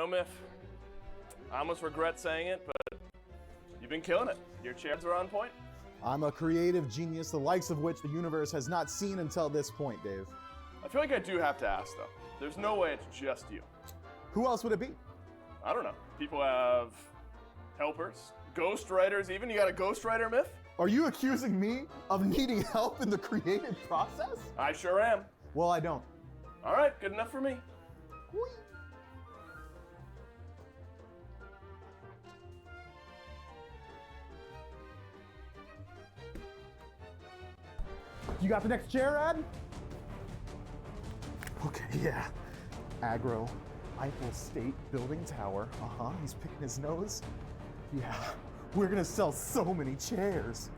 Myth, I almost regret saying it, but you've been killing it. Your chairs are on point. I'm a creative genius, the likes of which the universe has not seen until this point, Dave. I feel like I do have to ask, though. There's no way it's just you. Who else would it be? I don't know. People have helpers, ghostwriters even. You got a ghostwriter, Myth? Are you accusing me of needing help in the creative process? I sure am. Well, I don't. All right, good enough for me. Whee! You got the next chair, Ad? Okay, yeah. Aggro, Eiffel State Building Tower. He's picking his nose. Yeah, we're gonna sell so many chairs.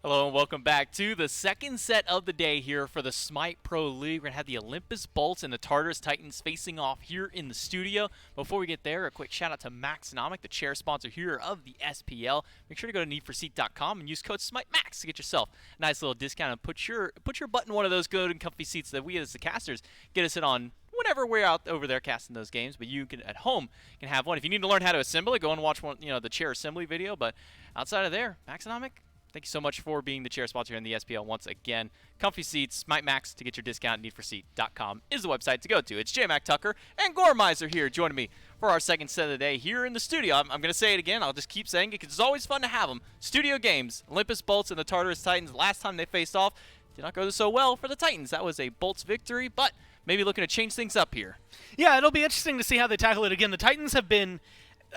Hello and welcome back to the second set of the day here for the SMITE Pro League. We're going to have the Olympus Bolts and the Tartarus Titans facing off here in the studio. Before we get there, a quick shout out to Maxonomic, the chair sponsor here of the SPL. Make sure to go to needforseat.com and use code SMITEMAX to get yourself a nice little discount and put your butt in one of those good and comfy seats that we as the casters get to sit on whenever we're out over there casting those games, but you can at home can have one. If you need to learn how to assemble it, go and watch one, the chair assembly video. But outside of there, Maxonomic, thank you so much for being the chair sponsor in the SPL once again. Comfy seats, SMITE Max to get your discount. Needforseat.com is the website to go to. It's J-Mac Tucker and Gormizer here joining me for our second set of the day here in the studio. I'm going to say it again. I'll just keep saying it because it's always fun to have them. Studio games, Olympus Bolts and the Tartarus Titans. Last time they faced off did not go so well for the Titans. That was a Bolts victory, but maybe looking to change things up here. Yeah, it'll be interesting to see how they tackle it. Again, the Titans have been,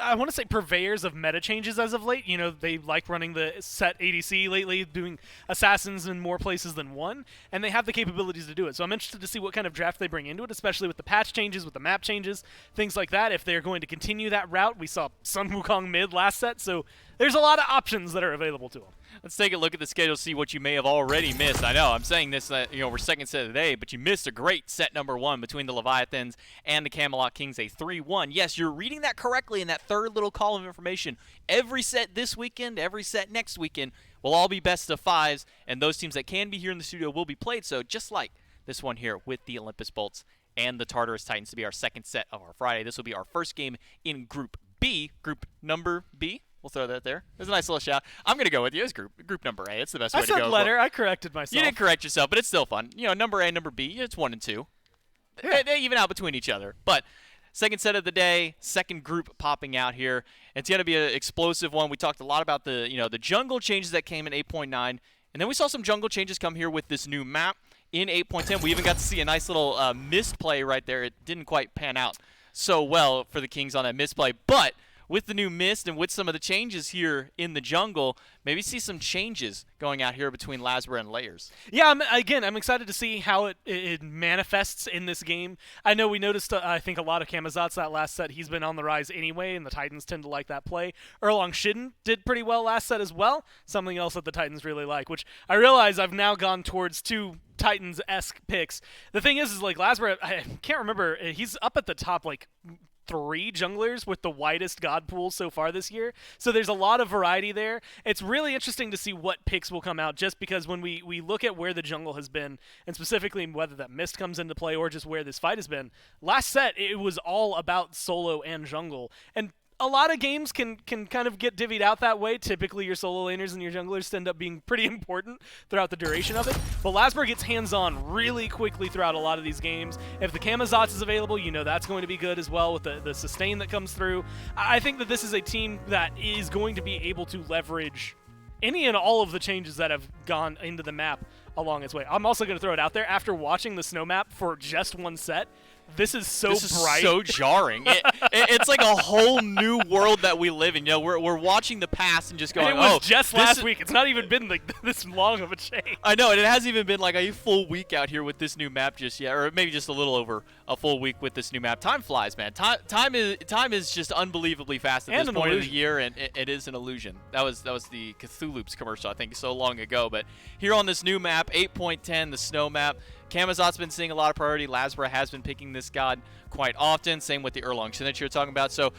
I want to say, purveyors of meta changes as of late. They like running the set ADC lately, doing assassins in more places than one, and they have the capabilities to do it. So I'm interested to see what kind of draft they bring into it, especially with the patch changes, with the map changes, things like that. If they're going to continue that route, we saw Sun Wukong mid last set, so there's a lot of options that are available to them. Let's take a look at the schedule, see what you may have already missed. I know, I'm saying this, we're second set of the day, but you missed a great set number one between the Leviathans and the Camelot Kings, a 3-1. Yes, you're reading that correctly in that third little column of information. Every set this weekend, every set next weekend will all be best of fives, and those teams that can be here in the studio will be played. So just like this one here with the Olympus Bolts and the Tartarus Titans to be our second set of our Friday. This will be our first game in Group B, Group number B. We'll throw that there. There's a nice little shout. I'm going to go with you as group number A. It's the best way to go. I said letter. I corrected myself. You didn't correct yourself, but it's still fun. Number A, number B, it's 1 and 2. Yeah. They even out between each other. But second set of the day, second group popping out here. It's going to be an explosive one. We talked a lot about the jungle changes that came in 8.9, and then we saw some jungle changes come here with this new map in 8.10. We even got to see a nice little mist play right there. It didn't quite pan out so well for the Kings on that mist play, but with the new mist and with some of the changes here in the jungle, maybe see some changes going out here between Lasbra and Layers. Yeah, I'm excited to see how it manifests in this game. I know we noticed, I think, a lot of Kamazat's that last set. He's been on the rise anyway, and the Titans tend to like that play. Erlong Shiden did pretty well last set as well, something else that the Titans really like, which I realize I've now gone towards two Titans-esque picks. The thing is like, Lasbra, I can't remember, he's up at the top, 3 junglers with the widest god pool so far this year. So there's a lot of variety there. It's really interesting to see what picks will come out, just because when we look at where the jungle has been, and specifically whether that mist comes into play or just where this fight has been, last set it was all about solo and jungle. And a lot of games can kind of get divvied out that way. Typically, your solo laners and your junglers end up being pretty important throughout the duration of it. But Lasbra gets hands-on really quickly throughout a lot of these games. If the Kamazats is available, that's going to be good as well with the sustain that comes through. I think that this is a team that is going to be able to leverage any and all of the changes that have gone into the map along its way. I'm also going to throw it out there. After watching the snow map for just one set, this is so bright. So jarring. It's like a whole new world that we live in. We're watching the past and just going, and it was just last week. It's not even been this long of a change. I know, and it hasn't even been a full week out here with this new map just yet, or maybe just a little over a full week with this new map. Time flies, man. Time is just unbelievably fast at this point of the year, and it is an illusion. That was the Cthulhu's commercial, I think, so long ago. But here on this new map, 8.10, the snow map, Kamazat's been seeing a lot of priority. Lasbra has been picking this god quite often. Same with the Erlong Shin that you're talking about. So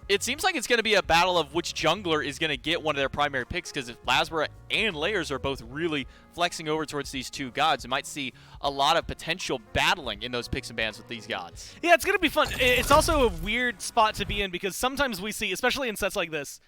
It seems like it's going to be a battle of which jungler is going to get one of their primary picks, because if Lasbra and Layers are both really flexing over towards these two gods, you might see a lot of potential battling in those picks and bans with these gods. Yeah, it's going to be fun. It's also a weird spot to be in because sometimes we see, especially in sets like this,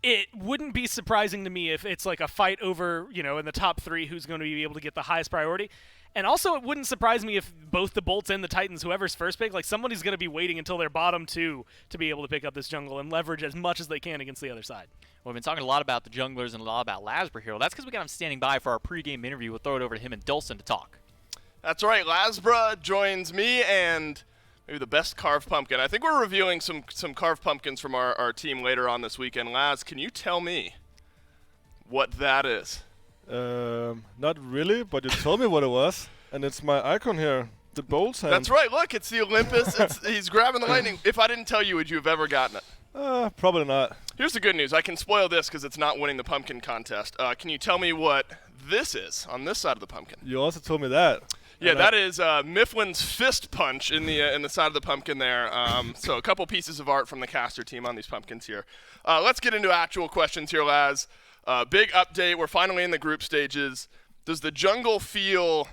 it wouldn't be surprising to me if it's like a fight over, you know, in the top 3 who's going to be able to get the highest priority. And also, it wouldn't surprise me if both the Bolts and the Titans, whoever's first pick, like somebody's going to be waiting until their bottom 2 to be able to pick up this jungle and leverage as much as they can against the other side. Well, we've been talking a lot about the junglers and a lot about Lasbra here. Well, that's because we got him standing by for our pregame interview. We'll throw it over to him and Dulcin to talk. That's right. Lasbra joins me and maybe the best carved pumpkin. I think we're reviewing some carved pumpkins from our team later on this weekend. Laz, can you tell me what that is? Not really, but you told me what it was, and it's my icon here, the Bolt's hand. That's right. Look, it's the Olympus. He's grabbing the lightning. If I didn't tell you, would you have ever gotten it? Probably not. Here's the good news. I can spoil this because it's not winning the pumpkin contest. Can you tell me what this is on this side of the pumpkin? You also told me that. Yeah, that is Mifflin's fist punch in the side of the pumpkin there. So a couple pieces of art from the caster team on these pumpkins here. Let's get into actual questions here, Laz. Big update. We're finally in the group stages. Does the jungle feel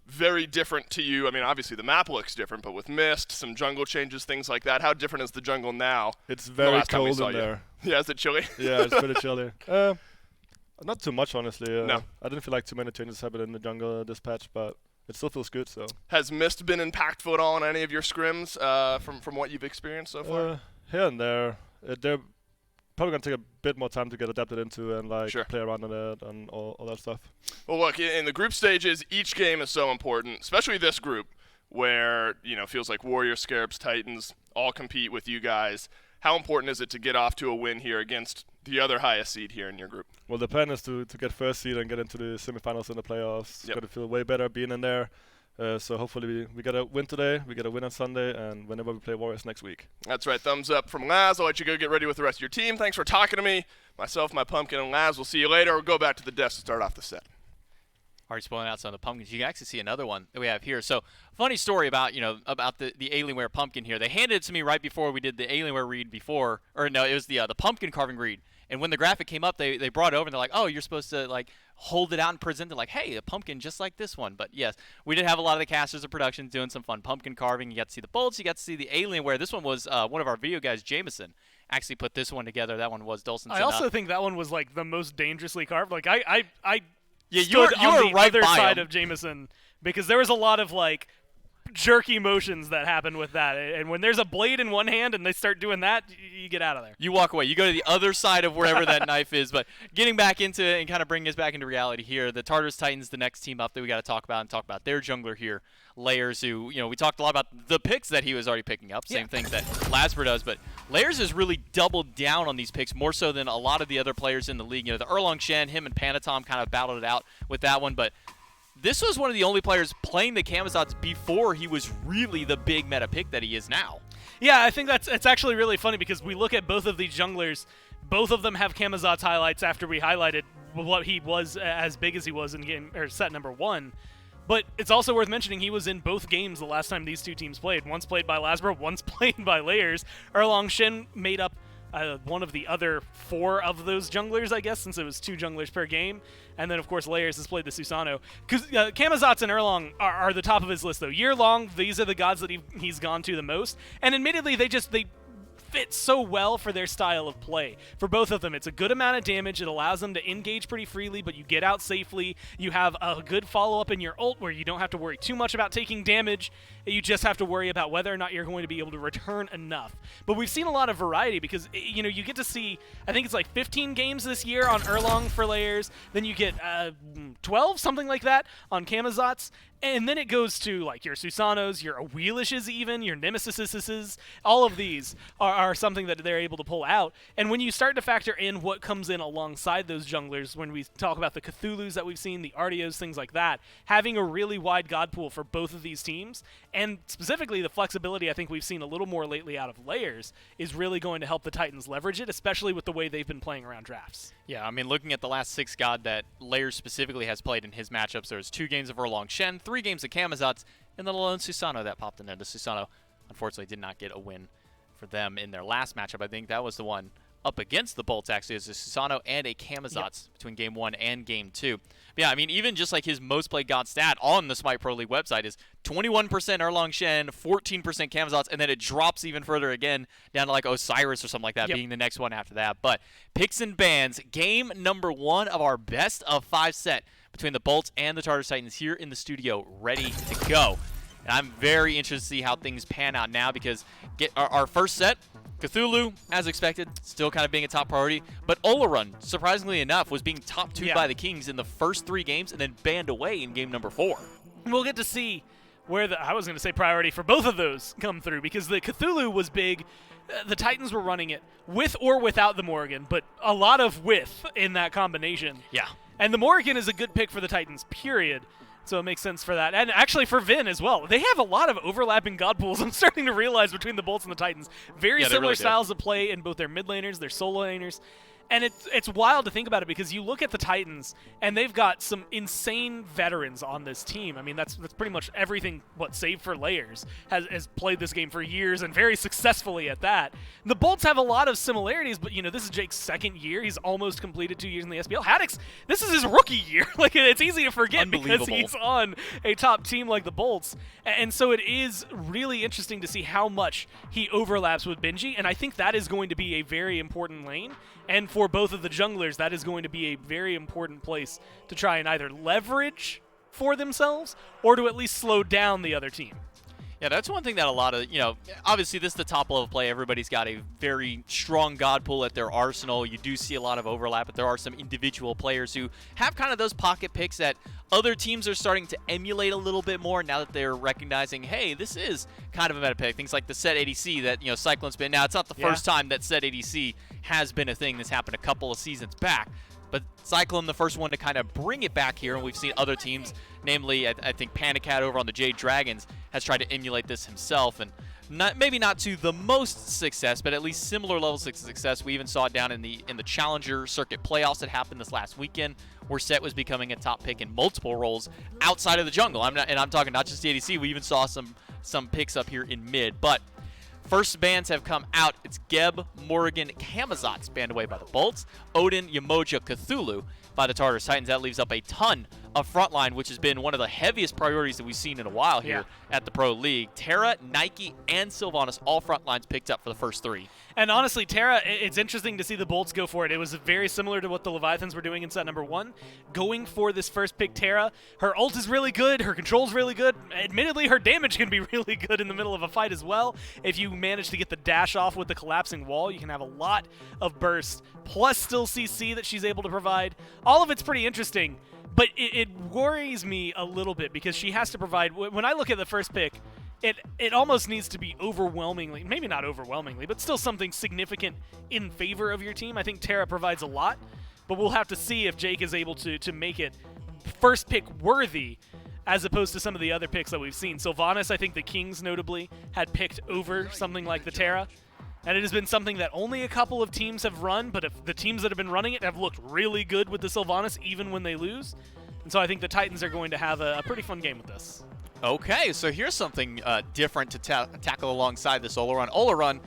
very different to you? I mean, obviously the map looks different, but with mist, some jungle changes, things like that, how different is the jungle now? It's very cold in there. Yeah, is it chilly? Yeah, it's pretty chilly. Not too much, honestly. No. I didn't feel like too many changes happened in the jungle this patch, but it still feels good. So. Has mist been impactful at all on any of your scrims from what you've experienced so far? Here and there. They're probably going to take a bit more time to get adapted into and play around on it and all that stuff. Well, look, in the group stages, each game is so important, especially this group where, you know, feels like Warriors, Scarabs, Titans all compete with you guys. How important is it to get off to a win here against the other highest seed here in your group? Well, the plan is to get first seed and get into the semifinals and the playoffs. It's going to feel way better being in there. So hopefully we get a win today, we get a win on Sunday, and whenever we play Warriors next week. That's right. Thumbs up from Laz. I'll let you go get ready with the rest of your team. Thanks for talking to me. Myself, my pumpkin, and Laz. We'll see you later. We'll go back to the desk to start off the set. Already spoiling out some of the pumpkins. You can actually see another one that we have here. So, funny story about the Alienware pumpkin here. They handed it to me right before we did the Alienware read before, or no, it was the pumpkin carving read. And when the graphic came up, they brought it over and they're like, oh, you're supposed to like hold it out and present it like, hey, a pumpkin just like this one. But yes, we did have a lot of the casters of production doing some fun pumpkin carving. You got to see the bolts, you got to see the Alienware. This one was one of our video guys, Jameson, actually put this one together. That one was Dulcin. I also think that one was like the most dangerously carved. Like I you stood were on the right other by side him. of Jameson because there was a lot of like jerky motions that happen with that. And when there's a blade in one hand and they start doing that, you get out of there. You walk away. You go to the other side of wherever that knife is. But getting back into it and kind of bringing us back into reality here, the Tartarus Titans, the next team up that we got to talk about and talk about their jungler here, Layers, who, we talked a lot about the picks that he was already picking up, same things that Lasbra does, but Layers has really doubled down on these picks more so than a lot of the other players in the league. The Erlong Shen, him and Panatom kind of battled it out with that one, but this was one of the only players playing the Camazots before he was really the big meta pick that he is now. Yeah, I think it's actually really funny because we look at both of these junglers. Both of them have Camazots highlights after we highlighted what he was as big as he was in game or set number 1. But it's also worth mentioning he was in both games the last time these two teams played. Once played by Lasbra, once played by Layers. Erlong Shen made up one of the other 4 of those junglers, I guess, since it was 2 junglers per game. And then, of course, Layers has played the Susano. Because Camazots and Erlong are the top of his list, though. Year long, these are the gods that he's gone to the most. And admittedly, they fit so well for their style of play. For both of them, it's a good amount of damage. It allows them to engage pretty freely, but you get out safely. You have a good follow-up in your ult where you don't have to worry too much about taking damage. You just have to worry about whether or not you're going to be able to return enough. But we've seen a lot of variety because, you get to see, I think it's like 15 games this year on Erlong for Layers. Then you get 12, something like that, on Camazots. And then it goes to like your Susanos, your Wheelishes even, your Nemesises. All of these are something that they're able to pull out. And when you start to factor in what comes in alongside those junglers, when we talk about the Cthulhus that we've seen, the Artios, things like that, having a really wide god pool for both of these teams, and specifically the flexibility I think we've seen a little more lately out of Layers, is really going to help the Titans leverage it, especially with the way they've been playing around drafts. Yeah, I mean, looking at the last 6 god that Layers specifically has played in his matchups, there was 2 games of Erlong Shen, 3 games of Camazots, and then a lone Susano that popped in there. The Susano, unfortunately, did not get a win for them in their last matchup. I think that was the one up against the Bolts, actually, as a Susano and a Camazotz between Game 1 and Game 2. But yeah, I mean, even just like his most played God stat on the SMITE Pro League website is 21% Erlang Shen, 14% Camazotz, and then it drops even further again down to like Osiris or something like that being the next one after that. But picks and bans, game number 1 of our best of 5 set between the Bolts and the Tartarus Titans here in the studio, ready to go. And I'm very interested to see how things pan out now because our first set, Cthulhu, as expected, still kind of being a top priority. But Olympus, surprisingly enough, was being top 2 by the Kings in the first 3 games and then banned away in game number 4. We'll get to see where I was going to say priority for both of those come through because the Cthulhu was big. The Titans were running it with or without the Morrigan, but a lot of with in that combination. Yeah. And the Morrigan is a good pick for the Titans, period. So it makes sense for that. And actually for Vin as well. They have a lot of overlapping God pools, I'm starting to realize, between the Bolts and the Titans. Very similar really styles of play in both their mid laners, their solo laners. And it's wild to think about it because you look at the Titans, and they've got some insane veterans on this team. I mean, that's pretty much everything, save for layers, has played this game for years and very successfully at that. The Bolts have a lot of similarities, but, this is Jake's 2nd year. He's almost completed 2 years in the SPL. Haddix, this is his rookie year. Like, it's easy to forget because he's on a top team like the Bolts. And so it is really interesting to see how much he overlaps with Benji, and I think that is going to be a very important lane. And for both of the junglers, that is going to be a very important place to try and either leverage for themselves or to at least slow down the other team. Yeah, that's one thing that a lot of, obviously this is the top level play. Everybody's got a very strong God pool at their arsenal. You do see a lot of overlap, but there are some individual players who have kind of those pocket picks that other teams are starting to emulate a little bit more now that they're recognizing, hey, this is kind of a meta pick. Things like the set ADC that, Cyclone's been. Now, it's not the first time that set ADC has been a thing. This happened a couple of seasons back. But Cyclone, the first one to kind of bring it back here, and we've seen other teams, namely, I think Panicat over on the Jade Dragons has tried to emulate this himself, and maybe not to the most success, but at least similar levels of success. We even saw it down in the Challenger Circuit playoffs that happened this last weekend, where Set was becoming a top pick in multiple roles outside of the jungle. I'm talking not just the ADC. We even saw some picks up here in mid, but first bans have come out. It's Geb, Morrigan, Camazotz banned away by the Bolts. Odin, Yamoja, Cthulhu by the Tartarus Titans. That leaves up a ton of frontline, which has been one of the heaviest priorities that we've seen in a while here at the Pro League. Terra, Nike, and Sylvanas, all frontlines picked up for the first 3. And honestly, Terra, it's interesting to see the Bolts go for it. It was very similar to what the Leviathans were doing in set number 1. Going for this first pick, Terra. Her ult is really good. Her control's really good. Admittedly, her damage can be really good in the middle of a fight as well. If you manage to get the dash off with the collapsing wall, you can have a lot of burst, plus still CC that she's able to provide. All of it's pretty interesting. But it worries me a little bit because she has to provide, when I look at the first pick, it almost needs to be overwhelmingly, maybe not overwhelmingly, but still something significant in favor of your team. I think Terra provides a lot, but we'll have to see if Jake is able to make it first pick worthy as opposed to some of the other picks that we've seen. Sylvanas, I think the Kings notably had picked over something like the Terra. And it has been something that only a couple of teams have run, but if the teams that have been running it have looked really good with the Sylvanas, even when they lose. And so I think the Titans are going to have a pretty fun game with this. Okay, so here's something different to tackle alongside this Ola Run.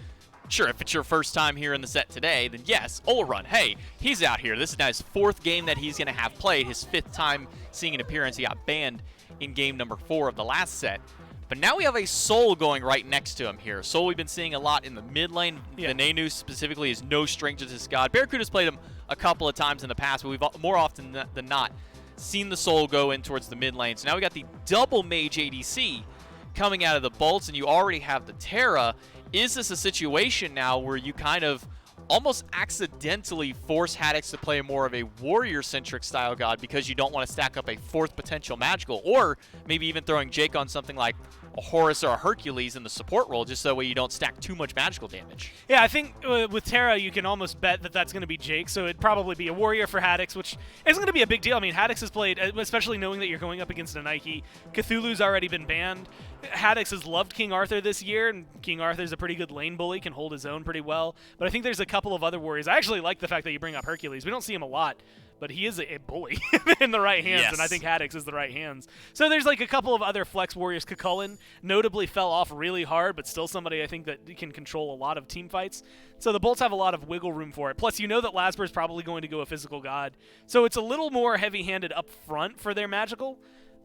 Sure, if it's your first time here in the set today, then yes, Ola hey, he's out here. This is now his 4th game that he's going to have played, his 5th time seeing an appearance. He got banned in game number 4 of the last set. But now we have a Soul going right next to him here. Soul we've been seeing a lot in the mid lane. Yeah. Venenu specifically is no stranger to this god. Barracuda's played him a couple of times in the past, but we've more often than not seen the Soul go in towards the mid lane. So now we got the double mage ADC coming out of the Bolts, and you already have the Terra. Is this a situation now where you kind of almost accidentally force Haddix to play more of a warrior-centric style god because you don't want to stack up a 4th potential magical, or maybe even throwing Jake on something like a Horus or a Hercules in the support role just so that way you don't stack too much magical damage? Yeah, I think with Terra, you can almost bet that that's going to be Jake, so it'd probably be a warrior for Haddix, which isn't going to be a big deal. I mean, Haddix has played, especially knowing that you're going up against a Nike. Cthulhu's already been banned. Haddix has loved King Arthur this year, and King Arthur's a pretty good lane bully, can hold his own pretty well. But I think there's a couple of other warriors. I actually like the fact that you bring up Hercules. We don't see him a lot, but he is a bully in the right hands, and I think Haddix is the right hands. So there's like a couple of other flex warriors. Cucullin notably fell off really hard, but still somebody I think that can control a lot of team fights. So the Bolts have a lot of wiggle room for it. Plus, you know that Lasper is probably going to go a physical god, so it's a little more heavy-handed up front for their magical.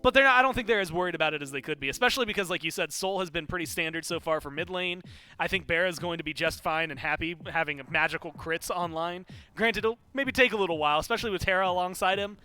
But they're not, I don't think they're as worried about it as they could be, especially because, like you said, Soul has been pretty standard so far for mid lane. I think Bear is going to be just fine and happy having magical crits online. Granted, it'll maybe take a little while, especially with Terra alongside him.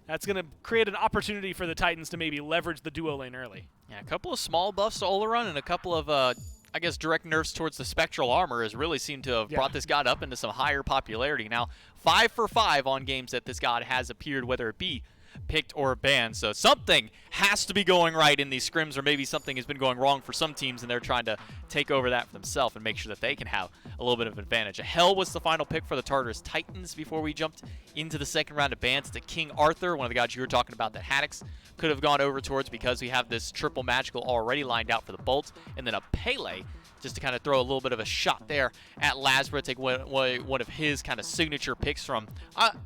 That's going to create an opportunity for the Titans to maybe leverage the duo lane early. Yeah, a couple of small buffs to Oleron and a couple of, I guess, direct nerfs towards the spectral armor has really seemed to have brought this god up into some higher popularity. Now, 5 for 5 on games that this god has appeared, whether it be picked or banned. So something has to be going right in these scrims, or maybe something has been going wrong for some teams and they're trying to take over that for themselves and make sure that they can have a little bit of advantage. Hell was the final pick for the Tartarus Titans before we jumped into the second round of bans to King Arthur, one of the guys you were talking about that Haddix could have gone over towards because we have this triple magical already lined out for the Bolt, and then a Pele just to kind of throw a little bit of a shot there at Lasbra, take one of his kind of signature picks from.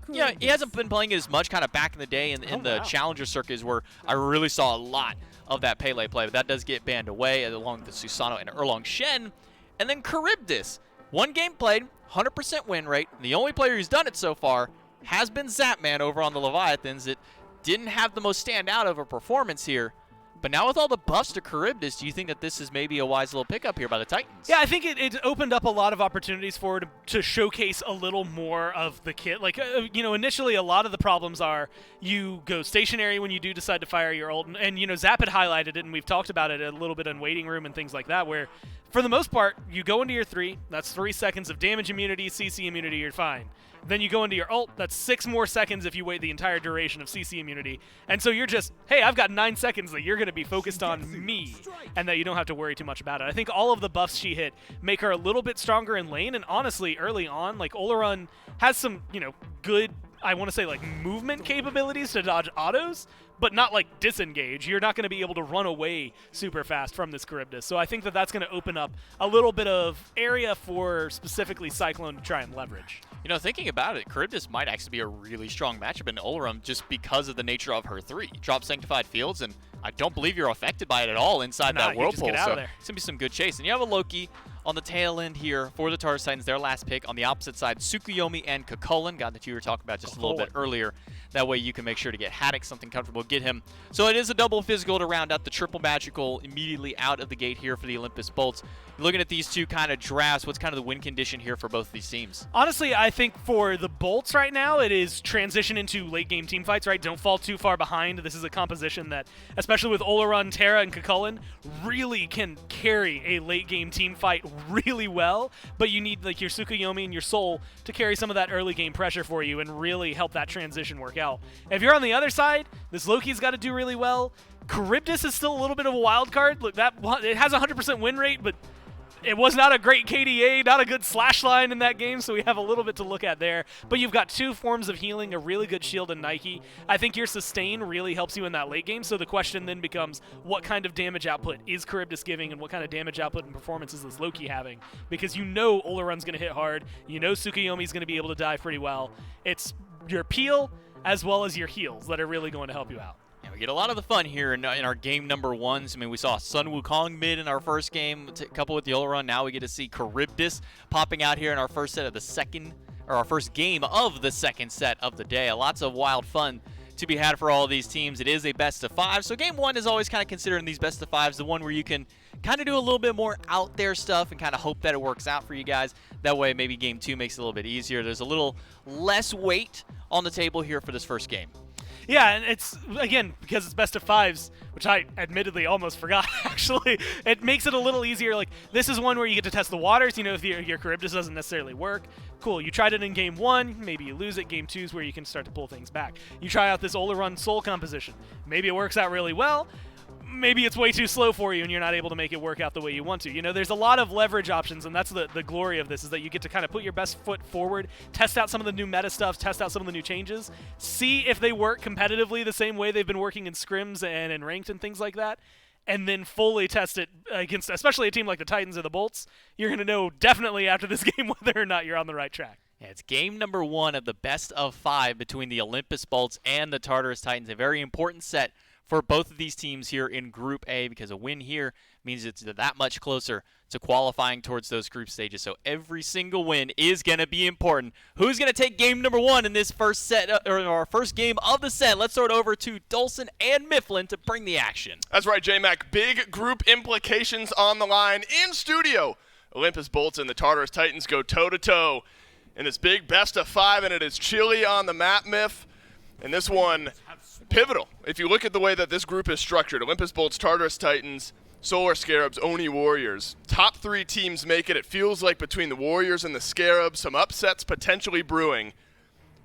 Yeah, he hasn't been playing it as much kind of back in the day in the Challenger circuits where I really saw a lot of that Pele play, but that does get banned away along with Susano and Erlong Shen. And then Charybdis, 1 game played, 100% win rate. And the only player who's done it so far has been Zapman over on the Leviathans. It didn't have the most standout of a performance here. But now with all the buffs to Charybdis, do you think that this is maybe a wise little pickup here by the Titans? Yeah, I think it opened up a lot of opportunities for her to showcase a little more of the kit. Like, initially a lot of the problems are you go stationary when you do decide to fire your ult. And Zap had highlighted it, and we've talked about it a little bit in waiting room and things like that, where for the most part, you go into your 3, that's 3 seconds of damage immunity, CC immunity, you're fine. Then you go into your ult, that's 6 more seconds if you wait the entire duration of CC immunity. And so you're just, hey, I've got 9 seconds that you're going to be focused on me, and that you don't have to worry too much about it. I think all of the buffs she hit make her a little bit stronger in lane, and honestly, early on, like, Oleron has some, good, I want to say, like, movement capabilities to dodge autos, but not like disengage. You're not going to be able to run away super fast from this Charybdis. So I think that that's going to open up a little bit of area for specifically Cyclone to try and leverage. Thinking about it, Charybdis might actually be a really strong matchup in Olerum just because of the nature of her 3. Drop Sanctified Fields, and I don't believe you're affected by it at all inside that whirlpool. So it's going to be some good chase. And you have a Loki on the tail end here for the Tartarus Titans, their last pick. On the opposite side, Tsukuyomi and Cucullin, God that you were talking about just a little bit earlier. That way you can make sure to get Haddix something comfortable, get him. So it is a double physical to round out the triple magical immediately out of the gate here for the Olympus Bolts. Looking at these two kind of drafts, what's kind of the win condition here for both of these teams? Honestly, I think for the Bolts right now, it is transition into late game team fights, right? Don't fall too far behind. This is a composition that, especially with Oleron, Terra, and Cucullin, really can carry a late game team fight really well, but you need like your Tsukuyomi and your Soul to carry some of that early game pressure for you and really help that transition work out. If you're on the other side, this Loki's got to do really well. Charybdis is still a little bit of a wild card. Look, it has a 100% win rate, but it was not a great KDA, not a good slash line in that game, so we have a little bit to look at there. But you've got 2 forms of healing, a really good shield and Nike. I think your sustain really helps you in that late game, so the question then becomes what kind of damage output is Charybdis giving and what kind of damage output and performance is this Loki having? Because Oleron's going to hit hard, Tsukuyomi's going to be able to dive pretty well. It's your peel as well as your heals that are really going to help you out. Yeah, we get a lot of the fun here in our game number 1s. I mean, we saw Sun Wukong mid in our first game, couple with the Oleron. Now we get to see Charybdis popping out here in our first set of our first game of the second set of the day. Lots of wild fun to be had for all of these teams. It is a best of 5, so game 1 is always kind of considered in these best of 5s the one where you can kind of do a little bit more out there stuff and kind of hope that it works out for you guys. That way maybe game 2 makes it a little bit easier. There's a little less weight on the table here for this first game. Yeah, and it's, again, because it's best of 5s, which I admittedly almost forgot, actually, it makes it a little easier. Like, this is one where you get to test the waters. If your Charybdis doesn't necessarily work, cool. You tried it in game 1, maybe you lose it. Game 2 is where you can start to pull things back. You try out this Oleron Soul composition. Maybe it works out really well. Maybe it's way too slow for you and you're not able to make it work out the way you want to. There's a lot of leverage options, and that's the glory of this, is that you get to kind of put your best foot forward, test out some of the new meta stuff, test out some of the new changes, see if they work competitively the same way they've been working in scrims and in ranked and things like that, and then fully test it against, especially a team like the Titans or the Bolts. You're going to know definitely after this game whether or not you're on the right track. Yeah, it's game number 1 of the best of 5 between the Olympus Bolts and the Tartarus Titans. A very important set for both of these teams here in Group A, because a win here means it's that much closer to qualifying towards those group stages. So every single win is going to be important. Who's going to take game number 1 in this first set, or our first game of the set? Let's throw it over to Dulcin and Mifflin to bring the action. That's right, J-Mac. Big group implications on the line in studio. Olympus Bolts and the Tartarus Titans go toe-to-toe in this big best of 5, and it is chilly on the map, Miff. And this one, pivotal. If you look at the way that this group is structured, Olympus Bolts, Tartarus Titans, Solar Scarabs, Oni Warriors. Top 3 teams make it. It feels like between the Warriors and the Scarabs, some upsets potentially brewing.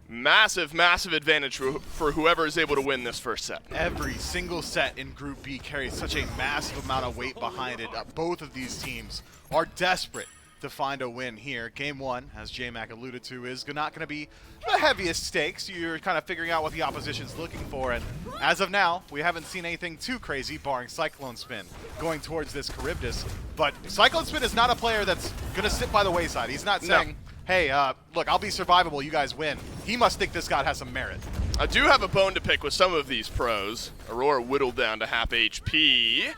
Massive, massive advantage for whoever is able to win this first set. Every single set in Group B carries such a massive amount of weight behind it. Both of these teams are desperate to find a win here. Game 1, as J-Mac alluded to, is not going to be the heaviest stakes. You're kind of figuring out what the opposition's looking for, and as of now, we haven't seen anything too crazy, barring Cyclone Spin going towards this Charybdis. But Cyclone Spin is not a player that's going to sit by the wayside. He's not saying, hey, look, I'll be survivable, you guys win. He must think this god has some merit. I do have a bone to pick with some of these pros. Aurora whittled down to half HP.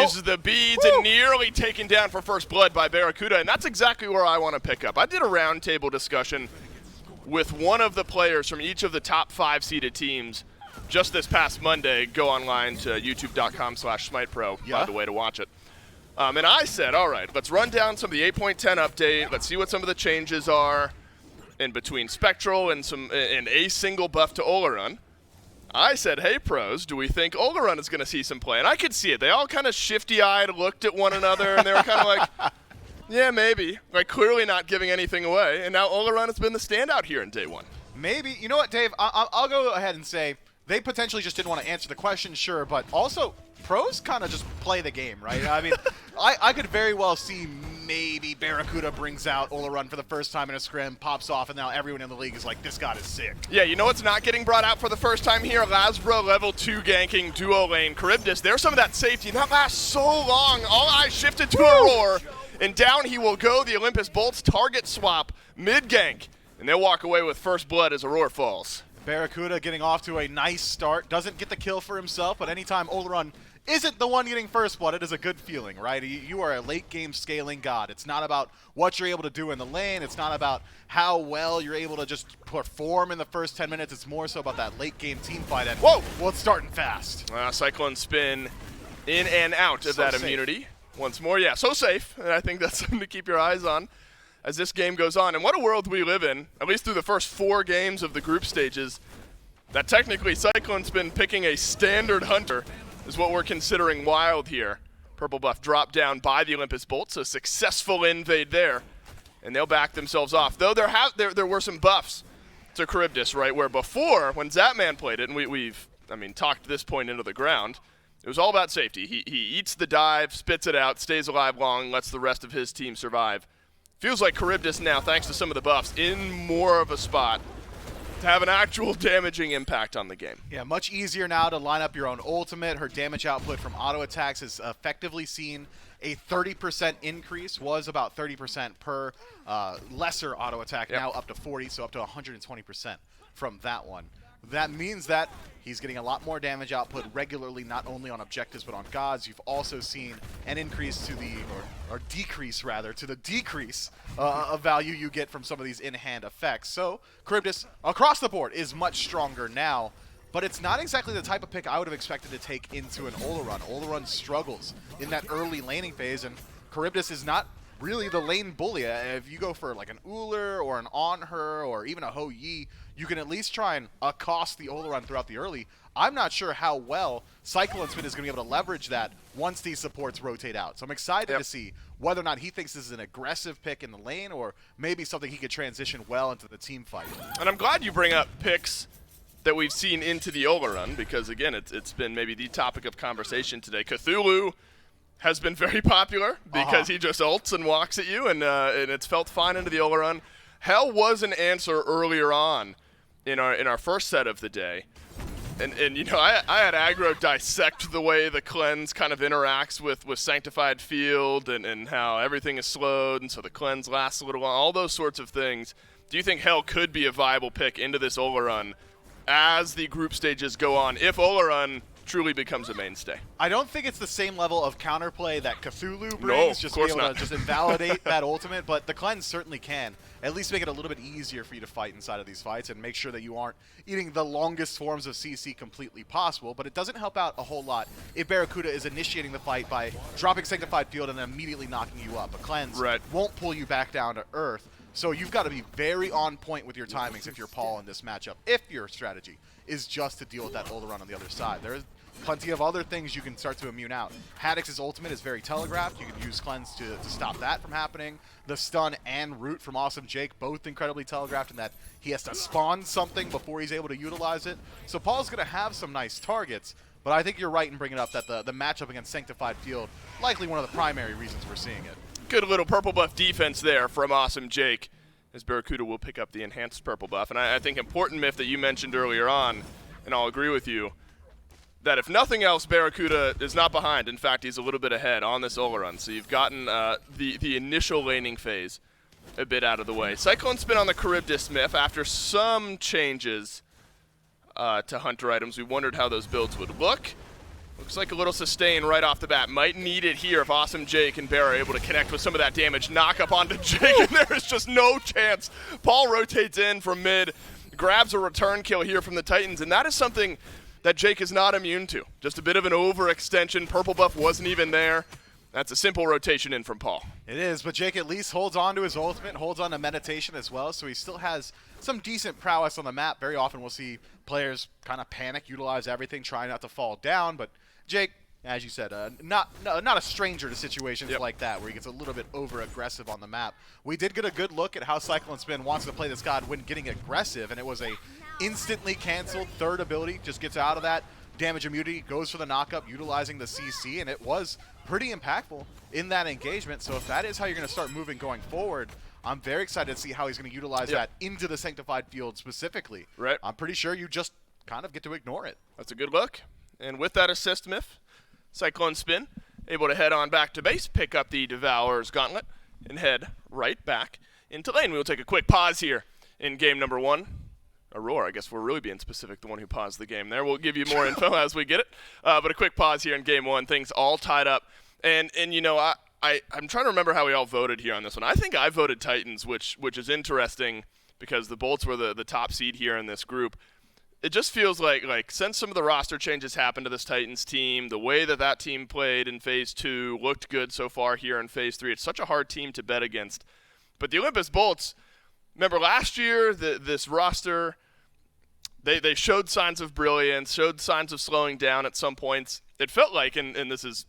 Uses the beads and nearly taken down for first blood by Barracuda, and that's exactly where I want to pick up. I did a roundtable discussion with one of the players from each of the top 5 seeded teams just this past Monday. Go online to youtube.com/SmitePro, by the way, to watch it. And I said, all right, let's run down some of the 8.10 update. Let's see what some of the changes are in between Spectral and a single buff to Oleron. I said, hey, pros, do we think Oleron is going to see some play? And I could see it. They all kind of shifty-eyed looked at one another, and they were kind of like, yeah, maybe. Like, clearly not giving anything away. And now Oleron has been the standout here in day 1. Maybe. You know what, Dave? I'll go ahead and say they potentially just didn't want to answer the question, sure, but also pros kind of just play the game, right? I mean, I could very well see maybe Barracuda brings out Oleron for the first time in a scrim, pops off, and now everyone in the league is like, this god is sick. Yeah, you know what's not getting brought out for the first time here? Lasbro level 2 ganking duo lane Charybdis. There's some of that safety, and that lasts so long. All eyes shifted to Aurora, and down he will go. The Olympus Bolts target swap mid-gank, and they'll walk away with first blood as Aurora falls. Barracuda getting off to a nice start. Doesn't get the kill for himself, but anytime Oleron isn't the one getting first blood, it is a good feeling, right? You are a late-game scaling god. It's not about what you're able to do in the lane. It's not about how well you're able to just perform in the first 10 minutes. It's more so about that late-game team fight. And whoa, well, it's starting fast. Cyclone Spin in and out of that immunity. Once more, yeah, so safe. And I think that's something to keep your eyes on as this game goes on. And what a world we live in, at least through the first 4 games of the group stages, that technically Cyclone Spin picking a standard hunter is what we're considering wild here. Purple buff dropped down by the Olympus Bolts, a successful invade there, and they'll back themselves off. Though there were some buffs to Charybdis, right, where before, when Zapman played it, and we've talked this point into the ground, it was all about safety. He eats the dive, spits it out, stays alive long, lets the rest of his team survive. Feels like Charybdis now, thanks to some of the buffs, in more of a spot to have an actual damaging impact on the game. Yeah, much easier now to line up your own ultimate. Her damage output from auto attacks has effectively seen a 30% increase, was about 30% per lesser auto attack, now up to 40, so up to 120% from that one. That means that he's getting a lot more damage output regularly, not only on objectives but on gods. You've also seen an increase to the, or decrease rather, to the decrease of value you get from some of these in-hand effects. So Charybdis across the board is much stronger now, but it's not exactly the type of pick I would have expected to take into an Oleron. Oleron struggles in that early laning phase, and Charybdis is not really the lane bully. If you go for like an Uller or an On Her or even a Ho Yi, you can at least try and accost the Oleron throughout the early. I'm not sure how well Cyclone Spin is going to be able to leverage that once these supports rotate out. So I'm excited to see whether or not he thinks this is an aggressive pick in the lane or maybe something he could transition well into the team fight. And I'm glad you bring up picks that we've seen into the Oleron because, again, it's been maybe the topic of conversation today. Cthulhu has been very popular because he just ults and walks at you, and it's felt fine into the Oleron. Hell was an answer earlier on in our first set of the day. And you know, I had aggro dissect the way the cleanse kind of interacts with Sanctified Field and how everything is slowed, and so the cleanse lasts a little long, all those sorts of things. do you think Hell could be a viable pick into this Ola run as the group stages go on, if Ola run truly becomes a mainstay? I don't think it's the same level of counterplay that Cthulhu brings, just of to course be able not. to just invalidate that ultimate, but the cleanse certainly can. At least make it a little bit easier for you to fight inside of these fights and make sure that you aren't eating the longest forms of CC completely possible, but it doesn't help out a whole lot if Barracuda is initiating the fight by dropping Sanctified Field and then immediately knocking you up. A cleanse won't pull you back down to earth, so you've got to be very on point with your timings if you're Paul in this matchup, if your strategy is just to deal with that Ola run on the other side. There's plenty of other things you can start to immune out. Haddix's ultimate is very telegraphed. You can use Cleanse to stop that from happening. The stun and root from Awesome Jake, both incredibly telegraphed in that he has to spawn something before he's able to utilize it. So Paul's going to have some nice targets, but I think you're right in bringing up that the matchup against Sanctified Field, likely one of the primary reasons we're seeing it. Good little purple buff defense there from Awesome Jake, as Barracuda will pick up the enhanced purple buff. And I think important myth that you mentioned earlier on, and I'll agree with you, that if nothing else, Barracuda is not behind. In fact, he's a little bit ahead on this Ola run. So you've gotten the initial laning phase a bit out of the way. Cyclone Spin on the Charybdis Myth. After some changes to Hunter items, we wondered how those builds would look. Looks like a little sustain right off the bat. Might need it here if Awesome Jake and Bear are able to connect with some of that damage. Knock up onto Jake, and there is just no chance. Paul rotates in from mid, grabs a return kill here from the Titans, and that is something that Jake is not immune to. Just a bit of an overextension. Purple buff wasn't even there. That's a simple rotation in from Paul. It is, but Jake at least holds on to his ultimate, holds on to meditation as well, so he still has some decent prowess on the map. Very often we'll see players kind of panic, utilize everything, try not to fall down, but Jake, as you said, not a stranger to situations like that where he gets a little bit over-aggressive on the map. We did get a good look at how Cyclone Spin wants to play this god when getting aggressive, and it was a instantly canceled third ability, just gets out of that damage immunity, goes for the knockup, utilizing the CC, and it was pretty impactful in that engagement. So if that is how you're going to start moving going forward, I'm very excited to see how he's going to utilize that into the Sanctified Field specifically. Right. I'm pretty sure you just kind of get to ignore it. That's a good look. And with that assist myth, Cyclone Spin able to head on back to base, pick up the Devourer's Gauntlet, and head right back into lane. We'll take a quick pause here in game number 1. Aurora, I guess we're really being specific, the one who paused the game there. We'll give you more info as we get it. But a quick pause here in game 1. Things all tied up. And you know, I'm trying to remember how we all voted here on this one. I think I voted Titans, which is because the Bolts were the top seed here in this group. It just feels like since some of the roster changes happened to this Titans team, the way that team played in Phase 2 looked good so far here in Phase 3. It's such a hard team to bet against. But the Olympus Bolts, remember last year, this roster, they showed signs of brilliance, showed signs of slowing down at some points. It felt like, and this is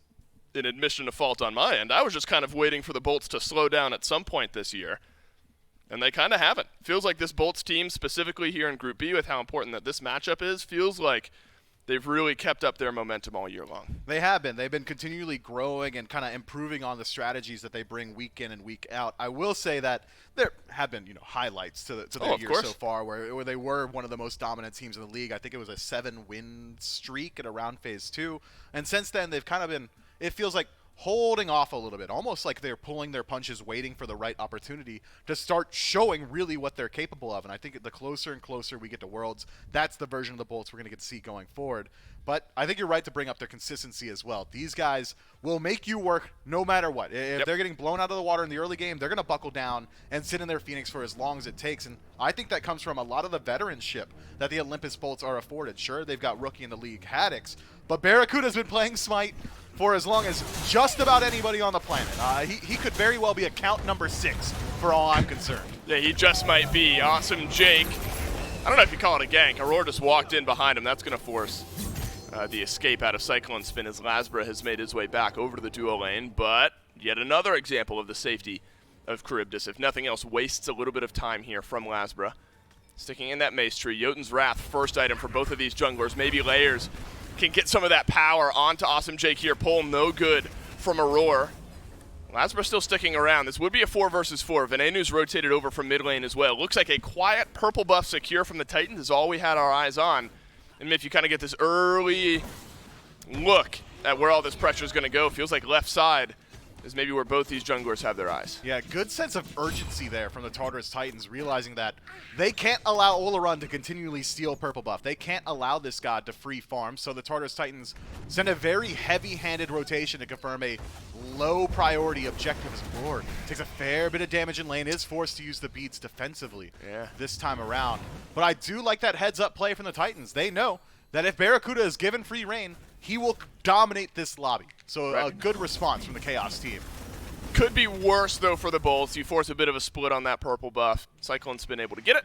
an admission of fault on my end, I was just kind of waiting for the Bolts to slow down at some point this year. And they kind of haven't. Feels like this Bolts team, specifically here in Group B, with how important that this matchup is, feels like they've really kept up their momentum all year long. They have been. They've been continually growing and kind of improving on the strategies that they bring week in and week out. I will say that there have been, highlights to their year so far where they were one of the most dominant teams in the league. I think it was a 7-win streak at around Phase 2. And since then, they've kind of been, it feels like, holding off a little bit, almost like they're pulling their punches, waiting for the right opportunity to start showing really what they're capable of. And I think the closer and closer we get to Worlds, that's the version of the Bolts we're going to get to see going forward. But I think you're right to bring up their consistency as well. These guys will make you work no matter what. If they're getting blown out of the water in the early game, they're going to buckle down and sit in their Phoenix for as long as it takes. And I think that comes from a lot of the veteranship that the Olympus Bolts are afforded. Sure, they've got rookie in the league, Haddix, but Barracuda's been playing Smite for as long as just about anybody on the planet. He could very well be account number 6 for all I'm concerned. Yeah, he just might be. Awesome Jake. I don't know if you call it a gank. Aurora just walked in behind him. That's going to force the escape out of Cyclone Spin as Lasbra has made his way back over to the duo lane. But yet another example of the safety of Charybdis. If nothing else, wastes a little bit of time here from Lasbra. Sticking in that Mace Tree. Jotun's Wrath, first item for both of these junglers. Maybe Layers can get some of that power onto Awesome Jake here. Pull no good from Aurora. Lasbra still sticking around. This would be a 4 versus 4. Venenu's rotated over from mid lane as well. Looks like a quiet purple buff secure from the Titans is all we had our eyes on. And if you kind of get this early look at where all this pressure is going to go, feels like left side is maybe where both these junglers have their eyes. Yeah, good sense of urgency there from the Tartarus Titans, realizing that they can't allow Olympus to continually steal purple buff. They can't allow this god to free farm, so the Tartarus Titans send a very heavy-handed rotation to confirm a low priority objective as Aurora takes a fair bit of damage in lane, is forced to use the beats defensively this time around. But I do like that heads-up play from the Titans. They know that if Barracuda is given free reign, he will dominate this lobby. So a good response from the Chaos team. Could be worse, though, for the Bolts. You force a bit of a split on that purple buff. Cyclone's been able to get it,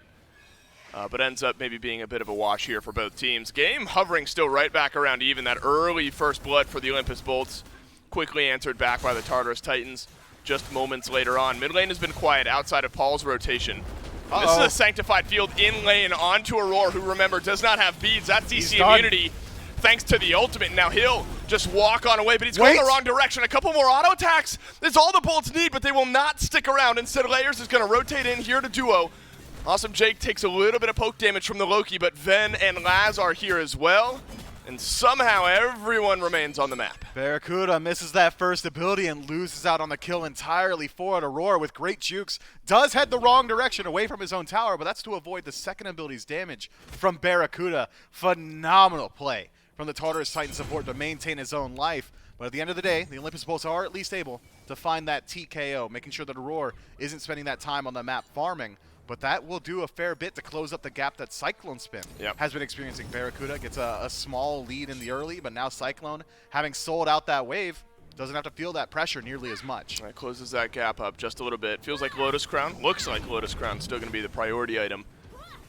but ends up maybe being a bit of a wash here for both teams. Game hovering still right back around even. That early first blood for the Olympus Bolts quickly answered back by the Tartarus Titans just moments later on. Mid lane has been quiet outside of Paul's rotation. This is a sanctified field in lane onto Aurora, who, remember, does not have beads. That's DC immunity thanks to the ultimate. Now he'll just walk on away, but he's going the wrong direction. A couple more auto attacks. That's all the Bolts need, but they will not stick around. Instead, Layers is going to rotate in here to duo. Awesome Jake takes a little bit of poke damage from the Loki, but Ven and Laz are here as well. And somehow everyone remains on the map. Barracuda misses that first ability and loses out on the kill entirely for it. Aurora, with great jukes, does head the wrong direction away from his own tower, but that's to avoid the second ability's damage from Barracuda. Phenomenal play from the Tartarus Titan support to maintain his own life. But at the end of the day, the Olympus Bolts are at least able to find that TKO, making sure that Aurora isn't spending that time on the map farming. But that will do a fair bit to close up the gap that Cyclone Spin has been experiencing. Barracuda gets a small lead in the early, but now Cyclone, having sold out that wave, doesn't have to feel that pressure nearly as much. That closes that gap up just a little bit. Feels like Lotus Crown. Looks like Lotus Crown still going to be the priority item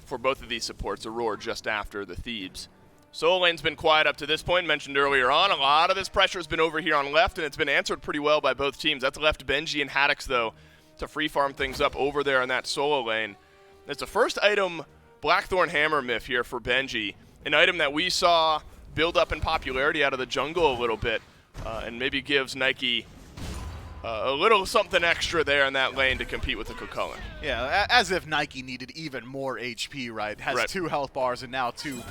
for both of these supports. Aurora just after the Thebes. Solo lane's been quiet up to this point, mentioned earlier on. A lot of this pressure has been over here on left, and it's been answered pretty well by both teams. That's left Benji and Haddix, though, to free farm things up over there in that solo lane. It's the first item Blackthorn Hammer Myth here for Benji, an item that we saw build up in popularity out of the jungle a little bit, and maybe gives Nike a little something extra there in that lane to compete with the Kukulkan. Yeah, as if Nike needed even more HP, right? Has 2 health bars and now 2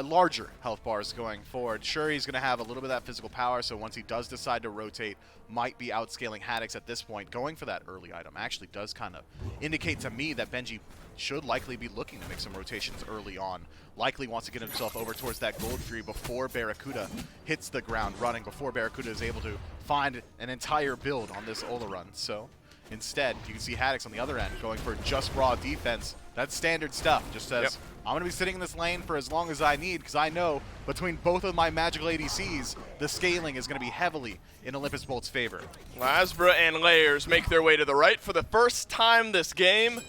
larger health bars going forward. Sure, he's going to have a little bit of that physical power, so once he does decide to rotate, might be outscaling Haddix at this point. Going for that early item actually does kind of indicate to me that Benji should likely be looking to make some rotations early on. Likely wants to get himself over towards that Gold Fury before Barracuda hits the ground running, before Barracuda is able to find an entire build on this Ola run. So instead, you can see Haddix on the other end going for just raw defense. That's standard stuff. Just says, I'm going to be sitting in this lane for as long as I need, because I know between both of my magical ADCs, the scaling is going to be heavily in Olympus Bolt's favor. Lasbra and Layers make their way to the right for the first time this game,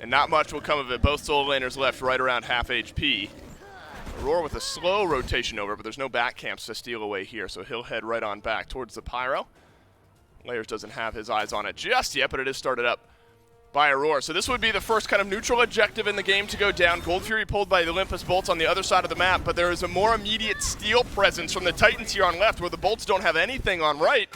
and not much will come of it. Both solo laners left right around half HP. Aurora with a slow rotation over, but there's no back camps to steal away here, so he'll head right on back towards the Pyro. Layers doesn't have his eyes on it just yet, but it is started up by Aurora. So this would be the first kind of neutral objective in the game to go down. Gold Fury pulled by the Olympus Bolts on the other side of the map, but there is a more immediate steal presence from the Titans here on left, where the Bolts don't have anything on right.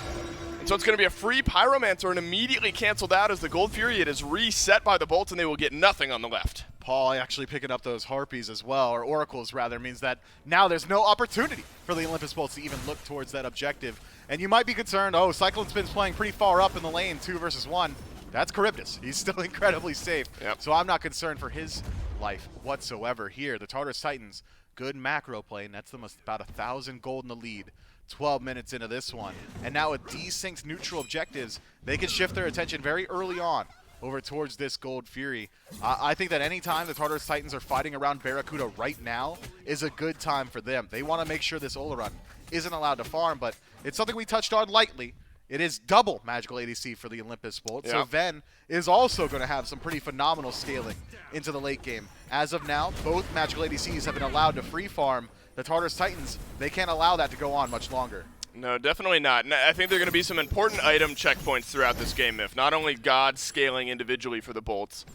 And so it's going to be a free Pyromancer and immediately canceled out as the Gold Fury, it is reset by the Bolts, and they will get nothing on the left. Paul actually picking up those Harpies as well, or Oracles rather, means that now there's no opportunity for the Olympus Bolts to even look towards that objective. And you might be concerned, oh, Cyclone Spin's playing pretty far up in the lane, 2 versus 1. That's Charybdis. He's still incredibly safe. So I'm not concerned for his life whatsoever here. The Tartarus Titans, good macro play, and that's them about 1,000 gold in the lead. 12 minutes into this one. And now with desynced neutral objectives, they can shift their attention very early on over towards this Gold Fury. I think that any time the Tartarus Titans are fighting around Barracuda right now is a good time for them. They want to make sure this Ola run isn't allowed to farm, but it's something we touched on lightly. It is double magical ADC for the Olympus Bolt, so Ven is also going to have some pretty phenomenal scaling into the late game. As of now, both magical ADCs have been allowed to free farm. The Tartarus Titans, they can't allow that to go on much longer. No, definitely not. And I think there are going to be some important item checkpoints throughout this game, if not only God scaling individually for the Bolts.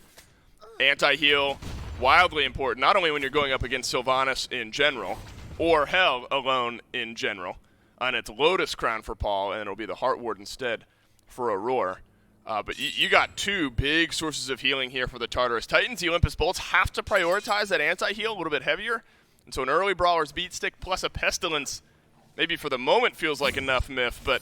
Anti-heal, wildly important, not only when you're going up against Sylvanas in general, or Hell alone in general. And it's Lotus Crown for Paul, and it'll be the Heart Ward instead for Aurora. But you got 2 big sources of healing here for the Tartarus Titans. The Olympus Bolts have to prioritize that anti-heal a little bit heavier. And so an early Brawler's Beat Stick plus a Pestilence maybe for the moment feels like enough, Myth, but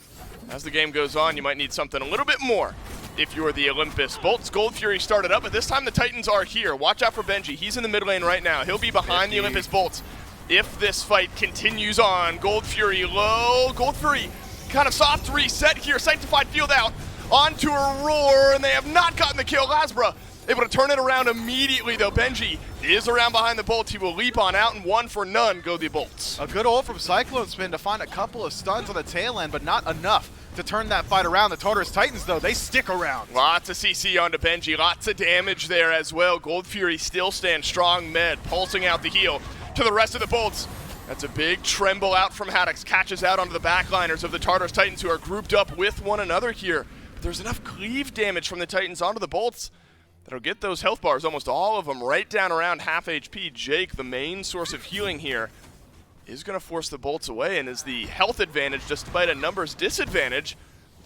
as the game goes on, you might need something a little bit more if you're the Olympus Bolts. Gold Fury started up, but this time the Titans are here. Watch out for Benji. He's in the mid lane right now. He'll be behind the Olympus Bolts if this fight continues on. Gold Fury low. Gold Fury kind of soft reset here. Sanctified Field out onto Aurora, and they have not gotten the kill. Lasbra able to turn it around immediately, though. Benji is around behind the Bolts. He will leap on out, and 1 for none go the Bolts. A good ult from Cyclone Spin to find a couple of stuns on the tail end, but not enough to turn that fight around. The Tartarus Titans, though, they stick around. Lots of CC onto Benji. Lots of damage there as well. Gold Fury still stands strong mid, pulsing out the heal to the rest of the Bolts. That's a big tremble out from Haddix. Catches out onto the backliners of the Tartarus Titans, who are grouped up with one another here. But there's enough cleave damage from the Titans onto the Bolts that'll get those health bars, almost all of them, right down around half HP. Jake, the main source of healing here, is going to force the Bolts away, and is the health advantage, despite a numbers disadvantage,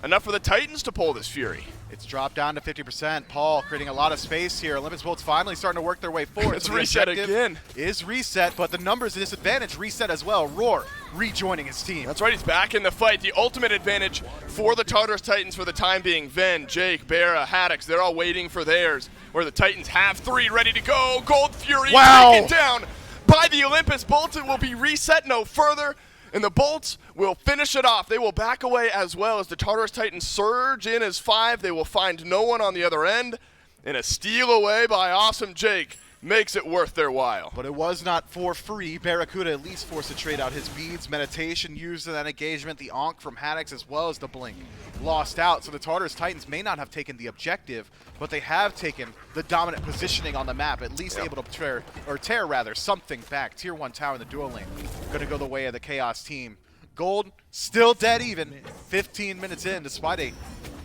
enough for the Titans to pull this Fury. It's dropped down to 50%. Paul creating a lot of space here. Olympus Bolts finally starting to work their way forward. It's so the reset objective again. Is reset, but the numbers disadvantage reset as well. Roar rejoining his team. That's right, he's back in the fight. The ultimate advantage for the Tartarus Titans for the time being. Ven, Jake, Bera, Haddix, they're all waiting for theirs, where the Titans have 3 ready to go. Gold Fury taken down by the Olympus Bolts. It will be reset no further, and the Bolts will finish it off. They will back away as well as the Tartarus Titans surge in as 5. They will find no one on the other end, and a steal away by awesome Jake makes it worth their while. But it was not for free. Barracuda at least forced to trade out his beads. Meditation used in that engagement. The Ankh from Haddix as well as the Blink lost out. So the Tartarus Titans may not have taken the objective, but they have taken the dominant positioning on the map, at least able to tear something back. Tier 1 tower in the dual lane. Gonna go the way of the Chaos team. Gold still dead even. 15 minutes in, despite a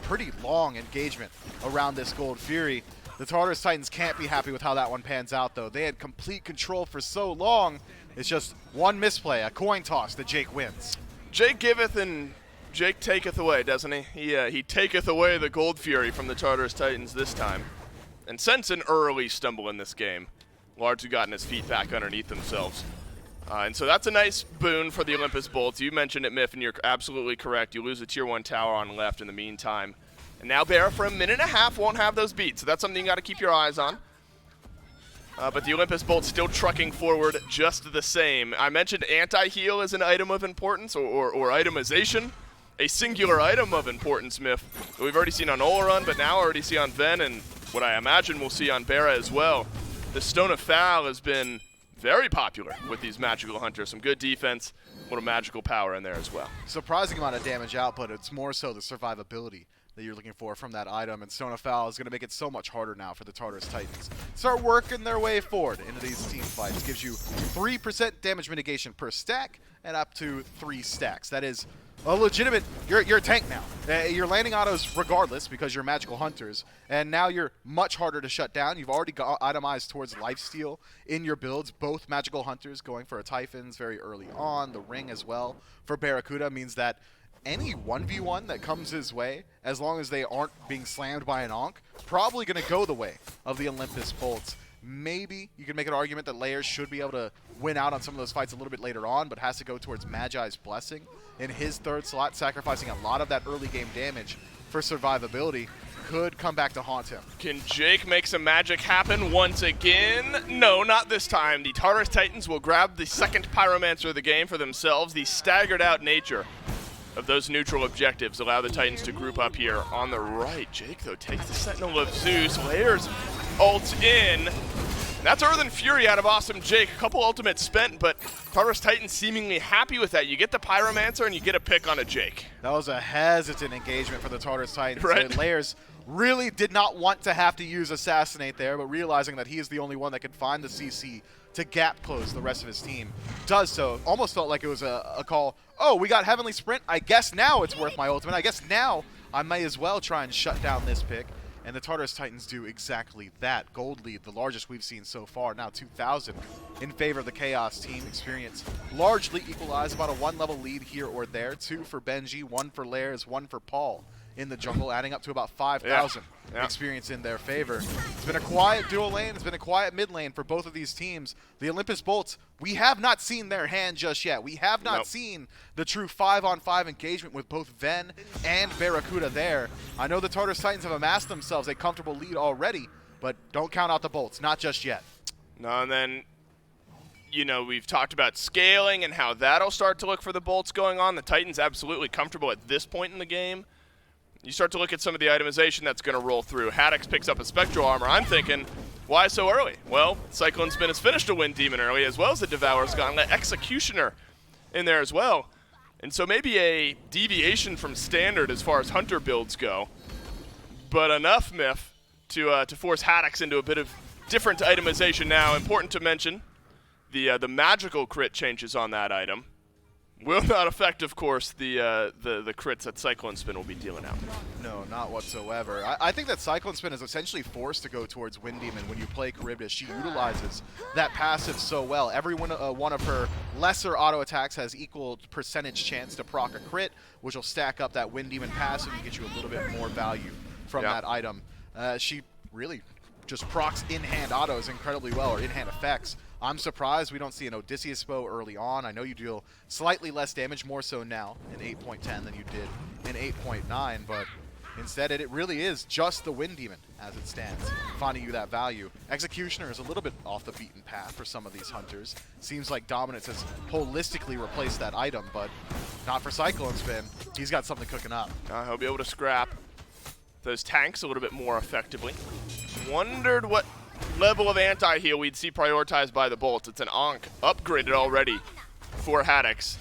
pretty long engagement around this Gold Fury. The Tartarus Titans can't be happy with how that one pans out, though. They had complete control for so long. It's just one misplay, a coin toss that Jake wins. Jake giveth and Jake taketh away, doesn't he? He taketh away the Gold Fury from the Tartarus Titans this time. And since an early stumble in this game, largely gotten his feet back underneath themselves. And so that's a nice boon for the Olympus Bolts. You mentioned it, Miff, and you're absolutely correct. You lose a Tier 1 tower on left in the meantime. And now Bear, for a minute and a half, won't have those beats, so that's something you got to keep your eyes on. But the Olympus Bolts still trucking forward just the same. I mentioned anti-heal as an item of importance, or itemization. A singular item of importance, Miff, that we've already seen on Olerun, but now already see on Ven, and what I imagine we'll see on Bera as well. The Stone of Foul has been very popular with these magical hunters. Some good defense, a little magical power in there as well. Surprising amount of damage output. It's more so the survivability that you're looking for from that item, and Stone of Foul is going to make it so much harder now for the Tartarus Titans. Start working their way forward into these team fights. Gives you 3% damage mitigation per stack and up to 3 stacks. That is a legitimate, you're a tank now. You're landing autos regardless because you're magical hunters, and now you're much harder to shut down. You've already got itemized towards lifesteal in your builds. Both magical hunters going for a Typhons very early on. The ring as well for Barracuda means that any 1v1 that comes his way, as long as they aren't being slammed by an Ankh, probably going to go the way of the Olympus Bolts. Maybe you can make an argument that Layers should be able to win out on some of those fights a little bit later on, but has to go towards Magi's Blessing in his 3rd slot, sacrificing a lot of that early game damage for survivability. Could come back to haunt him. Can Jake make some magic happen once again? No, not this time. The Tartarus Titans will grab the 2nd Pyromancer of the game for themselves. The staggered out nature of those neutral objectives allow the Titans to group up here on the right. Jake, though, takes the Sentinel of Zeus. Layers ults in. That's Earthen Fury out of awesome Jake. A couple ultimates spent, but Tartarus Titans seemingly happy with that. You get the Pyromancer and you get a pick on a Jake. That was a hesitant engagement for the Tartarus Titans. Right. Layers really did not want to have to use Assassinate there, but realizing that he is the only one that can find the CC to gap close the rest of his team, does so. Almost felt like it was a call, oh, we got Heavenly Sprint, I guess now it's worth my ultimate. I guess now I may as well try and shut down this pick. And the Tartarus Titans do exactly that. Gold lead, the largest we've seen so far, now 2,000 in favor of the Chaos team. Experience largely equalized, about a 1-level lead here or there. 2 for Benji, 1 for Layers, 1 for Paul in the jungle, adding up to about 5,000 experience in their favor. It's been a quiet dual lane. It's been a quiet mid lane for both of these teams. The Olympus Bolts, we have not seen their hand just yet. We have not seen the true 5-on-5 engagement with both Ven and Barracuda there. I know the Tartarus Titans have amassed themselves a comfortable lead already, but don't count out the Bolts, not just yet. No, and then, you know, we've talked about scaling and how that'll start to look for the Bolts going on. The Titans absolutely comfortable at this point in the game. You start to look at some of the itemization that's going to roll through. Haddox picks up a Spectral Armor. I'm thinking, why so early? Well, Cyclone Spin has finished a Wind Demon early, as well as the Devourer's Gauntlet, Executioner in there as well. And so maybe a deviation from standard as far as Hunter builds go, but enough, Myth, to force Haddox into a bit of different itemization now. Important to mention, the magical crit changes on that item will not affect, of course, the crits that Cyclone Spin will be dealing out. No, not whatsoever. I think that Cyclone Spin is essentially forced to go towards Wind Demon when you play Charybdis. She utilizes that passive so well. Every one of her lesser auto attacks has equal percentage chance to proc a crit, which will stack up that Wind Demon passive and get you a little bit more value from that item. She really just procs in-hand autos incredibly well, or in-hand effects. I'm surprised we don't see an Odysseus bow early on. I know you deal slightly less damage, more so now in 8.10 than you did in 8.9, but instead it really is just the Wind Demon as it stands, finding you that value. Executioner is a little bit off the beaten path for some of these hunters. Seems like Dominance has holistically replaced that item, but not for Cyclone Spin. He's got something cooking up. He'll be able to scrap those tanks a little bit more effectively. Wondered what level of anti-heal we'd see prioritized by the Bolts. It's an Ankh upgraded already for Haddox.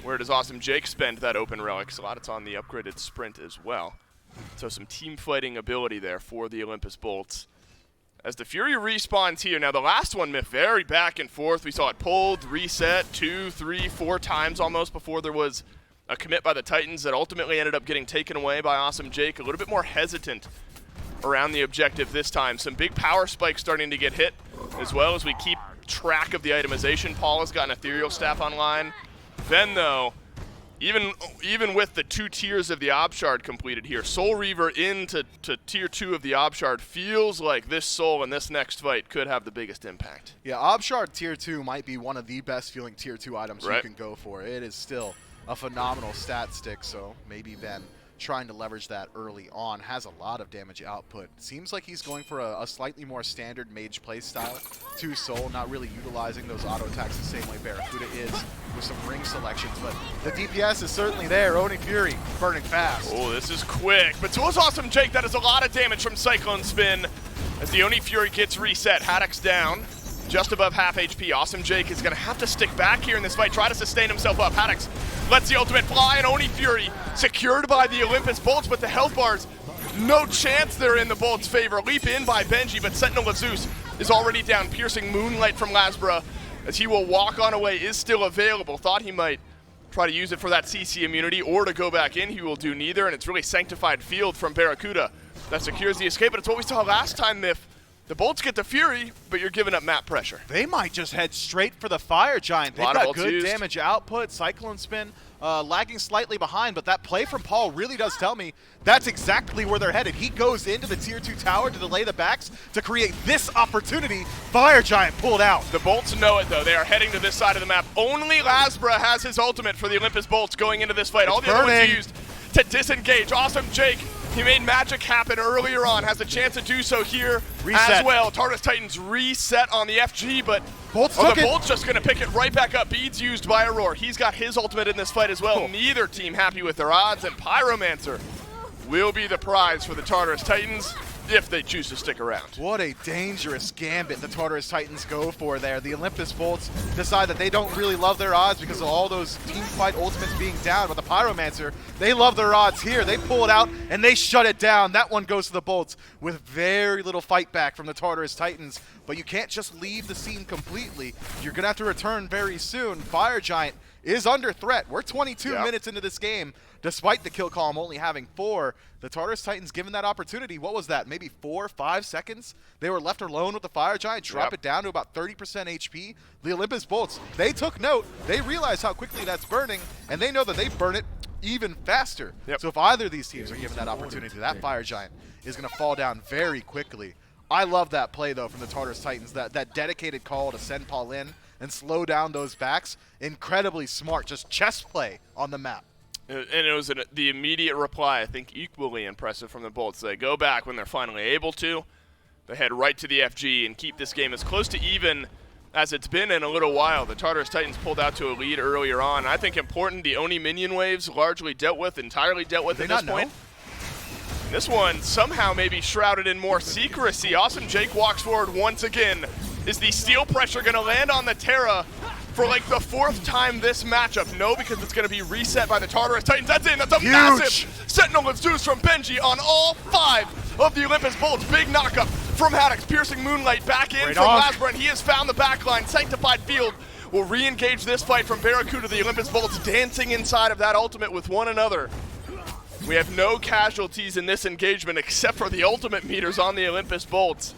Where does Awesome Jake spend that open relic slot? It's on the upgraded sprint as well. So some team fighting ability there for the Olympus Bolts. As the Fury respawns here, now the last one, Myth, very back and forth. We saw it pulled, reset 2, 3, 4 times almost before there was a commit by the Titans that ultimately ended up getting taken away by Awesome Jake. A little bit more hesitant around the objective this time. Some big power spikes starting to get hit, as well as we keep track of the itemization. Paul has got an Ethereal Staff online. Then, though, even with the 2 tiers of the Ob Shard completed here, Soul Reaver into tier 2 of the Ob Shard feels like this Soul in this next fight could have the biggest impact. Yeah, Ob Shard tier 2 might be one of the best feeling tier 2 items you can go for. It is still a phenomenal stat stick, so maybe Ben trying to leverage that early on. Has a lot of damage output. Seems like he's going for a slightly more standard mage playstyle. 2 Soul, not really utilizing those auto attacks the same way Barracuda is with some ring selections, but the DPS is certainly there. Oni Fury burning fast. Oh, this is quick, but so is Awesome Jake. That is a lot of damage from Cyclone Spin as the Oni Fury gets reset. Haddox down, just above half HP. Awesome Jake is going to have to stick back here in this fight, try to sustain himself up. Haddox lets the ultimate fly, and Oni Fury secured by the Olympus Bolts, but the health bars, no chance they're in the Bolts' favor. Leap in by Benji, but Sentinel of Zeus is already down. Piercing Moonlight from Lasbra as he will walk on away is still available. Thought he might try to use it for that CC immunity or to go back in. He will do neither, and it's really Sanctified Field from Barracuda that secures the escape, but it's what we saw last time, Myth. The Bolts get the Fury, but you're giving up map pressure. They might just head straight for the Fire Giant. They've got good damage output. Cyclone Spin lagging slightly behind, but that play from Paul really does tell me that's exactly where they're headed. He goes into the tier 2 tower to delay the backs to create this opportunity. Fire Giant pulled out. The Bolts know it, though. They are heading to this side of the map. Only Lasbra has his ultimate for the Olympus Bolts going into this fight. All the other ones used to disengage. Awesome Jake, he made magic happen earlier on, has a chance to do so here as well. Tartarus Titans reset on the FG, but the Bolts just going to pick it right back up. Beads used by Aurora. He's got his ultimate in this fight as well. Neither team happy with their odds, and Pyromancer will be the prize for the Tartarus Titans if they choose to stick around. What a dangerous gambit the Tartarus Titans go for there. The Olympus Bolts decide that they don't really love their odds because of all those team fight ultimates being down, but the Pyromancer, they love their odds here. They pull it out and they shut it down. That one goes to the Bolts with very little fight back from the Tartarus Titans, but you can't just leave the scene completely. You're going to have to return very soon. Fire Giant is under threat. We're 22 minutes into this game. Despite the kill column only having 4, the Tartarus Titans given that opportunity. What was that, maybe 4 or 5 seconds? They were left alone with the Fire Giant, drop it down to about 30% HP. The Olympus Bolts, they took note. They realized how quickly that's burning, and they know that they burn it even faster. Yep. So if either of these teams are given that opportunity, that Fire Giant is going to fall down very quickly. I love that play, though, from the Tartarus Titans, that dedicated call to send Paul in and slow down those backs. Incredibly smart, just chess play on the map. And it was the immediate reply, I think, equally impressive from the Bolts. They go back when they're finally able to. They head right to the FG and keep this game as close to even as it's been in a little while. The Tartarus Titans pulled out to a lead earlier on. I think important, the Oni minion waves largely entirely dealt with at this point. This one somehow maybe shrouded in more secrecy. Awesome Jake walks forward once again. Is the steel pressure going to land on the Terra for like the 4th time this matchup? No, because it's going to be reset by the Tartarus Titans. That's in. That's a massive Sentinel of Zeus from Benji on all 5 of the Olympus Bolts. Big knockup from Haddix, piercing Moonlight back in from Lasbrand. He has found the backline. Sanctified Field will re-engage this fight from Barracuda. The Olympus Bolts dancing inside of that ultimate with one another. We have no casualties in this engagement except for the ultimate meters on the Olympus Bolts.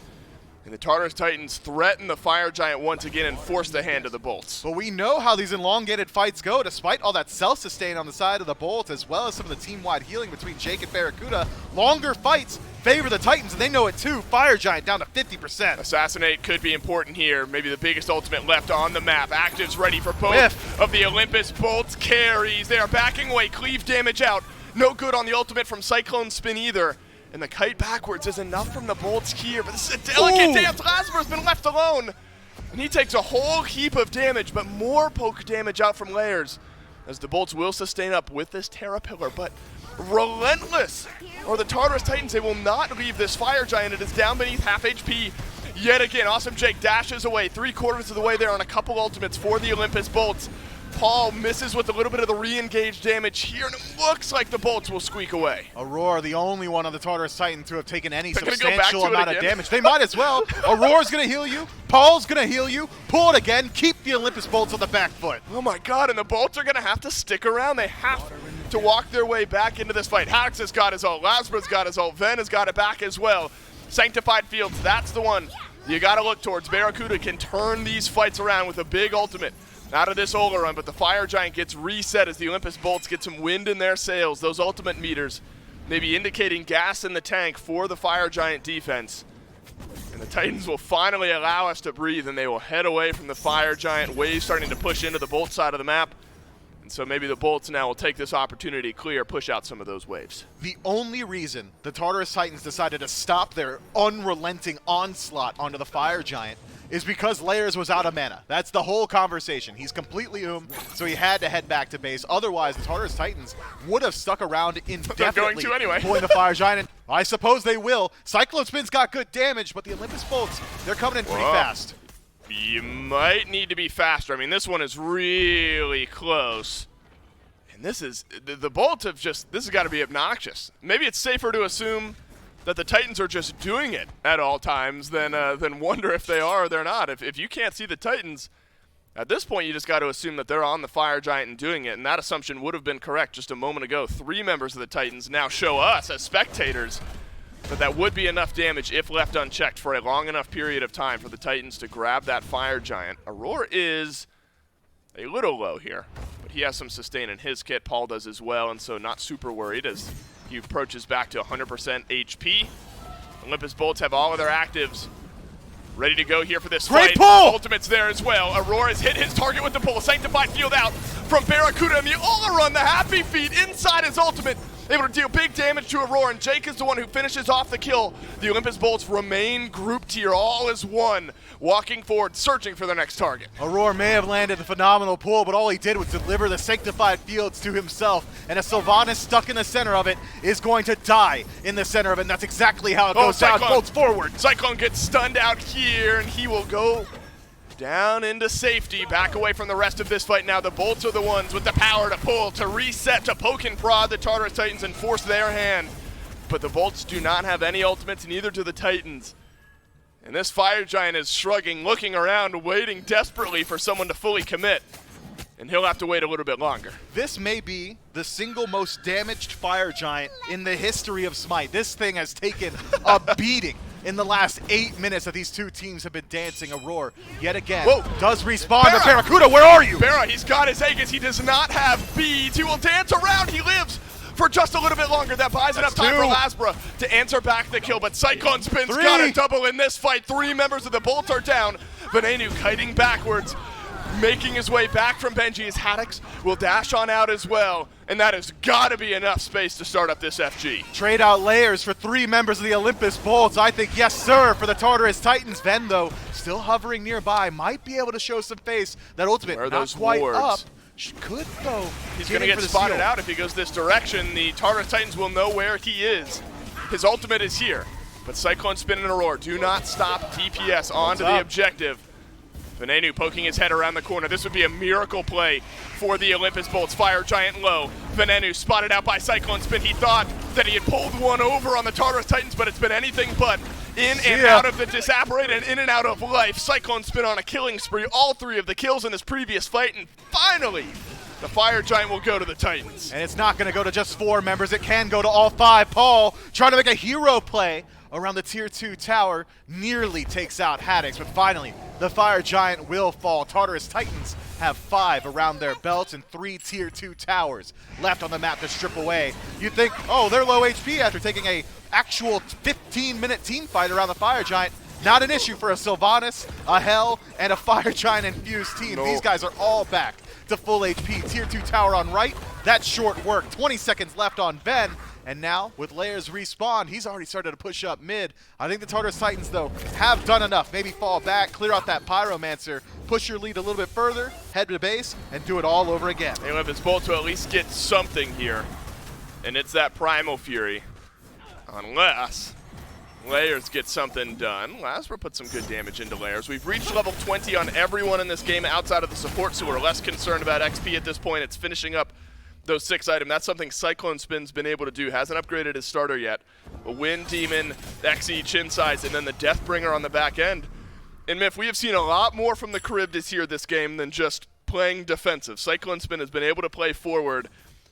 And the Tartarus Titans threaten the Fire Giant once again and force the hand of the Bolts. But we know how these elongated fights go, despite all that self-sustain on the side of the Bolts, as well as some of the team-wide healing between Jake and Barracuda. Longer fights favor the Titans, and they know it too. Fire Giant down to 50%. Assassinate could be important here. Maybe the biggest ultimate left on the map. Actives ready for both of the Olympus Bolts carries. They are backing away. Cleave damage out. No good on the ultimate from Cyclone Spin either. And the kite backwards is enough from the Bolts here. But this is a delicate dance. Lasmer's been left alone. And he takes a whole heap of damage, but more poke damage out from Layers. As the Bolts will sustain up with this Terra Pillar. But relentless are the Tartarus Titans. They will not leave this Fire Giant. It is down beneath half HP yet again. Awesome Jake dashes away 3/4 of the way there on a couple ultimates for the Olympus Bolts. Paul misses with a little bit of the re-engage damage here, and it looks like the Bolts will squeak away. Aurora, the only one on the Tartarus Titan to have taken any They're substantial amount of damage. They might as well. Aurora's going to heal you. Paul's going to heal you. Pull it again. Keep the Olympus Bolts on the back foot. Oh my god, and the Bolts are going to have to stick around. They have to walk their way back into this fight. Haddix has got his ult. Lasbra's got his ult. Ven has got it back as well. Sanctified Fields, that's the one you got to look towards. Barracuda can turn these fights around with a big ultimate out of this Ola run, but the Fire Giant gets reset as the Olympus Bolts get some wind in their sails. Those ultimate meters maybe indicating gas in the tank for the Fire Giant defense. And the Titans will finally allow us to breathe, and they will head away from the Fire Giant. Waves starting to push into the Bolt side of the map. And so maybe the Bolts now will take this opportunity to clear, push out some of those waves. The only reason the Tartarus Titans decided to stop their unrelenting onslaught onto the Fire Giant is because Layers was out of mana. That's the whole conversation. He's completely so he had to head back to base. Otherwise, the Tartarus Titans would have stuck around indefinitely. They're going to anyway. Pulling the Fire Giant. And I suppose they will. Cyclone Spin's got good damage, but the Olympus Bolts, they're coming in pretty fast. You might need to be faster. I mean, this one is really close. And this is, the Bolts have just, this has got to be obnoxious. Maybe it's safer to assume that the Titans are just doing it at all times than wonder if they are or they're not. If you can't see the Titans, at this point you just got to assume that they're on the Fire Giant and doing it, and that assumption would have been correct just a moment ago. 3 members of the Titans now show us as spectators that that would be enough damage if left unchecked for a long enough period of time for the Titans to grab that Fire Giant. Aurora is a little low here, but he has some sustain in his kit. Paul does as well, and so not super worried as he approaches back to 100% HP. Olympus Bolts have all of their actives ready to go here for this Great fight. pull! Ultimate's there as well. Aurora's hit his target with the pull. Sanctified Field out from Barracuda, and the Ola run, the happy feet inside his ultimate. Able to deal big damage to Aurora, and Jake is the one who finishes off the kill. The Olympus Bolts remain grouped here, all as one, walking forward, searching for their next target. Aurora may have landed the phenomenal pull, but all he did was deliver the Sanctified Fields to himself, and a Sylvanas stuck in the center of it is going to die in the center of it, and that's exactly how it goes down. Bolts forward. Cyclone gets stunned out here, and he will go down into safety, back away from the rest of this fight now. The Bolts are the ones with the power to pull, to reset, to poke and prod the Tartarus Titans and force their hand. But the Bolts do not have any ultimates, neither do the Titans. And this Fire Giant is shrugging, looking around, waiting desperately for someone to fully commit. And he'll have to wait a little bit longer. This may be the single most damaged Fire Giant in the history of SMITE. This thing has taken a beating in the last 8 minutes that these two teams have been dancing. Aurora, yet again, Whoa. does respawn. Barra. But Barracuda, where are you? Barra, he's got his Aegis. He does not have beads. He will dance around. He lives for just a little bit longer. That buys enough time for Lasbra to answer back the kill, but Cyclone Spin's got a double in this fight. 3 members of the Bolts are down. Venenu kiting backwards, making his way back from Benji. His Haddix will dash on out as well, and that has got to be enough space to start up this FG. Trade out layers for 3 members of the Olympus Bolts. I think, yes, sir, for the Tartarus Titans. Ven, though, still hovering nearby, might be able to show some face. That ultimate Where are not those quite wards? up. Could, though. He's going to get spotted out if he goes this direction. The Tartarus Titans will know where he is. His ultimate is here, but Cyclone Spin and Aurora do not stop DPS onto the objective. Venenu poking his head around the corner. This would be a miracle play for the Olympus Bolts. Fire Giant low. Venenu spotted out by Cyclone Spin. He thought that he had pulled one over on the Tartarus Titans, but it's been anything but in and out of the Disapparate and in and out of life. Cyclone Spin on a killing spree. All 3 of the kills in this previous fight, and finally, the Fire Giant will go to the Titans. And it's not going to go to just 4 members. It can go to all 5. Paul trying to make a hero play around the Tier 2 tower. Nearly takes out Haddix, but finally, the Fire Giant will fall. Tartarus Titans have 5 around their belts and 3 Tier 2 towers left on the map to strip away. You'd think, oh, they're low HP after taking a actual 15-minute team fight around the Fire Giant. Not an issue for a Sylvanas, a Hell, and a Fire Giant infused team. These guys are all back to full HP. Tier 2 tower on right. That's short work. 20 seconds left on Ben. And now, with layers respawn, he's already started to push up mid. I think the Tartarus Titans, though, have done enough. Maybe fall back, clear out that Pyromancer, push your lead a little bit further, head to base, and do it all over again. They have his Bolt to at least get something here. And it's that Primal Fury. Unless Layers get something done. Lasbra put some good damage into Layers. We've reached level 20 on everyone in this game outside of the supports who are less concerned about XP at this point. It's finishing up those 6 items. That's something Cyclone Spin's been able to do. Hasn't upgraded his starter yet. A Wind Demon, XE, Chin Size, and then the Deathbringer on the back end. And Miff, we have seen a lot more from the Charybdis here this game than just playing defensive. Cyclone Spin has been able to play forward.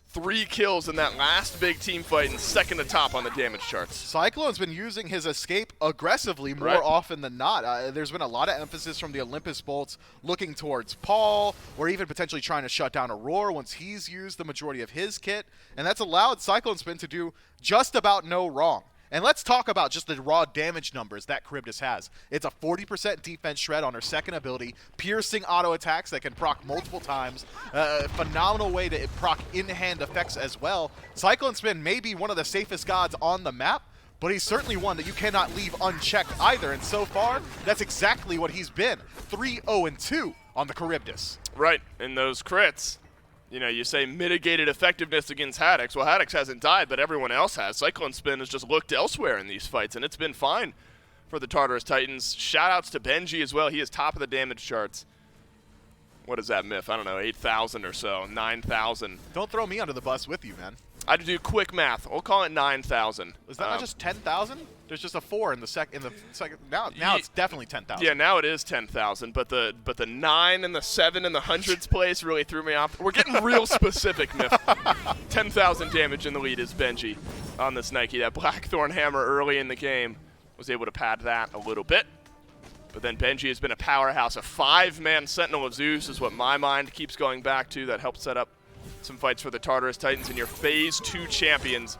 3 kills in that last big team fight and second to top on the damage charts. Cyclone's been using his escape aggressively more often than not. There's been a lot of emphasis from the Olympus Bolts looking towards Paul, or even potentially trying to shut down Aurora once he's used the majority of his kit, and that's allowed Cyclone Spin to do just about no wrong. And let's talk about just the raw damage numbers that Charybdis has. It's a 40% defense shred on her second ability, piercing auto attacks that can proc multiple times, phenomenal way to proc in-hand effects as well. Cyclone Spin may be one of the safest gods on the map, but he's certainly one that you cannot leave unchecked either, and so far, that's exactly what he's been. 3-0-2 on the Charybdis. Right, and those crits, you know, you say mitigated effectiveness against Haddix. Well, Haddix hasn't died, but everyone else has. Cyclone Spin has just looked elsewhere in these fights, and it's been fine for the Tartarus Titans. Shoutouts to Benji as well. He is top of the damage charts. What is that, Miff? I don't know, 8,000 or so, 9,000. Don't throw me under the bus with you, man. I had to do quick math. We'll call it 9,000. Is that not just 10,000? There's just a 4 in the second. Now it's definitely 10,000. Yeah, now it is 10,000. But the 9 and the 7 and the hundreds place really threw me off. We're getting real specific, Miff. 10,000 damage in the lead is Benji on this Nike. That Blackthorn Hammer early in the game was able to pad that a little bit. But then Benji has been a powerhouse. A 5-man Sentinel of Zeus is what my mind keeps going back to. That helped set up some fights for the Tartarus Titans, and your Phase 2 champions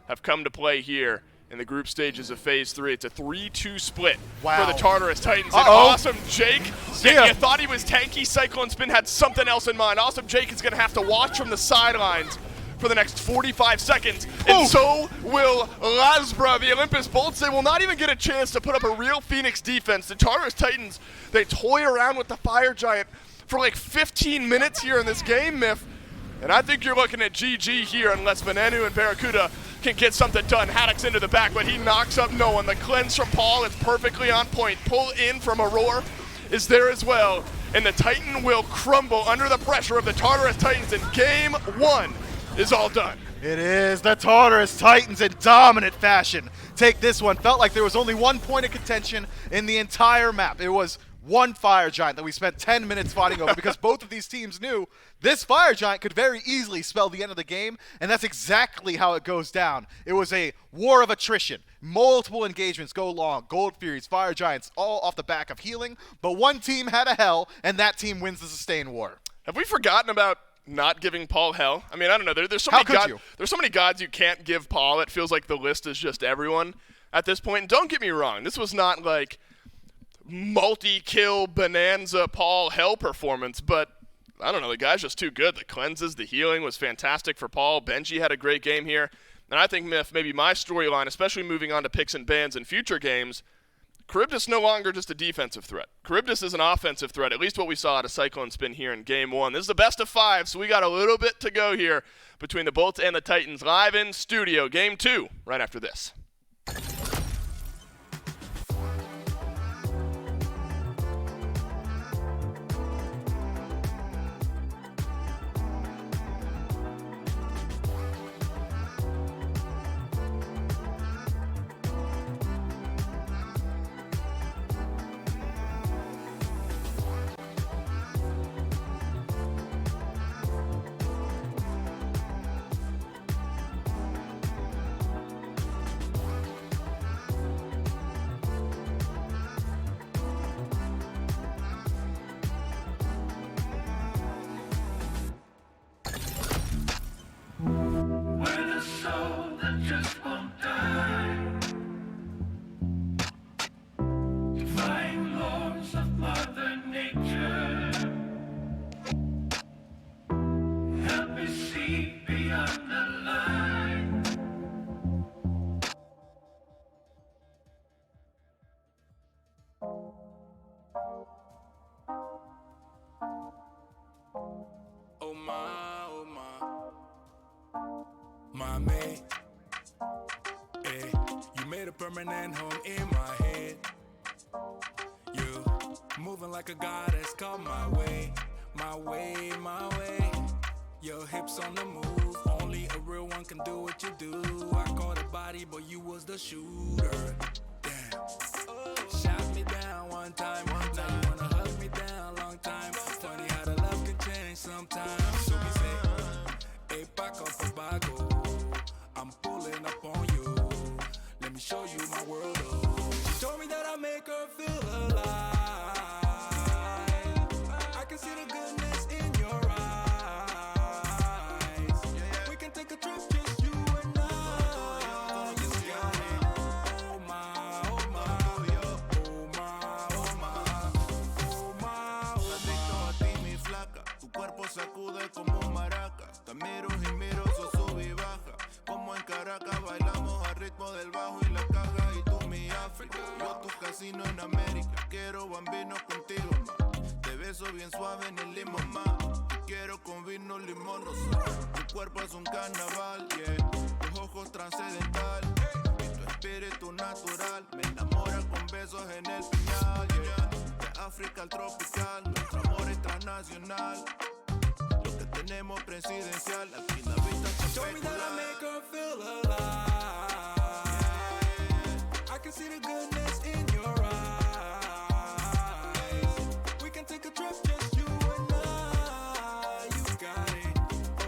have come to play here in the group stages of Phase 3. It's a 3-2 split for the Tartarus Titans. And Awesome Jake, you thought he was tanky. Cyclone Spin had something else in mind. Awesome Jake is going to have to watch from the sidelines for the next 45 seconds, and so will Lasbra. The Olympus Bolts, they will not even get a chance to put up a real Phoenix defense. The Tartarus Titans, they toy around with the Fire Giant for like 15 minutes here in this game, Miff. And I think you're looking at GG here unless Venenu and Barracuda can get something done. Haddix into the back, but he knocks up no one. The cleanse from Paul is perfectly on point. Pull in from Aurora is there as well. And the Titan will crumble under the pressure of the Tartarus Titans, and game 1 is all done. It is the Tartarus Titans in dominant fashion. Take this one. Felt like there was only 1 point of contention in the entire map. It was one fire giant that we spent 10 minutes fighting over because both of these teams knew this fire giant could very easily spell the end of the game, and that's exactly how it goes down. It was a war of attrition. Multiple engagements go long. Gold Furies, fire giants, all off the back of healing, but one team had a hell, and that team wins the sustain war. Have we forgotten about not giving Paul hell? I mean, I don't know. There's so How many could you? There's so many gods you can't give Paul. It feels like the list is just everyone at this point. And don't get me wrong. This was not like multi-kill bonanza Paul hell performance, but I don't know. The guy's just too good. The cleanses, the healing was fantastic for Paul. Benji had a great game here. And I think, Myth, maybe my storyline, especially moving on to picks and bans in future games, Charybdis no longer just a defensive threat. Charybdis is an offensive threat, at least what we saw at a Cyclone Spin here in Game 1. This is the best of 5, so we got a little bit to go here between the Bolts and the Titans live in studio. Game 2 right after this. My mate, eh, you made a permanent home in my head. You moving like a goddess, come my way, my way, my way. Your hips on the move, only a real one can do what you do. I caught a body, but you was the shooter. Damn, shot me down one time. Now you wanna hug me down, long time. Funny how the love can change sometimes. So we say, hey, back up and back up. I'm pulling up on you. Let me show you my world. Oh. She told me that I make her feel alive. I can see the goodness in your eyes. We can take a trip, just you and I. You got it. Oh my, oh my, oh my, oh my, oh my. Adicto a ti, mi flaca. Tu cuerpo sacude como un maraca. Te miro y miro, so sube y baja. Como en Caracas bailamos al ritmo del bajo y la caja y tú mi África. Yo tu casino en América, quiero bambino contigo más. Te beso bien suave en el limón más. Te quiero con vino, limón, rosado. Tu cuerpo es un carnaval, yeah. Tus ojos trascendental y tu espíritu natural. Me enamora con besos en el piñal, yeah. De África al tropical, nuestro amor es transnacional. Lo que tenemos presidencial, aquí la vista es Told me that I make her feel alive. I can see the goodness in your eyes. We can take a trip, just you and I. You got it.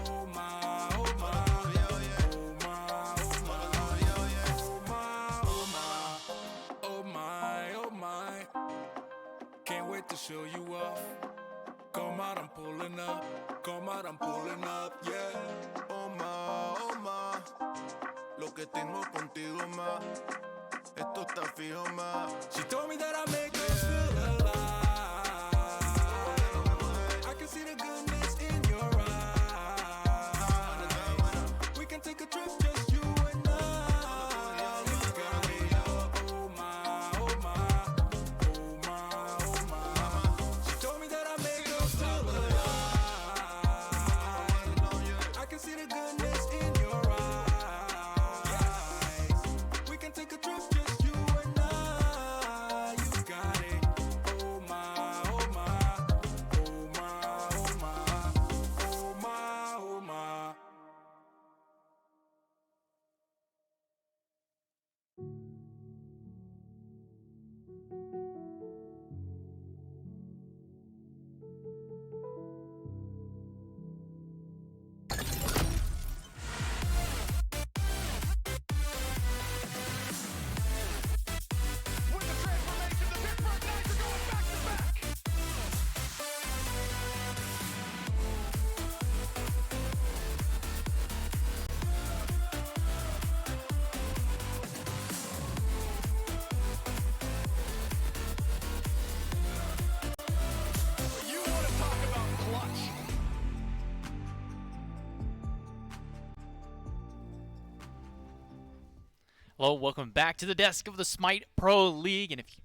Oh my, oh my, oh my, oh my, oh my, oh my, oh my. Can't wait to show you off. Come out, I'm pulling up. Come out, I'm pulling up, yeah. Oh ma, lo que tengo contigo más, esto está fijo más. She told me that I make her feel alive. I can see the goodness in your eyes. We can take a trip, just you and I. You got me, oh my, oh my, oh my, oh my. She told me that I make her feel alive. I can see the goodness in your eyes. We can take a trip, just you and I. You got it. Hello, welcome back to the desk of the SMITE Pro League. And if you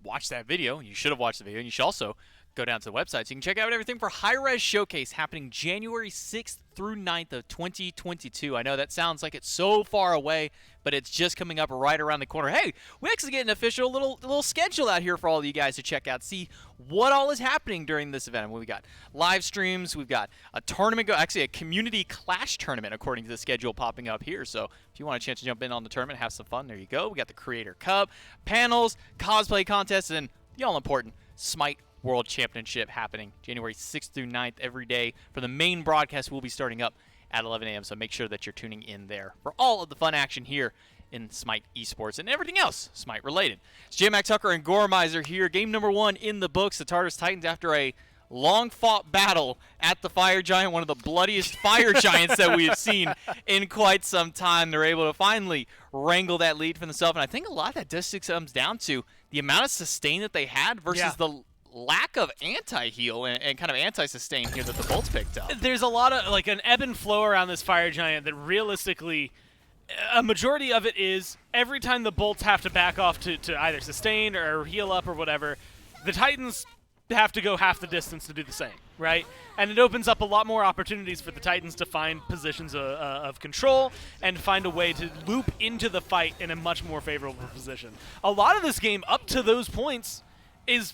watched that video, you should have watched the video, and you should also go down to the website so you can check out everything for hi-rez showcase happening January 6th through 9th of 2022. I know that sounds like it's so far away, but it's just coming up right around the corner. Hey, we actually get an official little schedule out here for all of you guys to check out, see what all is happening during this event. We got live streams, we've got a tournament, actually a community clash tournament according to the schedule popping up here. So if you want a chance to jump in on the tournament, have some fun, there you go. We got the Creator Cup, panels, cosplay contests, and the all-important SMITE World Championship happening January 6th through 9th every day. For the main broadcast, will be starting up at 11 a.m., so make sure that you're tuning in there for all of the fun action here in SMITE esports and everything else SMITE related. It's J-Mac Tucker and Gormizer here. Game number 1 in the books. The Tartarus Titans, after a long-fought battle at the Fire Giant, one of the bloodiest Fire Giants that we have seen in quite some time. They're able to finally wrangle that lead for themselves, and I think a lot of that just comes down to the amount of sustain that they had versus the lack of anti-heal and kind of anti-sustain here that the Bolts picked up. There's a lot of, like, an ebb and flow around this Fire Giant that realistically, a majority of it is every time the Bolts have to back off to either sustain or heal up or whatever, the Titans have to go half the distance to do the same, right? And it opens up a lot more opportunities for the Titans to find positions of control and find a way to loop into the fight in a much more favorable position. A lot of this game, up to those points, is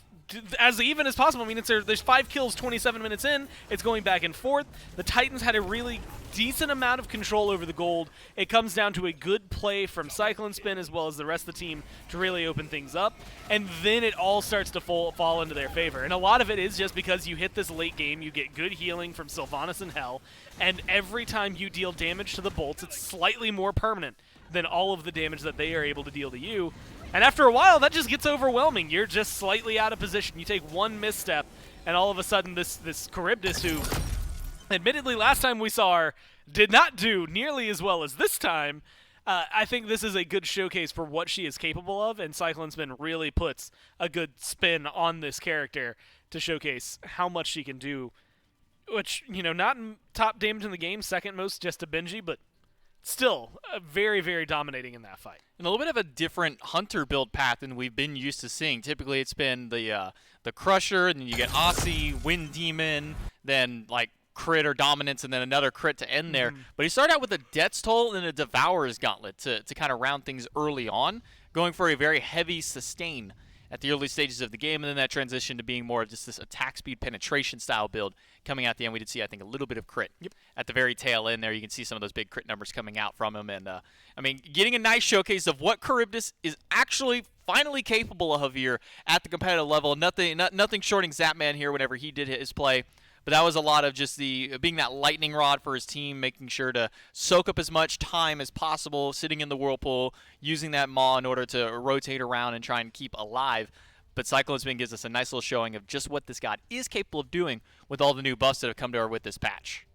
as even as possible. I mean, there's 5 kills 27 minutes in. It's going back and forth. The Titans had a really decent amount of control over the gold. It comes down to a good play from Cyclone Spin as well as the rest of the team to really open things up. And then it all starts to fall into their favor. And a lot of it is just because you hit this late game, you get good healing from Sylvanas and Hell, and every time you deal damage to the Bolts, it's slightly more permanent than all of the damage that they are able to deal to you. And after a while, that just gets overwhelming. You're just slightly out of position. You take one misstep, and all of a sudden this Charybdis, who admittedly last time we saw her did not do nearly as well as this time, I think this is a good showcase for what she is capable of, and Cyclone Spin really puts a good spin on this character to showcase how much she can do, which, you know, not in top damage in the game, second most just to Benji, but still very, very dominating in that fight. And a little bit of a different Hunter build path than we've been used to seeing. Typically, it's been the Crusher, and then you get Aussie, Wind Demon, then like crit or dominance, and then another crit to end there. But he started out with a Death's Toll and a Devourer's Gauntlet to kind of round things early on, going for a very heavy sustain at the early stages of the game, and then that transition to being more of just this attack speed penetration style build coming out the end. We did see, I think, a little bit of crit at the very tail end there. You can see some of those big crit numbers coming out from him, and I mean, getting a nice showcase of what Charybdis is actually finally capable of here at the competitive level. Nothing shorting Zapman here whenever he did his play. But that was a lot of just being that lightning rod for his team, making sure to soak up as much time as possible, sitting in the whirlpool, using that maw in order to rotate around and try and keep alive. But Cyclone Spin gives us a nice little showing of just what this god is capable of doing with all the new buffs that have come to her with this patch.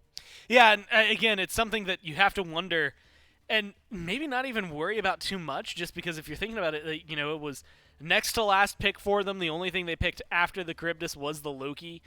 Yeah, and again, it's something that you have to wonder and maybe not even worry about too much, just because if you're thinking about it, you know, it was next to last pick for them. The only thing they picked after the Charybdis was the Loki.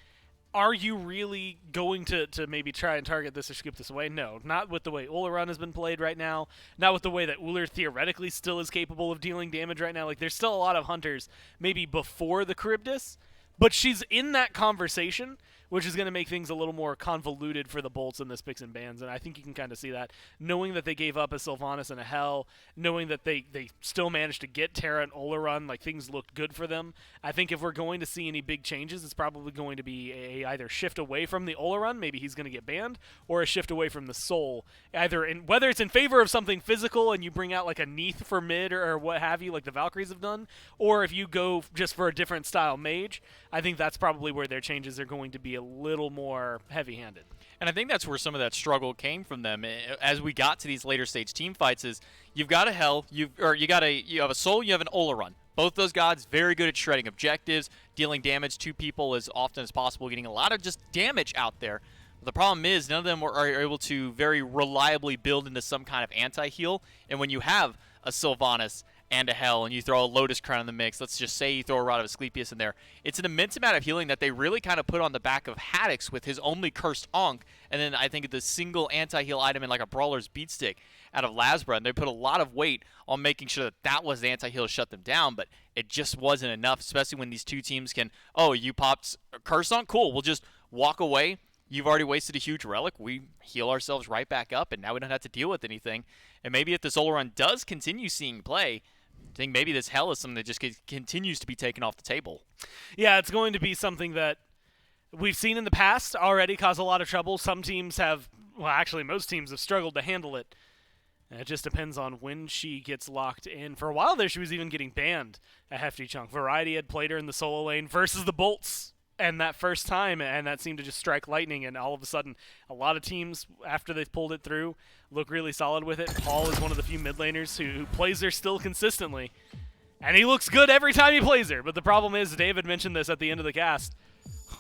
Are you really going to maybe try and target this or skip this away? No, not with the way Ullrun has been played right now. Not with the way that Uller theoretically still is capable of dealing damage right now. Like, there's still a lot of hunters maybe before the Charybdis, but she's in that conversation, which is going to make things a little more convoluted for the Bolts in this picks and bans, and I think you can kind of see that. Knowing that they gave up a Sylvanas and a Hell, knowing that they still managed to get Terra and Ullrun, like, things looked good for them. I think if we're going to see any big changes, it's probably going to be a either shift away from the Ullrun, maybe he's going to get banned, or a shift away from the Soul. Either in whether it's in favor of something physical and you bring out like a Neath for mid or what have you, like the Valkyries have done, or if you go just for a different style mage, I think that's probably where their changes are going to be a little more heavy-handed. And I think that's where some of that struggle came from them as we got to these later stage team fights. Is you've got a Hell, you have a Soul, you have an Ullrun. Both those gods very good at shredding objectives, dealing damage to people as often as possible, getting a lot of just damage out there. But the problem is none of them are able to very reliably build into some kind of anti-heal. And when you have a Sylvanas and a Hell, and you throw a Lotus Crown in the mix. Let's just say you throw a Rod of Asclepius in there. It's an immense amount of healing that they really kind of put on the back of Haddix with his only cursed Ankh, and then I think the single anti-heal item in like a Brawler's Beatstick out of Lasbra, and they put a lot of weight on making sure that that was the anti-heal to shut them down, but it just wasn't enough, especially when these two teams can, oh, you popped a curse Ankh? Cool, we'll just walk away. You've already wasted a huge relic. We heal ourselves right back up, and now we don't have to deal with anything. And maybe if this Oleron does continue seeing play, I think maybe this Hell is something that just continues to be taken off the table. Yeah, it's going to be something that we've seen in the past already cause a lot of trouble. Some teams have, well, actually most teams have struggled to handle it. And it just depends on when she gets locked in. For a while there, she was even getting banned a hefty chunk. Variety had played her in the solo lane versus the Bolts. And that first time, and that seemed to just strike lightning, and all of a sudden, a lot of teams, after they've pulled it through, look really solid with it. Paul is one of the few mid laners who plays her still consistently, and he looks good every time he plays her. But the problem is, David mentioned this at the end of the cast,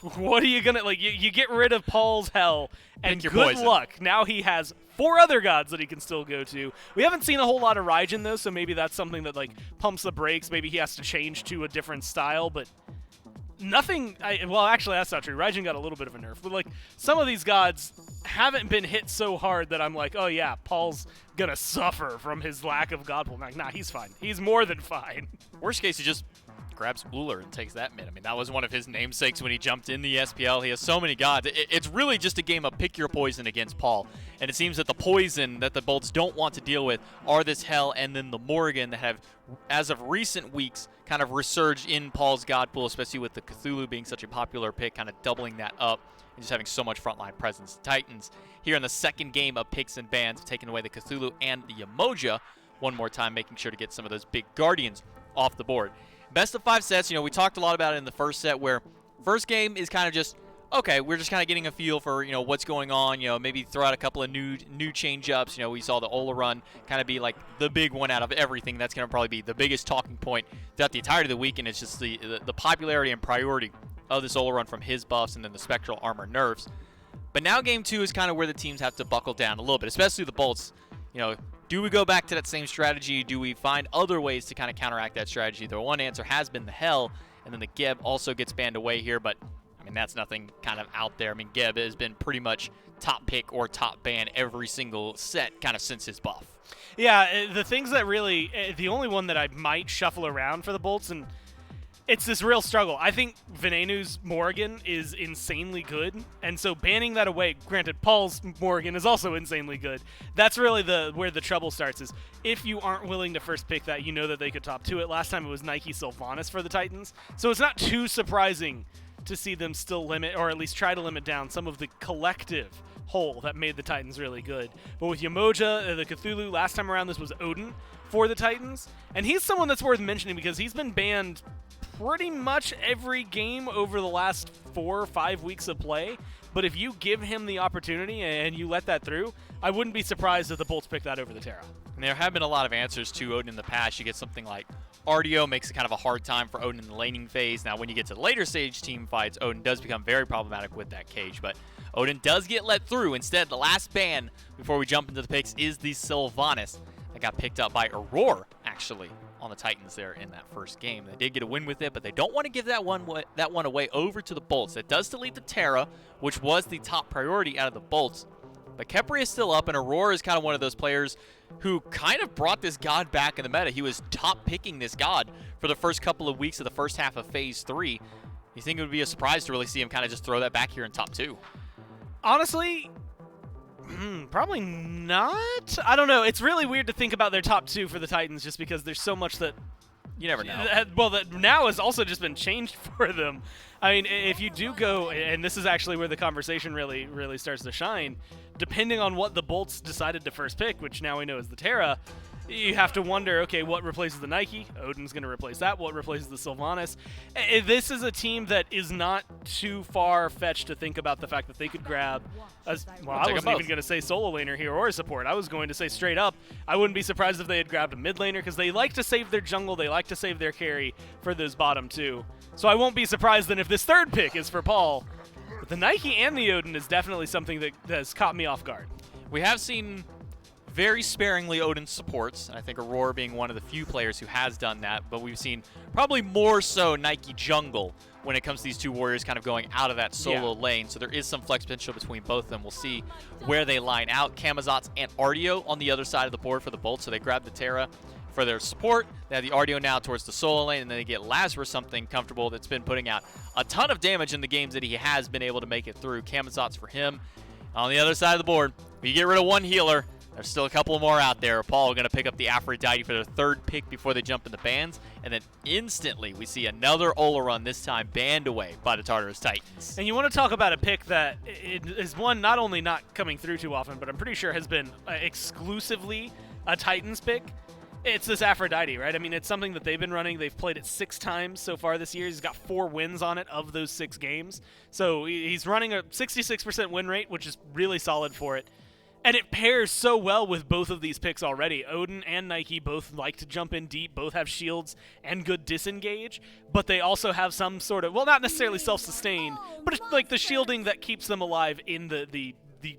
what are you going to, like, you get rid of Paul's Hell, and your good poison. luck. Now he has 4 other gods that he can still go to. We haven't seen a whole lot of Raijin, though, so maybe that's something that, like, pumps the brakes. Maybe he has to change to a different style, but nothing. Well, actually, that's not true. Raijin got a little bit of a nerf, but like some of these gods haven't been hit so hard that I'm like, oh yeah, Paul's gonna suffer from his lack of god pool. Like, nah, he's fine. He's more than fine. Worst case, he just grabs Uller and takes that mid. I mean, that was one of his namesakes when he jumped in the SPL. He has so many gods. It's really just a game of pick your poison against Paul. And it seems that the poison that the Bolts don't want to deal with are this Hell and then the Morrigan that have, as of recent weeks, kind of resurged in Paul's god pool, especially with the Cthulhu being such a popular pick, kind of doubling that up and just having so much frontline presence. The Titans here in the second game of picks and bans, taking away the Cthulhu and the Emoja one more time, making sure to get some of those big Guardians off the board. Best of 5 sets, we talked a lot about it in the first set, where first game is kind of just, okay, we're just kind of getting a feel for, what's going on, maybe throw out a couple of new change-ups. We saw the Ola run kind of be like the big one out of everything. That's going to probably be the biggest talking point throughout the entirety of the weekend. It's just the popularity and priority of this Ola run from his buffs and then the Spectral Armor nerfs. But now game 2 is kind of where the teams have to buckle down a little bit, especially the Bolts. Do we go back to that same strategy? Do we find other ways to kind of counteract that strategy? The one answer has been the Hell, and then the Geb also gets banned away here, but I mean, that's nothing kind of out there. I mean, Geb has been pretty much top pick or top ban every single set kind of since his buff. Yeah, the things that really, the only one that I might shuffle around for the Bolts, and it's this real struggle. I think Venenu's Morrigan is insanely good, and so banning that away, granted, Paul's Morrigan is also insanely good. That's really where the trouble starts, is if you aren't willing to first pick that, you know that they could top 2 it. Last time it was Nike Sylvanas for the Titans, so it's not too surprising to see them still limit, or at least try to limit down, some of the collective whole that made the Titans really good. But with Yamoja, the Cthulhu, last time around this was Odin for the Titans, and he's someone that's worth mentioning because he's been banned pretty much every game over the last 4 or 5 weeks of play. But if you give him the opportunity and you let that through, I wouldn't be surprised if the Bolts pick that over the Terra. And there have been a lot of answers to Odin in the past. You get something like Ardio makes it kind of a hard time for Odin in the laning phase. Now, when you get to later stage team fights, Odin does become very problematic with that cage. But Odin does get let through. Instead, the last ban before we jump into the picks is the Sylvanas that got picked up by Aurora, actually, on the Titans there in that first game. They did get a win with it, but they don't want to give that one away over to the Bolts. That does delete the Terra, which was the top priority out of the Bolts. But Khepri is still up, and Aurora is kind of one of those players who kind of brought this god back in the meta. He was top picking this god for the first couple of weeks of the first half of Phase 3. You think it would be a surprise to really see him kind of just throw that back here in top 2? Honestly, probably not. I don't know. It's really weird to think about their top 2 for the Titans just because there's so much that you never know. Well, that now has also just been changed for them. I mean, if you do go, and this is actually where the conversation really starts to shine, depending on what the Bolts decided to first pick, which now we know is the Terra, you have to wonder, okay, what replaces the Nike? Odin's going to replace that. What replaces the Sylvanas? This is a team that is not too far-fetched to think about the fact that they could grab, I wasn't even going to say solo laner here or support. I was going to say straight up, I wouldn't be surprised if they had grabbed a mid laner because they like to save their jungle, they like to save their carry for those bottom 2. So I won't be surprised then if this third pick is for Paul. But the Nike and the Odin is definitely something that has caught me off guard. We have seen very sparingly Odin's supports. And I think Aurora being one of the few players who has done that, but we've seen probably more so Nike jungle when it comes to these two warriors kind of going out of that solo lane. So there is some flex potential between both of them. We'll see where they line out. Camazotz and Artio on the other side of the board for the Bolt, so they grab the Terra for their support. They have the Artio now towards the solo lane, and then they get Lazarus something comfortable that's been putting out a ton of damage in the games that he has been able to make it through. Camazotz for him. On the other side of the board, if you get rid of one healer, there's still a couple more out there. Paul going to pick up the Aphrodite for their third pick before they jump in the bans. And then instantly we see another Ola run, this time banned away by the Tartarus Titans. And you want to talk about a pick that is one not only not coming through too often, but I'm pretty sure has been exclusively a Titans pick. It's this Aphrodite, right? I mean, it's something that they've been running. They've played it 6 times so far this year. He's got 4 wins on it of those 6 games. So he's running a 66% win rate, which is really solid for it. And it pairs so well with both of these picks already. Odin and Nike both like to jump in deep, both have shields and good disengage, but they also have some sort of, well, not necessarily self-sustain, but it's like the shielding that keeps them alive in the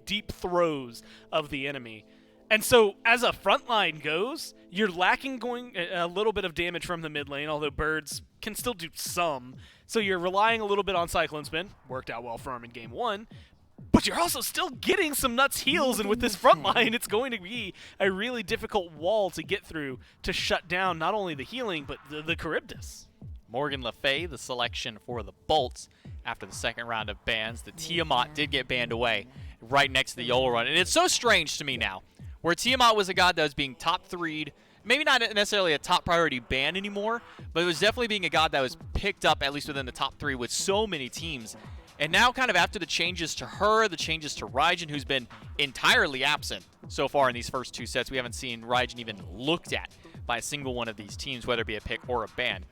deep throes of the enemy. And so, as a frontline goes, you're lacking going a little bit of damage from the mid lane, although birds can still do some. So you're relying a little bit on Cyclone Spin, worked out well for him in game 1, but you're also still getting some nuts heals, and with this front line, it's going to be a really difficult wall to get through to shut down not only the healing, but the Charybdis. Morgan Le Fay, the selection for the Bolts after the second round of bans. The Tiamat did get banned away right next to the Yola run, and it's so strange to me now, where Tiamat was a god that was being top 3'd, maybe not necessarily a top priority ban anymore, but it was definitely being a god that was picked up at least within the top 3 with so many teams. And now kind of after the changes to her, the changes to Raijin, who's been entirely absent so far in these first 2 sets, we haven't seen Raijin even looked at by a single one of these teams, whether it be a pick or a ban.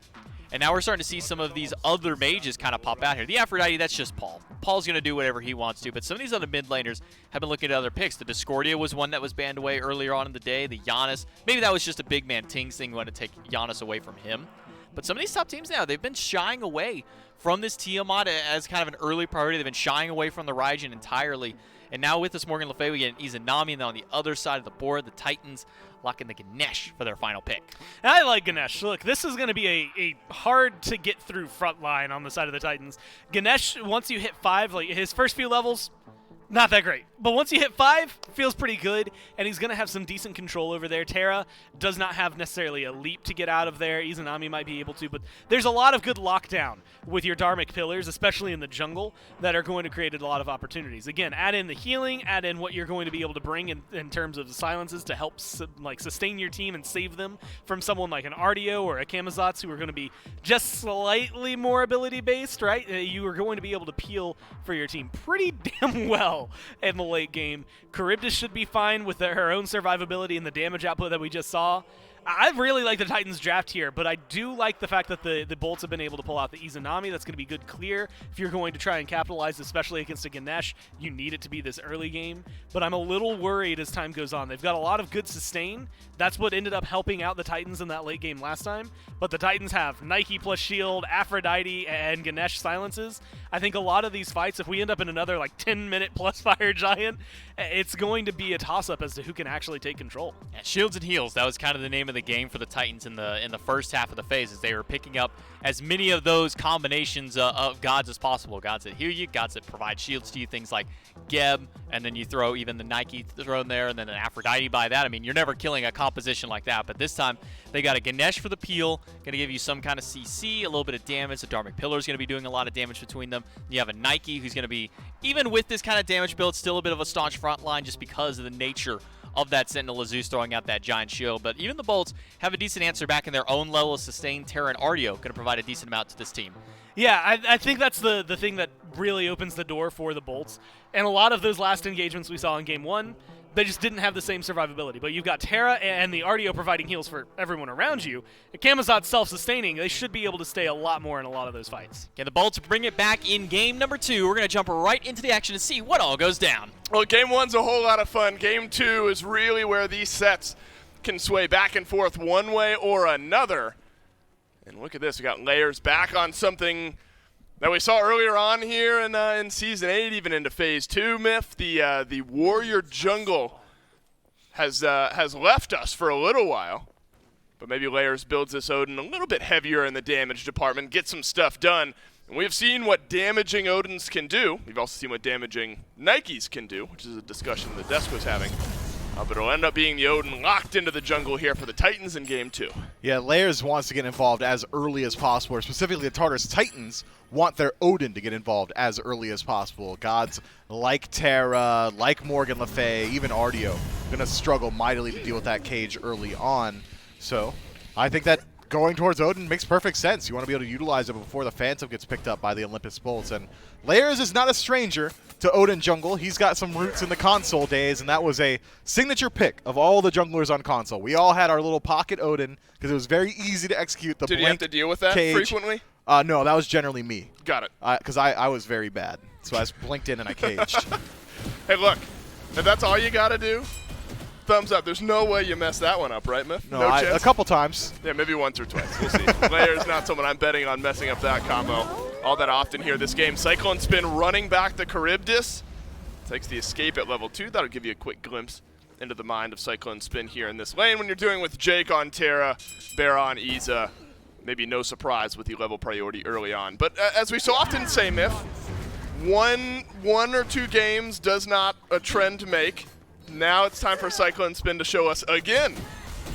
And now we're starting to see some of these other mages kind of pop out here. The Aphrodite, that's just Paul. Paul's going to do whatever he wants to, but some of these other mid laners have been looking at other picks. The Discordia was one that was banned away earlier on in the day. The Giannis, maybe that was just a big man Tings thing, want to take Giannis away from him. But some of these top teams now, they've been shying away from this Tiamat as kind of an early priority. They've been shying away from the Raijin entirely. And now with this Morgan Le Fay, we get an Izanami, and then on the other side of the board, the Titans locking the Ganesh for their final pick. I like Ganesh. Look, this is going to be a hard-to-get-through front line on the side of the Titans. Ganesh, once you hit 5, like his first few levels, not that great. But once you hit 5, feels pretty good, and he's going to have some decent control over there. Terra does not have necessarily a leap to get out of there. Izanami might be able to, but there's a lot of good lockdown with your Dharmic pillars, especially in the jungle, that are going to create a lot of opportunities. Again, add in the healing, add in what you're going to be able to bring in terms of the silences to help sustain your team and save them from someone like an Artio or a Camazotz, who are going to be just slightly more ability-based, right? You are going to be able to peel for your team pretty damn well in the late game. Charybdis should be fine with her own survivability and the damage output that we just saw. I really like the Titans draft here, but I do like the fact that the Bolts have been able to pull out the Izanami. That's going to be good clear. If you're going to try and capitalize, especially against a Ganesh, you need it to be this early game. But I'm a little worried as time goes on. They've got a lot of good sustain. That's what ended up helping out the Titans in that late game last time. But the Titans have Nike plus Shield, Aphrodite, and Ganesh silences. I think a lot of these fights, if we end up in another like 10-minute plus Fire Giant, it's going to be a toss-up as to who can actually take control. Yeah, shields and heals, that was kind of the name of the game for the Titans in the first half of the phase, as they were picking up as many of those combinations of gods as possible. Gods that heal you, gods that provide shields to you, things like Geb, and then you throw even the Nike thrown there, and then an Aphrodite by that. I mean, you're never killing a composition like that, but this time they got a Ganesh for the peel, going to give you some kind of CC, a little bit of damage. The Dharmic Pillar is going to be doing a lot of damage between them. You have a Nike who's going to be, even with this kind of damage build, still a bit of a staunch front line just because of the nature of that Sentinel Zeus throwing out that giant shield. But even the Bolts have a decent answer back in their own level of sustain. Terra and Artio going to provide a decent amount to this team. Yeah, I think that's the thing that really opens the door for the Bolts. And a lot of those last engagements we saw in Game 1, they just didn't have the same survivability. But you've got Terra and the Artio providing heals for everyone around you. Camazot's self-sustaining. They should be able to stay a lot more in a lot of those fights. Can the Bolts bring it back in game number 2? We're going to jump right into the action and see what all goes down. Well, game 1's a whole lot of fun. Game 2 is really where these sets can sway back and forth one way or another. And look at this. We got layers back on something that we saw earlier on here in Season 8, even into Phase 2, Myth. The Warrior Jungle has left us for a little while. But maybe Layers builds this Odin a little bit heavier in the damage department, get some stuff done. And we've seen what damaging Odins can do. We've also seen what damaging Nikes can do, which is a discussion the desk was having. But it'll end up being the Odin locked into the jungle here for the Titans in Game 2. Yeah, Layers wants to get involved as early as possible, or specifically the Tartarus Titans want their Odin to get involved as early as possible. Gods like Terra, like Morgan Le Fay, even Artio, going to struggle mightily to deal with that cage early on. So I think that going towards Odin makes perfect sense. You want to be able to utilize it before the Phantom gets picked up by the Olympus bolts. And Layers is not a stranger to Odin jungle. He's got some roots in the console days, and that was a signature pick of all the junglers on console. We all had our little pocket Odin because it was very easy to execute the Did you have to deal with that cage. frequently? No, that was generally me. Got it. Because I was very bad. So I just blinked in and I caged. Hey, look, if that's all you got to do, thumbs up. There's no way you messed that one up, right, Myth? No, chance? a couple times. Yeah, maybe once or twice. We'll see. Layers not someone I'm betting on messing up that combo all that often here this game. Cyclone Spin running back the Charybdis. Takes the escape at level 2. That'll give you a quick glimpse into the mind of Cyclone Spin here in this lane when you're doing with Jake on Terra, Bear on Iza. Maybe no surprise with the level priority early on. But as we so often say, Myth, one or two games does not a trend make. Now it's time for Cyclone Spin to show us again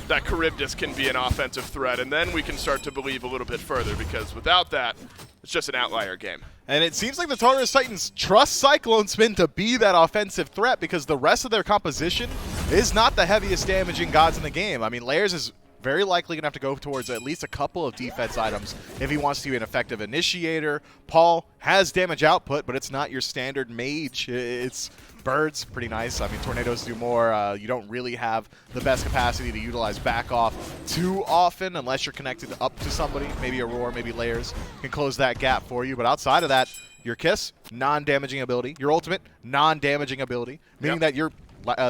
that Charybdis can be an offensive threat, and then we can start to believe a little bit further, because without that, it's just an outlier game. And it seems like the Tartarus Titans trust Cyclone Spin to be that offensive threat because the rest of their composition is not the heaviest damaging gods in the game. I mean, Layers is very likely going to have to go towards at least a couple of defense items if he wants to be an effective initiator. Paul has damage output, but it's not your standard mage. It's birds, pretty nice. I mean, tornadoes do more. You don't really have the best capacity to utilize back off too often unless you're connected up to somebody. Maybe Aurora, maybe Layers can close that gap for you. But outside of that, your Kiss, non-damaging ability. Your ultimate, non-damaging ability, meaning that you're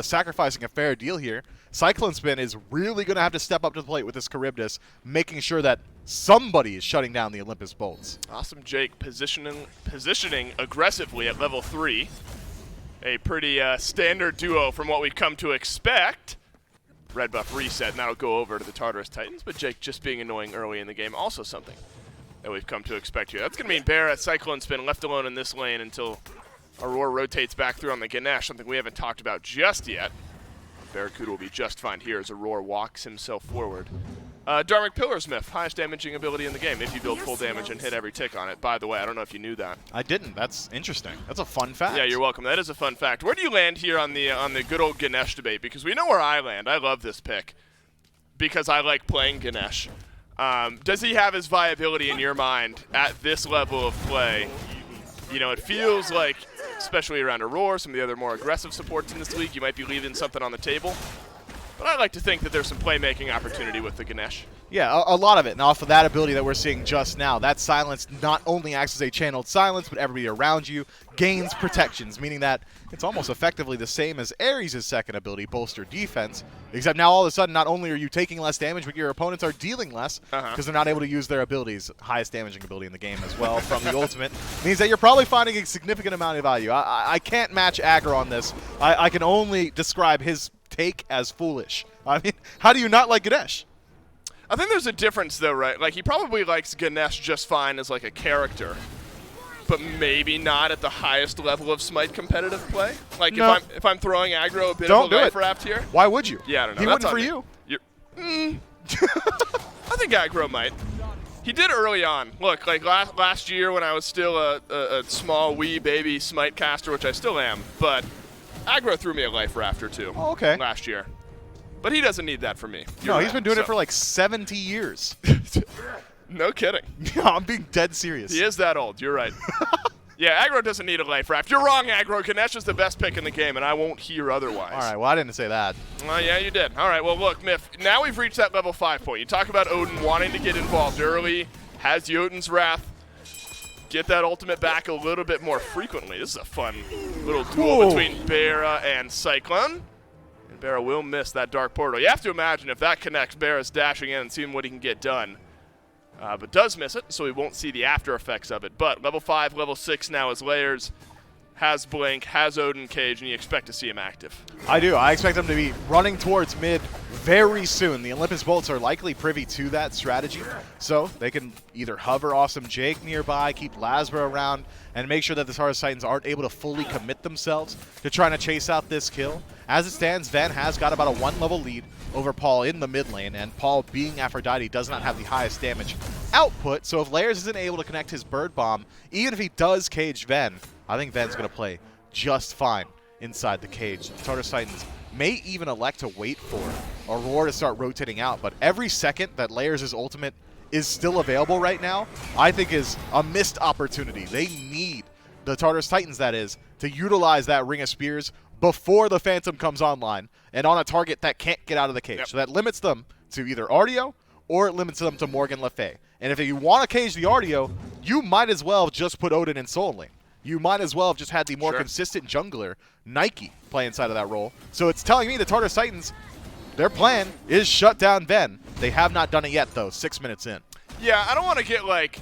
sacrificing a fair deal here. Cyclone Spin is really going to have to step up to the plate with this Charybdis, making sure that somebody is shutting down the Olympus bolts. Awesome Jake positioning aggressively at level 3. A pretty standard duo from what we've come to expect. Red buff reset, and that'll go over to the Tartarus Titans, but Jake just being annoying early in the game, also something that we've come to expect here. That's going to mean Bear at Cyclone Spin left alone in this lane until Aurora rotates back through on the Ganesh, something we haven't talked about just yet. Barracuda will be just fine here as Aurora walks himself forward. Dharmic Pillarsmith, highest damaging ability in the game if you build full damage and hit every tick on it. By the way, I don't know if you knew that. I didn't. That's interesting. That's a fun fact. Yeah, you're welcome. That is a fun fact. Where do you land here on the good old Ganesh debate? Because we know where I land. I love this pick because I like playing Ganesh. Does he have his viability in your mind at this level of play? You know, it feels like, especially around Aurora, some of the other more aggressive supports in this league, you might be leaving something on the table. But I like to think that there's some playmaking opportunity with the Ganesh. Yeah, a lot of it. And off of that ability that we're seeing just now, that silence not only acts as a channeled silence, but everybody around you gains protections, meaning that it's almost effectively the same as Ares' second ability, Bolster Defense, except now all of a sudden not only are you taking less damage, but your opponents are dealing less because they're not able to use their abilities. Highest damaging ability in the game as well from the ultimate means that you're probably finding a significant amount of value. I can't match aggro on this. I can only describe his take as foolish. I mean, how do you not like Ganesh? I think there's a difference, though, right? Like, he probably likes Ganesh just fine as, like, a character, but maybe not at the highest level of Smite competitive play. Like, No. if I'm throwing aggro a bit Don't of do a it. life raft here. Why would you? Yeah, I don't know. He That's wouldn't for on me. you. I think aggro might. He did early on. Look, like last year when I was still a small wee baby Smite caster, which I still am, but aggro threw me a life raft or two last year. But he doesn't need that from me. No, he's been doing it for like 70 years. No kidding. Yeah, I'm being dead serious. He is that old. You're right. Yeah, aggro doesn't need a life raft. You're wrong, aggro. Ganesh is the best pick in the game, and I won't hear otherwise. All right, well, I didn't say that. Well, yeah, you did. All right, well, look, Myth, now we've reached that level 5 point. You talk about Odin wanting to get involved early, has Jotun's Wrath, get that ultimate back a little bit more frequently. This is a fun little duel between Bera and Cyclone. And Bera will miss that Dark Portal. You have to imagine if that connects, Bera's dashing in and seeing what he can get done. But does miss it, so we won't see the after effects of it. But level 5, level 6 now as Layers. has Blink, has Odin Cage, and you expect to see him active. I do. I expect them to be running towards mid very soon. The Olympus Bolts are likely privy to that strategy, so they can either hover Awesome Jake nearby, keep Lasbra around, and make sure that the Tartarus Titans aren't able to fully commit themselves to trying to chase out this kill. As it stands, Ven has got about a 1-level lead over Paul in the mid lane, and Paul, being Aphrodite, does not have the highest damage output, so if Layers isn't able to connect his Bird Bomb, even if he does cage Ven, I think Ven's going to play just fine inside the cage. The Tartarus Titans may even elect to wait for Aurora to start rotating out, but every second that Layers' ultimate is still available right now, I think is a missed opportunity. They need, the Tartarus Titans that is, to utilize that Ring of Spears before the Phantom comes online and on a target that can't get out of the cage. Yep. So that limits them to either Artio or it limits them to Morgan Le Fay. And if you want to cage the Artio, you might as well just put Odin in Soul Lane. You might as well have just had the more consistent jungler, Nike, play inside of that role. So it's telling me the Tartarus Titans, their plan is shut down Ven. They have not done it yet, though, 6 minutes in. Yeah, I don't want to get, like,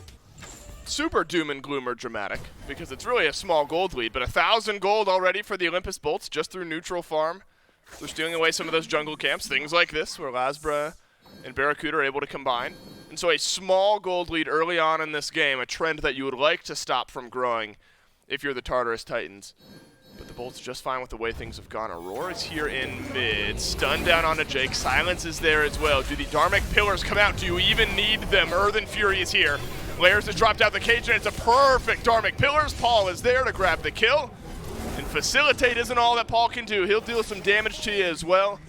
super doom and gloom or dramatic, because it's really a small gold lead, but 1,000 gold already for the Olympus Bolts just through neutral farm. They're stealing away some of those jungle camps, things like this, where Lasbra and Barracuda are able to combine. And so a small gold lead early on in this game, a trend that you would like to stop from growing if you're the Tartarus Titans. But the Bolts just fine with the way things have gone. Aurora's here in mid, stun down onto Jake, Silence is there as well. Do the Dharmic Pillars come out? Do you even need them? Earthen Fury is here. Layers has dropped out the cage, and it's a perfect Dharmic Pillars. Paul is there to grab the kill. And Facilitate isn't all that Paul can do. He'll deal some damage to you as well.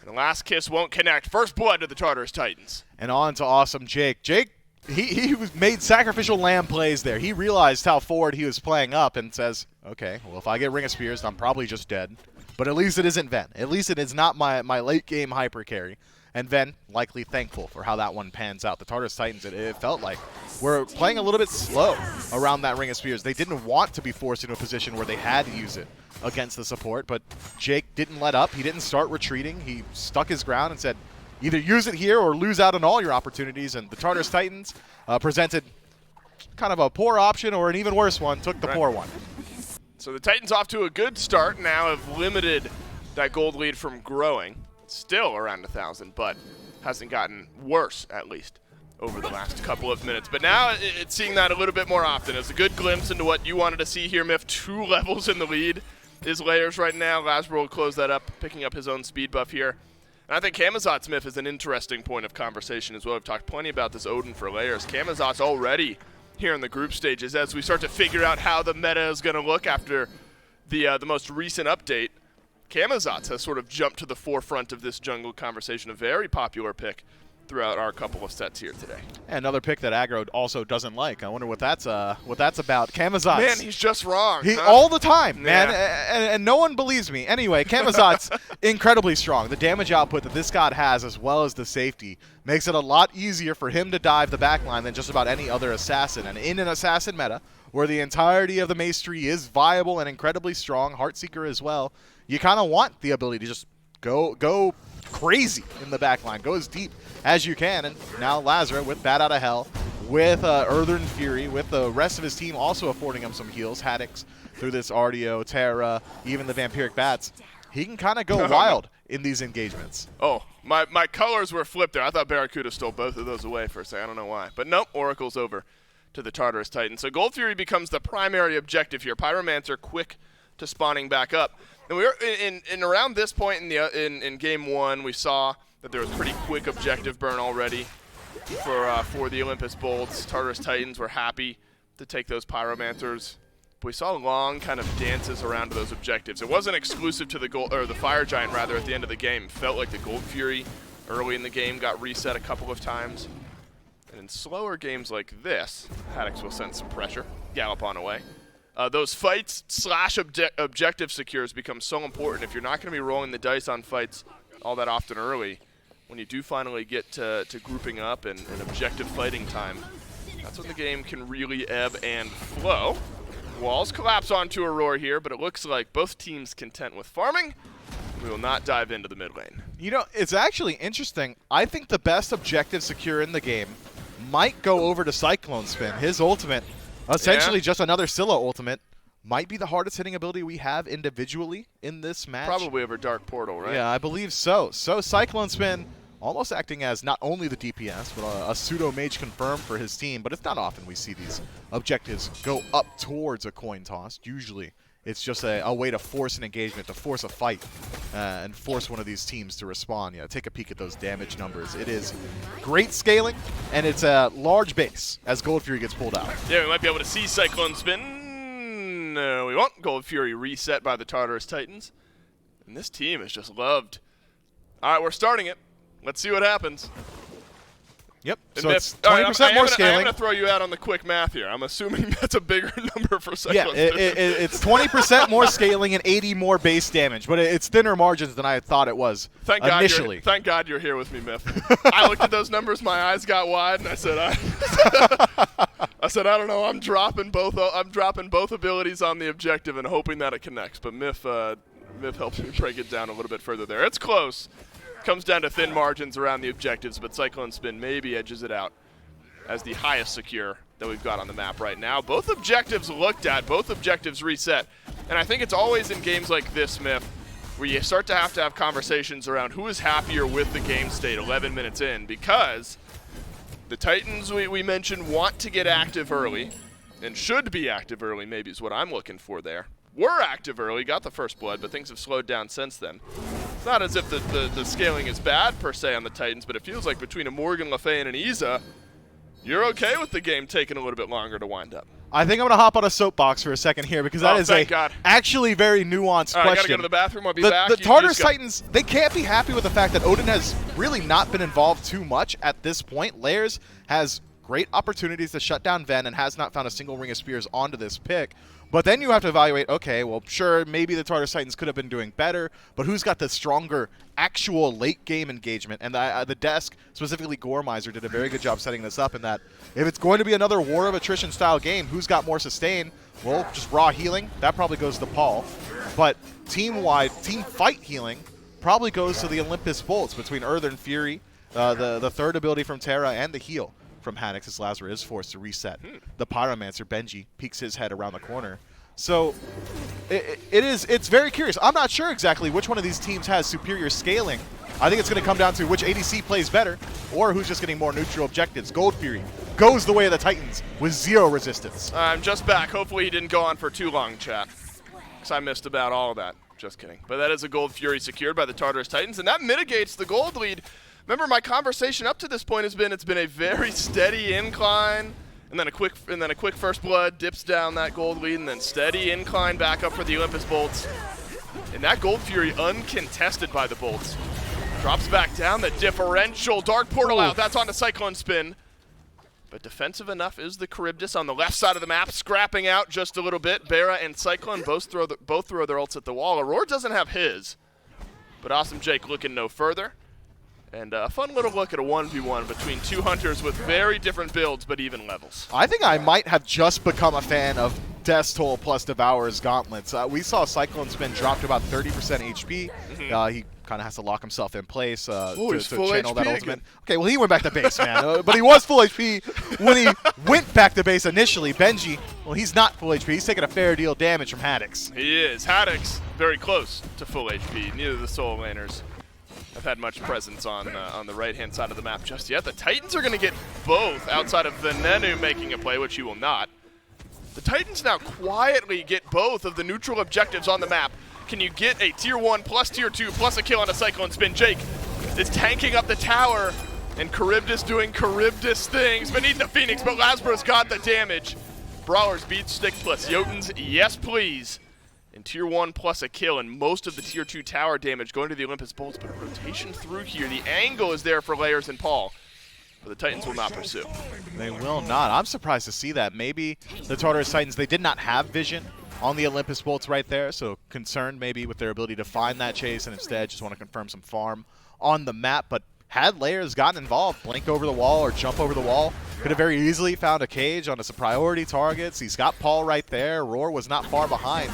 And the last kiss won't connect. First blood to the Tartarus Titans. And on to Awesome Jake. Jake, he made sacrificial lamb plays there. He realized how forward he was playing up and says, okay, well, if I get Ring of Spears, I'm probably just dead. But at least it isn't Ven. At least it is not my late game hyper carry. And Ven, likely thankful for how that one pans out. The Tartarus Titans, it felt like, were playing a little bit slow around that Ring of Spears. They didn't want to be forced into a position where they had to use it against the support, but Jake didn't let up. He didn't start retreating. He stuck his ground and said, either use it here or lose out on all your opportunities. And the Tartarus Titans presented kind of a poor option, or an even worse one, took the poor one. So the Titans off to a good start, now have limited that gold lead from growing. Still around 1,000, but hasn't gotten worse, at least, over the last couple of minutes. But now it's seeing that a little bit more often. It's a good glimpse into what you wanted to see here, Miff. 2 levels in the lead is Layers right now. Lasbra will close that up, picking up his own speed buff here. And I think Camazot's Miff is an interesting point of conversation as well. We've talked plenty about this Odin for Layers. Camazot's already here in the group stages as we start to figure out how the meta is going to look after the most recent update. Camazotz has sort of jumped to the forefront of this jungle conversation, a very popular pick throughout our couple of sets here today. And another pick that aggro also doesn't like. I wonder what that's about. Camazotz. Man, he's just wrong. All the time, man. Yeah. And no one believes me. Anyway, Camazotz, incredibly strong. The damage output that this god has, as well as the safety, makes it a lot easier for him to dive the backline than just about any other assassin. And in an assassin meta, where the entirety of the mace tree is viable and incredibly strong, Heartseeker as well, you kind of want the ability to just go crazy in the backline, go as deep as you can. And now Lazarus with Bat Out of Hell, with Earthen Fury, with the rest of his team also affording him some heals. Haddix through this Artio, Terra, even the Vampiric Bats. He can kind of go wild in these engagements. Oh, my colors were flipped there. I thought Barracuda stole both of those away for a second. I don't know why. But nope, Oracle's over to the Tartarus Titans. So Gold Fury becomes the primary objective here. Pyromancer quick to spawning back up. And we were in around this point in game 1, we saw that there was pretty quick objective burn already for the Olympus Bolts. Tartarus Titans were happy to take those Pyromancers. But we saw long kind of dances around those objectives. It wasn't exclusive to the Fire Giant rather at the end of the game. It felt like the Gold Fury early in the game got reset a couple of times. And in slower games like this, Haddix will send some pressure, gallop on away. Those fights / objective secures become so important. If you're not going to be rolling the dice on fights all that often early, when you do finally get to grouping up and objective fighting time, that's when the game can really ebb and flow. Walls collapse onto Aurora here, but it looks like both teams content with farming. We will not dive into the mid lane. You know, it's actually interesting. I think the best objective secure in the game might go over to Cyclone Spin. His ultimate, essentially just another Scylla ultimate, might be the hardest hitting ability we have individually in this match. Probably over Dark Portal, right? Yeah, I believe so. So Cyclone Spin almost acting as not only the DPS, but a pseudo mage confirmed for his team. But it's not often we see these objectives go up towards a coin toss. Usually it's just a way to force an engagement, to force a fight, and force one of these teams to respond. Yeah, take a peek at those damage numbers. It is great scaling, and it's a large base as Gold Fury gets pulled out. Yeah, we might be able to see Cyclone Spin. No, we won't. Gold Fury reset by the Tartarus Titans. And this team is just loved. All right, we're starting it. Let's see what happens. Yep. And So it's all right, 20% more I'm scaling. going to throw you out on the quick math here. I'm assuming that's a bigger number for Cyclone Yeah, Spin. it's 20% more scaling and 80 more base damage, but it's thinner margins than I thought it was initially. Thank God you're here with me, Myth. I looked at those numbers, my eyes got wide, and I said, I don't know. I'm dropping both abilities on the objective and hoping that it connects. But Myth helps me break it down a little bit further there. It's close. Comes down to thin margins around the objectives, but Cyclone Spin maybe edges it out as the highest secure that we've got on the map right now. Both objectives looked at, both objectives reset. And I think it's always in games like this, Myth, where you start to have conversations around who is happier with the game state 11 minutes in, because the Titans we mentioned want to get active early, and should be active early, maybe is what I'm looking for there. Were active early, got the first blood, but things have slowed down since then. It's not as if the scaling is bad per se on the Titans, but it feels like between a Morgan Le Fay and an Iza, you're okay with the game taking a little bit longer to wind up. I think I'm going to hop on a soapbox for a second here because that is actually very nuanced All right, question. I got to go to the bathroom. I'll be back. The Tartarus Titans, they can't be happy with the fact that Odin has really not been involved too much at this point. Layers has great opportunities to shut down Ven and has not found a single Ring of Spears onto this pick. But then you have to evaluate, okay, well, sure, maybe the Tartarus Titans could have been doing better, but who's got the stronger actual late-game engagement? And the desk, specifically Goremizer, did a very good job setting this up in that if it's going to be another War of Attrition-style game, who's got more sustain? Well, just raw healing, that probably goes to Paul. But team-wide, team fight healing probably goes to the Olympus Bolts between Earth and Fury, the third ability from Terra, and the heal from Haddix as Lazarus is forced to reset. The Pyromancer, Benji, peeks his head around the corner. So it's very curious. I'm not sure exactly which one of these teams has superior scaling. I think it's going to come down to which ADC plays better or who's just getting more neutral objectives. Gold Fury goes the way of the Titans with 0 resistance. I'm just back. Hopefully he didn't go on for too long, chat, because I missed about all of that. Just kidding. But that is a Gold Fury secured by the Tartarus Titans, and that mitigates the gold lead. Remember, my conversation up to this point has been it's been a very steady incline, and then a quick first blood dips down that gold lead, and then steady incline back up for the Olympus Bolts. And that Gold Fury uncontested by the Bolts. Drops back down, the differential Dark Portal out. That's on the Cyclone Spin. But defensive enough is the Charybdis on the left side of the map, scrapping out just a little bit. Bera and Cyclone both throw their ults at the wall. Aurora doesn't have his, but Awesome Jake looking no further. And a fun little look at a 1v1 between two hunters with very different builds, but even levels. I think I might have just become a fan of Death's Toll plus Devourer's Gauntlets. We saw Cyclone Spin drop to about 30% HP. He kind of has to lock himself in place to channel that ultimate. Again. Okay, well, he went back to base, man. But he was full HP when he went back to base initially. Benji, well, he's not full HP. He's taking a fair deal of damage from Haddix. He is. Haddix, very close to full HP. Neither of the solo laners have had much presence on the right-hand side of the map just yet. The Titans are going to get both outside of Venenu making a play, which he will not. The Titans now quietly get both of the neutral objectives on the map. Can you get a tier 1 plus tier 2 plus a kill on a Cyclone Spin? Jake is tanking up the tower, and Charybdis doing Charybdis things beneath the Phoenix, but Lasbro's got the damage. Brawlers beat Stick plus Jotuns, yes please. And tier 1 plus a kill, and most of the tier 2 tower damage going to the Olympus Bolts, but a rotation through here. The angle is there for Layers and Paul, but the Titans will not pursue. They will not. I'm surprised to see that. Maybe the Tartarus Titans, they did not have vision on the Olympus Bolts right there, so concerned maybe with their ability to find that chase, and instead just want to confirm some farm on the map. But had Layers gotten involved, blink over the wall or jump over the wall, could have very easily found a cage on some priority targets. He's got Paul right there. Roar was not far behind.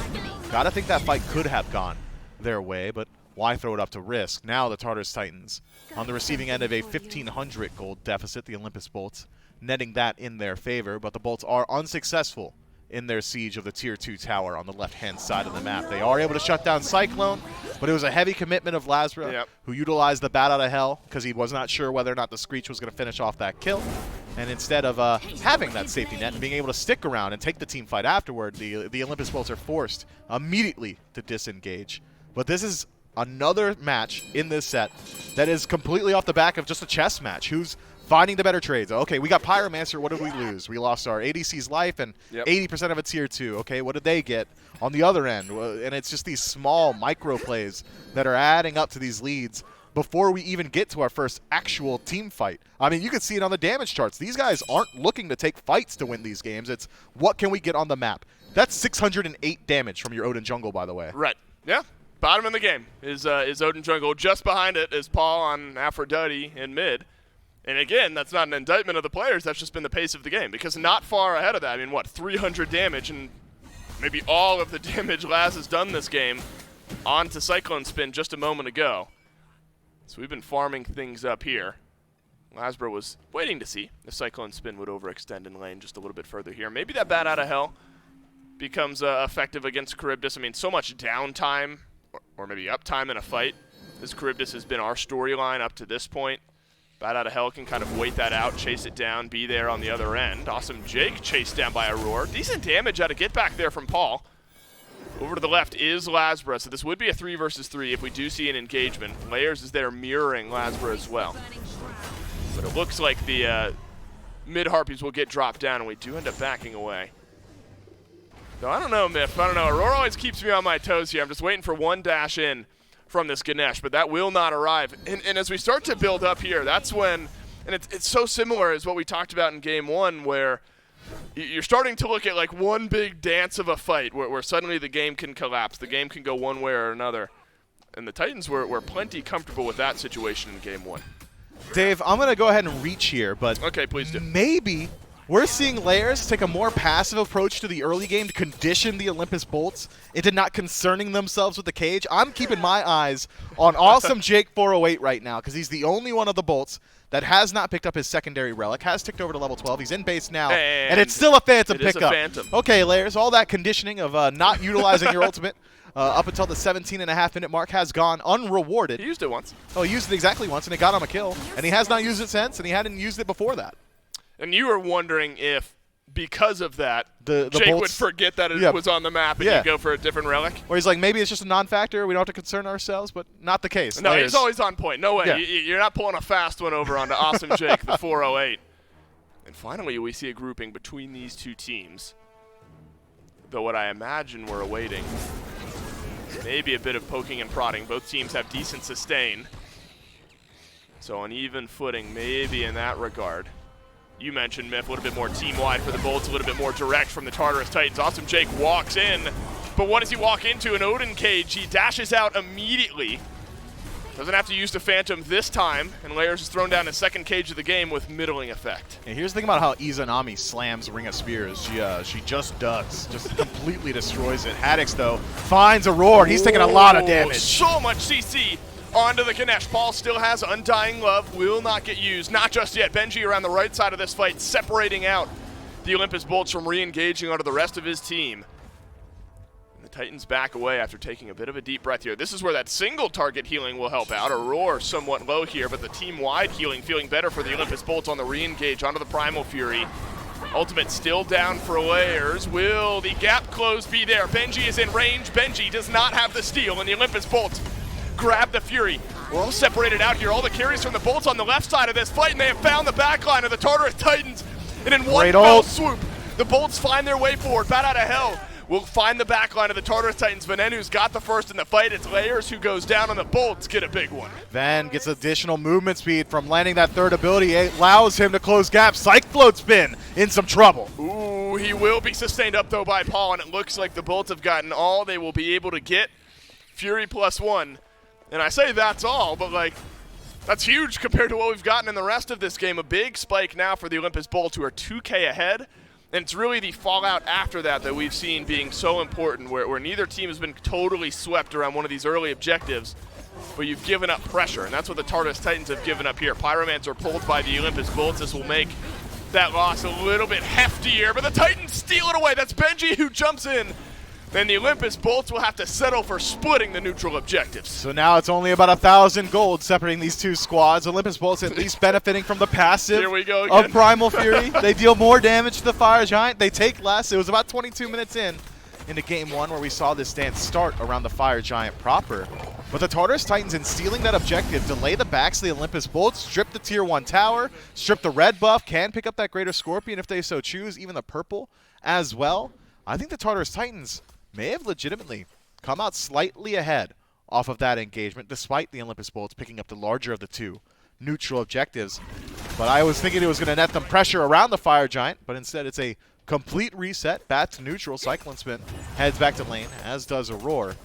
Gotta think that fight could have gone their way, but why throw it up to risk? Now the Tartarus Titans on the receiving end of a 1,500 gold deficit. The Olympus Bolts netting that in their favor, but the Bolts are unsuccessful in their siege of the Tier 2 tower on the left-hand side of the map. They are able to shut down Cyclone, but it was a heavy commitment of Lazra, who utilized the Bat Out of Hell because he was not sure whether or not the Screech was going to finish off that kill. And instead of having that safety net and being able to stick around and take the team fight afterward, the Olympus Bolts are forced immediately to disengage. But this is another match in this set that is completely off the back of just a chess match. Who's finding the better trades? Okay, we got Pyromancer. What did we lose? We lost our ADC's life and 80% of a Tier 2. Okay, what did they get on the other end? And it's just these small micro plays that are adding up to these leads before we even get to our first actual team fight. I mean, you can see it on the damage charts. These guys aren't looking to take fights to win these games. It's what can we get on the map. That's 608 damage from your Odin jungle, by the way. Right. Yeah. Bottom of the game is Odin jungle. Just behind it is Paul on Aphrodite in mid. And again, that's not an indictment of the players. That's just been the pace of the game. Because not far ahead of that, I mean, what, 300 damage, and maybe all of the damage Laz has done this game onto Cyclone Spin just a moment ago. So we've been farming things up here. Lazbro was waiting to see if Cyclone Spin would overextend in lane just a little bit further here. Maybe that Bat Out of Hell becomes effective against Charybdis. I mean, so much downtime, or maybe uptime in a fight, as Charybdis has been our storyline up to this point. Bat Out of Hell can kind of wait that out, chase it down, be there on the other end. Awesome Jake chased down by Aurora. Decent damage out of get back there from Paul. Over to the left is Lazbra, so this would be a 3 versus 3 if we do see an engagement. Layers is there mirroring Lazbra as well. But it looks like the mid-Harpies will get dropped down, and we do end up backing away. So I don't know, Miff. I don't know. Aurora always keeps me on my toes here. I'm just waiting for one dash in from this Ganesh, but that will not arrive. And as we start to build up here, that's when, and it's so similar as what we talked about in game one, where you're starting to look at like one big dance of a fight where suddenly the game can collapse. The game can go one way or another. And the Titans were plenty comfortable with that situation in game one. Dave, I'm going to go ahead and reach here, but okay, please do. Maybe we're seeing Layers take a more passive approach to the early game to condition the Olympus Bolts into not concerning themselves with the cage. I'm keeping my eyes on awesome Jake 408 right now because he's the only one of the Bolts that has not picked up his secondary relic, has ticked over to level 12. He's in base now, and it's still a Phantom pickup. It is a Phantom. Okay, Layers, all that conditioning of not utilizing your ultimate up until the 17.5-minute mark has gone unrewarded. He used it once. Oh, he used it exactly once, and it got him a kill. And he has not used it since, and he hadn't used it before that. And you were wondering if, because of that, the Jake bolts would forget that it was on the map and he'd go for a different relic? Or he's like, maybe it's just a non-factor, we don't have to concern ourselves, but not the case. No, he's always on point. No way. You're not pulling a fast one over onto Awesome Jake, the 408. And finally, we see a grouping between these two teams. Though what I imagine we're awaiting, maybe a bit of poking and prodding. Both teams have decent sustain. So on even footing, maybe in that regard. You mentioned, Miff, a little bit more team-wide for the Bolts, a little bit more direct from the Tartarus Titans. Awesome Jake walks in, but what does he walk into? An Odin cage. He dashes out immediately. Doesn't have to use the Phantom this time, and Layers is thrown down his second cage of the game with middling effect. And here's the thing about how Izanami slams Ring of Spears. She just does. Just completely destroys it. Haddix, though, finds Aurora. He's taking a lot of damage. So much CC onto the Ganesh. Paul still has Undying Love, will not get used. Not just yet. Benji around the right side of this fight, separating out the Olympus Bolts from re-engaging onto the rest of his team. And the Titans back away after taking a bit of a deep breath here. This is where that single target healing will help out. Aurora somewhat low here, but the team-wide healing feeling better for the Olympus Bolts on the re-engage onto the Primal Fury. Ultimate still down for Layers. Will the gap close be there? Benji is in range. Benji does not have the steal, and the Olympus Bolts grab the Fury. We're all separated out here. All the carries from the Bolts on the left side of this fight, and they have found the backline of the Tartarus Titans. And in one fell swoop, the Bolts find their way forward. Bat Out of Hell will find the backline of the Tartarus Titans. Venenu's got the first in the fight. It's Layers who goes down, and the Bolts get a big one. Van gets additional movement speed from landing that third ability. It allows him to close gaps. Cyclone Spin in some trouble. Ooh, he will be sustained up, though, by Paul, and it looks like the Bolts have gotten all they will be able to get. Fury +1. And I say that's all, but like, that's huge compared to what we've gotten in the rest of this game. A big spike now for the Olympus Bolts, who are 2K ahead. And it's really the fallout after that that we've seen being so important, where neither team has been totally swept around one of these early objectives, but you've given up pressure. And that's what the Tartarus Titans have given up here. Pyromancer pulled by the Olympus Bolts. This will make that loss a little bit heftier, but the Titans steal it away. That's Benji who jumps in. Then the Olympus Bolts will have to settle for splitting the neutral objectives. So now it's only about 1,000 gold separating these two squads. Olympus Bolts at least benefiting from the passive Here we go again. of Primal Fury. They deal more damage to the Fire Giant. They take less. It was about 22 minutes into Game 1 where we saw this dance start around the Fire Giant proper. But the Tartarus Titans, in stealing that objective, delay the backs of the Olympus Bolts, strip the Tier 1 tower, strip the red buff, can pick up that Greater Scorpion if they so choose, even the purple as well. I think the Tartarus Titans may have legitimately come out slightly ahead off of that engagement, despite the Olympus Bolts picking up the larger of the two neutral objectives. But I was thinking it was going to net them pressure around the Fire Giant, but instead it's a complete reset, back to neutral. Cyclone Spin heads back to lane, as does Aurora.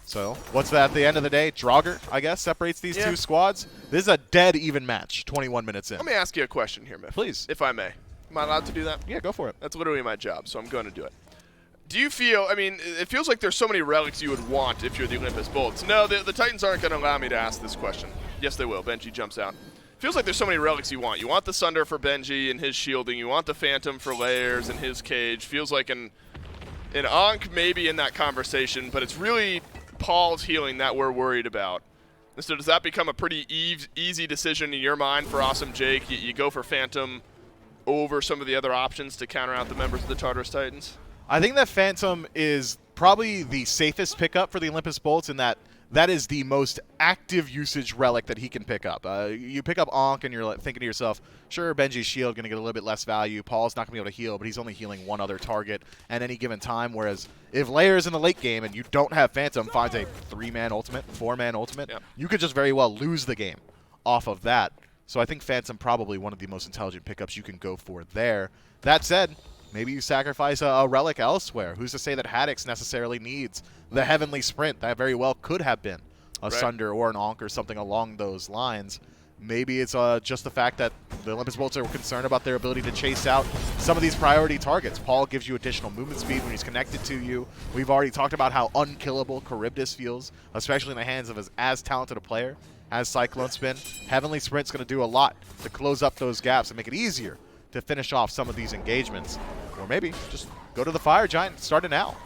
So, what's that at the end of the day? Draugr, I guess, separates these two squads. This is a dead even match, 21 minutes in. Let me ask you a question here, Miff. Please. If I may. Am I allowed to do that? Yeah, go for it. That's literally my job, so I'm going to do it. Do you feel, I mean, it feels like there's so many relics you would want if you're the Olympus Bolts. No, the Titans aren't going to allow me to ask this question. Yes, they will. Benji jumps out. Feels like there's so many relics you want. You want the Sunder for Benji and his shielding. You want the Phantom for Layers and his cage. Feels like an Ankh maybe in that conversation, but it's really Paul's healing that we're worried about. So does that become a pretty easy decision in your mind for Awesome Jake? You go for Phantom over some of the other options to counter out the members of the Tartarus Titans? I think that Phantom is probably the safest pickup for the Olympus Bolts in that that is the most active usage relic that he can pick up. You pick up Ankh and you're thinking to yourself, sure, Benji's shield going to get a little bit less value. Paul's not going to be able to heal, but he's only healing one other target at any given time. Whereas if Layers in the late game and you don't have Phantom finds a 3-man ultimate, 4-man ultimate, you could just very well lose the game off of that. So I think Phantom probably one of the most intelligent pickups you can go for there. That said, maybe you sacrifice a relic elsewhere. Who's to say that Haddix necessarily needs the Heavenly Sprint? That very well could have been a Sunder or an Ankh or something along those lines. Maybe it's just the fact that the Olympus Bolts are concerned about their ability to chase out some of these priority targets. Paul gives you additional movement speed when he's connected to you. We've already talked about how unkillable Charybdis feels, especially in the hands of as talented a player as Cyclone Spin. Heavenly Sprint's going to do a lot to close up those gaps and make it easier to finish off some of these engagements. Or maybe just go to the Fire Giant and start it now.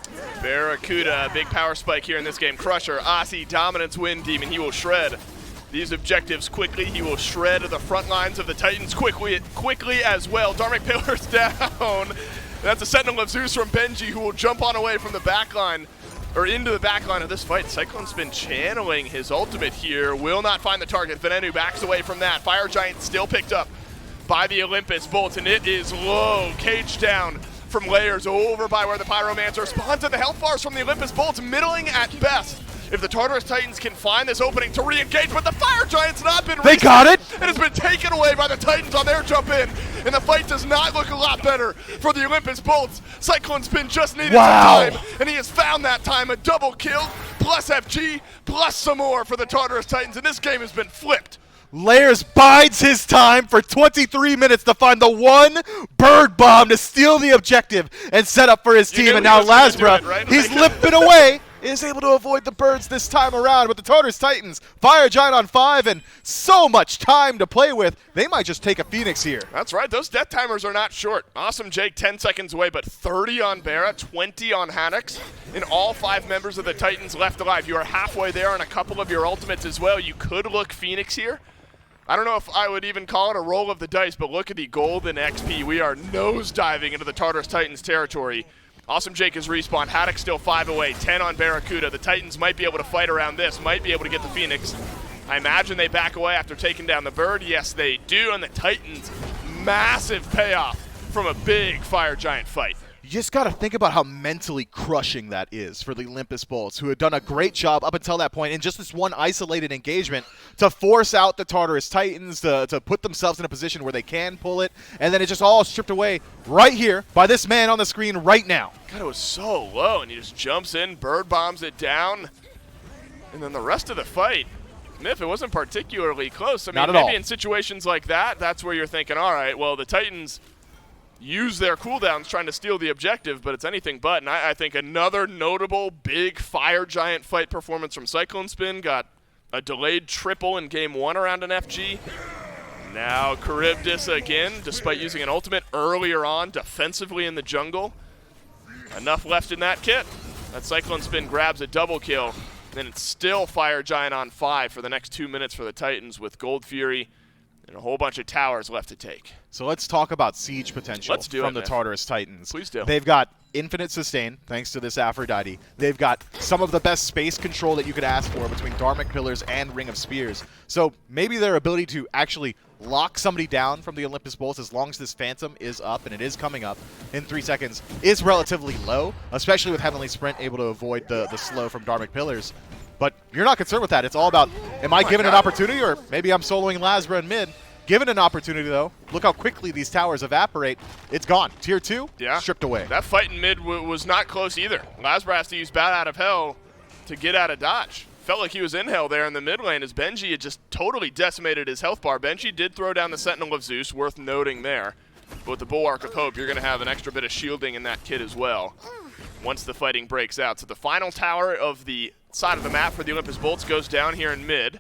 Barracuda, big power spike here in this game. Crusher, Aussie, Dominance, Wind Demon. He will shred these objectives quickly. He will shred the front lines of the Titans quickly as well. Dharmic Pillar's down. That's a Sentinel of Zeus from Benji, who will jump on away from the back line, or into the back line of this fight. Cyclone's been channeling his ultimate here. Will not find the target. Venenu backs away from that. Fire Giant still picked up by the Olympus Bolts, and it is low. Cage down from Layers over by where the Pyromancer spawns, and the health bars from the Olympus Bolts middling at best. If the Tartarus Titans can find this opening to re-engage, but the Fire Giant's not been They got it! It has been taken away by the Titans on their jump in, and the fight does not look a lot better for the Olympus Bolts. Cyclone Spin just needed some time, and he has found that time. A double kill, plus FG, plus some more for the Tartarus Titans, and this game has been flipped. Layers bides his time for 23 minutes to find the one bird bomb to steal the objective and set up for his team. And now Lasbra, he's limping away, is able to avoid the birds this time around. But the Tartarus Titans, Fire Giant on 5, and so much time to play with. They might just take a Phoenix here. That's right. Those death timers are not short. Awesome Jake, 10 seconds away, but 30 on Barra, 20 on Haddix, and all 5 members of the Titans left alive. You are halfway there on a couple of your ultimates as well. You could look Phoenix here. I don't know if I would even call it a roll of the dice, but look at the golden XP. We are nosediving into the Tartarus Titans territory. Awesome Jake is respawned. Haddix still 5 away, 10 on Barracuda. The Titans might be able to fight around this, might be able to get the Phoenix. I imagine they back away after taking down the bird. Yes, they do, and the Titans, massive payoff from a big Fire Giant fight. You just got to think about how mentally crushing that is for the Olympus Bolts, who had done a great job up until that point in just this one isolated engagement to force out the Tartarus Titans, to put themselves in a position where they can pull it, and then it just all stripped away right here by this man on the screen right now. God, it was so low, and he just jumps in, bird bombs it down, and then the rest of the fight, Miff, it wasn't particularly close. I mean, maybe in situations like that, that's where you're thinking, all right, well, the Titans use their cooldowns trying to steal the objective, but it's anything but. And I think another notable big Fire Giant fight performance from Cyclone Spin. Got a delayed triple in game 1 around an FG. Now Charybdis again, despite using an ultimate earlier on defensively in the jungle. Enough left in that kit. That Cyclone Spin grabs a double kill. Then it's still Fire Giant on 5 for the next 2 minutes for the Titans with Gold Fury and a whole bunch of towers left to take. So let's talk about siege potential from the Myth. Tartarus Titans. Please do. They've got infinite sustain, thanks to this Aphrodite. They've got some of the best space control that you could ask for between Dharmic Pillars and Ring of Spears. So maybe their ability to actually lock somebody down from the Olympus Bolts, as long as this Phantom is up, and it is coming up in 3 seconds, is relatively low, especially with Heavenly Sprint able to avoid the slow from Dharmic Pillars. But you're not concerned with that. It's all about, am I given an opportunity, or maybe I'm soloing Lasbra in mid. Given an opportunity, though, look how quickly these towers evaporate. It's gone. Tier 2, stripped away. That fight in mid was not close either. Lasbra has to use Bat Out of Hell to get out of dodge. Felt like he was in hell there in the mid lane as Benji had just totally decimated his health bar. Benji did throw down the Sentinel of Zeus, worth noting there. But with the Bulwark of Hope, you're going to have an extra bit of shielding in that kit as well once the fighting breaks out. So the final tower of the side of the map for the Olympus Bolts goes down here in mid.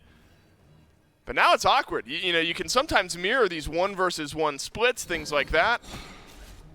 But now it's awkward. You know, you can sometimes mirror these 1 versus 1 splits, things like that.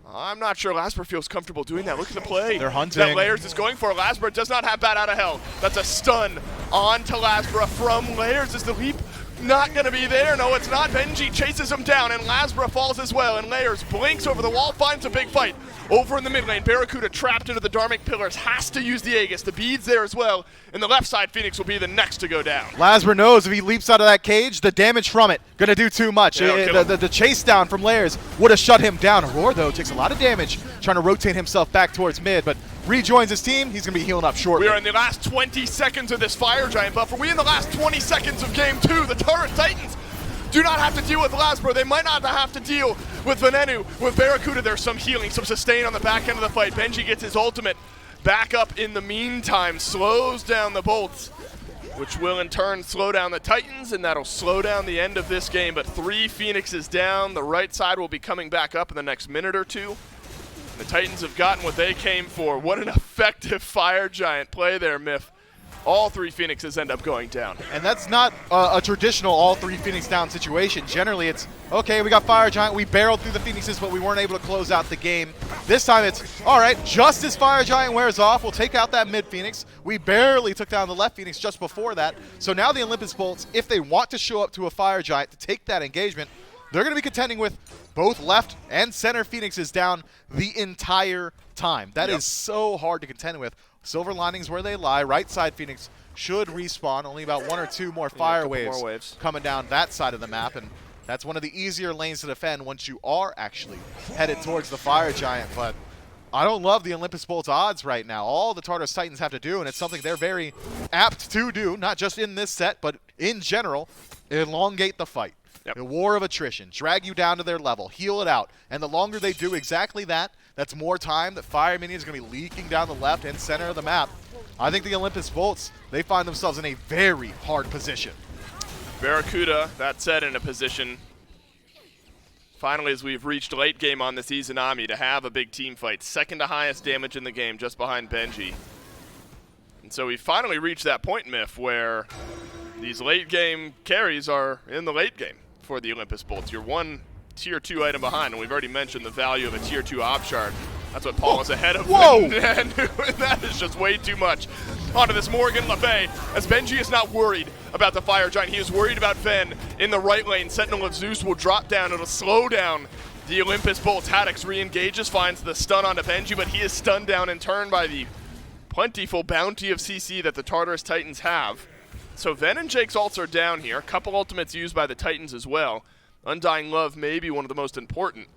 I'm not sure Lasbra feels comfortable doing that. Look at the play. They're hunting. That Layers is going for. Lasbra does not have Bat Out of Hell. That's a stun on to Lasbra from Layers. Is the leap not going to be there? No, it's not. Benji chases him down, and Lasbra falls as well. And Layers blinks over the wall, finds a big fight. Over in the mid lane, Barracuda trapped into the Dharmic Pillars, has to use the Aegis. The bead's there as well. And the left side, Phoenix will be the next to go down. Lasbra knows if he leaps out of that cage, the damage from it going to do too much. Yeah, The chase down from Layers would have shut him down. Aurora, though, takes a lot of damage trying to rotate himself back towards mid, but rejoins his team. He's going to be healing up shortly. We are in the last 20 seconds of this Fire Giant buff. Are we in the last 20 seconds of game 2? The Tartarus Titans do not have to deal with Lasbra. They might not have to deal with Venenu. With Barracuda, there's some healing, some sustain on the back end of the fight. Benji gets his ultimate back up in the meantime, slows down the bolts, which will in turn slow down the Titans, and that'll slow down the end of this game. But 3 Phoenixes down. The right side will be coming back up in the next minute or two. The Titans have gotten what they came for. What an effective Fire Giant play there, Myth. All 3 Phoenixes end up going down. And that's not a traditional all 3 Phoenix down situation. Generally, it's, okay, we got Fire Giant, we barreled through the Phoenixes, but we weren't able to close out the game. This time it's, all right, just as Fire Giant wears off, we'll take out that mid Phoenix. We barely took down the left Phoenix just before that. So now the Olympus Bolts, if they want to show up to a Fire Giant to take that engagement, they're going to be contending with both left and center Phoenixes down the entire time. That is so hard to contend with. Silver linings where they lie. Right side Phoenix should respawn. Only about 1 or 2 more fire waves coming down that side of the map. And that's one of the easier lanes to defend once you are actually headed towards the Fire Giant. But I don't love the Olympus Bolts odds right now. All the Tartarus Titans have to do, and it's something they're very apt to do, not just in this set, but in general, elongate the fight. The war of attrition. Drag you down to their level. Heal it out. And the longer they do exactly that, that's more time that Fire Minions are going to be leaking down the left and center of the map. I think the Olympus Bolts, they find themselves in a very hard position. Barracuda, that said, in a position, finally, as we've reached late game on this Izanami, to have a big team fight. Second to highest damage in the game, just behind Benji. And so we finally reached that point, Myth, where these late game carries are in the late game for the Olympus Bolts. You're 1 tier 2 item behind, and we've already mentioned the value of a tier 2 op shard. That's what Paul is ahead of. Whoa! That is just way too much. Onto this Morgan Le Fay, as Benji is not worried about the Fire Giant. He is worried about Ven in the right lane. Sentinel of Zeus will drop down. It'll slow down the Olympus Bolts. Haddix re-engages, finds the stun onto Benji, but he is stunned down in turn by the plentiful bounty of CC that the Tartarus Titans have. So Ven and Jake's ults are down here. A couple ultimates used by the Titans as well. Undying Love may be one of the most important.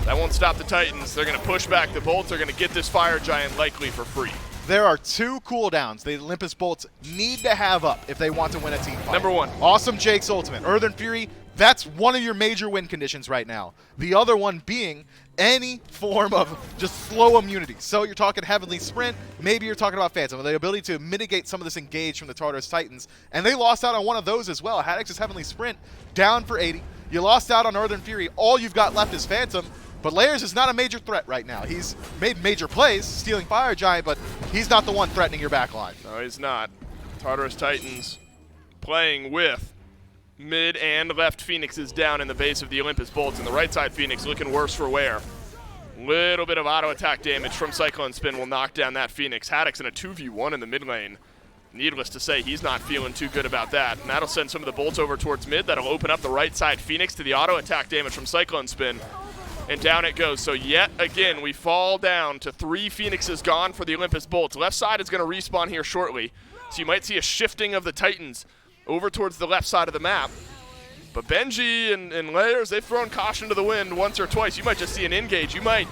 That won't stop the Titans. They're going to push back the Bolts. They're going to get this Fire Giant likely for free. There are 2 cooldowns the Olympus Bolts need to have up if they want to win a team fight. Number 1. Awesome Jake's ultimate. Earthen Fury, that's one of your major win conditions right now. The other one being any form of just slow immunity. So you're talking Heavenly Sprint, maybe you're talking about Phantom, the ability to mitigate some of this engage from the Tartarus Titans. And they lost out on one of those as well. Haddix's Heavenly Sprint down for 80. You lost out on Earthen Fury. All you've got left is Phantom. But Layers is not a major threat right now. He's made major plays, stealing Fire Giant, but he's not the one threatening your backline. No, he's not. Tartarus Titans playing with mid and left Phoenixes down in the base of the Olympus Bolts, and the right side Phoenix looking worse for wear. Little bit of auto attack damage from Cyclone Spin will knock down that Phoenix. Haddock's in a 2v1 in the mid lane. Needless to say, he's not feeling too good about that. And that'll send some of the bolts over towards mid. That'll open up the right side Phoenix to the auto attack damage from Cyclone Spin. And down it goes. So yet again, we fall down to 3 Phoenixes gone for the Olympus Bolts. Left side is going to respawn here shortly. So you might see a shifting of the Titans over towards the left side of the map. But Benji and Layers, they've thrown caution to the wind once or twice. You might just see an engage. You might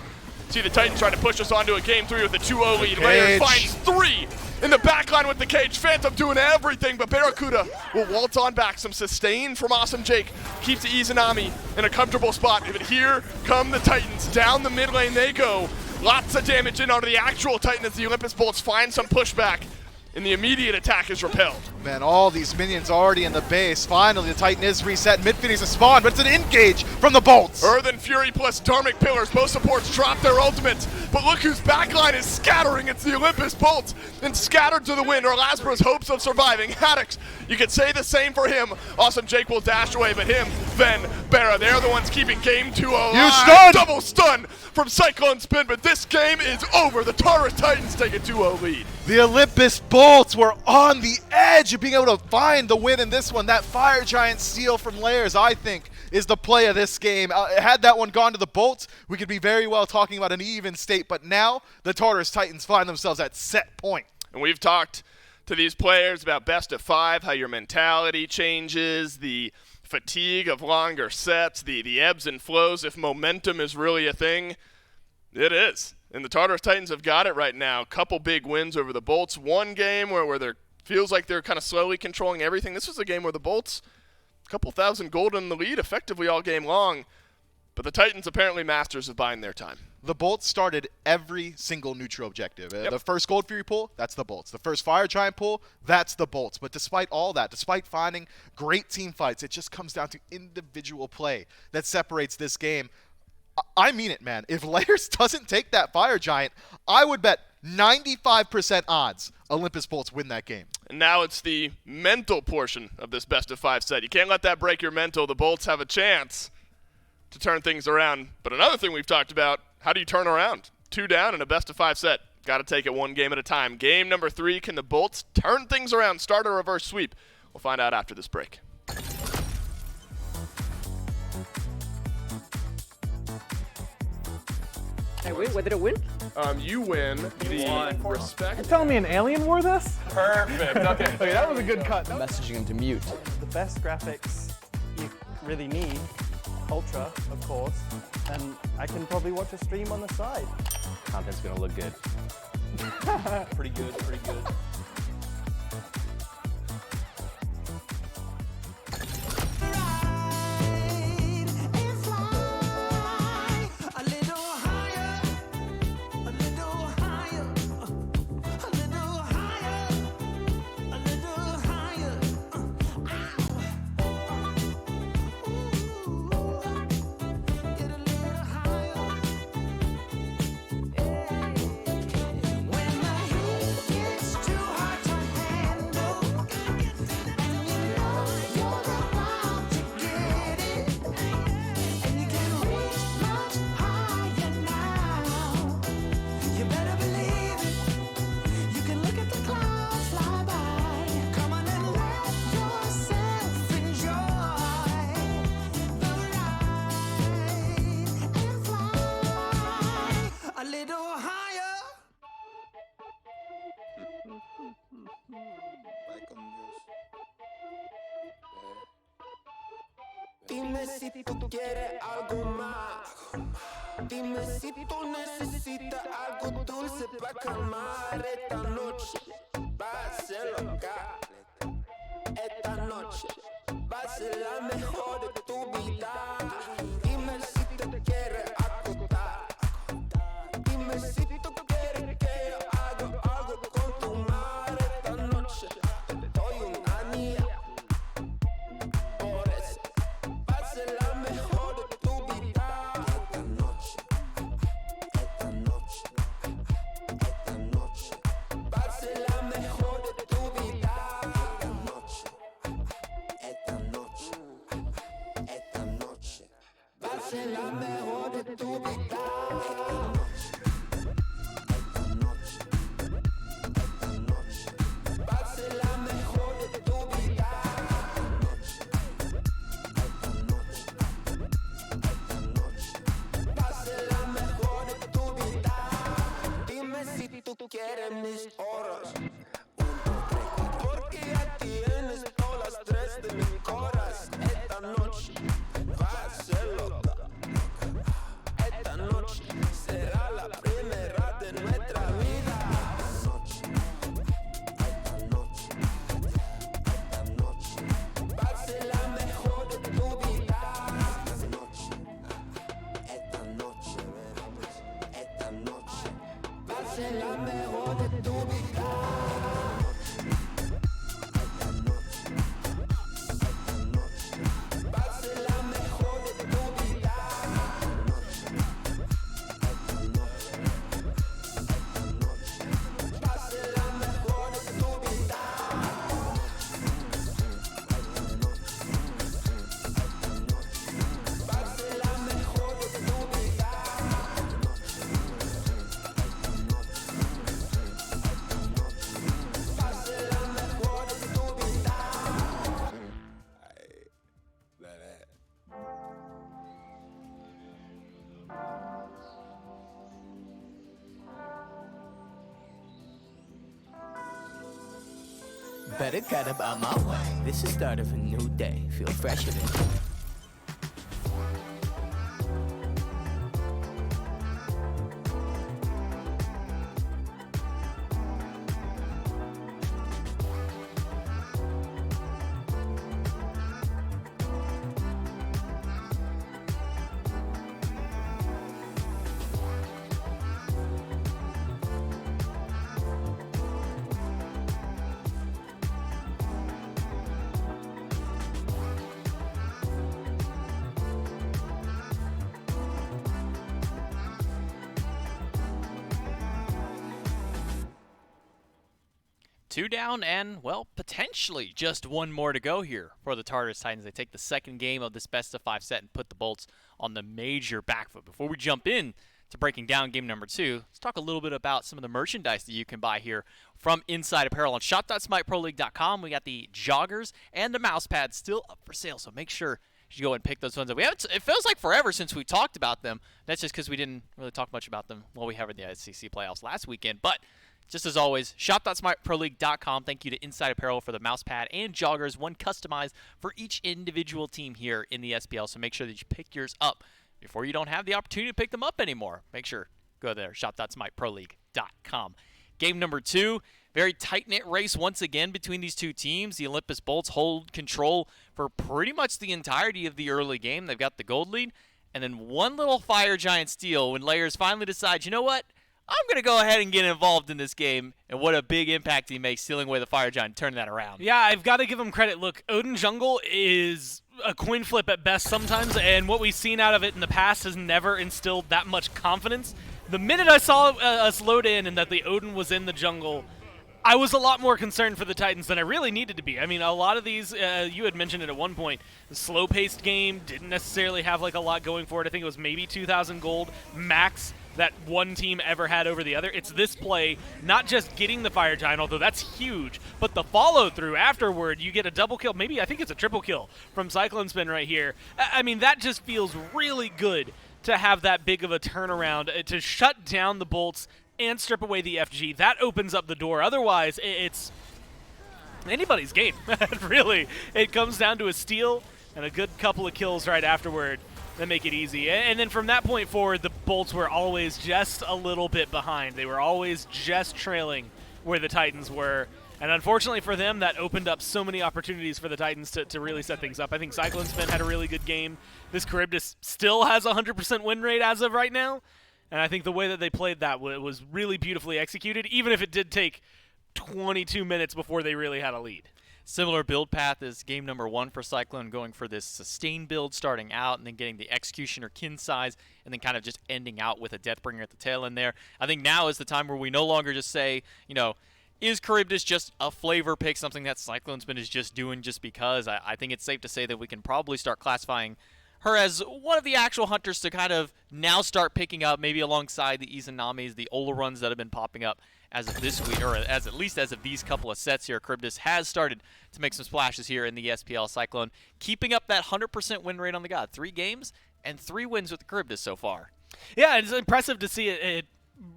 see the Titans trying to push us onto a game 3 with a 2-0 lead. Layers finds 3 in the backline with the cage. Phantom doing everything, but Barracuda will waltz on back. Some sustain from Awesome Jake. Keeps Izanami in a comfortable spot. But here come the Titans. Down the mid lane they go. Lots of damage in onto the actual Titan as the Olympus Bolts find some pushback. And the immediate attack is repelled. Man, all these minions already in the base. Finally, the Titan is reset. Mid Phoenix is spawned, but it's an engage from the Bolts. Earthen Fury plus Dharmic Pillars. Both supports drop their ultimates. But look whose backline is scattering. It's the Olympus Bolts. And scattered to the wind are Lasbra's hopes of surviving. Haddox, you could say the same for him. Awesome Jake will dash away, but him, then Barra, they're the ones keeping game 2 alive. You stun! Double stun from Cyclone Spin, but this game is over. The Tartarus Titans take a 2-0 lead. The Olympus Bolts were on the edge of being able to find the win in this one. That Fire Giant steal from Layers, I think, is the play of this game. Had that one gone to the Bolts, we could be very well talking about an even state, but now the Tartarus Titans find themselves at set point. And we've talked to these players about best of 5, how your mentality changes, the fatigue of longer sets, the ebbs and flows, if momentum is really a thing. It is. And the Tartarus Titans have got it right now. Couple big wins over the Bolts. One game where there feels like they're kind of slowly controlling everything. This was a game where the Bolts, a couple thousand gold in the lead effectively all game long. But the Titans apparently masters of buying their time. The Bolts started every single neutral objective. The first Gold Fury pull, that's the Bolts. The first Fire Giant pull, that's the Bolts. But despite all that, despite finding great team fights, it just comes down to individual play that separates this game. I mean it, man. If Layers doesn't take that Fire Giant, I would bet 95% odds Olympus Bolts win that game. And now it's the mental portion of this best of 5 set. You can't let that break your mental. The Bolts have a chance to turn things around. But another thing we've talked about, how do you turn around? 2 down in a best of 5 set. Got to take it one game at a time. Game number 3, can the Bolts turn things around, start a reverse sweep? We'll find out after this break. Hey, wait, what did it win? You win the respect. You're telling me an Alienware this? Perfect. Okay. Okay, that was a good cut. Messaging him to mute. The best graphics you really need, Ultra, of course, and I can probably watch a stream on the side. Content's gonna look good. Pretty good, pretty good. Dime si tú quieres algo más. Dime si tú necesitas algo dulce para calmar. Esta noche va a ser loca. Esta noche va a ser la mejor de tu vida. Dime si te quieres acostar. Dime si tú quieres que yo haga algo con tu madre. Esta noche te doy un anillo. Por eso va a ser la mejor de tu vida. Esta noche va a ser la mejor de tu vida. Esta noche Better get about my way. This is the start of a new day. Feel fresher than Two down and, well, potentially just one more to go here for the Tartarus Titans. They take the second game of this best-of-5 set and put the Bolts on the major back foot. Before we jump in to breaking down game number 2, let's talk a little bit about some of the merchandise that you can buy here from Inside Apparel. On shop.smiteproleague.com, we got the joggers and the mouse pads still up for sale, so make sure you go and pick those ones up. It feels like forever since we talked about them. That's just because we didn't really talk much about them while we have in the SEC playoffs last weekend, but just as always, shop.smiteproleague.com. Thank you to Inside Apparel for the mouse pad and joggers, one customized for each individual team here in the SPL. So make sure that you pick yours up before you don't have the opportunity to pick them up anymore. Make sure, go there, shop.smiteproleague.com. Game number 2, very tight-knit race once again between these two teams. The Olympus Bolts hold control for pretty much the entirety of the early game. They've got the gold lead, and then one little Fire Giant steal when Layers finally decides, you know what? I'm going to go ahead and get involved in this game, and what a big impact he makes stealing away the Fire Giant, turning that around. Yeah, I've got to give him credit. Look, Odin Jungle is a coin flip at best sometimes, and what we've seen out of it in the past has never instilled that much confidence. The minute I saw us load in and that the Odin was in the jungle, I was a lot more concerned for the Titans than I really needed to be. I mean, a lot of these, you had mentioned it at one point, the slow-paced game didn't necessarily have like a lot going for it. I think it was maybe 2,000 gold max that one team ever had over the other. It's this play, not just getting the Fire Giant, although that's huge, but the follow-through afterward. You get a double kill, maybe I think it's a triple kill from Cyclone Spin right here. I mean, that just feels really good to have that big of a turnaround, to shut down the Bolts and strip away the FG. That opens up the door. Otherwise, it's anybody's game, really. It comes down to a steal and a good couple of kills right afterward that make it easy. And then from that point forward, the Bolts were always just a little bit behind. They were always just trailing where the Titans were. And unfortunately for them, that opened up so many opportunities for the Titans to really set things up. I think Cyclone Spin had a really good game. This Charybdis still has a 100% win rate as of right now. And I think the way that they played that was really beautifully executed, even if it did take 22 minutes before they really had a lead. Similar build path as game number 1 for Cyclone, going for this sustain build starting out and then getting the Executioner kin size and then kind of just ending out with a Deathbringer at the tail end there. I think now is the time where we no longer just say, you know, is Charybdis just a flavor pick, something that Cyclone Spin is just doing just because? I think it's safe to say that we can probably start classifying her as one of the actual hunters to kind of now start picking up, maybe alongside the Izanamis, the Ola runs that have been popping up as of this week, or as at least as of these couple of sets here. Charybdis has started to make some splashes here in the SPL Cyclone, keeping up that 100% win rate on the God. 3 games and 3 wins with the Charybdis so far. Yeah, it's impressive to see it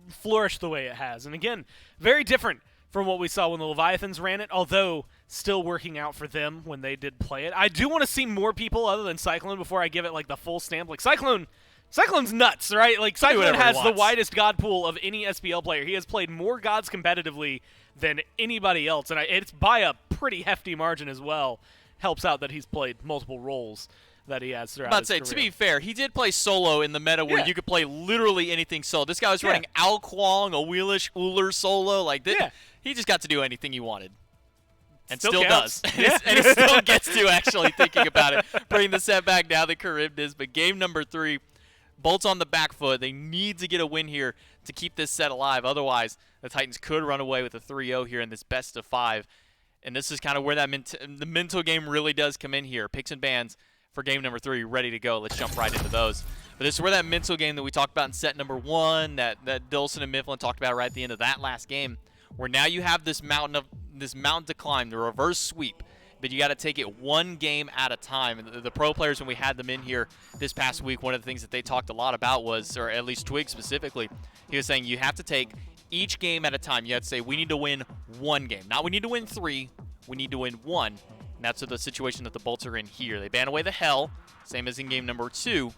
flourish the way it has. And again, very different from what we saw when the Leviathans ran it, although still working out for them when they did play it. I do want to see more people other than Cyclone before I give it like the full stamp. Like Cyclone's nuts, right? Like Cyclone has the widest God pool of any SPL player. He has played more gods competitively than anybody else, and it's by a pretty hefty margin as well. Helps out that he's played multiple roles that he has throughout his career. To be fair, he did play solo in the meta where you could play literally anything solo. This guy was running Al Kwong, a Wheelish Uller solo. Like he just got to do anything he wanted. And still does. And he still gets to, actually, thinking about it. Bring the set back now, the Charybdis. But game number 3, Bolts on the back foot. They need to get a win here to keep this set alive. Otherwise, the Titans could run away with a 3-0 here in this best of 5. And this is kind of where that the mental game really does come in here. Picks and bans for game number 3 ready to go. Let's jump right into those. But this is where that mental game that we talked about in set number 1, that Dilson and Mifflin talked about right at the end of that last game, where now you have this mountain to climb, the reverse sweep, but you got to take it one game at a time. And the pro players, when we had them in here this past week, one of the things that they talked a lot about was, or at least Twig specifically, he was saying you have to take each game at a time. You have to say, we need to win 1 game. Not we need to win 3, we need to win 1. And that's the situation that the Bolts are in here. They ban away the Hell, same as in game number 2.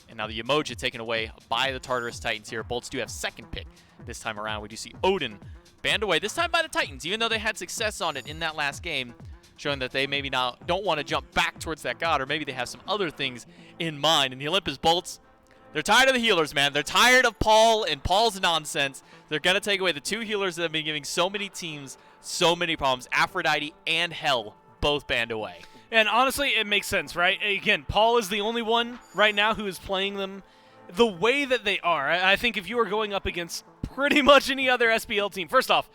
And now the Emoji taken away by the Tartarus Titans here. Bolts do have second pick this time around. We do see Odin banned away, this time by the Titans, even though they had success on it in that last game, showing that they maybe now don't want to jump back towards that god, or maybe they have some other things in mind. And the Olympus Bolts, they're tired of the healers, man. They're tired of Paul and Paul's nonsense. They're going to take away the 2 healers that have been giving so many teams so many problems. Aphrodite and Hell both banned away. And honestly, it makes sense, right? Again, Paul is the only one right now who is playing them the way that they are. I think if you are going up against pretty much any other SPL team, first off,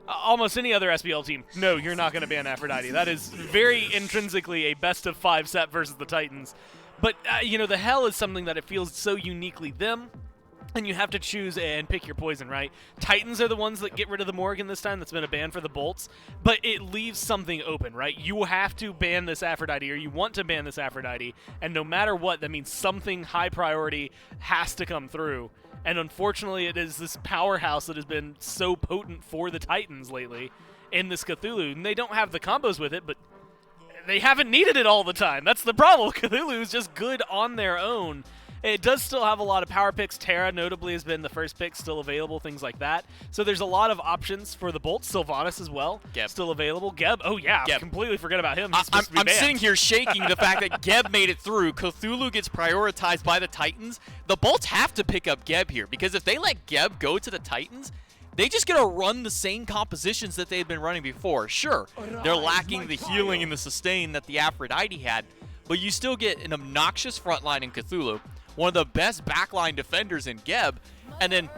almost any other SPL team, no, you're not going to ban Aphrodite. That is very intrinsically a best of 5 set versus the Titans. But, the Hell is something that it feels so uniquely them, and you have to choose and pick your poison, right? Titans are the ones that get rid of the Morgan this time. That's been a ban for the Bolts, but it leaves something open, right? You have to ban this Aphrodite, or you want to ban this Aphrodite, and no matter what, that means something high priority has to come through. And unfortunately, it is this powerhouse that has been so potent for the Titans lately in this Cthulhu. And they don't have the combos with it, but they haven't needed it all the time. That's the problem. Cthulhu is just good on their own. It does still have a lot of power picks. Terra, notably, has been the first pick, still available, things like that. So there's a lot of options for the Bolts. Sylvanas as well, Geb. Still available. Geb, oh yeah, Geb. Completely forget about him. He's supposed to be I'm banned. sitting here shaking the fact that Geb made it through. Cthulhu gets prioritized by the Titans. The Bolts have to pick up Geb here, because if they let Geb go to the Titans, they just going to run the same compositions that they've been running before. Sure, they're lacking the healing and the sustain that the Aphrodite had, but you still get an obnoxious frontline in Cthulhu, one of the best backline defenders in Geb, and then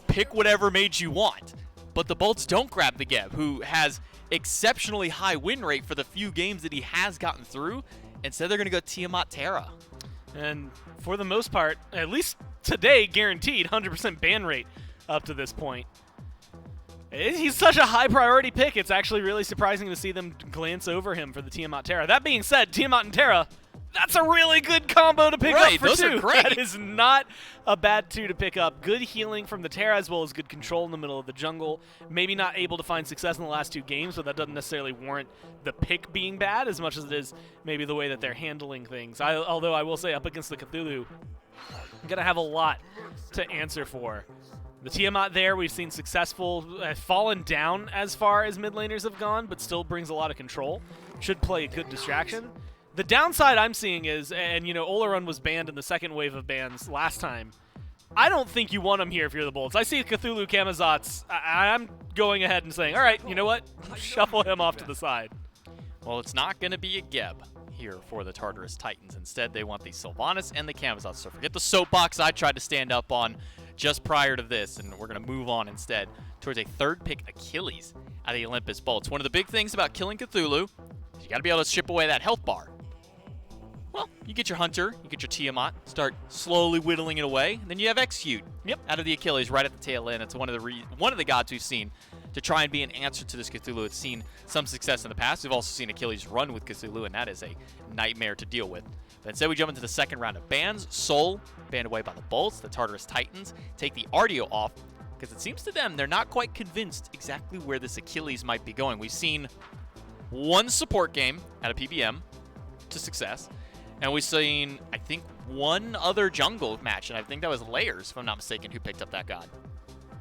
pick whatever mage you want. But the Bolts don't grab the Geb, who has exceptionally high win rate for the few games that he has gotten through. Instead, they're going to go Tiamat Terra. And for the most part, at least today, guaranteed 100% ban rate up to this point. He's such a high priority pick, it's actually really surprising to see them glance over him for the Tiamat Terra. That being said, Tiamat and Terra, that's a really good combo to pick up for those 2. Are great. That is not a bad 2 to pick up. Good healing from the Terra as well as good control in the middle of the jungle. Maybe not able to find success in the last 2 games, but that doesn't necessarily warrant the pick being bad as much as it is maybe the way that they're handling things. Although I will say up against the Cthulhu, I'm going to have a lot to answer for. The Tiamat there, we've seen successful, fallen down as far as mid laners have gone, but still brings a lot of control. Should play a good distraction. The downside I'm seeing is, and Olarun was banned in the second wave of bans last time. I don't think you want him here if you're the Bolts. I see Cthulhu Camazotz. I'm going ahead and saying, all right, you know what? Shuffle him off to the side. Well, it's not going to be a Geb here for the Tartarus Titans. Instead, they want the Sylvanas and the Camazotz. So forget the soapbox I tried to stand up on just prior to this, and we're going to move on instead towards a 3rd pick Achilles out of the Olympus Bolts. One of the big things about killing Cthulhu is you got to be able to chip away that health bar. well, you get your Hunter, you get your Tiamat, start slowly whittling it away, and then you have Execute. Yep. Out of the Achilles right at the tail end. It's one of the gods we've seen to try and be an answer to this Cthulhu. It's seen some success in the past. We've also seen Achilles run with Cthulhu, and that is a nightmare to deal with. But instead, we jump into the second round of bans. Soul, banned away by the Bolts. The Tartarus Titans take the Ardio off, because it seems to them they're not quite convinced exactly where this Achilles might be going. We've seen one support game at a PBM to success, and we've seen, I think, one other jungle match, and I think that was Layers, if I'm not mistaken, who picked up that god.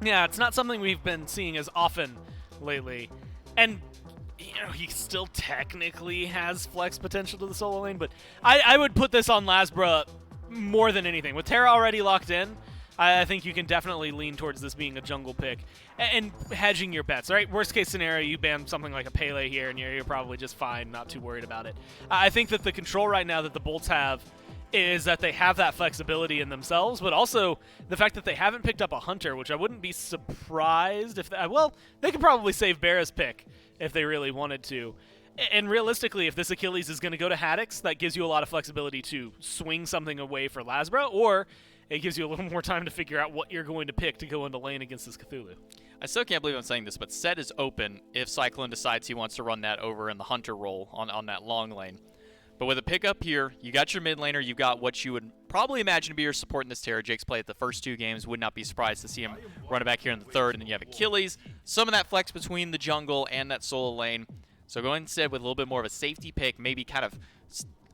Yeah, it's not something we've been seeing as often lately. And, you know, he still technically has flex potential to the solo lane, but I would put this on Lasbra more than anything. With Terra already locked in, I think you can definitely lean towards this being a jungle pick and hedging your bets, right? Worst case scenario, you ban something like a Pele here, and you're probably just fine, not too worried about it. I think that the control right now that the Bolts have is that they have that flexibility in themselves, but also the fact that they haven't picked up a Hunter, which I wouldn't be surprised if well, they could probably save Barra's pick if they really wanted to. And realistically, if this Achilles is going to go to Haddix, that gives you a lot of flexibility to swing something away for Lasbra, or it gives you a little more time to figure out what you're going to pick to go into lane against this Cthulhu. I still can't believe I'm saying this, but Set is open if Cyclone decides he wants to run that over in the Hunter role on that long lane. But with a pickup here, you got your mid laner, you got what you would probably imagine to be your support in this Terra. Jake's played the first 2 games, would not be surprised to see him run it back here in the third, and then you have Achilles. Some of that flex between the jungle and that solo lane. So going instead with a little bit more of a safety pick, maybe kind of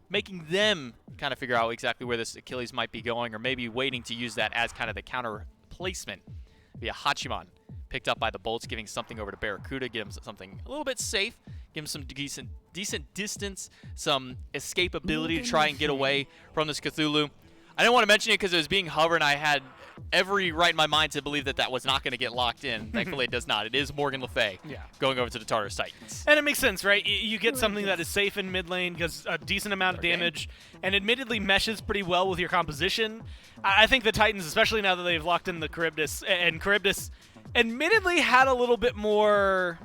making them kind of figure out exactly where this Achilles might be going, or maybe waiting to use that as kind of the counter placement via Hachiman. Picked up by the Bolts, giving something over to Barracuda, give him something a little bit safe, give him some decent distance, some escapability to try and get away from this Cthulhu. I didn't want to mention it because it was being hovered, and I had every right in my mind to believe that that was not going to get locked in. Thankfully, it does not. It is Morgan Le Fay going over to the Tartarus Titans. And it makes sense, right? You get something that is safe in mid lane, does a decent amount of damage, and admittedly meshes pretty well with your composition. I think the Titans, especially now that they've locked in the Charybdis, and Charybdis admittedly had a little bit more,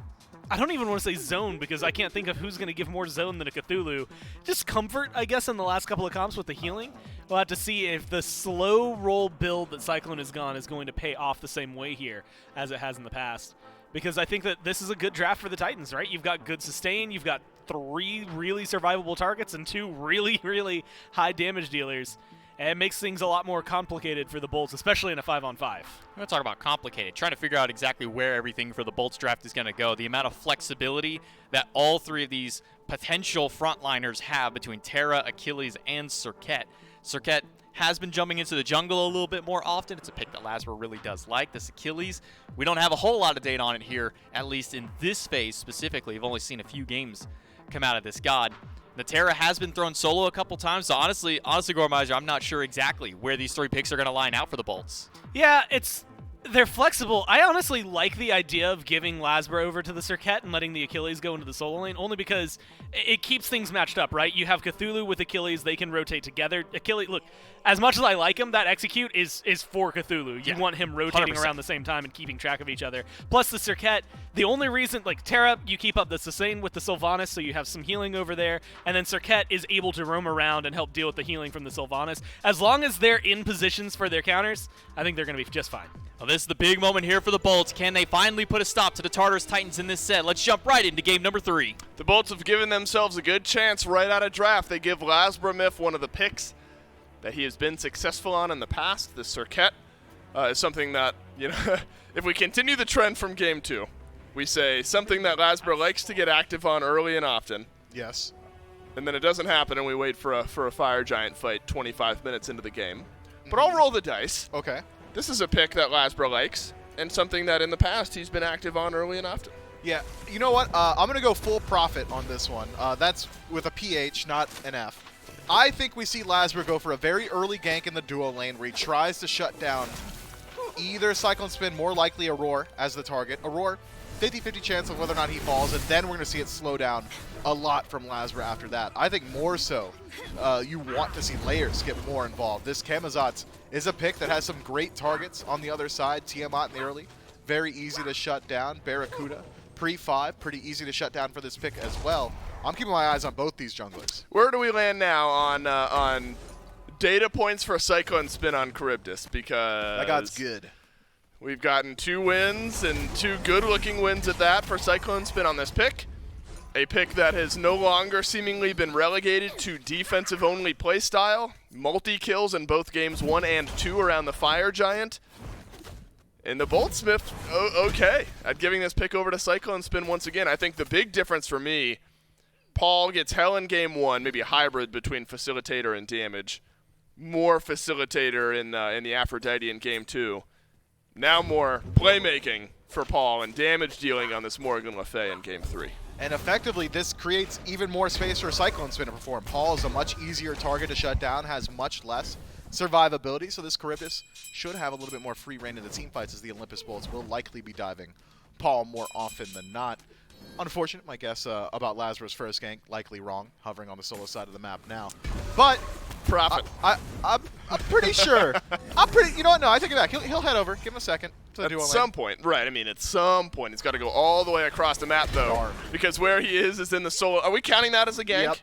I don't even want to say zone, because I can't think of who's going to give more zone than a Cthulhu. Just comfort, I guess, in the last couple of comps with the healing. We'll have to see if the slow roll build that Cyclone has gone is going to pay off the same way here as it has in the past. Because I think that this is a good draft for the Titans, right? You've got good sustain, you've got 3 really survivable targets, and 2 really, really high damage dealers. And it makes things a lot more complicated for the Bolts, especially in a 5-on-5. We're going to talk about complicated, trying to figure out exactly where everything for the Bolts draft is going to go. The amount of flexibility that all 3 of these potential frontliners have between Terra, Achilles, and Serket. Serket has been jumping into the jungle a little bit more often. It's a pick that Lasbra really does like. This Achilles, we don't have a whole lot of data on it here, at least in this phase specifically. We've only seen a few games come out of this god. The Terra has been thrown solo a couple times, so honestly, Gormizer, I'm not sure exactly where these 3 picks are going to line out for the Bolts. Yeah, they're flexible. I honestly like the idea of giving Lasbra over to the Serket and letting the Achilles go into the solo lane, only because it keeps things matched up, right? You have Cthulhu with Achilles, they can rotate together. Achilles, look, as much as I like him, that execute is for Cthulhu. You want him rotating 100%. around the same time and keeping track of each other. Plus the Serket, the only reason, like Terra, you keep up the sustain with the Sylvanas, so you have some healing over there, and then Serket is able to roam around and help deal with the healing from the Sylvanas. As long as they're in positions for their counters, I think they're going to be just fine. Well, this is the big moment here for the Bolts. Can they finally put a stop to the Tartarus Titans in this set? Let's jump right into game number 3. The Bolts have given themselves a good chance right out of draft. They give Lasbra Myth one of the picks that he has been successful on in the past. The Serket is something that, you know, if we continue the trend from game 2, we say something that Lasbra likes to get active on early and often. Yes. And then it doesn't happen, and we wait for a fire giant fight 25 minutes into the game. But I'll roll the dice. Okay. This is a pick that Lasbra likes, and something that in the past he's been active on early and often. Yeah, you know what? I'm going to go full profit on this one. That's with a PH, not an F. I think we see Lasbra go for a very early gank in the duo lane where he tries to shut down either Cyclone Spin, more likely Aurora as the target. Aurora, 50-50 chance of whether or not he falls, and then we're going to see it slow down a lot from Lasbra after that. I think more so, you want to see Layers get more involved. This Camazotz is a pick that has some great targets on the other side. Tiamat in the early, very easy to shut down. Barracuda, pre-5, pretty easy to shut down for this pick as well. I'm keeping my eyes on both these junglers. Where do we land now on data points for Cyclone Spin on Charybdis? Because That God's good. we've gotten 2 wins and 2 good-looking wins at that for Cyclone Spin on this pick. A pick that has no longer seemingly been relegated to defensive-only playstyle. Multi-kills in both games 1 and 2 around the Fire Giant. And the Boltsmith, okay, at giving this pick over to Cyclone Spin once again. I think the big difference for me, Paul gets hell in game 1, maybe a hybrid between Facilitator and Damage. More Facilitator in the Aphrodite in game 2. Now more playmaking for Paul and damage dealing on this Morgan Le Fay in game 3. And effectively, this creates even more space for Cyclone Spin to perform. Paul is a much easier target to shut down, has much less survivability, so this Charybdis should have a little bit more free reign in the team fights, as the Olympus Bolts will likely be diving Paul more often than not. Unfortunate, my guess about Lazarus' first gank, likely wrong, hovering on the solo side of the map now. But Profit. I'm pretty sure. You know what? No, I take it back. He'll head over. Give him a second. At some point, right. I mean, at some point, it's got to go all the way across the map, though. Darn. Because where he is in the solo. Are we counting that as a gank? Yep.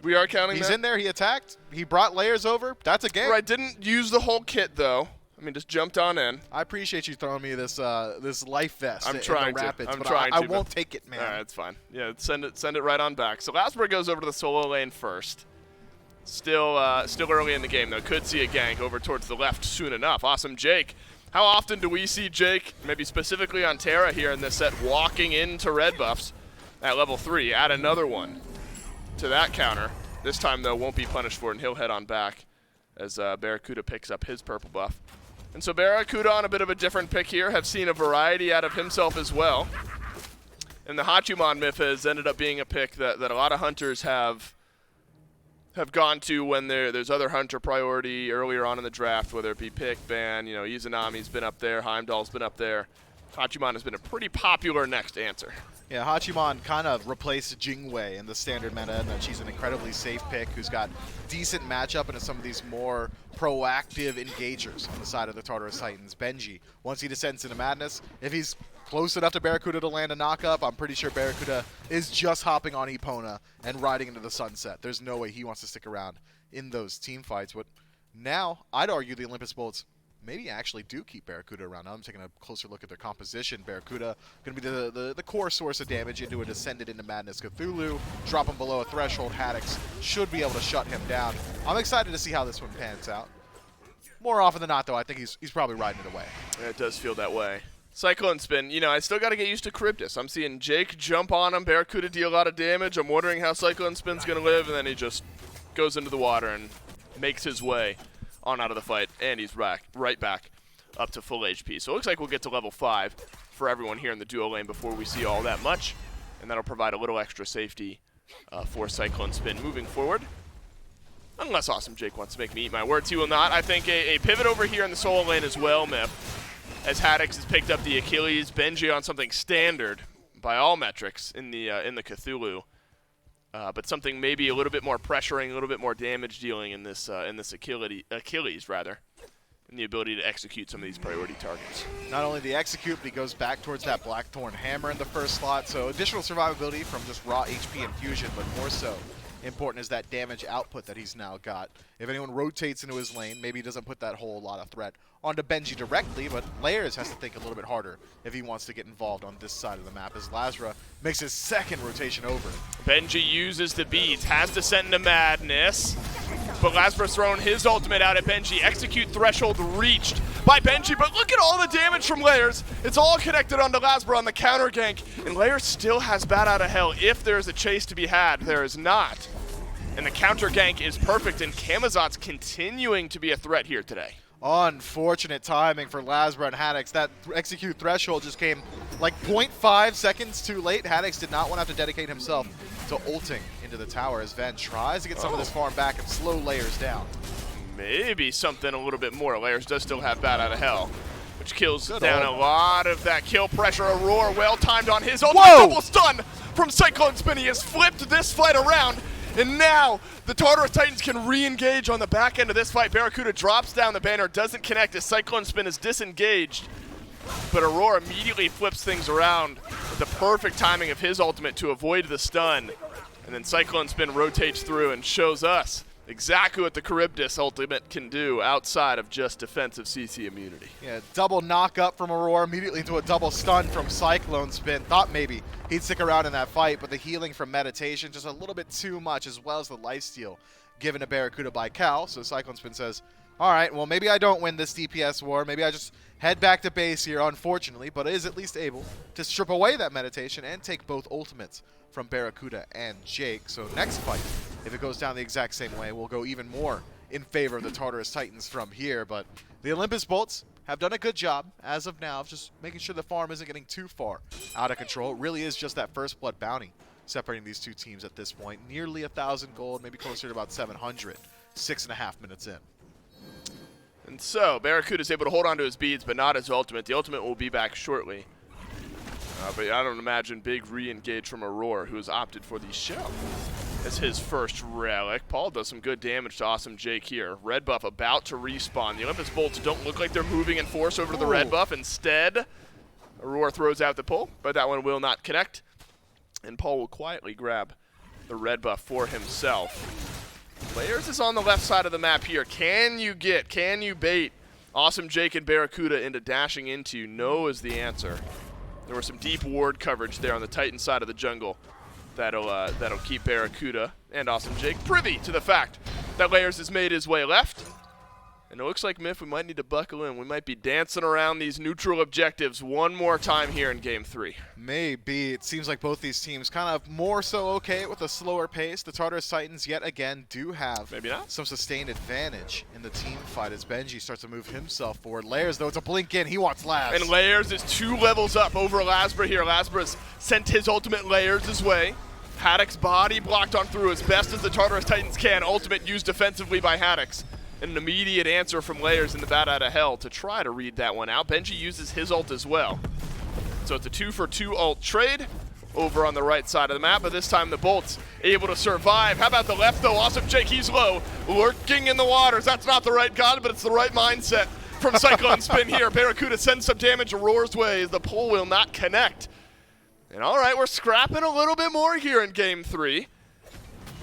We are counting He's that? in there. He attacked. He brought layers over. That's a gank. Right, didn't use the whole kit, though. I mean, just jumped on in. I appreciate you throwing me this this life vest. I'm in trying the to. rapids, I'm but trying I to. won't take it, man. All right, it's fine. Yeah, send it right on back. So Lasper goes over to the solo lane first. Still early in the game, though. Could see a gank over towards the left soon enough. Awesome Jake. How often do we see Jake, maybe specifically on Terra here in this set, walking into red buffs at level 3? Add another one to that counter. This time, though, won't be punished for it, and he'll head on back as Barracuda picks up his purple buff. And so Barracuda on a bit of a different pick here. Have seen a variety out of himself as well. And the Hachiman myth has ended up being a pick that a lot of hunters have gone to when there's other hunter priority earlier on in the draft, whether it be pick, ban, Izanami's been up there, Heimdall's been up there. Hachiman has been a pretty popular next answer. Yeah, Hachiman kind of replaced Jingwei in the standard meta, and that she's an incredibly safe pick who's got decent matchup into some of these more proactive engagers on the side of the Tartarus Titans. Benji, once he descends into madness, if he's close enough to Barracuda to land a knock-up, I'm pretty sure Barracuda is just hopping on Epona and riding into the sunset. There's no way he wants to stick around in those team fights. But now, I'd argue the Olympus Bolts maybe actually do keep Barracuda around. Now I'm taking a closer look at their composition. Barracuda going to be the core source of damage into a Descended into Madness Cthulhu. Drop him below a threshold. Haddix should be able to shut him down. I'm excited to see how this one pans out. More often than not, though, I think he's probably riding it away. Yeah, it does feel that way. Cyclone Spin, I still got to get used to Charybdis. I'm seeing Jake jump on him, Barracuda deal a lot of damage. I'm wondering how Cyclone Spin's going to live, and then he just goes into the water and makes his way on out of the fight, and he's right back up to full HP. So it looks like we'll get to level 5 for everyone here in the duo lane before we see all that much, and that'll provide a little extra safety for Cyclone Spin moving forward. Unless Awesome Jake wants to make me eat my words, he will not. I think a pivot over here in the solo lane as well, Myth, as Haddix has picked up the Achilles, Benji on something standard by all metrics in the Cthulhu, but something maybe a little bit more pressuring, a little bit more damage dealing in this Achilles rather, and the ability to execute some of these priority targets. Not only the execute, but he goes back towards that Blackthorn Hammer in the first slot, so additional survivability from just raw HP infusion, but more so important is that damage output that he's now got. If anyone rotates into his lane, maybe he doesn't put that whole lot of threat onto Benji directly, but Layers has to think a little bit harder if he wants to get involved on this side of the map, as Lazra makes his second rotation over. Benji uses the beads, has Descent into Madness, but Lazarus throwing his ultimate out at Benji. Execute threshold reached by Benji, but look at all the damage from Layers. It's all connected onto Lazarus on the counter gank, and Layers still has Bat Out of Hell if there's a chase to be had. There is not. And the counter gank is perfect, and Camazot's continuing to be a threat here today. Unfortunate timing for Lazra and Haddix. That execute threshold just came like 0.5 seconds too late. Haddix did not want to have to dedicate himself to ulting into the tower as Ven tries to get some of this farm back and slow Layers down. Maybe something a little bit more. Layers does still have Bat Out of Hell, which kills down a lot of that kill pressure. Aurora well timed on his ultimate. Double stun from Cyclone Spin. He has flipped this fight around. And now the Tartarus Titans can re-engage on the back end of this fight. Barracuda drops down the banner, doesn't connect as Cyclone Spin is disengaged. But Aurora immediately flips things around with the perfect timing of his ultimate to avoid the stun. And then Cyclone Spin rotates through and shows us exactly what the Charybdis ultimate can do outside of just defensive CC immunity. Yeah, double knock up from Aurora, immediately into a double stun from Cyclone Spin. Thought maybe he'd stick around in that fight, but the healing from Meditation just a little bit too much, as well as the lifesteal given to Barracuda by Cal. So Cyclone Spin says, all right, well, maybe I don't win this DPS war. Maybe I just head back to base here, unfortunately, but is at least able to strip away that Meditation and take both ultimates from Barracuda and Jake. So next fight, if it goes down the exact same way, we'll go even more in favor of the Tartarus Titans from here. But the Olympus Bolts have done a good job as of now of just making sure the farm isn't getting too far out of control. It really is just that first blood bounty separating these two teams at this point. Nearly 1,000 gold, maybe closer to about 700, 6.5 minutes in. And so Barracuda is able to hold on to his beads, but not his ultimate. The ultimate will be back shortly. But I don't imagine big re-engage from Aurora, who has opted for the shell as his first relic. Paul does some good damage to Awesome Jake here. Red buff about to respawn. The Olympus Bolts don't look like they're moving in force over to the red buff. Instead, Aurora throws out the pull, but that one will not connect. And Paul will quietly grab the red buff for himself. Layers is on the left side of the map here. Can you bait Awesome Jake and Barracuda into dashing into? No is the answer. There was some deep ward coverage there on the Titan side of the jungle that'll keep Barracuda and Awesome Jake privy to the fact that Layers has made his way left. And it looks like, Miff, we might need to buckle in. We might be dancing around these neutral objectives one more time here in Game 3. Maybe. It seems like both these teams kind of more so okay with a slower pace. The Tartarus Titans, yet again, do have maybe not some sustained advantage in the team fight as Benji starts to move himself forward. Layers, though, it's a blink in. He wants Laz. And Layers is 2 levels up over Lasbra here. Lasbra's sent his ultimate Layers his way. Haddock's body blocked on through as best as the Tartarus Titans can. Ultimate used defensively by Haddock's. And an immediate answer from Layers in the bat out of hell to try to read that one out. Benji uses his ult as well. So it's a 2-for-2 ult trade over on the right side of the map, but this time the Bolts able to survive. How about the left though? Awesome Jake, he's low, lurking in the waters. That's not the right god, but it's the right mindset from Cyclone Spin here. Barracuda sends some damage Aurora's way as the pull will not connect. And all right, we're scrapping a little bit more here in Game 3.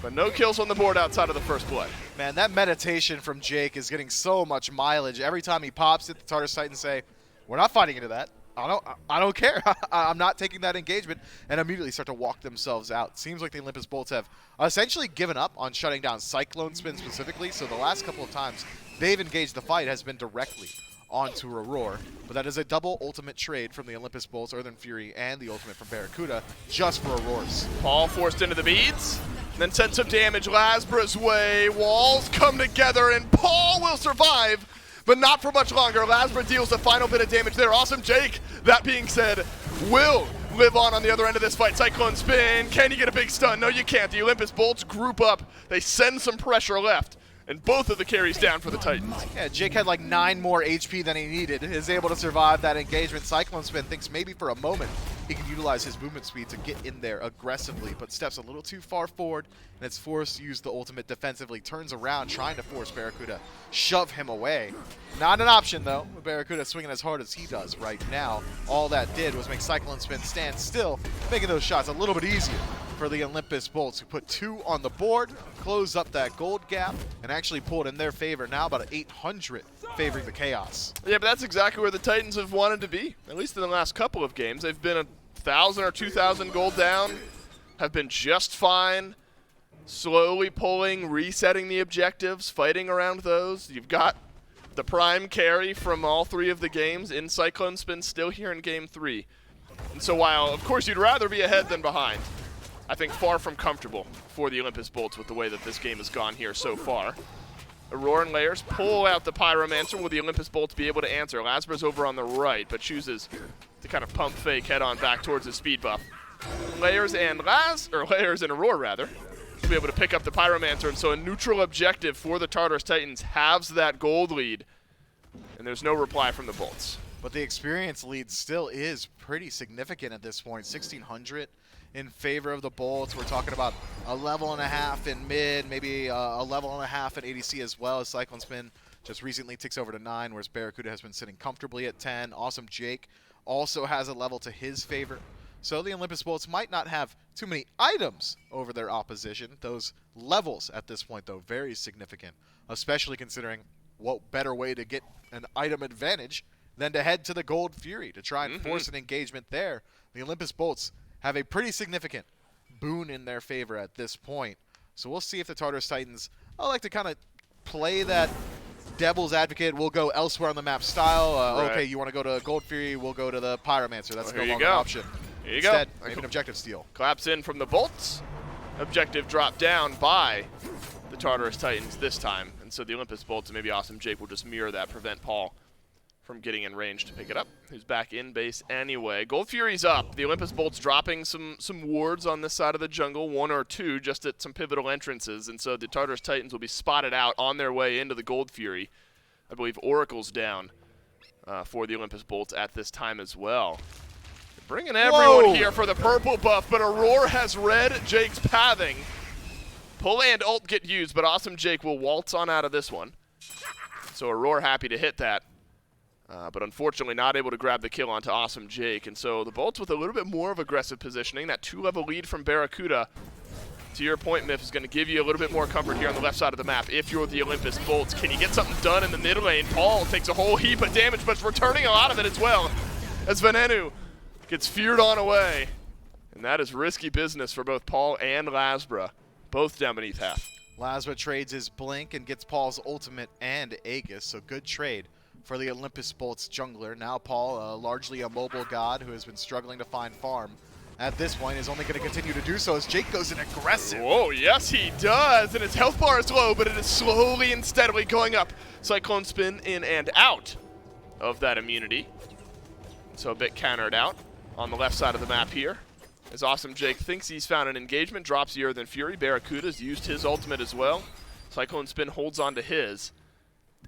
But no kills on the board outside of the first blood. Man, that Meditation from Jake is getting so much mileage. Every time he pops it, the Tartarus Titans say, we're not fighting into that. I don't care. I'm not taking that engagement, and immediately start to walk themselves out. Seems like the Olympus Bolts have essentially given up on shutting down Cyclone Spin specifically, so the last couple of times they've engaged the fight has been directly onto Aurora. But that is a double ultimate trade from the Olympus Bolts, Earthen Fury, and the ultimate from Barracuda, just for Aurora's. Paul forced into the beads, then sent some damage Lasbra's way. Walls come together, and Paul will survive, but not for much longer. Lasbra deals the final bit of damage there. Awesome Jake, that being said, will live on the other end of this fight. Cyclone Spin, can you get a big stun? No, you can't. The Olympus Bolts group up. They send some pressure left, and both of the carries down for the Titans. Yeah, Jake had like 9 more HP than he needed, is able to survive that engagement. Cyclone Spin thinks maybe for a moment he can utilize his movement speed to get in there aggressively, but steps a little too far forward, and it's forced to use the ultimate defensively. Turns around, trying to force Barracuda, shove him away. Not an option, though. Barracuda swinging as hard as he does right now. All that did was make Cyclone Spin stand still, making those shots a little bit easier for the Olympus Bolts, who put 2 on the board, close up that gold gap, and actually pulled in their favor now, about 800 favoring the Chaos. Yeah, but that's exactly where the Titans have wanted to be, at least in the last couple of games. They've been 1,000 or 2,000 gold down, have been just fine, slowly pulling, resetting the objectives, fighting around those. You've got the prime carry from all 3 of the games in Cyclone Spin still here in Game 3. And so while, of course, you'd rather be ahead than behind, I think far from comfortable for the Olympus Bolts with the way that this game has gone here so far. Aurora and Layers pull out the Pyromancer. Will the Olympus Bolts be able to answer? Lasbra's over on the right, but chooses to kind of pump fake head-on back towards his speed buff. Layers and Aurora, rather, will be able to pick up the Pyromancer, and so a neutral objective for the Tartarus Titans halves that gold lead, and there's no reply from the Bolts. But the experience lead still is pretty significant at this point. 1,600 in favor of the Bolts. We're talking about a level and a half in mid, maybe a level and a half at ADC as well, as Cyclone Spin just recently ticks over to 9, whereas Barracuda has been sitting comfortably at 10. Awesome Jake also has a level to his favor. So the Olympus Bolts might not have too many items over their opposition. Those levels at this point, though, very significant, especially considering what better way to get an item advantage than to head to the Gold Fury to try and force an engagement there. The Olympus Bolts have a pretty significant boon in their favor at this point. So we'll see if the Tartarus Titans, I like to kind of play that devil's advocate. We'll go elsewhere on the map style. Okay, you want to go to Gold Fury, we'll go to the Pyromancer. That's no longer an option. Here you Instead, go. maybe an objective steal. Collapse in from the Bolts. Objective dropped down by the Tartarus Titans this time. And so the Olympus Bolts and maybe Awesome Jake will just mirror that, prevent Paul from getting in range to pick it up. Who's back in base anyway. Gold Fury's up. The Olympus Bolts dropping some wards on this side of the jungle, 1 or 2, just at some pivotal entrances. And so the Tartarus Titans will be spotted out on their way into the Gold Fury. I believe Oracle's down for the Olympus Bolts at this time as well. Bringing everyone here for the purple buff, but Aurora has red Jake's pathing. Pull and ult get used, but Awesome Jake will waltz on out of this one. So Aurora happy to hit that, but unfortunately not able to grab the kill onto Awesome Jake. And so the Bolts with a little bit more of aggressive positioning. That 2-level lead from Barracuda, to your point, Miff, is going to give you a little bit more comfort here on the left side of the map if you're the Olympus Bolts. Can you get something done in the mid lane? Paul takes a whole heap of damage, but returning a lot of it as well, as Venenu gets feared on away. And that is risky business for both Paul and Lasbra, both down beneath half. Lasbra trades his Blink and gets Paul's ultimate and Aegis, so good trade for the Olympus Bolts jungler. Now Paul, largely a mobile god who has been struggling to find farm, at this point is only going to continue to do so as Jake goes in aggressive. Whoa, yes he does, and his health bar is low, but it is slowly and steadily going up. Cyclone spin in and out of that immunity. So a bit countered out on the left side of the map here. As Awesome Jake thinks he's found an engagement, drops the Earthen Fury. Barracuda's used his ultimate as well. Cyclone Spin holds on to his.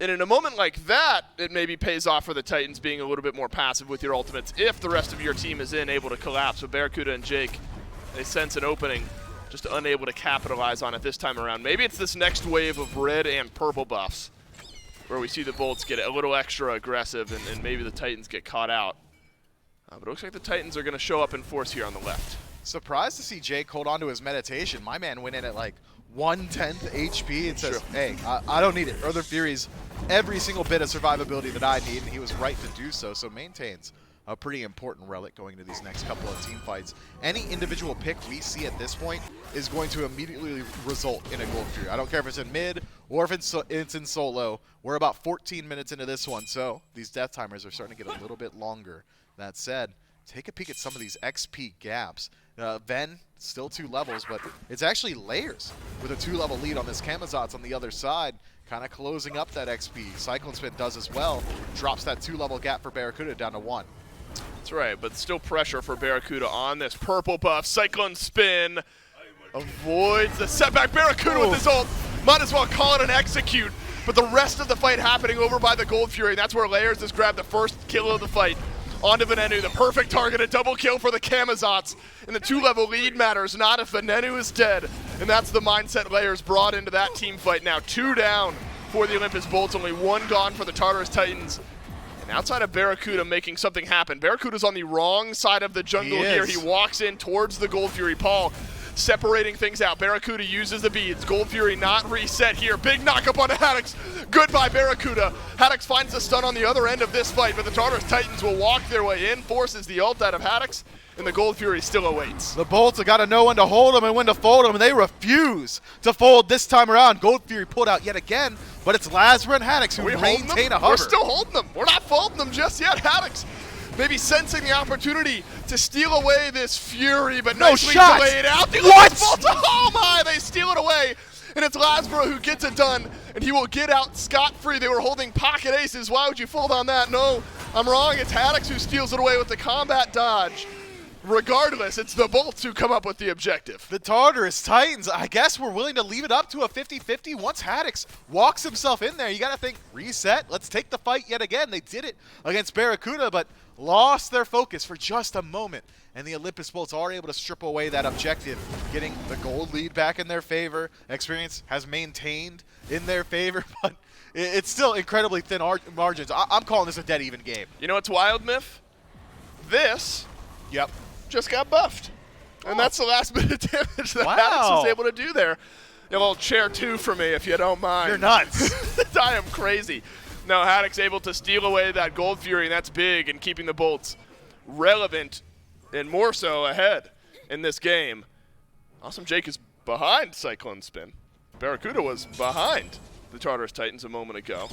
And in a moment like that, it maybe pays off for the Titans being a little bit more passive with your ultimates if the rest of your team is able to collapse. So Barracuda and Jake, they sense an opening, just unable to capitalize on it this time around. Maybe it's this next wave of red and purple buffs where we see the Bolts get a little extra aggressive and maybe the Titans get caught out. But it looks like the Titans are going to show up in force here on the left. Surprised to see Jake hold on to his meditation. My man went in at like 1/10 HP and says, hey, I don't need it. Earthen Fury's every single bit of survivability that I need, and he was right to do so. So maintains a pretty important relic going into these next couple of team fights. Any individual pick we see at this point is going to immediately result in a Gold Fury. I don't care if it's in mid or if it's in solo. We're about 14 minutes into this one, so these death timers are starting to get a little bit longer. That said, take a peek at some of these XP gaps. Ven, still 2 levels, but it's actually Layers with a 2-level lead on this Camazotz on the other side, kind of closing up that XP. Cyclone Spin does as well, drops that 2-level gap for Barracuda down to 1. That's right, but still pressure for Barracuda on this purple buff. Cyclone Spin avoids the setback. Barracuda with his ult. Might as well call it an execute, but the rest of the fight happening over by the Gold Fury. That's where Layers has grabbed the first kill of the fight. Onto Venenu, the perfect target, a double kill for the Camazotz. And the 2-level lead matters not if Venenu is dead. And that's the mindset Layers brought into that team fight now. 2 down for the Olympus Bolts, only 1 gone for the Tartarus Titans. And outside of Barracuda making something happen, Barracuda's on the wrong side of the jungle here. He walks in towards the Gold Fury. Paul separating things out. Barracuda uses the beads. Gold Fury not reset here. Big knockup onto Haddix. Goodbye, Barracuda. Haddix finds the stun on the other end of this fight, but the Tartarus Titans will walk their way in, forces the ult out of Haddix, and the Gold Fury still awaits. The Bolts have got to know when to hold them and when to fold them, and they refuse to fold this time around. Gold Fury pulled out yet again, but it's Lasbra and Haddix who maintain a hover. We're still holding them. We're not folding them just yet. Haddix maybe sensing the opportunity to steal away this Fury, but nicely delayed out. What? Oh my, they steal it away. And it's Lasbra who gets it done, and he will get out scot-free. They were holding pocket aces. Why would you fold on that? No, I'm wrong. It's Haddix who steals it away with the combat dodge. Regardless, it's the Bolts who come up with the objective. The Tartarus Titans, I guess we're willing to leave it up to a 50-50 once Haddix walks himself in there. You got to think, reset, let's take the fight yet again. They did it against Barracuda, but lost their focus for just a moment. And the Olympus Bolts are able to strip away that objective, getting the gold lead back in their favor. Experience has maintained in their favor, but it's still incredibly thin margins. I'm calling this a dead even game. You know what's wild, Miff? This just got buffed. And that's the last bit of damage that Wow. Haddix was able to do there. A little chair 2 for me, if you don't mind. You're nuts. I am crazy. No, Haddix able to steal away that Gold Fury, and that's big in keeping the bolts relevant and more so ahead in this game. Awesome Jake is behind Cyclone Spin. Barracuda was behind the Tartarus Titans a moment ago.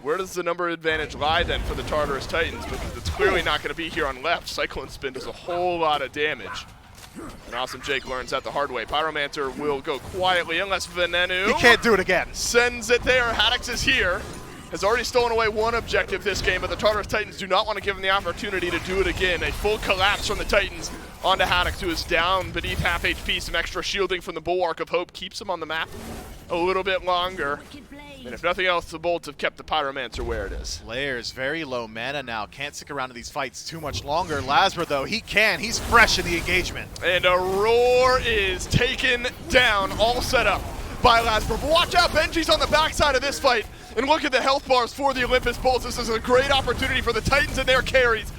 Where does the number advantage lie then for the Tartarus Titans? Because it's clearly not going to be here on left. Cyclone Spin does a whole lot of damage. And Awesome Jake learns that the hard way. Pyromancer will go quietly unless Venenu He can't do it again. sends it there. Haddix is here. Has already stolen away one objective this game, but the Tartarus Titans do not want to give him the opportunity to do it again. A full collapse from the Titans onto Haddix, who is down beneath half HP. Some extra shielding from the Bulwark of Hope keeps him on the map a little bit longer. And if nothing else, the Bolts have kept the Pyromancer where it is. Layers very low mana now. Can't stick around in these fights too much longer. Lasber, though, he can. He's fresh in the engagement. And Aurora is taken down, all set up by Lasber. But watch out, Benji's on the backside of this fight. And look at the health bars for the Olympus Bolts. This is a great opportunity for the Titans and their carries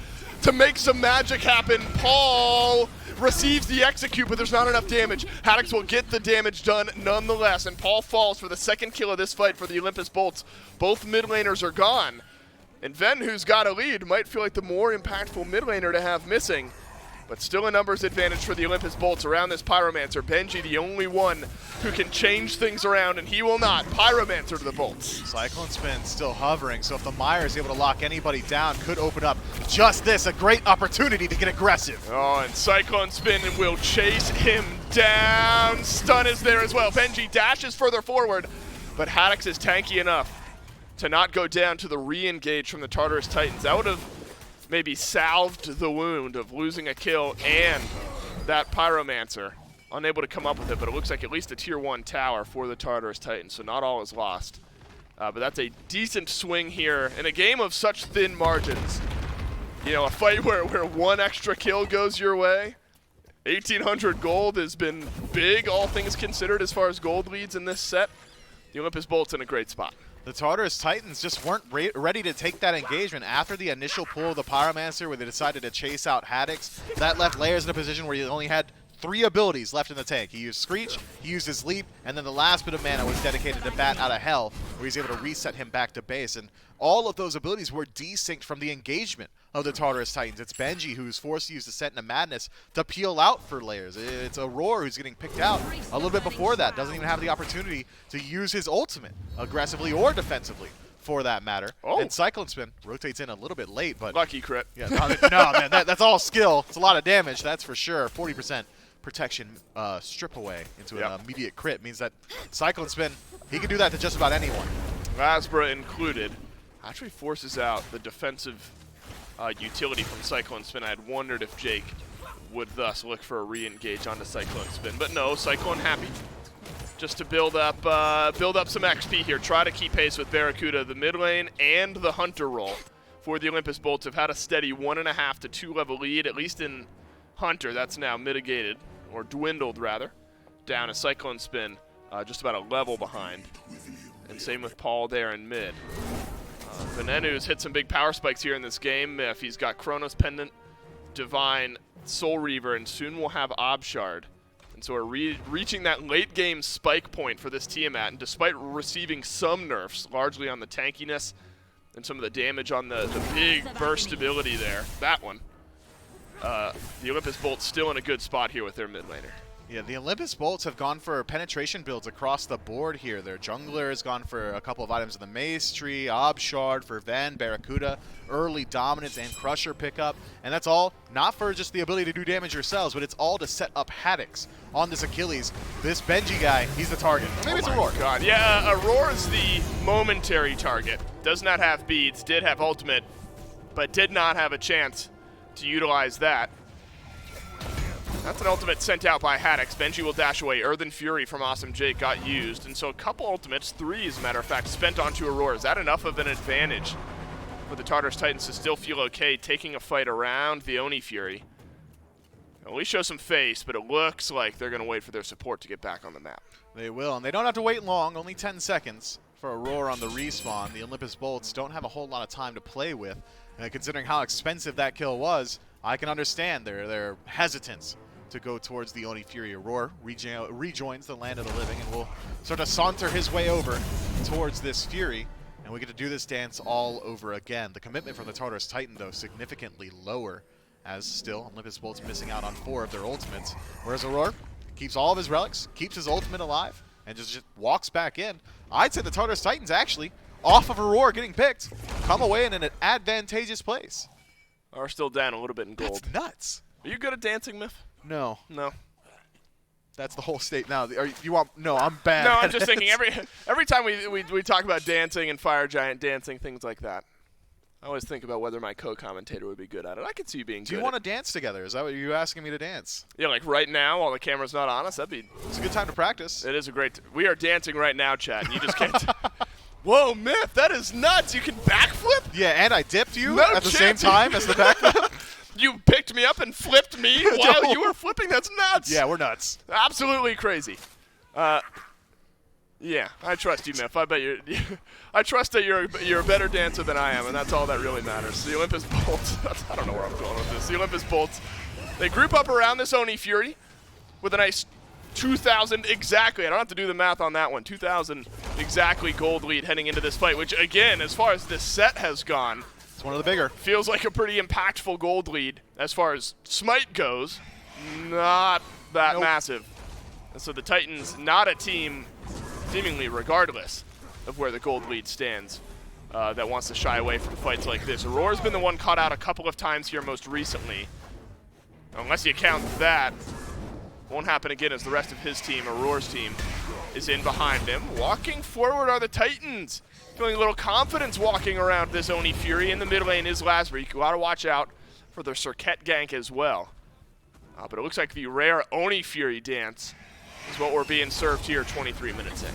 to make some magic happen. Paul receives the execute, but there's not enough damage. Haddix will get the damage done nonetheless, and Paul falls for the second kill of this fight for the Olympus Bolts. Both mid laners are gone. And Ven, who's got a lead, might feel like the more impactful mid laner to have missing. But still a numbers advantage for the Olympus Bolts around this Pyromancer. Benji, the only one who can change things around, and he will not. Pyromancer to the Bolts. Cyclone Spin still hovering, so if the Mire is able to lock anybody down, could open up just this, a great opportunity to get aggressive. Oh, and Cyclone Spin will chase him down. Stun is there as well. Benji dashes further forward, but Haddix is tanky enough to not go down to the re-engage from the Tartarus Titans. That would have maybe salved the wound of losing a kill and that Pyromancer. Unable to come up with it, but it looks like at least a tier 1 tower for the Tartarus Titans, so not all is lost. But that's a decent swing here in a game of such thin margins. You know, a fight where one extra kill goes your way. 1,800 gold has been big, all things considered, as far as gold leads in this set. The Olympus Bolts in a great spot. The Tartarus Titans just weren't ready to take that engagement after the initial pull of the Pyromancer where they decided to chase out Haddix. That left Layers in a position where he only had 3 abilities left in the tank. He used Screech, he used his Leap, and then the last bit of mana was dedicated to Bat Out of Hell, where he's able to reset him back to base. And all of those abilities were desynced from the engagement of the Tartarus Titans. It's Benji who's forced to use Descent into Madness to peel out for Layers. It's Aurora who's getting picked out a little bit before that. Doesn't even have the opportunity to use his ultimate aggressively or defensively, for that matter. Oh. And Cyclone Spin rotates in a little bit late, but Lucky crit. yeah, no, man, that's all skill. It's a lot of damage, that's for sure. 40% protection strip away into an immediate crit means that Cyclone Spin, he can do that to just about anyone. Lasbra included. Actually forces out the defensive utility from Cyclone Spin. I had wondered if Jake would thus look for a re-engage onto Cyclone Spin, but no, Cyclone happy. Just to build up some XP here. Try to keep pace with Barracuda. The mid lane and the Hunter role for the Olympus Bolts have had a steady 1.5 to 2 level lead, at least in Hunter. That's now mitigated, or dwindled rather, down as Cyclone Spin just about a level behind. And same with Paul there in mid. Venenu's hit some big power spikes here in this game. If he's got Chronos Pendant, Divine, Soul Reaver, and soon we'll have Obshard. And so we're reaching that late game spike point for this Tiamat, and despite receiving some nerfs, largely on the tankiness and some of the damage on the big burst ability there, that one, the Olympus Bolts still in a good spot here with their mid laner. Yeah, the Olympus Bolts have gone for penetration builds across the board here. Their jungler has gone for a couple of items in the Maze Tree, Obshard for Van, Barracuda, early dominance and Crusher pickup. And that's all not for just the ability to do damage yourselves, but it's all to set up Haddix on this Achilles. This Benji guy, he's the target. Maybe it's Aurora. God, yeah, Aurora's the momentary target. Does not have beads, did have ultimate, but did not have a chance to utilize that. That's an ultimate sent out by Haddix. Benji will dash away. Earthen Fury from Awesome Jake got used. And so a couple ultimates, 3 as a matter of fact, spent onto Aurora. Is that enough of an advantage for the Tartarus Titans to still feel okay taking a fight around the Oni Fury? At least show some face, but it looks like they're going to wait for their support to get back on the map. They will, and they don't have to wait long, only 10 seconds for Aurora on the respawn. The Olympus Bolts don't have a whole lot of time to play with. And considering how expensive that kill was, I can understand their hesitance to go towards the Oni Fury. Aurora rejoins the land of the living and will sort of saunter his way over towards this Fury. And we get to do this dance all over again. The commitment from the Tartarus Titan, though, significantly lower, as still Olympus Bolt's missing out on 4 of their ultimates. Whereas Aurora keeps all of his relics, keeps his ultimate alive, and just walks back in. I'd say the Tartarus Titans actually, off of Aurora getting picked, come away in an advantageous place. Are still down a little bit in gold. That's nuts. Are you good at dancing, Myth? No. No. That's the whole state now. You want? No, I'm bad. No, at I'm just it. thinking every time we talk about dancing and fire giant dancing, things like that. I always think about whether my co-commentator would be good at it. I could see you being good. Do you want to dance together? Is that what you're asking me to dance? Yeah, like right now while the camera's not on us, that'd be... It's a good time to practice. It is a great... We are dancing right now, chat, and you just can't... Whoa, Myth, that is nuts. You can backflip? Yeah, and I dipped you No at the same chance. time as the backflip. You picked me up and flipped me while you were flipping? That's nuts. Yeah, we're nuts. Absolutely crazy. Yeah, I trust you, Myth. I bet you're... I trust that you're a better dancer than I am, and that's all that really matters. The Olympus Bolts... I don't know where I'm going with this. The Olympus Bolts, they group up around this Oni Fury with a nice 2,000 exactly. I don't have to do the math on that one. 2,000 exactly gold lead heading into this fight, which, again, as far as this set has gone... It's one of the bigger. Feels like a pretty impactful gold lead as far as SMITE goes. Not that massive. And so the Titans, not a team, seemingly regardless of where the gold lead stands, that wants to shy away from fights like this. Aurora's been the one caught out a couple of times here most recently. Unless you count that, won't happen again as the rest of his team, Aurora's team, is in behind him. Walking forward are the Titans. Feeling a little confidence walking around this Oni Fury. In the mid lane is Lasbury. You got to watch out for the Circuit gank as well. But it looks like the rare Oni Fury dance is what we're being served here 23 minutes in.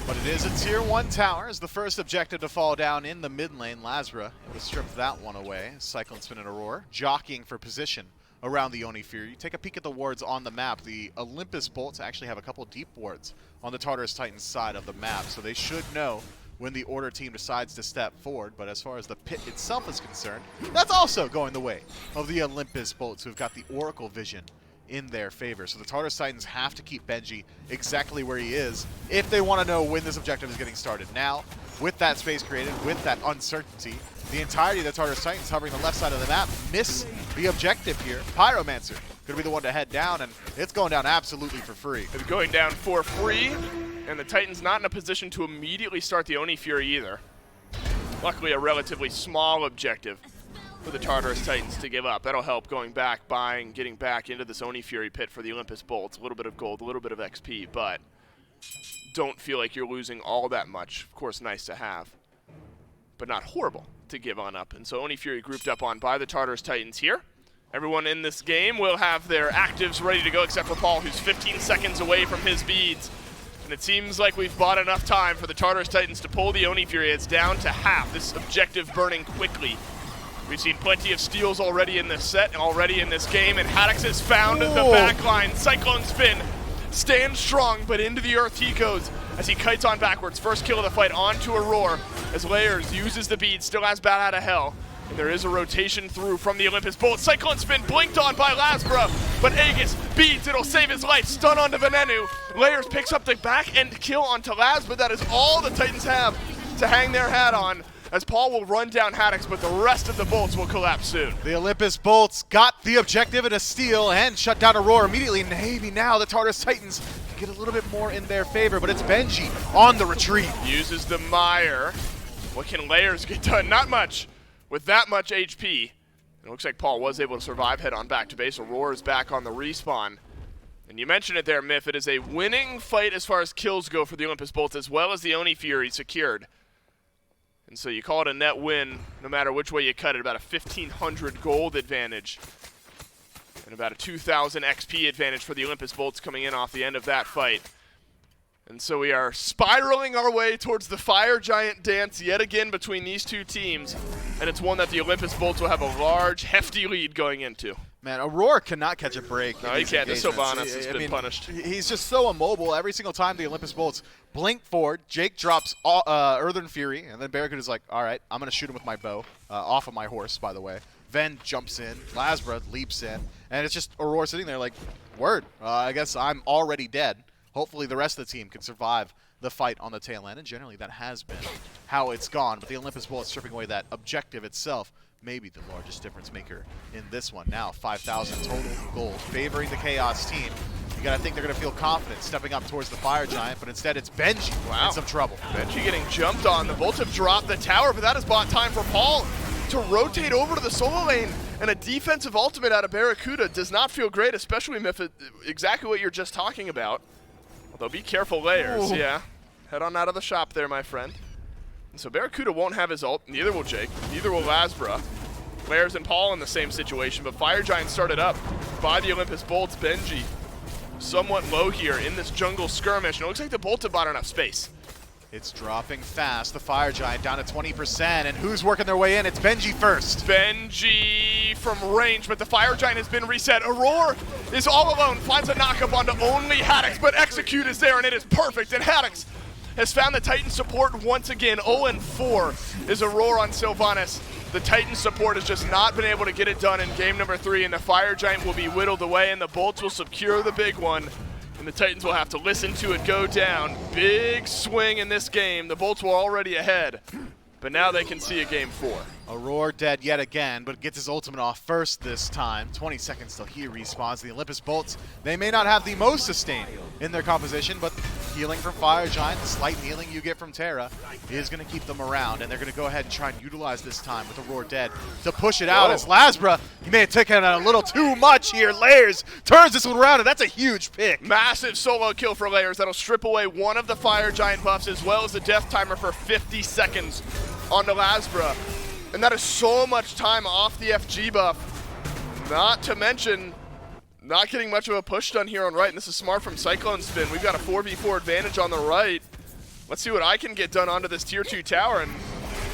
But it is a tier 1 tower as the first objective to fall down in the mid lane. Lasbra able to strip that one away. Cyclone Spin and Aurora jockeying for position around the Oni Fury. Take a peek at the wards on the map. The Olympus Bolts actually have a couple deep wards on the Tartarus Titans side of the map, so they should know when the Order team decides to step forward. But as far as the pit itself is concerned, that's also going the way of the Olympus Bolts, who've got the Oracle vision in their favor. So the Tartarus Titans have to keep Benji exactly where he is if they want to know when this objective is getting started. Now, with that space created, with that uncertainty, the entirety of the Tartarus Titans hovering the left side of the map miss the objective here. Pyromancer could be the one to head down, and it's going down absolutely for free. It's going down for free, and the Titans not in a position to immediately start the Oni Fury either. Luckily, a relatively small objective for the Tartarus Titans to give up. That'll help going back, buying, getting back into this Oni Fury pit for the Olympus Bolts. A little bit of gold, a little bit of XP, but don't feel like you're losing all that much. Of course, nice to have, but not horrible to give on up. And so Oni Fury grouped up on by the Tartarus Titans here. Everyone in this game will have their actives ready to go except for Paul, who's 15 seconds away from his beads. And it seems like we've bought enough time for the Tartarus Titans to pull the Oni Fury. It's down to half. This objective burning quickly. We've seen plenty of steals already in this set, already in this game, and Haddix has found the back line. Cyclone Spin stands strong, but into the earth he goes as he kites on backwards. First kill of the fight onto Aurora as Layers uses the bead, still has Bat Out of Hell. And there is a rotation through from the Olympus Bolt. Cyclone Spin blinked on by Lasbra, but Aegis beads, it'll save his life. Stun onto Venenu. Layers picks up the back end kill onto Laz, but that is all the Titans have to hang their hat on, as Paul will run down Haddix, but the rest of the Bolts will collapse soon. The Olympus Bolts got the objective in a steal and shut down Aurora immediately. Maybe now the Tartarus Titans can get a little bit more in their favor, but it's Benji on the retreat. Uses the Mire. What can Layers get done? Not much with that much HP. It looks like Paul was able to survive, head on back to base. Aurora's back on the respawn. And you mentioned it there, Myth. It is a winning fight as far as kills go for the Olympus Bolts, as well as the Oni Fury secured. And so you call it a net win, no matter which way you cut it, about a 1,500 gold advantage. And about a 2,000 XP advantage for the Olympus Bolts coming in off the end of that fight. And so we are spiraling our way towards the Fire Giant dance yet again between these two teams. And it's one that the Olympus Bolts will have a large, hefty lead going into. Man, Aurora cannot catch a break. No, in he these can't. The engagements. Sylvanas has been punished. He's just so immobile. Every single time the Olympus Bolts blink forward, Jake drops Earthen Fury, and then Barracuda's like, all right, I'm going to shoot him with my bow, off of my horse, by the way. Ven jumps in, Lasbra leaps in, and it's just Aurora sitting there like, word, I guess I'm already dead. Hopefully the rest of the team can survive the fight on the tail end, and generally that has been how it's gone. But the Olympus Bolts stripping away that objective itself, maybe the largest difference maker in this one. Now 5,000 total gold, favoring the Chaos team. You gotta think they're gonna feel confident stepping up towards the Fire Giant, but instead it's Benji in some trouble. Benji getting jumped on. The Bolts have dropped the tower, but that has bought time for Paul to rotate over to the solo lane. And a defensive ultimate out of Barracuda does not feel great, especially if exactly what you're just talking about. Although be careful, Layers. Yeah. Head on out of the shop there, my friend. And so Barracuda won't have his ult, neither will Jake, neither will Lasbra. Layers and Paul in the same situation, but Fire Giant started up by the Olympus Bolts. Benji somewhat low here in this jungle skirmish, and it looks like the Bolts have bought enough space. It's dropping fast, the Fire Giant down to 20%, and who's working their way in? It's Benji first. Benji from range, but the Fire Giant has been reset. Aurora is all alone, finds a knockup onto only Haddix, but Execute is there, and it is perfect, and Haddix has found the Titan support once again. 0-4 is Aurora on Sylvanas. The Titan support has just not been able to get it done in game number 3, and the Fire Giant will be whittled away, and the Bolts will secure the big one, and the Titans will have to listen to it go down. Big swing in this game. The Bolts were already ahead, but now they can see a game 4. Aurora dead yet again, but gets his ultimate off first this time. 20 seconds till he respawns. The Olympus Bolts, they may not have the most sustain in their composition, but healing from Fire Giant, the slight healing you get from Terra, is going to keep them around, and they're going to go ahead and try and utilize this time with Aurora dead to push it out. As Lasbra, he may have taken a little too much here. Layers turns this one around, and that's a huge pick. Massive solo kill for Layers. That'll strip away one of the Fire Giant buffs, as well as the death timer for 50 seconds onto Lasbra. And that is so much time off the FG buff. Not to mention, not getting much of a push done here on right. And this is smart from Cyclone Spin. We've got a 4v4 advantage on the right. Let's see what I can get done onto this tier 2 tower. And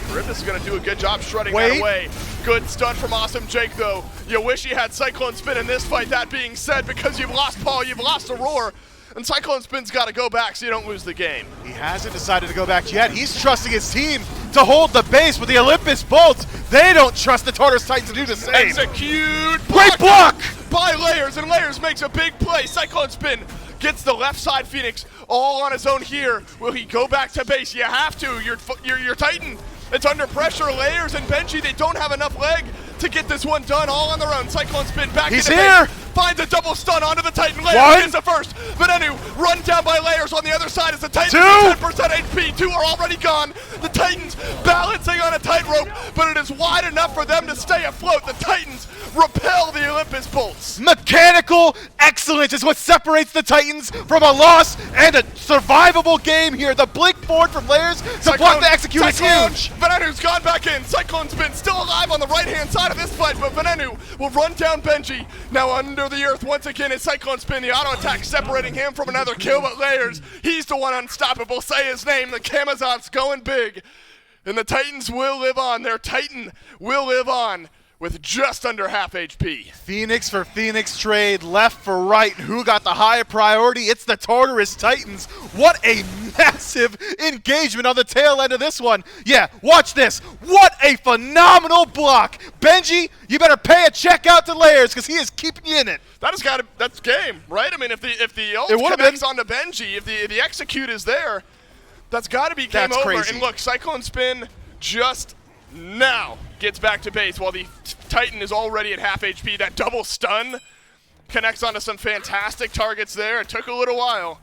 Charybdis is going to do a good job shredding that away. Good stun from Awesome Jake, though. You wish you had Cyclone Spin in this fight. That being said, because you've lost Paul, you've lost Aurora. And Cyclone Spin's got to go back so you don't lose the game. He hasn't decided to go back yet. He's trusting his team to hold the base with the Olympus Bolts. They don't trust the Tartarus Titans to do the same. Execute! Great block! By Layers, and Layers makes a big play. Cyclone Spin gets the left side Phoenix all on his own here. Will he go back to base? You have to. Your Titan, it's under pressure. Layers and Benji, they don't have enough leg to get this one done all on their own. Cyclone Spin back He's into here! base. Finds a double stun onto the Titan. Layers gets the first. Venenu run down by Layers on the other side as the Titans 10% HP. 2 are already gone. The Titans balancing on a tightrope, but it is wide enough for them to stay afloat. The Titans repel the Olympus Bolts. Mechanical excellence is what separates the Titans from a loss and a survivable game here. The blink forward from Layers to block the execute is huge. Venenu's gone back in. Cyclone Spin still alive on the right-hand side of this fight, but Venenu will run down Benji. Now under the earth once again is Cyclone Spin. The auto attack separating him from another kill, but Layers, he's the one unstoppable. Say his name. The Camazot's going big. And the Titans will live on. Their Titan will live on with just under half HP. Phoenix for Phoenix trade, left for right. Who got the higher priority? It's the Tartarus Titans. What a massive engagement on the tail end of this one. Yeah, watch this. What a phenomenal block. Benji, you better pay a check out to Layers because he is keeping you in it. That's game, right? I mean, if the ult connects onto Benji, if the execute is there, that's got to be game over. Crazy. And look, Cyclone Spin just now gets back to base while the Titan is already at half HP. That double stun connects onto some fantastic targets there. It took a little while,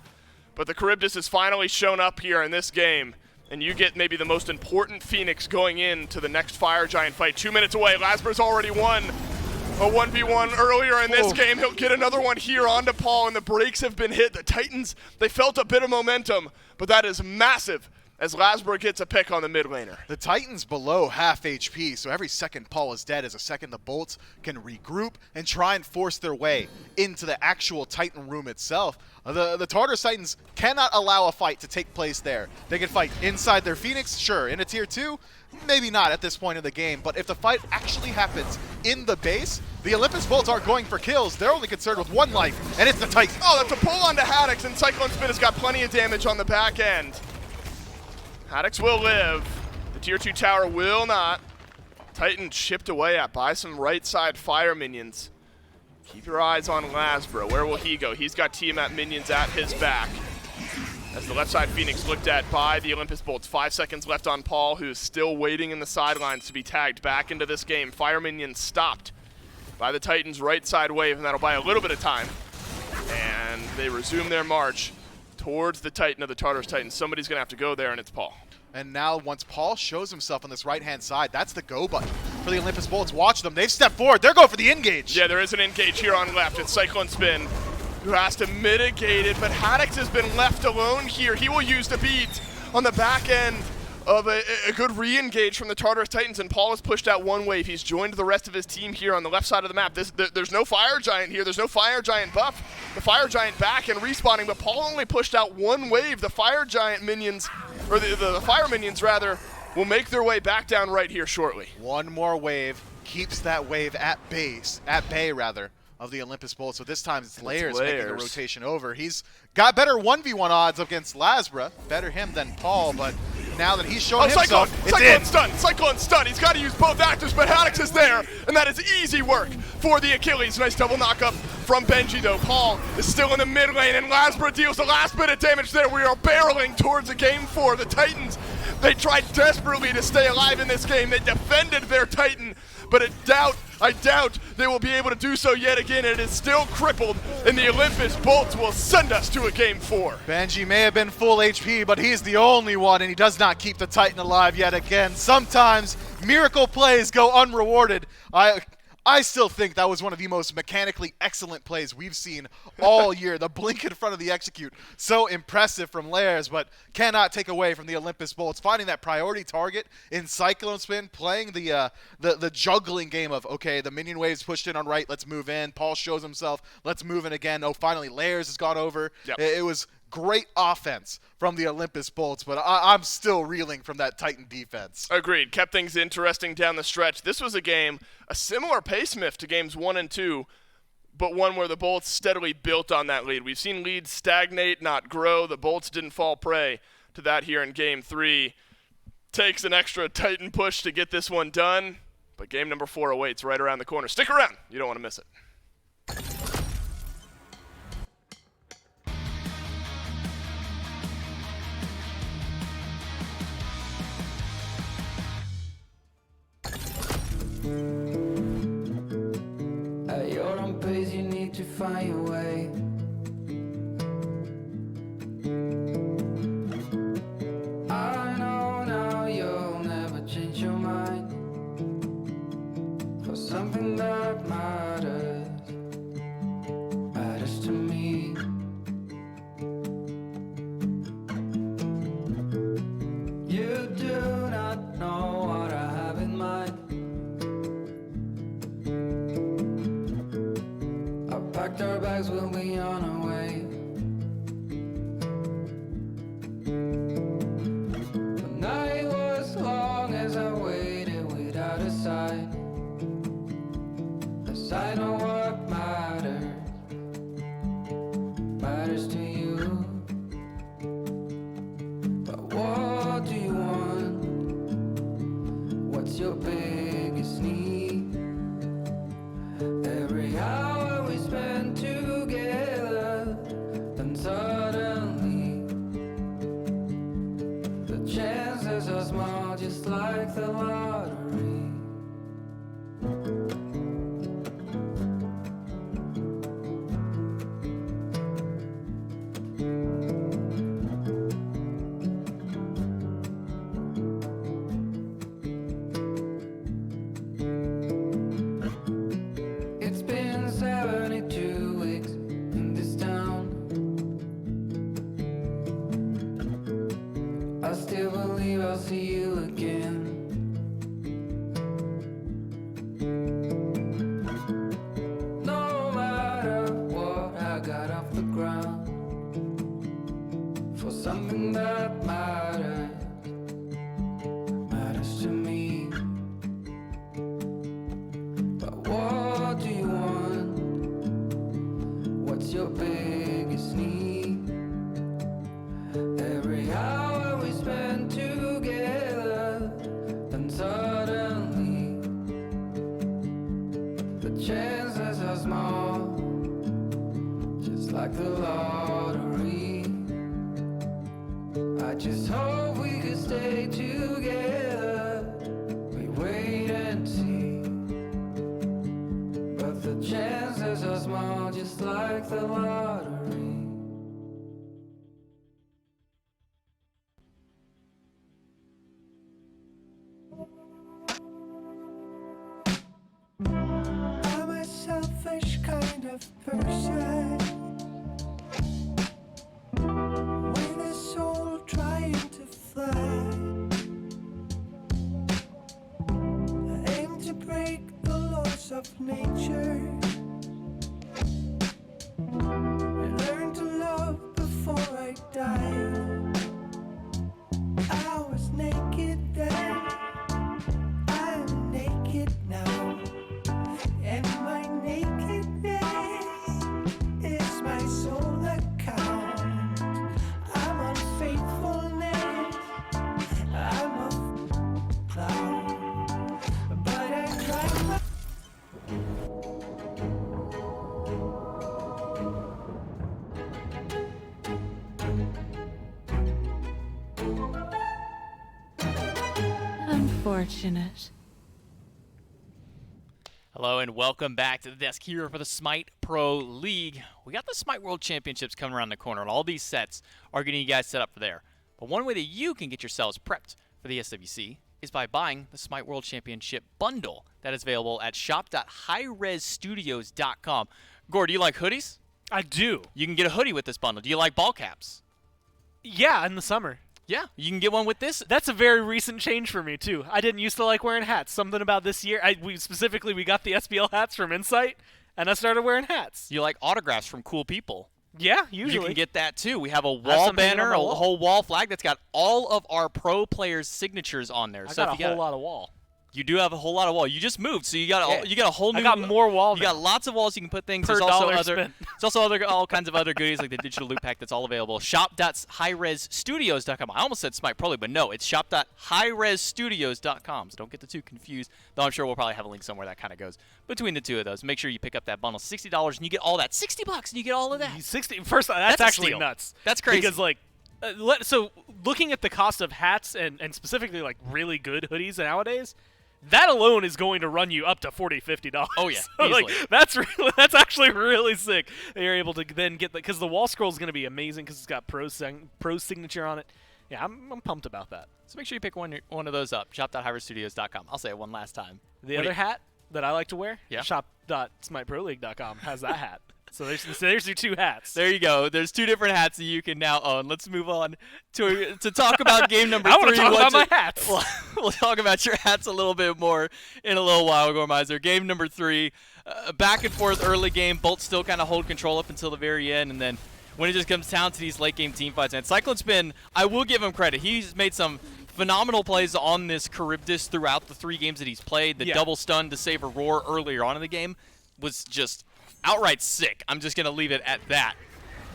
but the Charybdis has finally shown up here in this game. And you get maybe the most important Phoenix going into the next Fire Giant fight. 2 minutes away. Lasbra's already won a 1v1 earlier in this game. He'll get another one here onto Paul, and the brakes have been hit. The Titans, they felt a bit of momentum, but that is massive as Lasbra gets a pick on the mid laner. The Titan's below half HP, so every second Paul is dead is a second the Bolts can regroup and try and force their way into the actual Titan room itself. The Tartarus Titans cannot allow a fight to take place there. They can fight inside their Phoenix, sure. In a tier 2, maybe not at this point in the game, but if the fight actually happens in the base, The Olympus Bolts are going for kills. They're only concerned with one life, and it's the Titan. Oh, that's a pull onto Haddix, and Cyclone Spin has got plenty of damage on the back end. Haddix will live. The tier 2 tower will not. Titan chipped away at by some right side fire minions. Keep your eyes on Lasbro. Where will he go? He's got Tiamat minions at his back. As the left side Phoenix looked at by the Olympus Bolts. 5 seconds left on Paul, who's still waiting in the sidelines to be tagged back into this game. Fire minions stopped by the Titans' right side wave, and that'll buy a little bit of time. And they resume their march towards the Titan of the Tartarus Titans. Somebody's going to have to go there, and it's Paul. And now once Paul shows himself on this right-hand side, that's the go button for the Olympus Bolts. Watch them. They've stepped forward. They're going for the engage. Yeah, there is an engage here on left. It's Cyclone Spin who has to mitigate it, but Haddix has been left alone here. He will use the beat on the back end of a good re-engage from the Tartarus Titans, and Paul has pushed out one wave. He's joined the rest of his team here on the left side of the map. There's no Fire Giant here. There's no Fire Giant buff. The Fire Giant back and respawning, but Paul only pushed out one wave. The Fire Giant minions, or the Fire minions rather, will make their way back down right here shortly. One more wave keeps that wave at bay of the Olympus Bolts. So this time it's Layers making the rotation over. He's got better 1v1 odds against Lasbra. Better him than Paul, but now that he's shown himself, Cyclone stun. He's got to use both actors, but Haddix is there, and that is easy work for the Achilles. Nice double knockup from Benji, though. Paul is still in the mid lane, and Lasbra deals the last bit of damage there. We are barreling towards a game 4. The Titans, they tried desperately to stay alive in this game. They defended their Titan, but I doubt they will be able to do so yet again. It is still crippled, and the Olympus Bolts will send us to a game 4. Benji may have been full HP, but he's the only one, and he does not keep the Titan alive yet again. Sometimes miracle plays go unrewarded. I still think that was one of the most mechanically excellent plays we've seen all year. The blink in front of the execute, so impressive from Layers, but cannot take away from the Olympus Bolts. Finding that priority target in Cyclone Spin, playing the juggling game of, okay, the minion wave's pushed in on right, let's move in. Paul shows himself, let's move in again. Oh, finally Layers has got over. Yep. It was great offense from the Olympus Bolts, but I'm still reeling from that Titan defense. Agreed. Kept things interesting down the stretch. This was a game, a similar pace myth to games 1 and 2, but one where the Bolts steadily built on that lead. We've seen leads stagnate, not grow. The Bolts didn't fall prey to that here in game 3. Takes an extra Titan push to get this one done, but game number 4 awaits right around the corner. Stick around. You don't want to miss it. At your own pace, you need to find your way. I know now you'll never change your mind for something that matters to me. You do not know what I have in mind. Packed our bags, we'll be on our way. The night was long as I waited without a sign. As I know what matters to you. But what do you want? What's your biggest need? Every hour we spend together, then suddenly the chances are small, just like the lottery. like the lottery. I just hope we could stay together. We wait and see, but the chances are small, just like the lottery. I'm a selfish kind of person, with a soul trying to fly. I aim to break the laws of nature and learn to love before I die. I was naked then, I'm naked now, and my nakedness is my sole account. I'm unfaithfulness, I'm a clown, but I try my Unfortunate. Hello and welcome back to the desk here for the SMITE Pro League. We got the SMITE World Championships coming around the corner, and all these sets are getting you guys set up for there. But one way that you can get yourselves prepped for the SWC is by buying the SMITE World Championship bundle that is available at shop.hi-rezstudios.com. Gore, do you like hoodies? I do. You can get a hoodie with this bundle. Do you like ball caps? Yeah, in the summer. Yeah, you can get one with this. That's a very recent change for me too. I didn't used to like wearing hats. Something about this year, we got the SBL hats from Insight, and I started wearing hats. You like autographs from cool people. Yeah, usually. You can get that too. We have a wall banner, a whole wall flag that's got all of our pro players' signatures on there. I so got a whole lot of wall. You do have a whole lot of wall. You just moved, so you got a whole new. I got more wall. You got lots of walls you can put things. Per There's also dollar other. spent. There's also all kinds of other goodies like the digital loot pack that's all available. Shop.hi-rezstudios.com. I almost said SMITE Pro League, but no, it's shop.hi-rezstudios.com. So don't get the two confused. Though I'm sure we'll probably have a link somewhere that kind of goes between the two of those. Make sure you pick up that bundle, $60, and you get all that. $60, and you get all of that. 60. First, that's a actually steal. nuts. That's crazy. Because so looking at the cost of hats and specifically like really good hoodies nowadays, that alone is going to run you up to $40-50. Oh yeah, So, easily. that's actually really sick. That you're able to then get because the wall scroll is going to be amazing because it's got pro signature on it. Yeah, I'm pumped about that. So make sure you pick one of those up. Shop.hi-rezstudios.com. I'll say it one last time. The other hat that I like to wear, yeah, shop.smiteproleague.com has that hat. So there's your two hats. There you go. There's two different hats that you can now own. Let's move on to talk about game number 3. I want to talk about my hats. We'll talk about your hats a little bit more in a little while, Gormizer. Game number 3, back and forth early game. Bolts still kind of hold control up until the very end, and then when it just comes down to these late game team fights, and Cyclone Spin, I will give him credit. He's made some phenomenal plays on this Charybdis throughout the 3 games that he's played. The double stun to save Aurora earlier on in the game was just outright sick. I'm just going to leave it at that.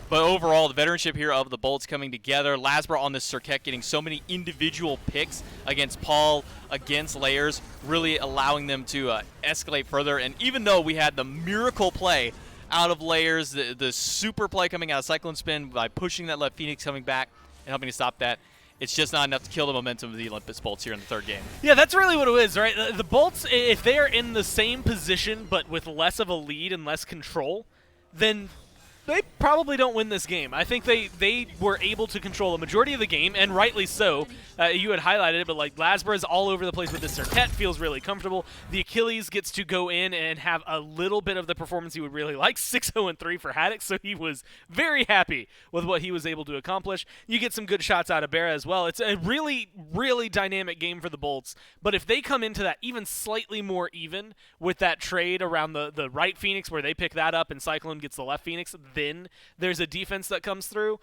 But overall, the veteranship here of the Bolts coming together. Lasbra on this Circuit getting so many individual picks against Paul, against Layers, really allowing them to escalate further. And even though we had the miracle play out of Layers, the super play coming out of Cyclone Spin by pushing that left Phoenix coming back and helping to stop that, it's just not enough to kill the momentum of the Olympus Bolts here in the 3rd game. Yeah, that's really what it is, right? The Bolts, if they are in the same position but with less of a lead and less control, then they probably don't win this game. I think they were able to control a majority of the game, and rightly so. You had highlighted it, but like Lasbra is all over the place with this Circuit, feels really comfortable. The Achilles gets to go in and have a little bit of the performance he would really like, 6-0-3 for Haddock, so he was very happy with what he was able to accomplish. You get some good shots out of Bera as well. It's a really, really dynamic game for the Bolts, but if they come into that even slightly more even with that trade around the right Phoenix where they pick that up and Cyclone gets the left Phoenix, then there's a defense that comes through.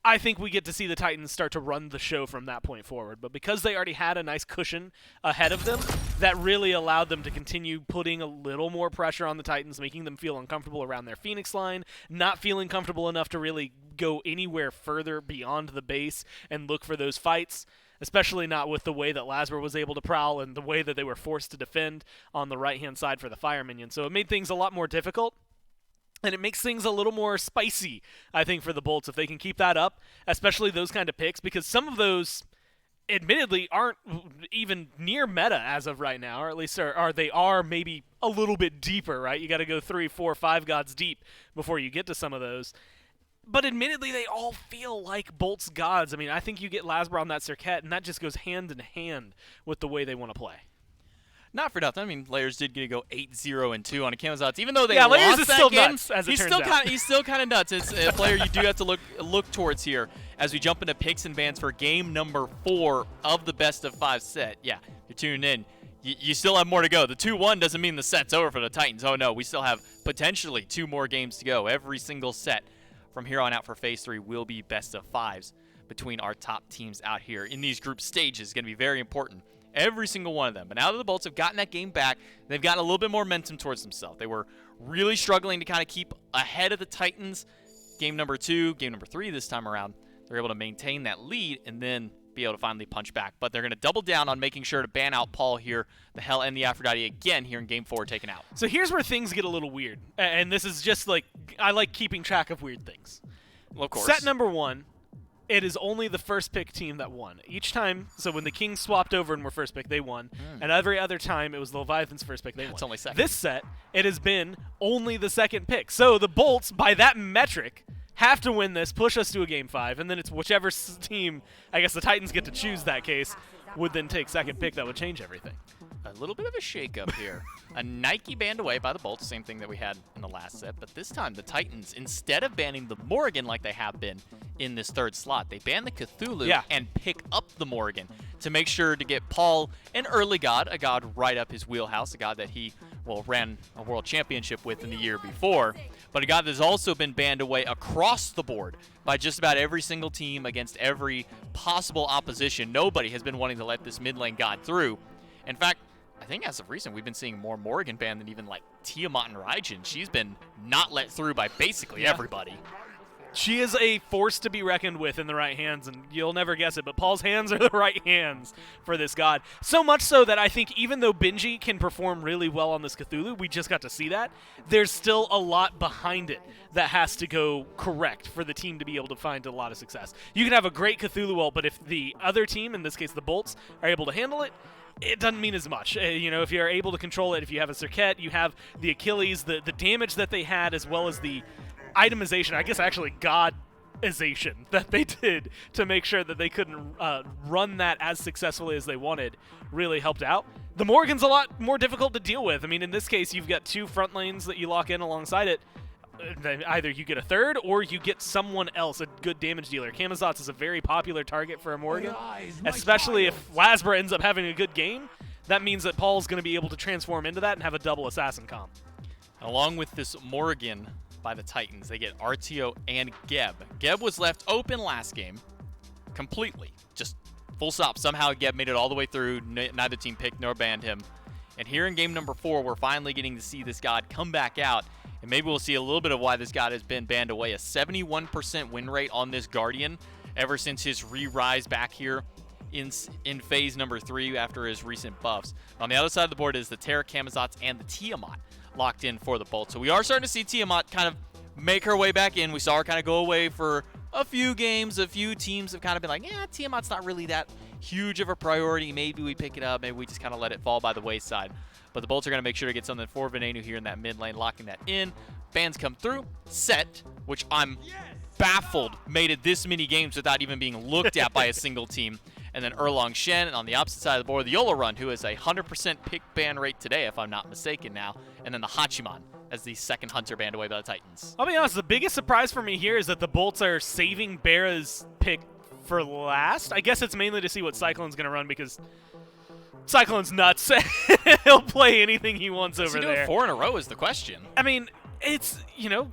I think we get to see the Titans start to run the show from that point forward. But because they already had a nice cushion ahead of them, that really allowed them to continue putting a little more pressure on the Titans, making them feel uncomfortable around their Phoenix line, not feeling comfortable enough to really go anywhere further beyond the base and look for those fights, especially not with the way that Lasbra was able to prowl and the way that they were forced to defend on the right-hand side for the Fire Minion. So it made things a lot more difficult. And it makes things a little more spicy, I think, for the Bolts if they can keep that up, especially those kind of picks, because some of those, admittedly, aren't even near meta as of right now, or at least they are maybe a little bit deeper, right? You got to go 3, 4, 5 gods deep before you get to some of those. But admittedly, they all feel like Bolts gods. I mean, I think you get Lasbra on that Circuit, and that just goes hand in hand with the way they want to play. Not for nothing. I mean, Layers did get to go 8-0-2 on a Camazotz, even though they Layers lost is that still game. nuts, as it he's turns still out. He's still kind of nuts. It's a player you do have to look towards here as we jump into picks and bans for game number 4 of the best of 5 set. Yeah, you're tuning in. You still have more to go. The 2-1 doesn't mean the set's over for the Titans. Oh no, we still have potentially 2 more games to go. Every single set from here on out for Phase 3 will be best of 5s between our top teams out here in these group stages. It's going to be very important. Every single one of them. But now that the Bolts have gotten that game back, they've gotten a little bit more momentum towards themselves. They were really struggling to kind of keep ahead of the Titans. Game number 2, game number 3 this time around, they're able to maintain that lead and then be able to finally punch back. But they're going to double down on making sure to ban out Paul here, the Hell and the Aphrodite again here in game 4 taken out. So here's where things get a little weird. And this is just like, I like keeping track of weird things. Well, of course. Set number 1. It is only the first pick team that won. Each time, so when the Kings swapped over and were first pick, they won. And every other time, it was the Leviathan's first pick, they won. It's only second. This set, it has been only the second pick. So the Bolts, by that metric, have to win this, push us to a game 5, and then it's whichever team, I guess the Titans get to choose that case, would then take second pick. That would change everything. A little bit of a shakeup here. A Nike banned away by the Bolts, same thing that we had in the last set, but this time the Titans, instead of banning the Morrigan like they have been in this third slot, they ban the Cthulhu and pick up the Morrigan to make sure to get Paul an early god, a god right up his wheelhouse, a god that he, ran a world championship with in the year before, but a god that's also been banned away across the board by just about every single team against every possible opposition. Nobody has been wanting to let this mid lane god through. In fact, I think as of recent, we've been seeing more Morrigan banned than even like Tiamat and Raijin. She's been not let through by basically everybody. She is a force to be reckoned with in the right hands, and you'll never guess it, but Paul's hands are the right hands for this god. So much so that I think even though Benji can perform really well on this Cthulhu, we just got to see that, there's still a lot behind it that has to go correct for the team to be able to find a lot of success. You can have a great Cthulhu ult, but if the other team, in this case the Bolts, are able to handle it, it doesn't mean as much. If you're able to control it, if you have a Circuit, you have the Achilles, the damage that they had, as well as the itemization, I guess actually godization that they did to make sure that they couldn't run that as successfully as they wanted really helped out. The Morrigan's a lot more difficult to deal with. I mean, in this case, you've got 2 front lanes that you lock in alongside it. Then either you get a third or you get someone else, a good damage dealer. Camazotz is a very popular target for a Morrigan, especially if Lasbra ends up having a good game. That means that Paul's going to be able to transform into that and have a double assassin comp. Along with this Morrigan by the Titans, they get RTO and Geb. Geb was left open last game completely, just full stop. Somehow Geb made it all the way through. Neither team picked nor banned him. And here in game number 4, we're finally getting to see this god come back out. And maybe we'll see a little bit of why this god has been banned away. A 71% win rate on this Guardian ever since his re-rise back here in phase number 3 after his recent buffs. On the other side of the board is the Terra, Camazotz, and the Tiamat locked in for the Bolt. So we are starting to see Tiamat kind of make her way back in. We saw her kind of go away for a few games. A few teams have kind of been like, yeah, Tiamat's not really that huge of a priority. Maybe we pick it up. Maybe we just kind of let it fall by the wayside. But the Bolts are going to make sure to get something for Venenu here in that mid lane, locking that in. Bans come through. Set, which I'm baffled made it this many games without even being looked at by a single team. And then Erlong Shen, and on the opposite side of the board, the Yola Run, who is a 100% pick ban rate today, if I'm not mistaken now. And then the Hachiman as the second Hunter banned away by the Titans. I'll be honest, the biggest surprise for me here is that the Bolts are saving Bera's pick for last. I guess it's mainly to see what Cyclone's going to run, because Cyclone's nuts. He'll play anything he wants over there. Doing 4 in a row is the question. I mean, it's,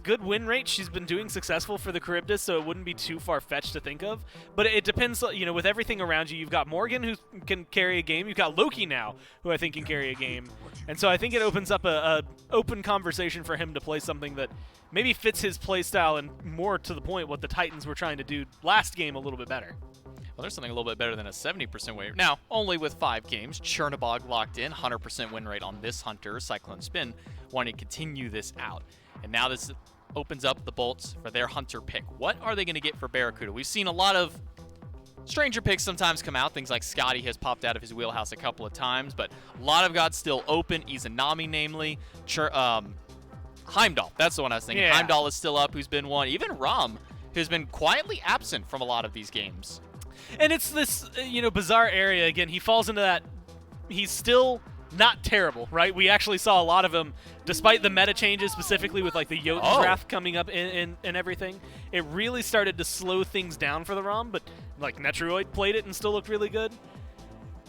good win rate. She's been doing successful for the Charybdis, so it wouldn't be too far-fetched to think of. But it depends, with everything around you. You've got Morgan, who can carry a game. You've got Loki now, who I think can carry a game. And so I think it opens up a open conversation for him to play something that maybe fits his play style and, more to the point, what the Titans were trying to do last game a little bit better. Well, there's something a little bit better than a 70% win rate. Now, only with 5 games. Chernobog locked in, 100% win rate on this Hunter. Cyclone Spin wanting to continue this out. And now this opens up the bolts for their hunter pick. What are they going to get for Barracuda? We've seen a lot of stranger picks sometimes come out. Things like Scotty has popped out of his wheelhouse a couple of times, but a lot of gods still open. Izanami, namely. Heimdall, that's the one I was thinking. Yeah. Heimdall is still up, who's been one. Even Rom, who's been quietly absent from a lot of these games. And it's this, bizarre area. Again, he falls into that. He's still not terrible, right? We actually saw a lot of him, despite the meta changes, specifically with like the Jotun draft coming up and everything. It really started to slow things down for the ROM, but like Netroid played it and still looked really good.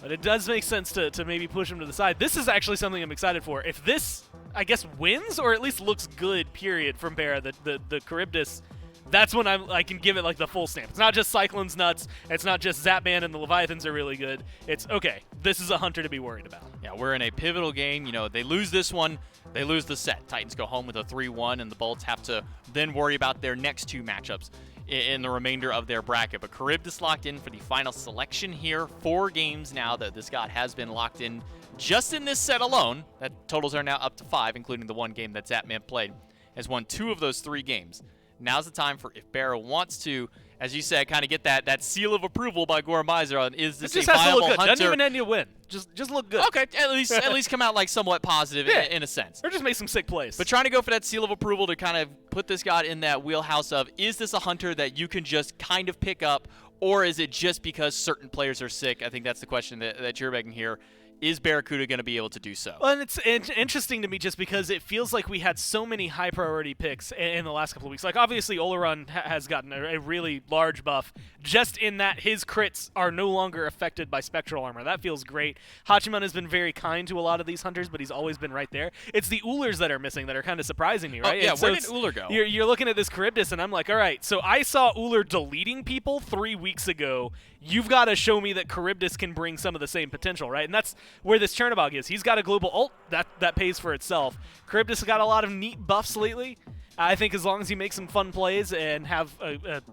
But it does make sense to maybe push him to the side. This is actually something I'm excited for. If this, I guess, wins or at least looks good, period, from Bear, the Charybdis, that's when I can give it like the full stamp. It's not just Cyclone's nuts. It's not just Zapman and the Leviathans are really good. It's, okay, this is a hunter to be worried about. Yeah, we're in a pivotal game. They lose this one, they lose the set. Titans go home with a 3-1, and the Bolts have to then worry about their next two matchups in the remainder of their bracket. But Charybdis locked in for the final selection here. 4 games now that this god has been locked in just in this set alone. That totals are now up to 5, including the one game that Zapman played. Has won 2 of those 3 games. Now's the time for, if Barra wants to, as you said, kind of get that seal of approval by Gore Miser on, is this a viable hunter? It just has to look good. Doesn't even end you win. Just look good. Okay, at least come out like somewhat positive in a sense. Or just make some sick plays. But trying to go for that seal of approval to kind of put this god in that wheelhouse of, is this a hunter that you can just kind of pick up, or is it just because certain players are sick? I think that's the question that you're begging here. Is Barracuda going to be able to do so? Well, and it's interesting to me just because it feels like we had so many high-priority picks in the last couple of weeks. Like, obviously, Oleron has gotten a really large buff, just in that his crits are no longer affected by Spectral Armor. That feels great. Hachiman has been very kind to a lot of these hunters, but he's always been right there. It's the Ulers that are missing that are kind of surprising me, right? Oh, yeah, so where did Uller go? You're looking at this Charybdis, and I'm like, all right, so I saw Uller deleting people 3 weeks ago. You've got to show me that Charybdis can bring some of the same potential, right? And that's where this Chernobog is. He's got a global ult that pays for itself. Charybdis has got a lot of neat buffs lately. I think as long as you make some fun plays and have a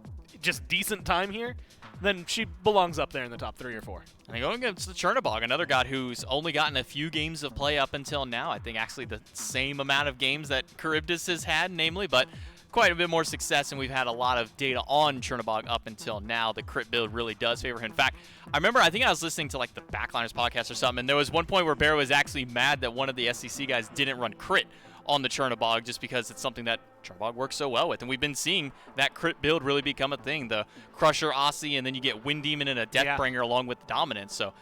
just decent time here, then she belongs up there in the top 3 or 4. And going against the Chernobog, another god who's only gotten a few games of play up until now. I think actually the same amount of games that Charybdis has had, namely, but quite a bit more success, and we've had a lot of data on Chernobog up until now. The crit build really does favor him. In fact, I think I was listening to like the Backliners podcast or something, and there was one point where Bear was actually mad that one of the SEC guys didn't run crit on the Chernobog just because it's something that Chernobog works so well with. And we've been seeing that crit build really become a thing. The Crusher, Aussie, and then you get Wind Demon and a Deathbringer along with the Dominance. So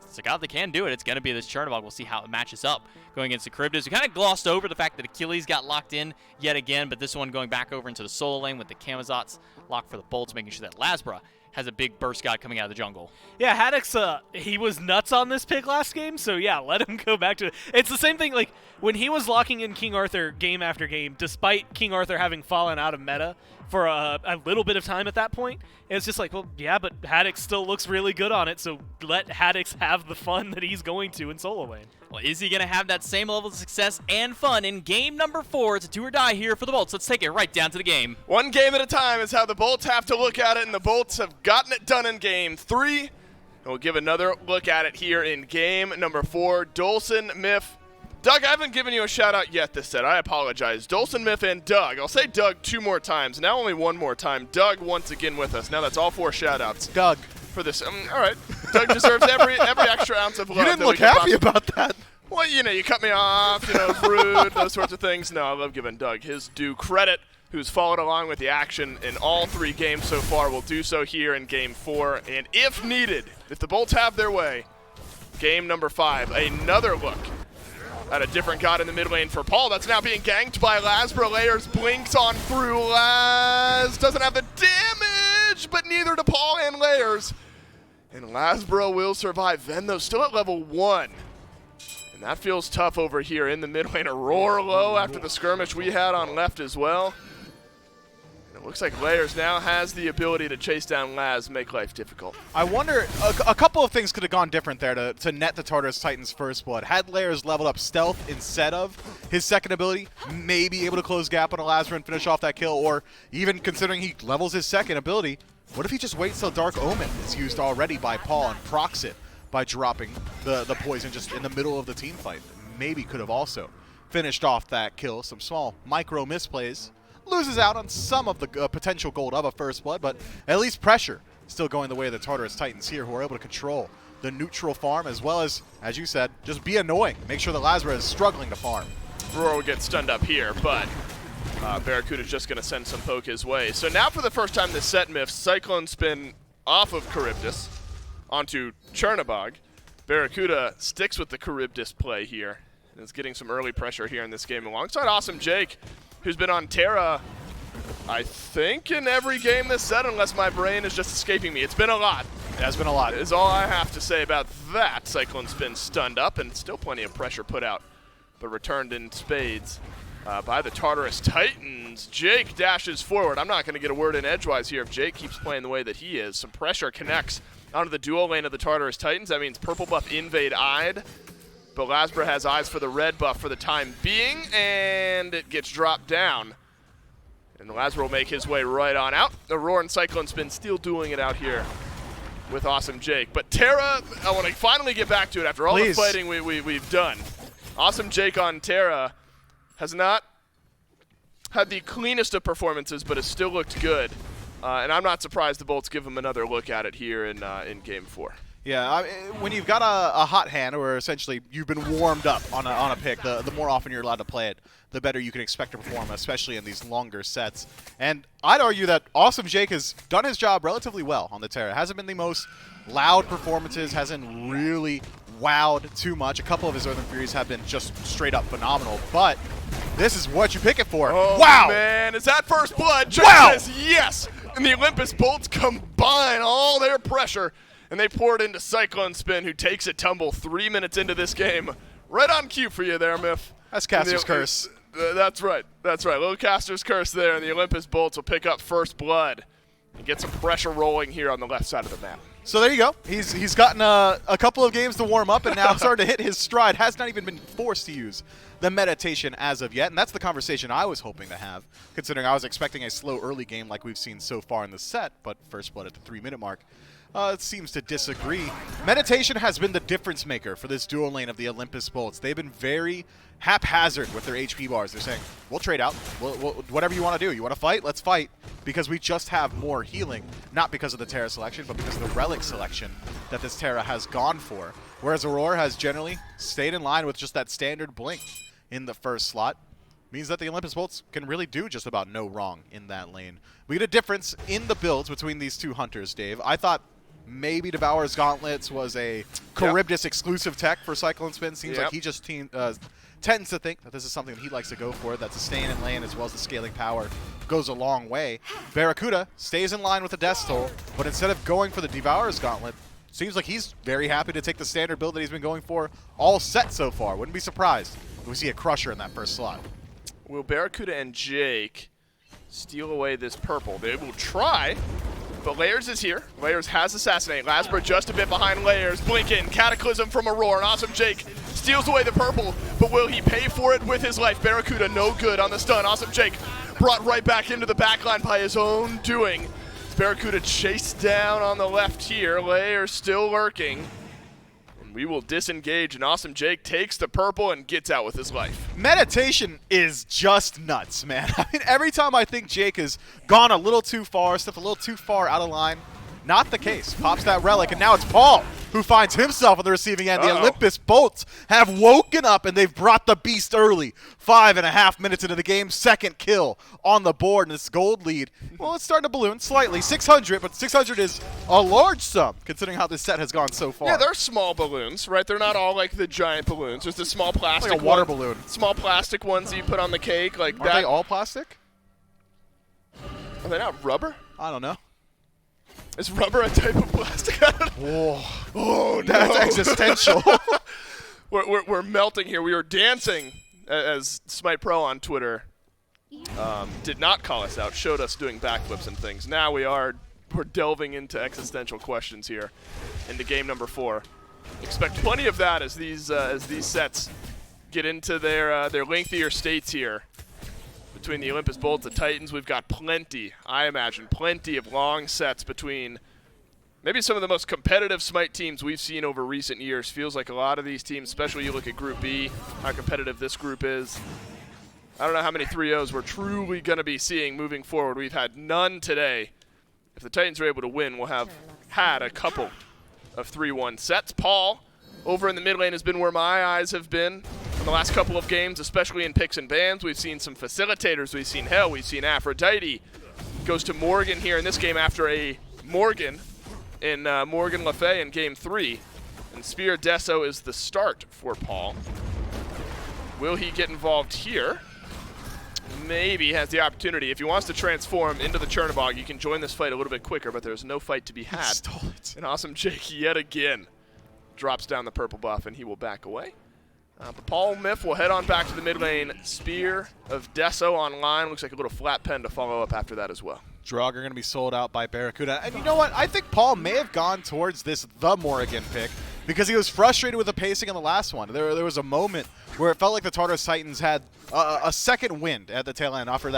it's a god that can do it. It's going to be this Chernobog. We'll see how it matches up going against the Charybdis. We kind of glossed over the fact that Achilles got locked in yet again, but this one going back over into the solo lane with the Camazotz locked for the bolts, making sure that Lasbra has a big burst god coming out of the jungle. Yeah, Haddock's, he was nuts on this pick last game, so yeah, let him go back to it. It's the same thing, like, when he was locking in King Arthur game after game, despite King Arthur having fallen out of meta for a little bit of time at that point, it's just like, well, yeah, but Haddock still looks really good on it, so let Haddock have the fun that he's going to in solo lane. Well, is he going to have that same level of success and fun in game number 4? It's a do or die here for the Bolts. Let's take it right down to the game. One game at a time is how the Bolts have to look at it, and the Bolts have gotten it done in game 3. And we'll give another look at it here in game number 4. Dolson, Miff. Doug, I haven't given you a shout-out yet this set. I apologize. Dolson, Miff, and Doug. I'll say Doug 2 more times. Now only 1 more time. Doug once again with us. Now that's all 4 shout-outs. Doug. For this. All right. Doug deserves every extra ounce of love. You didn't look happy about that. Well, you cut me off, rude, those sorts of things. No, I love giving Doug his due credit, who's followed along with the action in all 3 games so far. Will do so here in game 4. And if needed, if the Bolts have their way, game number 5, another look at a different god in the mid lane for Paul. That's now being ganked by Lasbra. Layers blinks on through. Laz doesn't have the damage, but neither do Paul and Layers. And Lasbra will survive. Venno still at level 1. And that feels tough over here in the mid lane. Aurora low after the skirmish we had on left as well. And it looks like Layers now has the ability to chase down Laz, make life difficult. I wonder, a couple of things could have gone different there to net the Tartarus Titan's first blood. Had Layers leveled up stealth instead of his second ability, maybe able to close gap on a Lasbra and finish off that kill, or even considering he levels his second ability, what if he just waits till Dark Omen is used already by Paul and procs it by dropping the poison just in the middle of the team fight? Maybe could have also finished off that kill. Some small micro misplays loses out on some of the potential gold of a first blood, but at least pressure still going the way of the Tartarus Titans here, who are able to control the neutral farm as well as you said, just be annoying. Make sure that Lazarus is struggling to farm. Aurora will get stunned up here, but Barracuda's just going to send some poke his way. So now for the first time this set, Miff, Cyclone Spin off of Charybdis onto Chernobog. Barracuda sticks with the Charybdis play here and is getting some early pressure here in this game alongside Awesome Jake, who's been on Terra, I think, in every game this set, unless my brain is just escaping me. It's been a lot. It has been a lot. Is all I have to say about that. Cyclone Spin stunned up and still plenty of pressure put out, but returned in spades by the Tartarus Titans. Jake dashes forward. I'm not going to get a word in edgewise here if Jake keeps playing the way that he is. Some pressure connects onto the dual lane of the Tartarus Titans. That means purple buff invade eyed, but Lasbra has eyes for the red buff for the time being, and it gets dropped down. And Lasbra will make his way right on out. Aurora and Cyclone Spin still dueling it out here with Awesome Jake. But Terra, I want to finally get back to it after all the fighting we've done. Awesome Jake on Terra has not had the cleanest of performances, but has still looked good. And I'm not surprised the Bolts give him another look at it here in Game 4. Yeah, when you've got a hot hand, or essentially you've been warmed up on a pick, the more often you're allowed to play it, the better you can expect to perform, especially in these longer sets. And I'd argue that Awesome Jake has done his job relatively well on the Terra. Hasn't been the most loud performances, hasn't really wowed too much. A couple of his Earthen Furies have been just straight up phenomenal, but this is what you pick it for. Oh, wow! Man, is that first blood? Jake Wow! says yes! And the Olympus Bolts combine all their pressure, and they pour it into Cyclone Spin, who takes a tumble 3 minutes into this game. Right on cue for you there, Miff. That's Caster's Curse. That's right. That's right. Little Caster's Curse there, and the Olympus Bolts will pick up first blood and get some pressure rolling here on the left side of the map. So there you go. He's gotten a couple of games to warm up, and now starting to hit his stride. Has not even been forced to use the meditation as of yet, and that's the conversation I was hoping to have, considering I was expecting a slow early game like we've seen so far in the set, but first blood at the 3-minute mark. It seems to disagree. Meditation has been the difference maker for this dual lane of the Olympus Bolts. They've been very haphazard with their HP bars. They're saying, we'll trade out. We'll, whatever you want to do. You want to fight? Let's fight. Because we just have more healing. Not because of the Terra selection, but because of the Relic selection that this Terra has gone for. Whereas Aurora has generally stayed in line with just that standard blink in the first slot. Means that the Olympus Bolts can really do just about no wrong in that lane. We get a difference in the builds between these two hunters, Dave. I thought maybe Devourer's Gauntlets was a Charybdis exclusive tech for Cyclone Spin. Seems like he just tends to think that this is something that he likes to go for, that staying in lane as well as the scaling power goes a long way. Barracuda stays in line with the Death Toll, but instead of going for the Devourer's Gauntlet, seems like he's very happy to take the standard build that he's been going for all set so far. Wouldn't be surprised if we see a Crusher in that first slot. Will Barracuda and Jake steal away this purple? They will try. But Layers is here. Layers has Assassinate. Lasbra just a bit behind Layers. Blink in. Cataclysm from Aurora. And Awesome Jake steals away the purple. But will he pay for it with his life? Barracuda no good on the stun. Awesome Jake brought right back into the backline by his own doing. Barracuda chased down on the left here. Layers still lurking. And we will disengage. And Awesome Jake takes the purple and gets out with his life. Meditation is just nuts, man. I mean, every time I think Jake has gone a little too far, stepped a little too far out of line, not the case. Pops that relic, and now it's Paul who finds himself on the receiving end. The Olympus Bolts have woken up, and they've brought the beast early. 5.5 minutes into the game, second kill on the board, and this gold lead, well, it's starting to balloon slightly. 600, but 600 is a large sum, considering how this set has gone so far. Yeah, they're small balloons, right? They're not all like the giant balloons. There's the small plastic like a water balloon. Small plastic ones that you put on the cake. Like Aren't they all plastic? Are they not rubber? I don't know. Is rubber a type of plastic? Oh, that's existential. we're melting here. We are dancing, as SMITE Pro on Twitter did not call us out, showed us doing backflips and things. Now we're delving into existential questions here into game number 4. Expect plenty of that as these sets get into their lengthier states here. Between the Olympus Bolts, the Titans, we've got plenty, I imagine, plenty of long sets between maybe some of the most competitive SMITE teams we've seen over recent years. Feels like a lot of these teams, especially you look at Group B, how competitive this group is. I don't know how many 3-0s we're truly going to be seeing moving forward. We've had none today. If the Titans are able to win, we'll have had a couple of 3-1 sets. Paul, over in the mid lane, has been where my eyes have been in the last couple of games, especially in picks and bans. We've seen some facilitators. We've seen Hell. We've seen Aphrodite. Goes to Morgan here in this game after a Morgan in Morgan Le Fay in game 3. And Spear Deso is the start for Paul. Will he get involved here? Maybe has the opportunity. If he wants to transform into the Chernobog, you can join this fight a little bit quicker, but there's no fight to be had. Stole it. And Awesome Jake yet again drops down the purple buff, and he will back away. But Paul Miff will head on back to the mid lane. Spear of Deso online. Looks like a little flat pen to follow up after that as well. Draugr going to be sold out by Barracuda. And you know what? I think Paul may have gone towards the Morrigan pick because he was frustrated with the pacing in the last one. There was a moment where it felt like the Tartarus Titans had a second wind at the tail end off of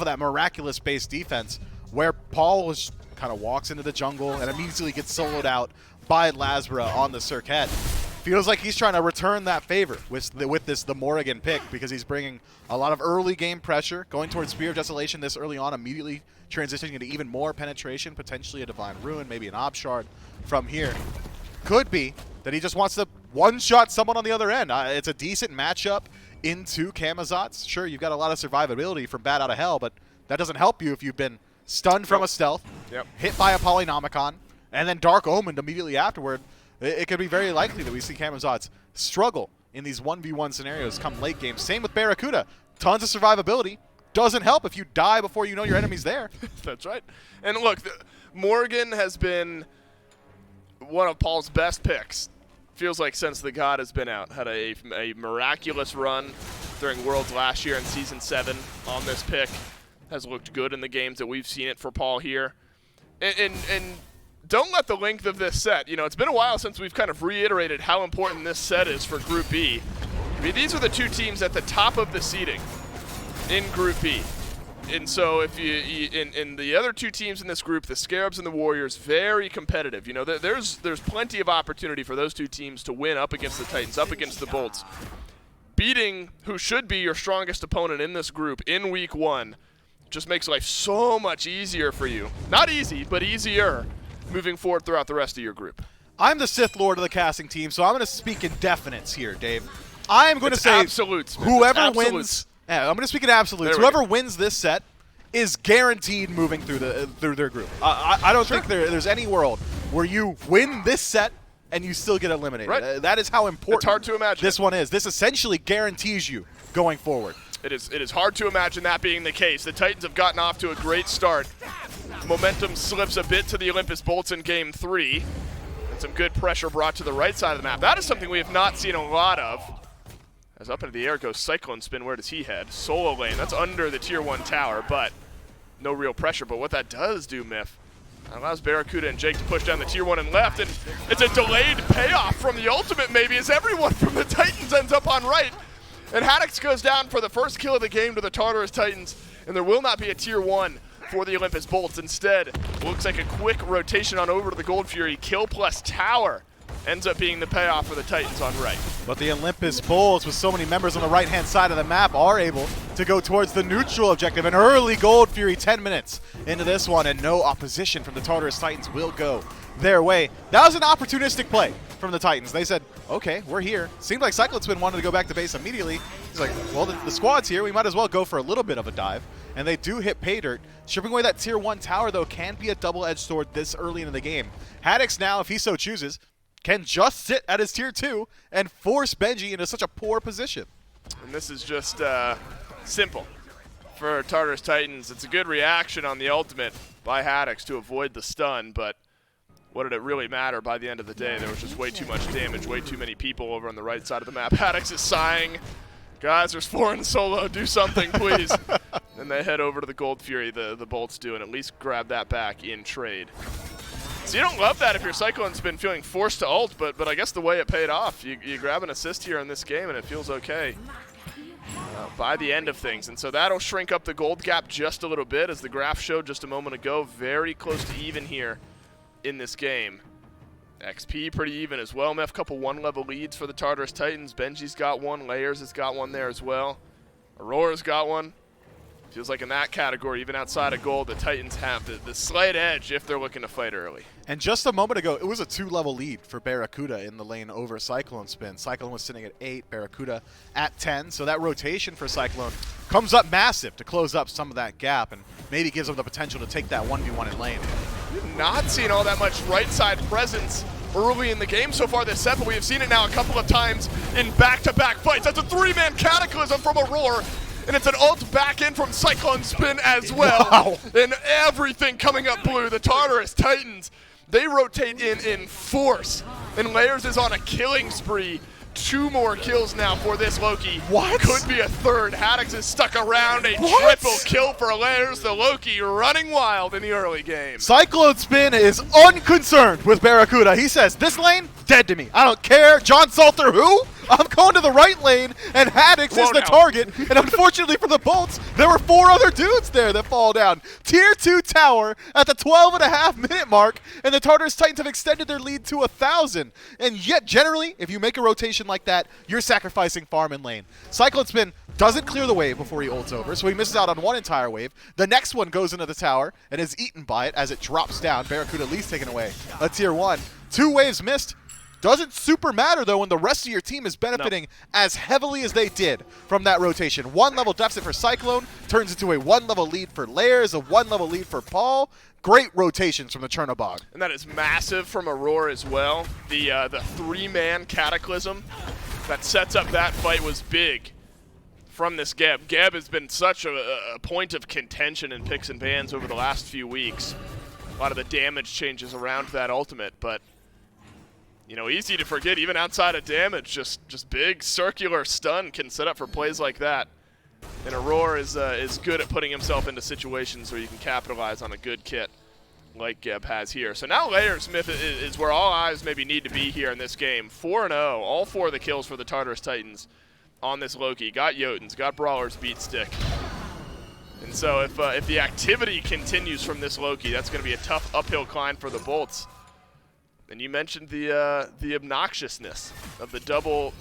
that miraculous base defense, where Paul was kind of walks into the jungle and immediately gets soloed out by Lasbra on the Cirquette. Feels like he's trying to return that favor with the Morrigan pick because he's bringing a lot of early game pressure, going towards Spear of Desolation this early on, immediately transitioning into even more penetration, potentially a Divine Ruin, maybe an Ob Shard from here. Could be that he just wants to one-shot someone on the other end. It's a decent matchup into Camazotz. Sure, you've got a lot of survivability from Bat Out of Hell, but that doesn't help you if you've been stunned from a stealth, hit by a Polynomicon, and then Dark Omened immediately afterward. It could be very likely that we see Camazotz struggle in these 1v1 scenarios come late game. Same with Barracuda. Tons of survivability. Doesn't help if you die before you know your enemy's there. That's right. And look, Morgan has been one of Paul's best picks. Feels like since the God has been out. Had a miraculous run during Worlds last year in Season 7 on this pick. Has looked good in the games that we've seen it for Paul here. And don't let the length of this set, it's been a while since we've kind of reiterated how important this set is for Group B. I mean, these are the two teams at the top of the seeding in Group B. And so if in the other two teams in this group, the Scarabs and the Warriors, very competitive. There's plenty of opportunity for those two teams to win up against the Titans, up against the Bolts. Beating who should be your strongest opponent in this group in week 1 just makes life so much easier for you. Not easy, but easier moving forward throughout the rest of your group. I'm the Sith Lord of the casting team, so I'm going to speak in definites here, Dave. I'm going to say absolutes, whoever wins. Yeah, I'm going to speak in absolutes. Whoever wins this set is guaranteed moving through their group. I don't think there's any world where you win this set and you still get eliminated. Right. That is how important it's hard to imagine. This one is. This essentially guarantees you going forward. It is hard to imagine that being the case. The Titans have gotten off to a great start. Momentum slips a bit to the Olympus Bolts in game 3. And some good pressure brought to the right side of the map. That is something we have not seen a lot of. As up into the air goes Cyclone Spin. Where does he head? Solo lane. That's under the tier 1 tower, but no real pressure. But what that does do, Miff, allows Barracuda and Jake to push down the tier 1 and left. And it's a delayed payoff from the ultimate maybe as everyone from the Titans ends up on right. And Haddix goes down for the first kill of the game to the Tartarus Titans. And there will not be a tier 1 for the Olympus Bolts. Instead, looks like a quick rotation on over to the Gold Fury. Kill plus tower ends up being the payoff for the Titans on right. But the Olympus Bulls, with so many members on the right-hand side of the map, are able to go towards the neutral objective. An early Gold Fury 10 minutes into this one, and no opposition from the Tartarus Titans will go their way. That was an opportunistic play from the Titans. They said, okay, we're here. Seemed like Cyclone Spin wanted to go back to base immediately. He's like, well, the squad's here. We might as well go for a little bit of a dive. And they do hit pay dirt. Stripping away that tier 1 tower, though, can be a double-edged sword this early in the game. Haddix now, if he so chooses, can just sit at his tier 2 and force Benji into such a poor position. And this is just simple for Tartarus Titans. It's a good reaction on the ultimate by Haddix to avoid the stun, but what did it really matter by the end of the day? There was just way too much damage, way too many people over on the right side of the map. Haddix is sighing. Guys, there's 4 in solo. Do something, please. And they head over to the Gold Fury, the Bolts do, and at least grab that back in trade. So you don't love that if your Cyclone's been feeling forced to ult, but I guess the way it paid off, you grab an assist here in this game and it feels okay by the end of things. And so that'll shrink up the gold gap just a little bit, as the graph showed just a moment ago. Very close to even here in this game. XP pretty even as well. Mef, couple 1-level leads for the Tartarus Titans. Benji's got one, Layers has got one there as well. Aurora's got one. Feels like in that category, even outside of gold, the Titans have the slight edge if they're looking to fight early. And just a moment ago, it was a 2-level lead for Barracuda in the lane over Cyclone Spin. Cyclone was sitting at 8, Barracuda at 10. So that rotation for Cyclone comes up massive to close up some of that gap and maybe gives them the potential to take that 1v1 in lane. We've not seen all that much right side presence early in the game so far this set, but we have seen it now a couple of times in back-to-back fights. That's a 3-man Cataclysm from Aurora. And it's an ult back in from Cyclone Spin as well. Wow. And everything coming up blue. The Tartarus Titans, they rotate in force. And Layers is on a killing spree. 2 more kills now for this Loki. What? Could be a third. Haddix is stuck around. A triple kill for Layers. The Loki running wild in the early game. Cyclone Spin is unconcerned with Barracuda. He says, this lane, dead to me. I don't care. John Salter, who? I'm going to the right lane, and Haddix is the target. And unfortunately for the Bolts, there were 4 other dudes there that fall down. Tier 2 tower at the 12.5-minute mark, and the Tartarus Titans have extended their lead to 1,000. And yet, generally, if you make a rotation like that, you're sacrificing farm in lane. Cyclone Spin doesn't clear the wave before he ults over, so he misses out on one entire wave. The next one goes into the tower and is eaten by it as it drops down. Barracuda at least taken away a tier 1. 2 waves missed. Doesn't super matter, though, when the rest of your team is benefiting as heavily as they did from that rotation. 1-level deficit for Cyclone turns into a 1-level lead for Layers, a 1-level lead for Paul. Great rotations from the Chernobog. And that is massive from Aurora as well. The 3-man Cataclysm that sets up that fight was big from this Geb. Geb has been such a point of contention in picks and bans over the last few weeks. A lot of the damage changes around that ultimate, but you know, easy to forget even outside of damage. Just big circular stun can set up for plays like that. And Aurora is good at putting himself into situations where you can capitalize on a good kit like Geb has here. So now Layers Smith is where all eyes maybe need to be here in this game. 4-0, all 4 of the kills for the Tartarus Titans on this Loki. Got Jotuns, got Brawler's Beat Stick. And so if the activity continues from this Loki, that's going to be a tough uphill climb for the Bolts. And you mentioned the obnoxiousness of the double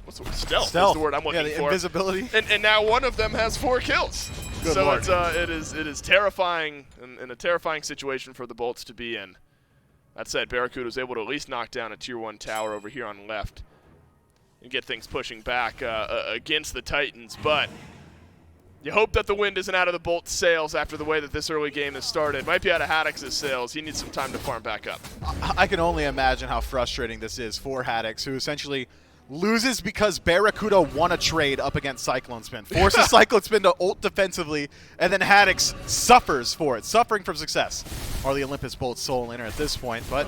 what's the word? Stealth is the word I'm looking the for. Invisibility. And now one of them has 4 kills. Good so Lord. it is terrifying and a terrifying situation for the Bolts to be in. That said, Barracuda was able to at least knock down a tier 1 tower over here on left and get things pushing back against the Titans, but you hope that the wind isn't out of the Bolt's sails after the way that this early game has started. Might be out of Haddix's sails. He needs some time to farm back up. I can only imagine how frustrating this is for Haddix, who essentially loses because Barracuda won a trade up against Cyclone Spin. Forces Cyclone Spin to ult defensively, and then Haddix suffers for it. Suffering from success are the Olympus Bolt's sole laner at this point, but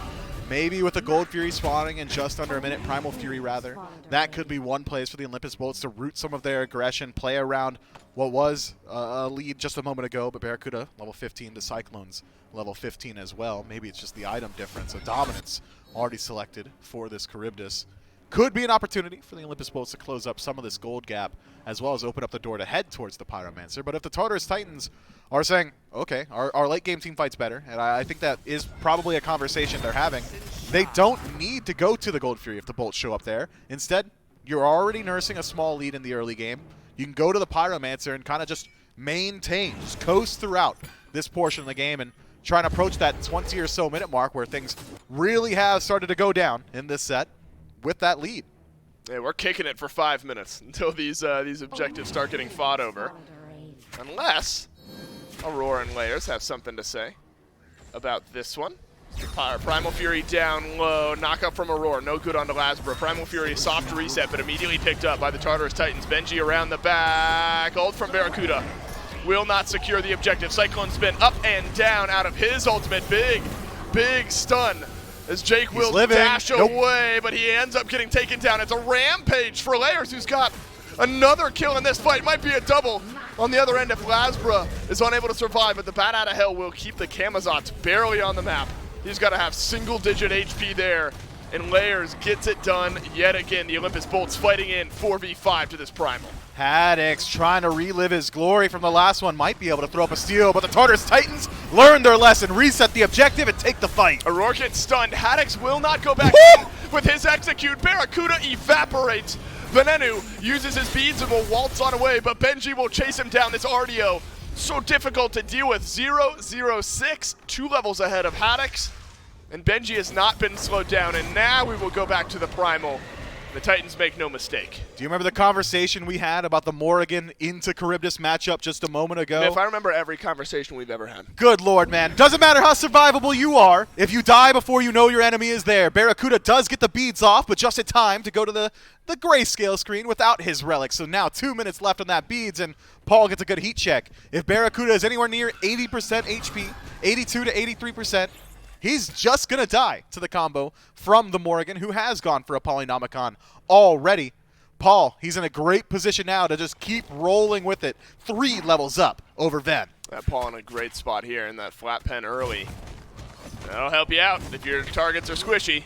maybe with the Gold Fury spawning in just under a minute, Primal Fury rather, that could be one place for the Olympus Bolts to root some of their aggression, play around what was a lead just a moment ago, but Barracuda level 15 to Cyclones level 15 as well. Maybe it's just the item difference. A dominance already selected for this Charybdis. Could be an opportunity for the Olympus Bolts to close up some of this gold gap, as well as open up the door to head towards the Pyromancer. But if the Tartarus Titans are saying, okay, our late game team fights better, and I think that is probably a conversation they're having, they don't need to go to the Gold Fury if the Bolts show up there. Instead, you're already nursing a small lead in the early game. You can go to the Pyromancer and kind of just maintain, just coast throughout this portion of the game and try and approach that 20 or so minute mark where things really have started to go down in this set with that lead. Yeah, we're kicking it for 5 minutes until these objectives start getting fought over. Unless Aurora and Layers have something to say about this one. Primal Fury down low, knockup from Aurora, no good on the Lasbra. Primal Fury, soft reset, but immediately picked up by the Tartarus Titans. Benji around the back, ult from Barracuda. Will not secure the objective. Cyclone Spin up and down out of his ultimate. Big stun as Jake will dash away, but he ends up getting taken down. It's a rampage for Layers, who's got another kill in this fight. Might be a double on the other end if Lasbra is unable to survive, but the Bat Out of Hell will keep the Kamazots barely on the map. He's got to have single-digit HP there, and Layers gets it done yet again. The Olympus Bolts fighting in 4v5 to this Primal. Haddix trying to relive his glory from the last one. Might be able to throw up a steal, but the Tartarus Titans learn their lesson, reset the objective, and take the fight. Aurora gets stunned. Haddix will not go back in with his execute. Barracuda evaporates Venenu uses his beads and will waltz on away, but Benji will chase him down. This RDO, so difficult to deal with. 0-0-6, 2 levels ahead of Haddix. And Benji has not been slowed down, and now we will go back to the Primal. The Titans make no mistake. Do you remember the conversation we had about the Morrigan into Charybdis matchup just a moment ago? If I remember every conversation we've ever had. Good Lord, man. Doesn't matter how survivable you are. If you die before you know your enemy is there, Barracuda does get the beads off, but just in time to go to the grayscale screen without his relic. So now 2 minutes left on that beads, and Paul gets a good heat check. If Barracuda is anywhere near 80% HP, 82 to 83%, he's just going to die to the combo from the Morrigan, who has gone for a Polynomicon already. Paul, he's in a great position now to just keep rolling with it. 3 levels up over Ven. That Paul in a great spot here in that flat pen early. That'll help you out if your targets are squishy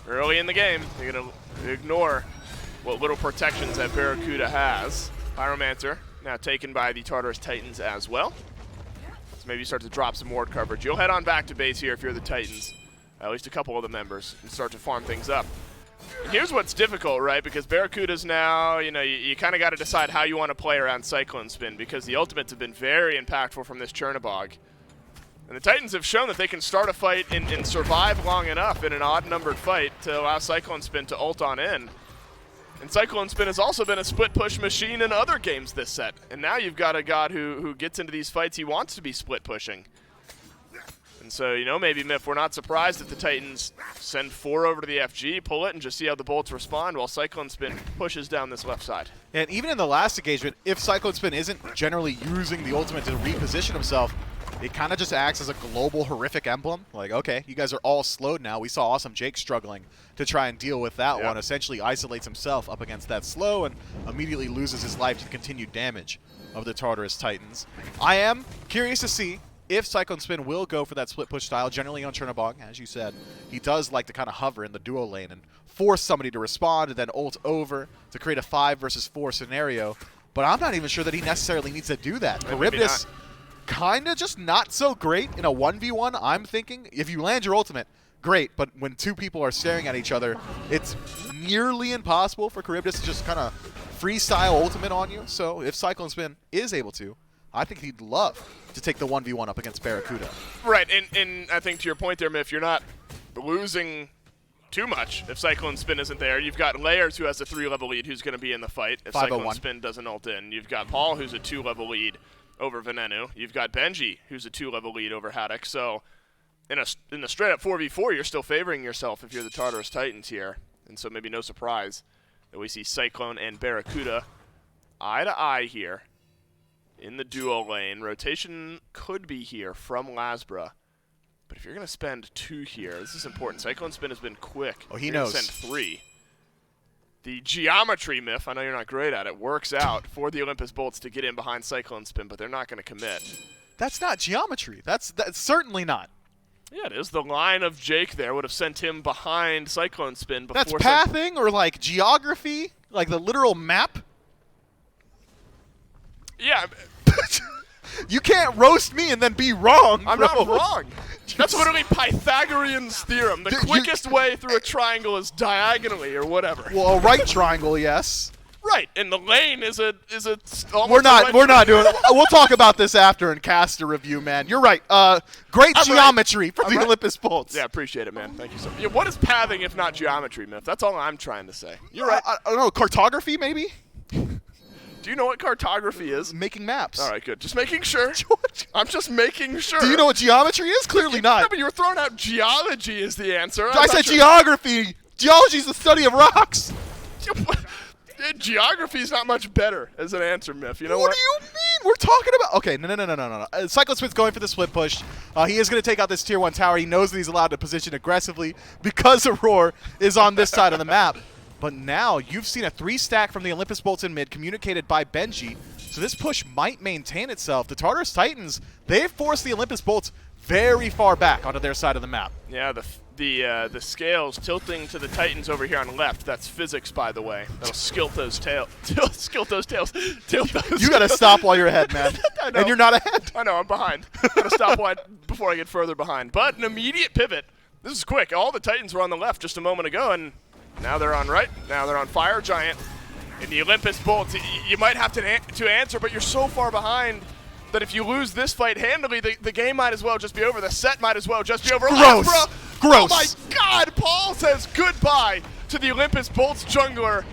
early in the game. You're going to ignore what little protections that Barracuda has. Pyromancer now taken by the Tartarus Titans as well. Maybe start to drop some ward coverage. You'll head on back to base here if you're the Titans, at least a couple of the members, and start to farm things up. And here's what's difficult, right? Because Barracuda's now, you kind of got to decide how you want to play around Cyclone Spin, because the ultimates have been very impactful from this Chernobog. And the Titans have shown that they can start a fight and survive long enough in an odd-numbered fight to allow Cyclone Spin to ult on in. And Cyclone Spin has also been a split-push machine in other games this set. And now you've got a god who gets into these fights, he wants to be split-pushing. And so, maybe, Miff, we're not surprised if the Titans send 4 over to the FG, pull it, and just see how the bolts respond while Cyclone Spin pushes down this left side. And even in the last engagement, if Cyclone Spin isn't generally using the ultimate to reposition himself, it kind of just acts as a global horrific emblem. Like, okay, you guys are all slowed now. We saw Awesome Jake struggling to try and deal with that one. Essentially isolates himself up against that slow and immediately loses his life to the continued damage of the Tartarus Titans. I am curious to see if Cyclone Spin will go for that split push style. Generally on Chernobog, as you said, he does like to kind of hover in the duo lane and force somebody to respond and then ult over to create a 5 versus 4 scenario. But I'm not even sure that he necessarily needs to do that. Charybdis kind of just not so great in a 1v1, I'm thinking. If you land your ultimate, great, but when 2 people are staring at each other, it's nearly impossible for Charybdis to just kind of freestyle ultimate on you. So if Cyclone Spin is able to, I think he'd love to take the 1v1 up against Barracuda. Right, and I think to your point there, Miff, you're not losing too much if Cyclone Spin isn't there. You've got Layers, who has a 3-level lead, who's going to be in the fight if Cyclone Spin doesn't ult in. You've got Paul, who's a 2-level lead over Venenu. You've got Benji, who's a 2-level lead over Haddix. So in a straight-up 4v4, you're still favoring yourself if you're the Tartarus Titans here. And so maybe no surprise that we see Cyclone and Barracuda eye to eye here in the duo lane. Rotation could be here from Lasbra. But if you're going to spend 2 here, this is important. Cyclone Spin has been quick. Oh, he knows. Send 3. The geometry, Miff, I know you're not great at it, works out for the Olympus Bolts to get in behind Cyclone Spin, but they're not going to commit. That's not geometry. That's certainly not. Yeah, it is. The line of Jake there would have sent him behind Cyclone Spin before. That's pathing or like geography, like the literal map. Yeah. You can't roast me and then be wrong. I'm not wrong. That's literally Pythagorean's theorem. The quickest way through a triangle is diagonally or whatever. Well, a right triangle, yes. Right, and the lane is a. We're not doing it. We'll talk about this after in caster review, man. You're right. Great geometry from the Olympus Bolts. Yeah, appreciate it, man. Thank you so much. Yeah, what is pathing if not geometry, Miff? That's all I'm trying to say. You're right. I don't know, cartography maybe? Do you know what cartography is? Making maps. All right, good. Just making sure. I'm just making sure. Do you know what geometry is? Clearly not. No, but you were throwing out geology as the answer. I said geography. Geology is the study of rocks. Geography is not much better as an answer, Miff. You know what? What do you mean? We're talking about... Okay, no. Cyclone Spin's going for the split push. He is going to take out this tier 1 tower. He knows that he's allowed to position aggressively because Aurora is on this side of the map. But now you've seen a 3-stack from the Olympus Bolts in mid communicated by Benji. So this push might maintain itself. The Tartarus Titans, they've forced the Olympus Bolts very far back onto their side of the map. Yeah, the scales tilting to the Titans over here on the left. That's physics, by the way. That'll skilt those tails. Skilt those tails. Tilt those. You got to stop while you're ahead, man. I know. And you're not ahead. I know, I'm behind. Got to stop before I get further behind. But an immediate pivot. This is quick. All the Titans were on the left just a moment ago, and now they're on right. Now they're on fire. Giant And the Olympus Bolts, you might have to answer, but you're so far behind that if you lose this fight handily, the game might as well just be over. The set might as well just be over. Gross. Oh my God! Paul says goodbye to the Olympus Bolts jungler.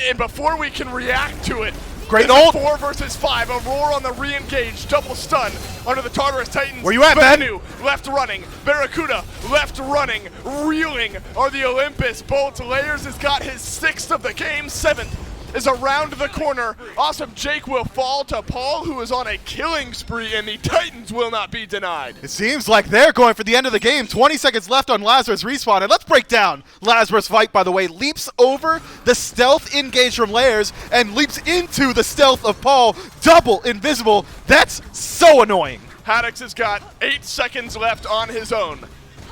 And before we can react to it, great ult. ult. 4 versus 5. Aurora on the re-engage, double stun under the Tartarus Titans. Where you at, Ben? Left running. Barracuda left running. Reeling are the Olympus Bolts. Layers has got his 6th of the game. 7th is around the corner. Awesome Jake will fall to Paul, who is on a killing spree, and the Titans will not be denied. It seems like they're going for the end of the game. 20 seconds left on Lazarus respawn, and let's break down Lazarus' fight, by the way. Leaps over the stealth engage from Layers and leaps into the stealth of Paul. Double invisible. That's so annoying. Haddix has got 8 seconds left on his own.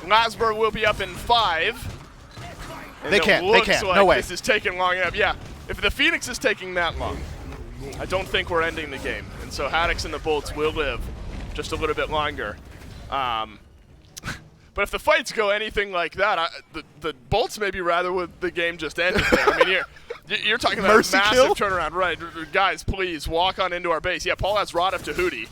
Lasberg will be up in 5. They can't. No way. This is taking long enough. Yeah. If the Phoenix is taking that long, I don't think we're ending the game. And so Haddix and the Bolts will live just a little bit longer. But if the fights go anything like that, the Bolts maybe rather would the game just ended there. I mean, you're talking about Mercy a massive kill? turnaround. Right. Guys, please walk on into our base. Yeah, Paul has Rod up to Hootie.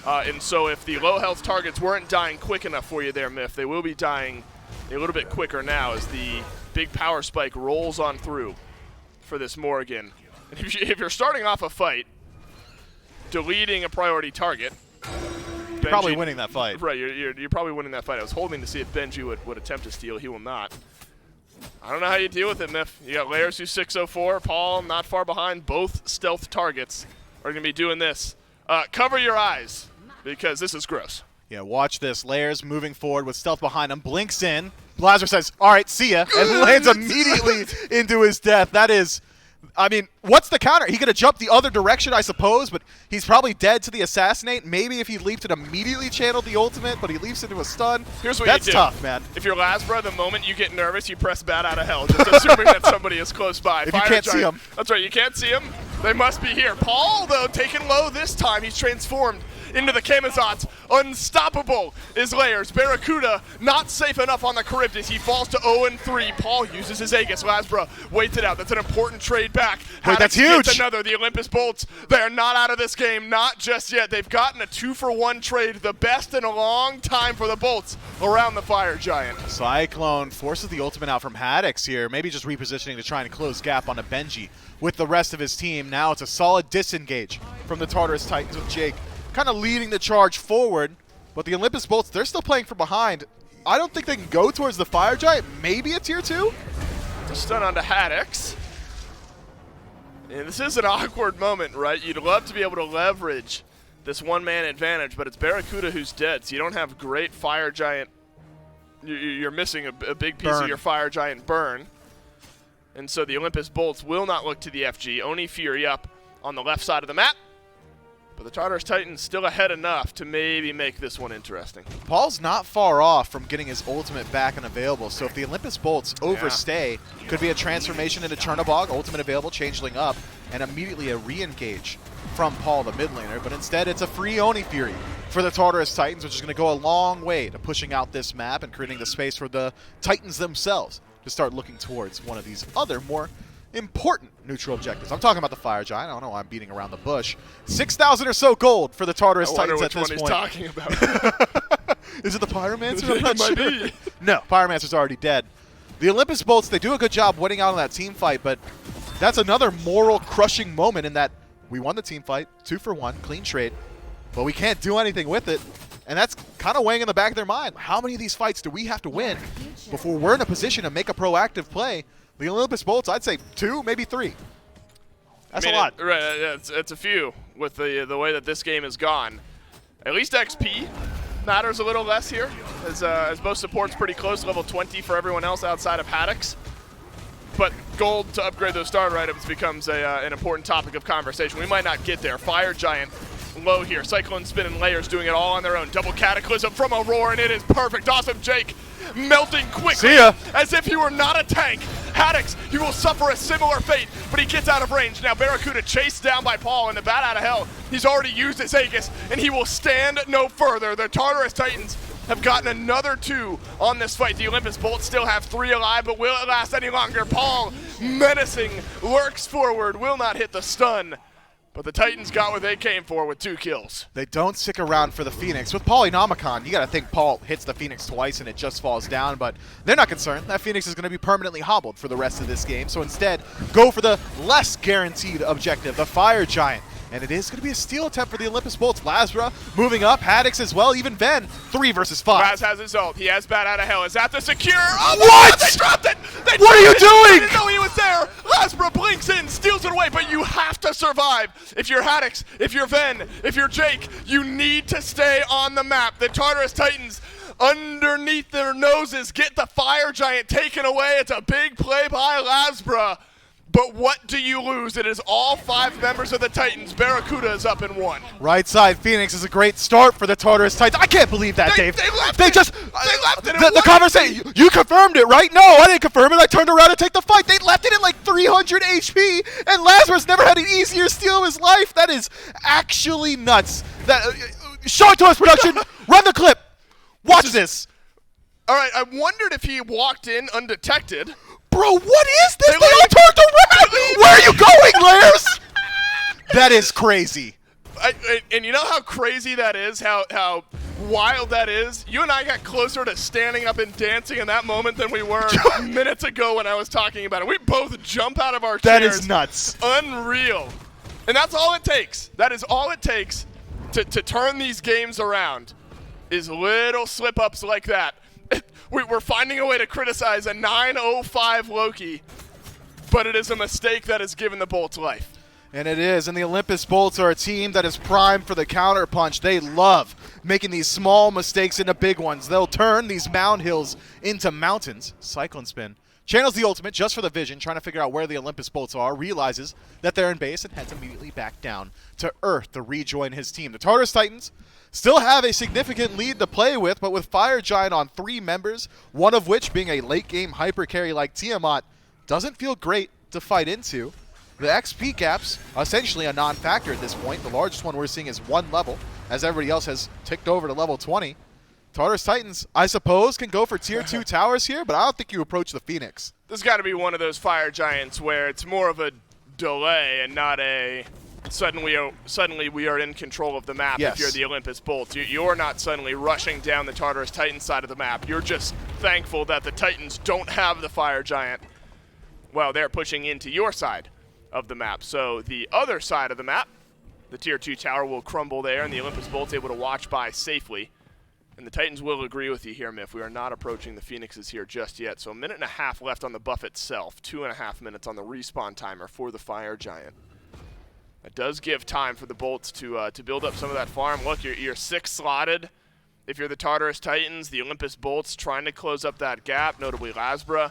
And so if the low health targets weren't dying quick enough for you there, Miff, they will be dying a little bit quicker now as the big power spike rolls on through for this Morrigan. If you're starting off a fight, deleting a priority target, You're probably winning that fight. Right, you're probably winning that fight. I was holding to see if Benji would attempt to steal. He will not. I don't know how you deal with it, Miff. You got Layers who's 604, Paul not far behind. Both stealth targets are going to be doing this. Cover your eyes, because this is gross. Yeah, watch this. Layers moving forward with stealth behind him. Blinks in. Blazer says, all right, see ya, and lands immediately into his death. That is, I mean, what's the counter? He could have jumped the other direction, I suppose, but he's probably dead to the assassinate. Maybe if he leaped and immediately channeled the ultimate, but he leaps into a stun. Here's what That's you do. tough, man. If you're Lasbra, the moment you get nervous, you press bat out of hell, just assuming that somebody is close by. If you can't see him. That's right, you can't see him. They must be here. Paul, though, taken low this time. He's transformed into the Camazotz. Unstoppable is Layers. Barracuda not safe enough on the Charybdis. He falls to 0-3. Paul uses his Aegis. Lasbra waits it out. That's an important trade back. Wait, that's huge. Gets another. The Olympus Bolts, they are not out of this game. Not just yet. They've gotten a 2-for-1 trade. The best in a long time for the Bolts around the Fire Giant. Cyclone forces the ultimate out from Haddix here. Maybe just repositioning to try and close gap onto Benji with the rest of his team. Now it's a solid disengage from the Tartarus Titans with Jake kind of leading the charge forward, but the Olympus Bolts, they're still playing from behind. I don't think they can go towards the Fire Giant. Maybe a tier 2? Stun onto Haddix. And this is an awkward moment, right? You'd love to be able to leverage this one-man advantage, but it's Barracuda who's dead, so you don't have great Fire Giant. You're missing a big piece of your Fire Giant burn. And so the Olympus Bolts will not look to the FG. Oni Fury up on the left side of the map. But the Tartarus Titans still ahead enough to maybe make this one interesting. Paul's not far off from getting his ultimate back and available, so if the Olympus Bolts overstay, could be a transformation into Chernobog, ultimate available, changeling up, and immediately a re-engage from Paul, the mid laner, but instead it's a free Oni Fury for the Tartarus Titans, which is going to go a long way to pushing out this map and creating the space for the Titans themselves to start looking towards one of these other more important neutral objectives. I'm talking about the Fire Giant. I don't know why I'm beating around the bush. 6,000 or so gold for the Tartarus Titans at this point. I wonder which one he's talking about. Is it the Pyromancer? I'm not It might sure. be. No, Pyromancer's already dead. The Olympus Bolts, they do a good job winning out on that team fight, but that's another moral crushing moment in that we won the team fight, 2-for-1, clean trade, but we can't do anything with it. And that's kind of weighing in the back of their mind. How many of these fights do we have to win before we're in a position to make a proactive play? The Olympus Bolts, I'd say 2, maybe 3. That's a lot. It's a few with the way that this game has gone. At least XP matters a little less here, as both support's pretty close, level 20 for everyone else outside of Haddix. But gold to upgrade those starter items becomes an important topic of conversation. We might not get there. Fire Giant low here. Cyclone Spin and Layers doing it all on their own. Double Cataclysm from Aurora, and it is perfect. Awesome Jake melting quickly. See ya. As if he were not a tank. Haddix, he will suffer a similar fate, but he gets out of range. Now Barracuda chased down by Paul in the bat out of hell. He's already used his Aegis, and he will stand no further. The Tartarus Titans have gotten another 2 on this fight. The Olympus Bolts still have 3 alive, but will it last any longer? Paul menacing, lurks forward, will not hit the stun. But the Titans got what they came for with 2 kills. They don't stick around for the Phoenix. With Polynomicon, you got to think Paul hits the Phoenix twice and it just falls down, but they're not concerned. That Phoenix is going to be permanently hobbled for the rest of this game, so instead, go for the less guaranteed objective, the Fire Giant. And it is going to be a steal attempt for the Olympus Bolts. Lazra moving up, Haddix as well, even Ven, 3 versus 5. Raz has his ult. He has Bat out of Hell. Is that the secure? Oh, what? They dropped it! What are you doing? They didn't know he was there. Lazra blinks in, steals it away, but you have to survive. If you're Haddix, if you're Ven, if you're Jake, you need to stay on the map. The Tartarus Titans, underneath their noses, get the Fire Giant taken away. It's a big play by Lazra. But what do you lose? It is all 5 members of the Titans. Barracuda is up in 1. Right side, Phoenix is a great start for the Tartarus Titans. I can't believe that, Dave. They left they it. just They left it. The conversation. You confirmed it, right? No, I didn't confirm it. I turned around to take the fight. They left it at like 300 HP, and Lazarus never had an easier steal of his life. That is actually nuts. That show it to us, production. Run the clip. Watch this. All right, I wondered if he walked in undetected. Bro, what is this? They all turned around! Where are you going, Lairs? That is crazy. And you know how crazy that is? How wild that is? You and I got closer to standing up and dancing in that moment than we were minutes ago when I was talking about it. We both jump out of our chairs. That is nuts. Unreal. And that's all it takes. That is all it takes to turn these games around, is little slip-ups like that. We're finding a way to criticize a 9-0-5 Loki, but it is a mistake that has given the Bolts life. And it is, and the Olympus Bolts are a team that is primed for the counter punch. They love making these small mistakes into big ones. They'll turn these mound hills into mountains. Cyclone Spin channels the ultimate just for the vision, trying to figure out where the Olympus Bolts are, realizes that they're in base, and heads immediately back down to Earth to rejoin his team. The Tartarus Titans still have a significant lead to play with, but with Fire Giant on 3 members, one of which being a late-game hyper carry like Tiamat, doesn't feel great to fight into. The XP caps, essentially a non-factor at this point. The largest one we're seeing is 1 level, as everybody else has ticked over to level 20. Tartarus Titans, I suppose, can go for tier 2 towers here, but I don't think you approach the Phoenix. This has got to be one of those Fire Giants where it's more of a delay and not a suddenly we are in control of the map. Yes. If you're the Olympus Bolts. You're not suddenly rushing down the Tartarus Titan side of the map. You're just thankful that the Titans don't have the Fire Giant while they're pushing into your side of the map. So the other side of the map, the tier 2 tower will crumble there, and the Olympus Bolts able to watch by safely. And the Titans will agree with you here, Miff. We are not approaching the Phoenixes here just yet. So 1.5 minutes left on the buff itself. 2.5 minutes on the respawn timer for the Fire Giant. It does give time for the Bolts to build up some of that farm. Look, you're 6 slotted. If you're the Tartarus Titans, the Olympus Bolts trying to close up that gap, notably Lazra,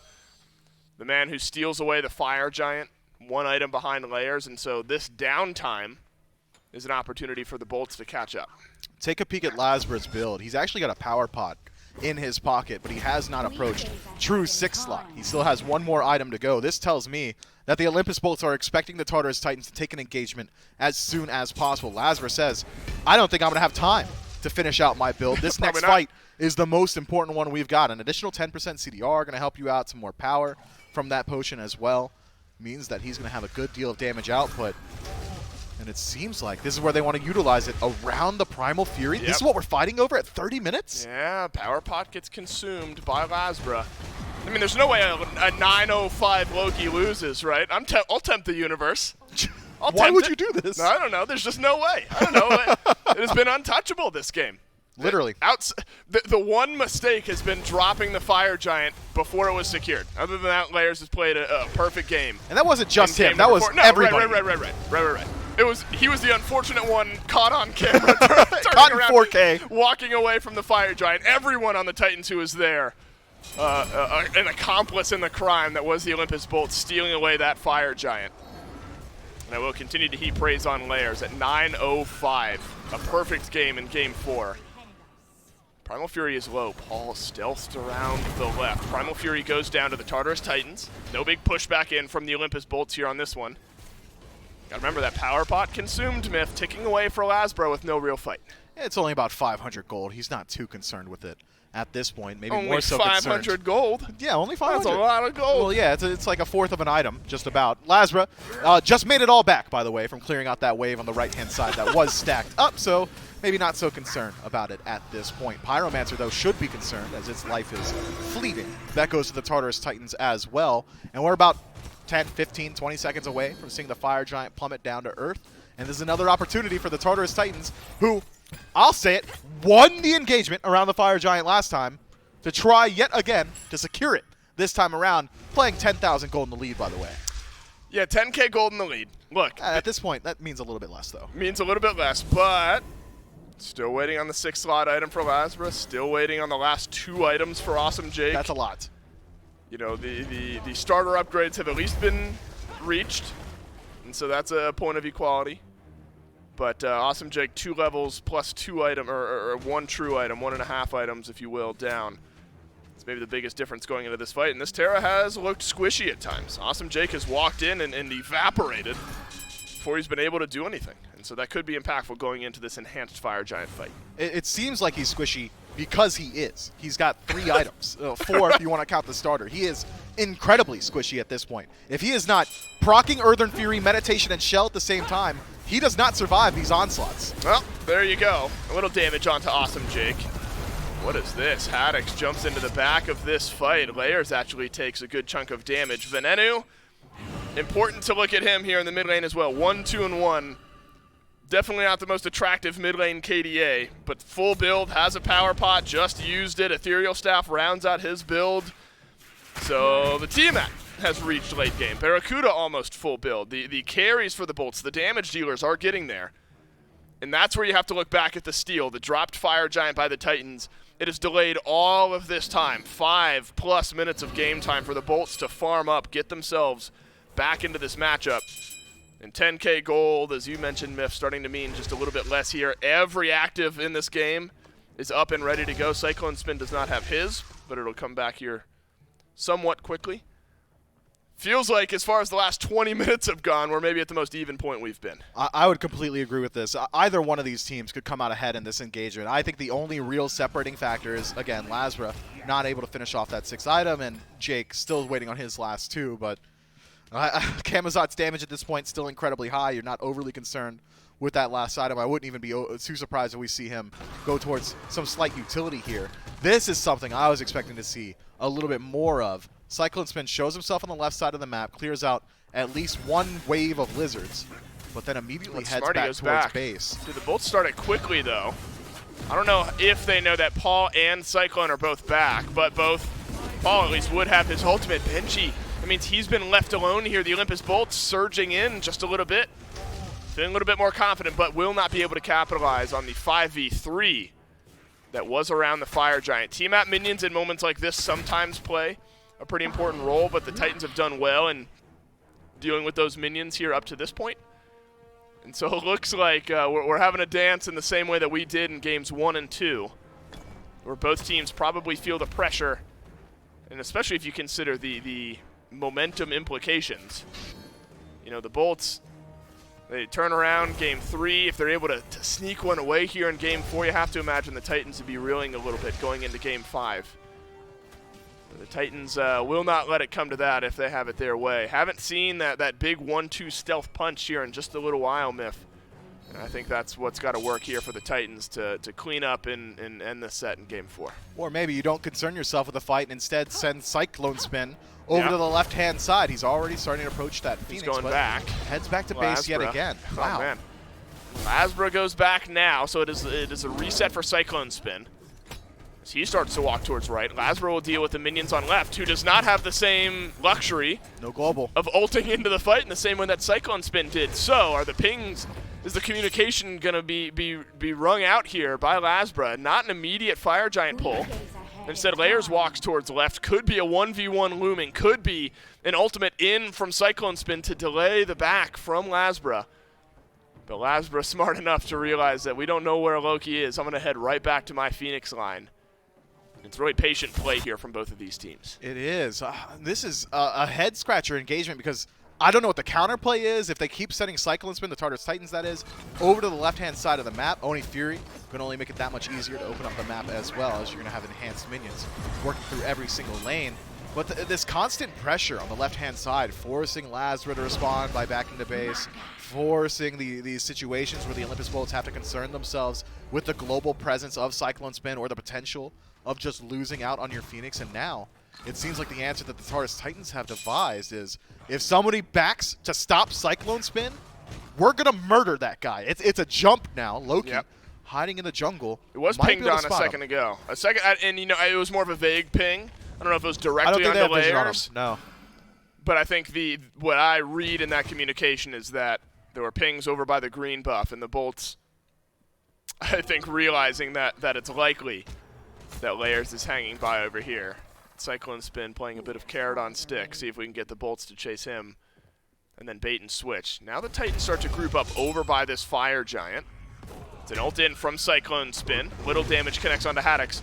the man who steals away the Fire Giant, 1 item behind layers, and so this downtime is an opportunity for the Bolts to catch up. Take a peek at Lazra's build. He's actually got a power pod in his pocket, but he has not approached true 6 slot. He still has 1 more item to go. This tells me that the Olympus Bolts are expecting the Tartarus Titans to take an engagement as soon as possible. Lazra says, I don't think I'm going to have time to finish out my build. This next fight is the most important one we've got. An additional 10% CDR going to help you out, some more power from that potion as well. Means that he's going to have a good deal of damage output. And it seems like this is where they want to utilize it, around the Primal Fury. Yep. This is what we're fighting over at 30 minutes? Yeah, Power Pot gets consumed by Lazra. I mean, there's no way a 9-0-5 Loki loses, right? I'll tempt the universe. Why would you do this? No, I don't know. There's just no way. I don't know. It has been untouchable this game. Literally. The one mistake has been dropping the Fire Giant before it was secured. Other than that, Layers has played a perfect game. And that wasn't just him. That was everybody. Right. He was the unfortunate one caught on camera, turning around, 4K, walking away from the Fire Giant. Everyone on the Titans who was there, an accomplice in the crime that was the Olympus Bolts, stealing away that Fire Giant. And I will continue to heap praise on Layers at 9-0-5, a perfect game in Game 4. Primal Fury is low. Paul stealthed around the left. Primal Fury goes down to the Tartarus Titans. No big pushback in from the Olympus Bolts here on this one. Gotta remember that power pot consumed Myth, ticking away for Lazbro with no real fight. It's only about 500 gold. He's not too concerned with it at this point. Maybe only more so 500 concerned. gold? Yeah, only 500. That's a lot of gold. Well, yeah, it's like a fourth of an item, just about. Lazra just made it all back, by the way, from clearing out that wave on the right-hand side that was stacked up, so maybe not so concerned about it at this point. Pyromancer, though, should be concerned, as its life is fleeting. That goes to the Tartarus Titans as well, and we're about 10, 15, 20 seconds away from seeing the Fire Giant plummet down to Earth, and this is another opportunity for the Tartarus Titans, who, I'll say it, won the engagement around the Fire Giant last time, to try yet again to secure it this time around, playing 10,000 gold in the lead, by the way. Yeah, 10K gold in the lead. Look. At this point, that means a little bit less, though. Means a little bit less, but still waiting on the 6th slot item for Lazarus. Still waiting on the last 2 items for Awesome Jake. That's a lot. You know, the starter upgrades have at least been reached, and so that's a point of equality. But Awesome Jake 2 levels plus 2 item, or 1 true item, 1.5 items, if you will, down. It's maybe the biggest difference going into this fight, and this Terra has looked squishy at times. Awesome Jake has walked in and evaporated before he's been able to do anything, and so that could be impactful going into this enhanced Fire Giant fight. It seems like he's squishy because he is. He's got 3 items, 4 if you want to count the starter. He is incredibly squishy at this point. If he is not proccing Earthern Fury, Meditation, and Shell at the same time, he does not survive these onslaughts. Well, there you go. A little damage onto Awesome Jake. What is this? Haddix jumps into the back of this fight. Layers actually takes a good chunk of damage. Venenu, important to look at him here in the mid lane as well. 1, 2, and 1. Definitely not the most attractive mid lane KDA, but full build, has a power pot, just used it. Ethereal Staff rounds out his build. So the Tiamat has reached late game. Barracuda almost full build. The carries for the bolts, the damage dealers are getting there. And that's where you have to look back at the steal. The dropped Fire Giant by the Titans. It has delayed all of this time, 5+ minutes of game time for the bolts to farm up, get themselves back into this matchup. And 10K gold, as you mentioned, Miff, starting to mean just a little bit less here. Every active in this game is up and ready to go. Cyclone Spin does not have his, but it'll come back here somewhat quickly. Feels like as far as the last 20 minutes have gone, we're maybe at the most even point we've been. I would completely agree with this. Either one of these teams could come out ahead in this engagement. I think the only real separating factor is, again, Lazra not able to finish off that 6th item, and Jake still waiting on his last 2, but Camazot's damage at this point still incredibly high. You're not overly concerned with that last item. I wouldn't even be too surprised if we see him go towards some slight utility here. This is something I was expecting to see a little bit more of. Cyclone Spin shows himself on the left side of the map, clears out at least 1 wave of lizards, but then immediately heads back towards base. Dude, the bolts started quickly, though. I don't know if they know that Paul and Cyclone are both back, but both Paul at least would have his ultimate. Benji, that means he's been left alone here. The Olympus bolts surging in just a little bit. Feeling a little bit more confident, but will not be able to capitalize on the 5v3 that was around the Fire Giant. Team at minions in moments like this sometimes play a pretty important role, but the Titans have done well in dealing with those minions here up to this point. And so it looks like we're having a dance in the same way that we did in games 1 and 2, where both teams probably feel the pressure, and especially if you consider the momentum implications. You know, the Bolts, they turn around game 3. If they're able to sneak one away here in game 4, you have to imagine the Titans would be reeling a little bit going into game 5. The Titans will not let it come to that if they have it their way. Haven't seen that big 1-2 stealth punch here in just a little while, Miff. And I think that's what's got to work here for the Titans to clean up and end this set in game 4. Or maybe you don't concern yourself with the fight and instead send Cyclone Spin over to the left-hand side. He's already starting to approach that Phoenix. He's going back. Heads back to base yet again. Wow. Oh, man. Lasbra goes back now, so it is a reset for Cyclone Spin. As he starts to walk towards right, Lasbra will deal with the minions on left, who does not have the same luxury of ulting into the fight in the same way that Cyclone Spin did. So are the pings, is the communication going to be wrung out here by Lasbra? Not an immediate Fire Giant pull. Instead, Layers walks towards left. Could be a 1v1 looming. Could be an ultimate in from Cyclone Spin to delay the back from Lasbra. But Lasbra smart enough to realize that we don't know where Loki is. I'm going to head right back to my Phoenix line. It's really patient play here from both of these teams. It is. This is a head-scratcher engagement because I don't know what the counterplay is. If they keep sending Cyclone Spin, the Tartarus Titans that is, over to the left-hand side of the map, Oni Fury can only make it that much easier to open up the map as well, as you're going to have enhanced minions working through every single lane. But this constant pressure on the left-hand side, forcing Lazra to respond by backing to base, forcing these situations where the Olympus Bolts have to concern themselves with the global presence of Cyclone Spin or the potential of just losing out on your Phoenix. And now it seems like the answer that the Tartarus Titans have devised is if somebody backs to stop Cyclone Spin, we're going to murder that guy. It's a jump now. Loki hiding in the jungle. It was pinged on a second ago. And you know, it was more of a vague ping. I don't know if it was directly on the layers. No. But I think what I read in that communication is that there were pings over by the green buff, and the Bolts, I think, realizing that it's likely that Layers is hanging by over here. Cyclone Spin playing a bit of carrot on stick, see if we can get the Bolts to chase him, and then bait and switch. Now the Titans start to group up over by this Fire Giant. It's an ult in from Cyclone Spin. Little damage connects onto Haddix.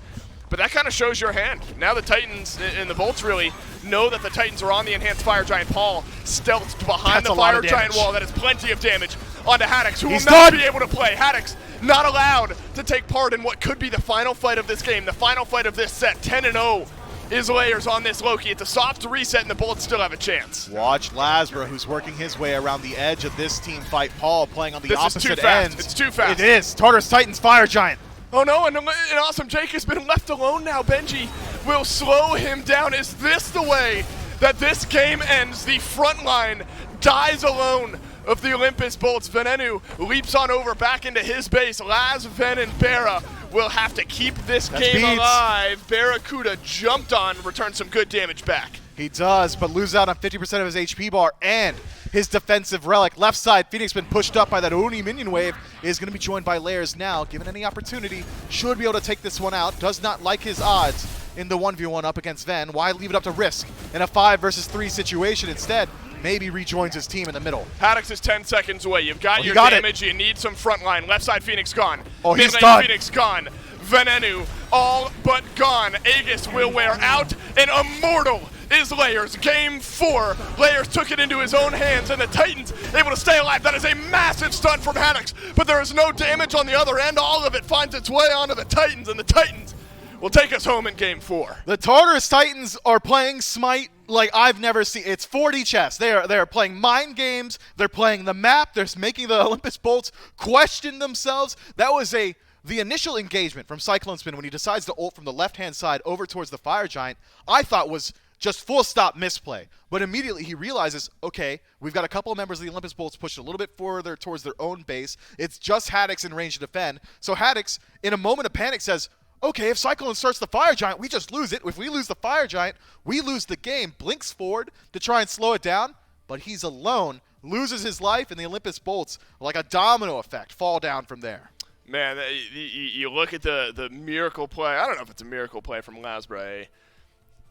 But that kind of shows your hand. Now the Titans and the Bolts really know that the Titans are on the enhanced Fire Giant. Paul stealthed behind the Fire Giant wall. That is plenty of damage onto Haddix, who will not be able to play. Haddix not allowed to take part in what could be the final fight of this game, the final fight of this set. 10-0 is Layers on this Loki. It's a soft reset, and the Bolts still have a chance. Watch Lazra, who's working his way around the edge of this team fight. Paul playing on the opposite too fast. ends. It's too fast. It is. Tartarus Titans Fire Giant. Oh no, and Awesome Jake has been left alone now. Benji will slow him down. Is this the way that this game ends? The front line dies alone of the Olympus Bolts. Venenu leaps on over back into his base. Laz, Ven, and Barra will have to keep this game alive. Barracuda jumped on, returned some good damage back. He does, but loses out on 50% of his HP bar and his defensive relic. Left side, Phoenix been pushed up by that Oni minion wave, is going to be joined by Layers now. Given any opportunity, should be able to take this one out. Does not like his odds in the 1v1 up against Ven. Why leave it up to Risk in a 5 versus 3 situation? Instead, maybe rejoins his team in the middle. Haddix is 10 seconds away. You've got your damage. You need some front line. Left side Phoenix gone. Oh, he's Mid-lane done. Phoenix gone. Venenu all but gone. Aegis will wear out. And Immortal is Layers. Game 4. Layers took it into his own hands, and the Titans able to stay alive. That is a massive stun from Haddix, but there is no damage on the other end. All of it finds its way onto the Titans, and the Titans will take us home in Game 4. The Tartarus Titans are playing Smite like I've never seen. It's 4D chess. They are playing mind games. They're playing the map. They're making the Olympus Bolts question themselves. That was the initial engagement from Cyclone Spin when he decides to ult from the left-hand side over towards the Fire Giant, I thought was just full-stop misplay. But immediately he realizes, okay, we've got a couple of members of the Olympus Bolts pushed a little bit further towards their own base. It's just Haddix in range to defend. So Haddix, in a moment of panic, says, okay, if Cyclone starts the Fire Giant, we just lose it. If we lose the Fire Giant, we lose the game. Blinks forward to try and slow it down, but he's alone, loses his life, and the Olympus Bolts, like a domino effect, fall down from there. Man, you look at the miracle play. I don't know if it's a miracle play from Lazra.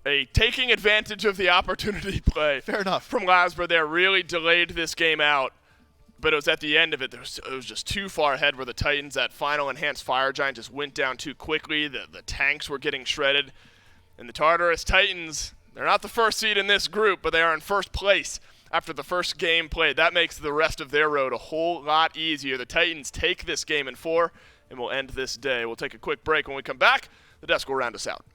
A taking advantage of the opportunity play. Fair enough. From Lazra there really delayed this game out. But it was at the end of it. It was just too far ahead where the Titans, that final enhanced Fire Giant, just went down too quickly. The tanks were getting shredded. And the Tartarus Titans, they're not the first seed in this group, but they are in first place after the first game played. That makes the rest of their road a whole lot easier. The Titans take this game in 4, and we'll end this day. We'll take a quick break. When we come back, the desk will round us out.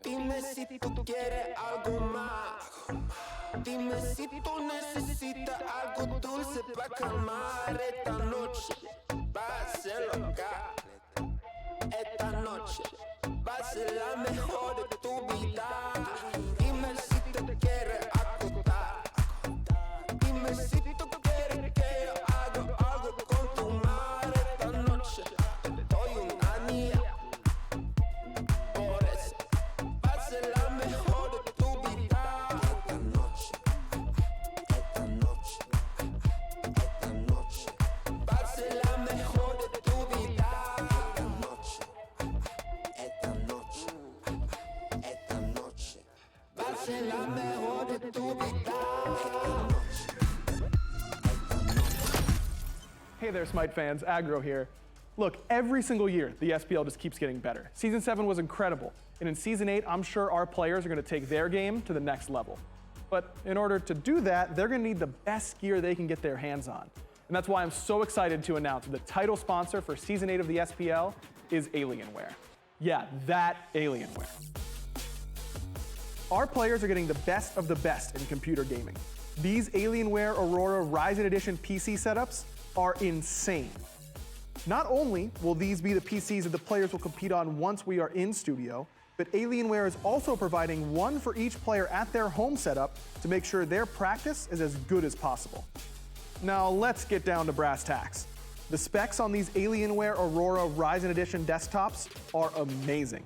Dime si tú quieres algo más. Dime si tú necesitas algo dulce para calmar esta noche. Va a ser loca. Esta noche va a ser la mejor de tu vida. Dime si te quieres acostar. Dime si tú quieres que yo haga algo con tu madre esta noche. Te doy un anillo. Por eso va a ser la mejor de tu vida. Esta noche, esta noche, esta noche va a ser la mejor de tu vida. Esta noche, esta noche va a ser la mejor de tu vida. Hey there, SMITE fans, Aggro here. Look, every single year, the SPL just keeps getting better. Season 7 was incredible, and in Season 8, I'm sure our players are going to take their game to the next level. But in order to do that, they're going to need the best gear they can get their hands on. And that's why I'm so excited to announce that the title sponsor for Season 8 of the SPL is Alienware. Yeah, that Alienware. Our players are getting the best of the best in computer gaming. These Alienware Aurora Ryzen Edition PC setups are insane. Not only will these be the PCs that the players will compete on once we are in studio, but Alienware is also providing one for each player at their home setup to make sure their practice is as good as possible. Now let's get down to brass tacks. The specs on these Alienware Aurora Ryzen Edition desktops are amazing.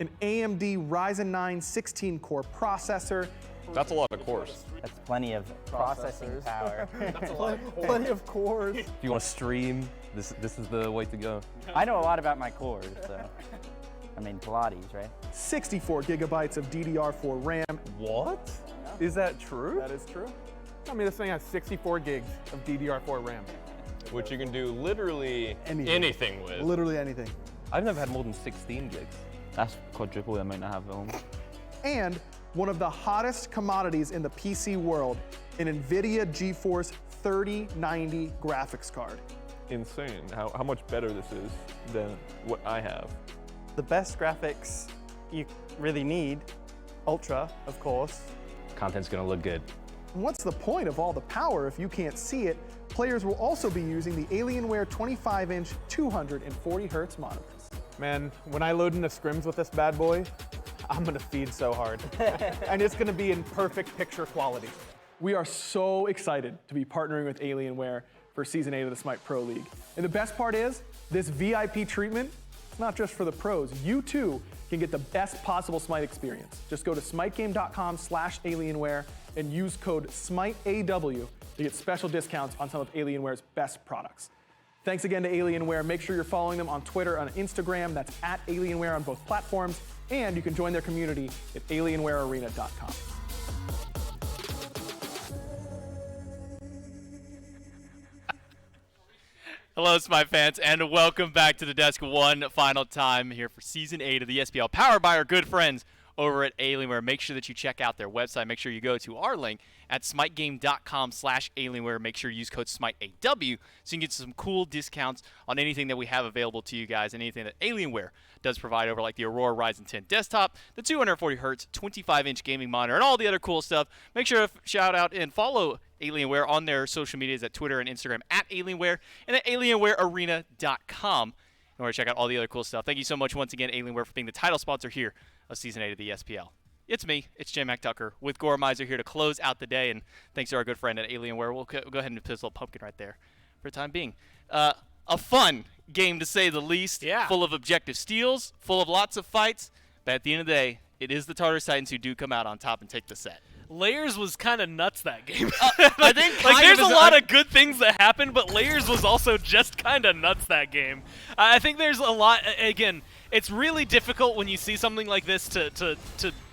An AMD Ryzen 9 16-core processor. That's a lot of cores. That's plenty of processing power. Plenty of cores. If you want to stream, this is the way to go. I know a lot about my cores, so. I mean, Pilates, right? 64 gigabytes of DDR4 RAM. What? Is that true? That is true. I mean, this thing has 64 gigs of DDR4 RAM. Which you can do literally anything with. Literally anything. I've never had more than 16 gigs. That's quadruple the amount I have at home. And one of the hottest commodities in the PC world, an NVIDIA GeForce 3090 graphics card. Insane how much better this is than what I have. The best graphics you really need, Ultra, of course. Content's gonna look good. What's the point of all the power if you can't see it? Players will also be using the Alienware 25-inch 240 Hz monitors. Man, when I load into scrims with this bad boy, I'm gonna feed so hard. And it's gonna be in perfect picture quality. We are so excited to be partnering with Alienware for Season 8 of the SMITE Pro League. And the best part is, this VIP treatment, it's not just for the pros. You too can get the best possible SMITE experience. Just go to smitegame.com/Alienware and use code SMITEAW to get special discounts on some of Alienware's best products. Thanks again to Alienware. Make sure you're following them on Twitter and Instagram. That's at Alienware on both platforms. And you can join their community at alienwarearena.com. Hello, SMITE fans, and welcome back to the desk one final time here for Season 8 of the SPL, powered by our good friends over at Alienware. Make sure that you check out their website. Make sure you go to our link at smitegame.com/Alienware. Make sure you use code SMITEAW so you can get some cool discounts on anything that we have available to you guys, and anything that Alienware does provide over, like the Aurora Ryzen 10 desktop, the 240 Hz 25-inch gaming monitor, and all the other cool stuff. Make sure to shout out and follow Alienware on their social medias at Twitter and Instagram at Alienware, and at alienwarearena.com in order to check out all the other cool stuff. Thank you so much once again, Alienware, for being the title sponsor here of Season 8 of the SPL. It's me, it's J Mac Tucker, with Gormizer here to close out the day, and thanks to our good friend at Alienware. We'll go ahead and put this little pumpkin right there for the time being. A fun game, to say the least. Yeah. Full of objective steals, full of lots of fights, but at the end of the day, it is the Tartarus Titans who do come out on top and take the set. Layers was kind of nuts that game. I think there's a lot of good things that happened, but Layers was also just kind of nuts that game. I think there's a lot. Again, it's really difficult when you see something like this to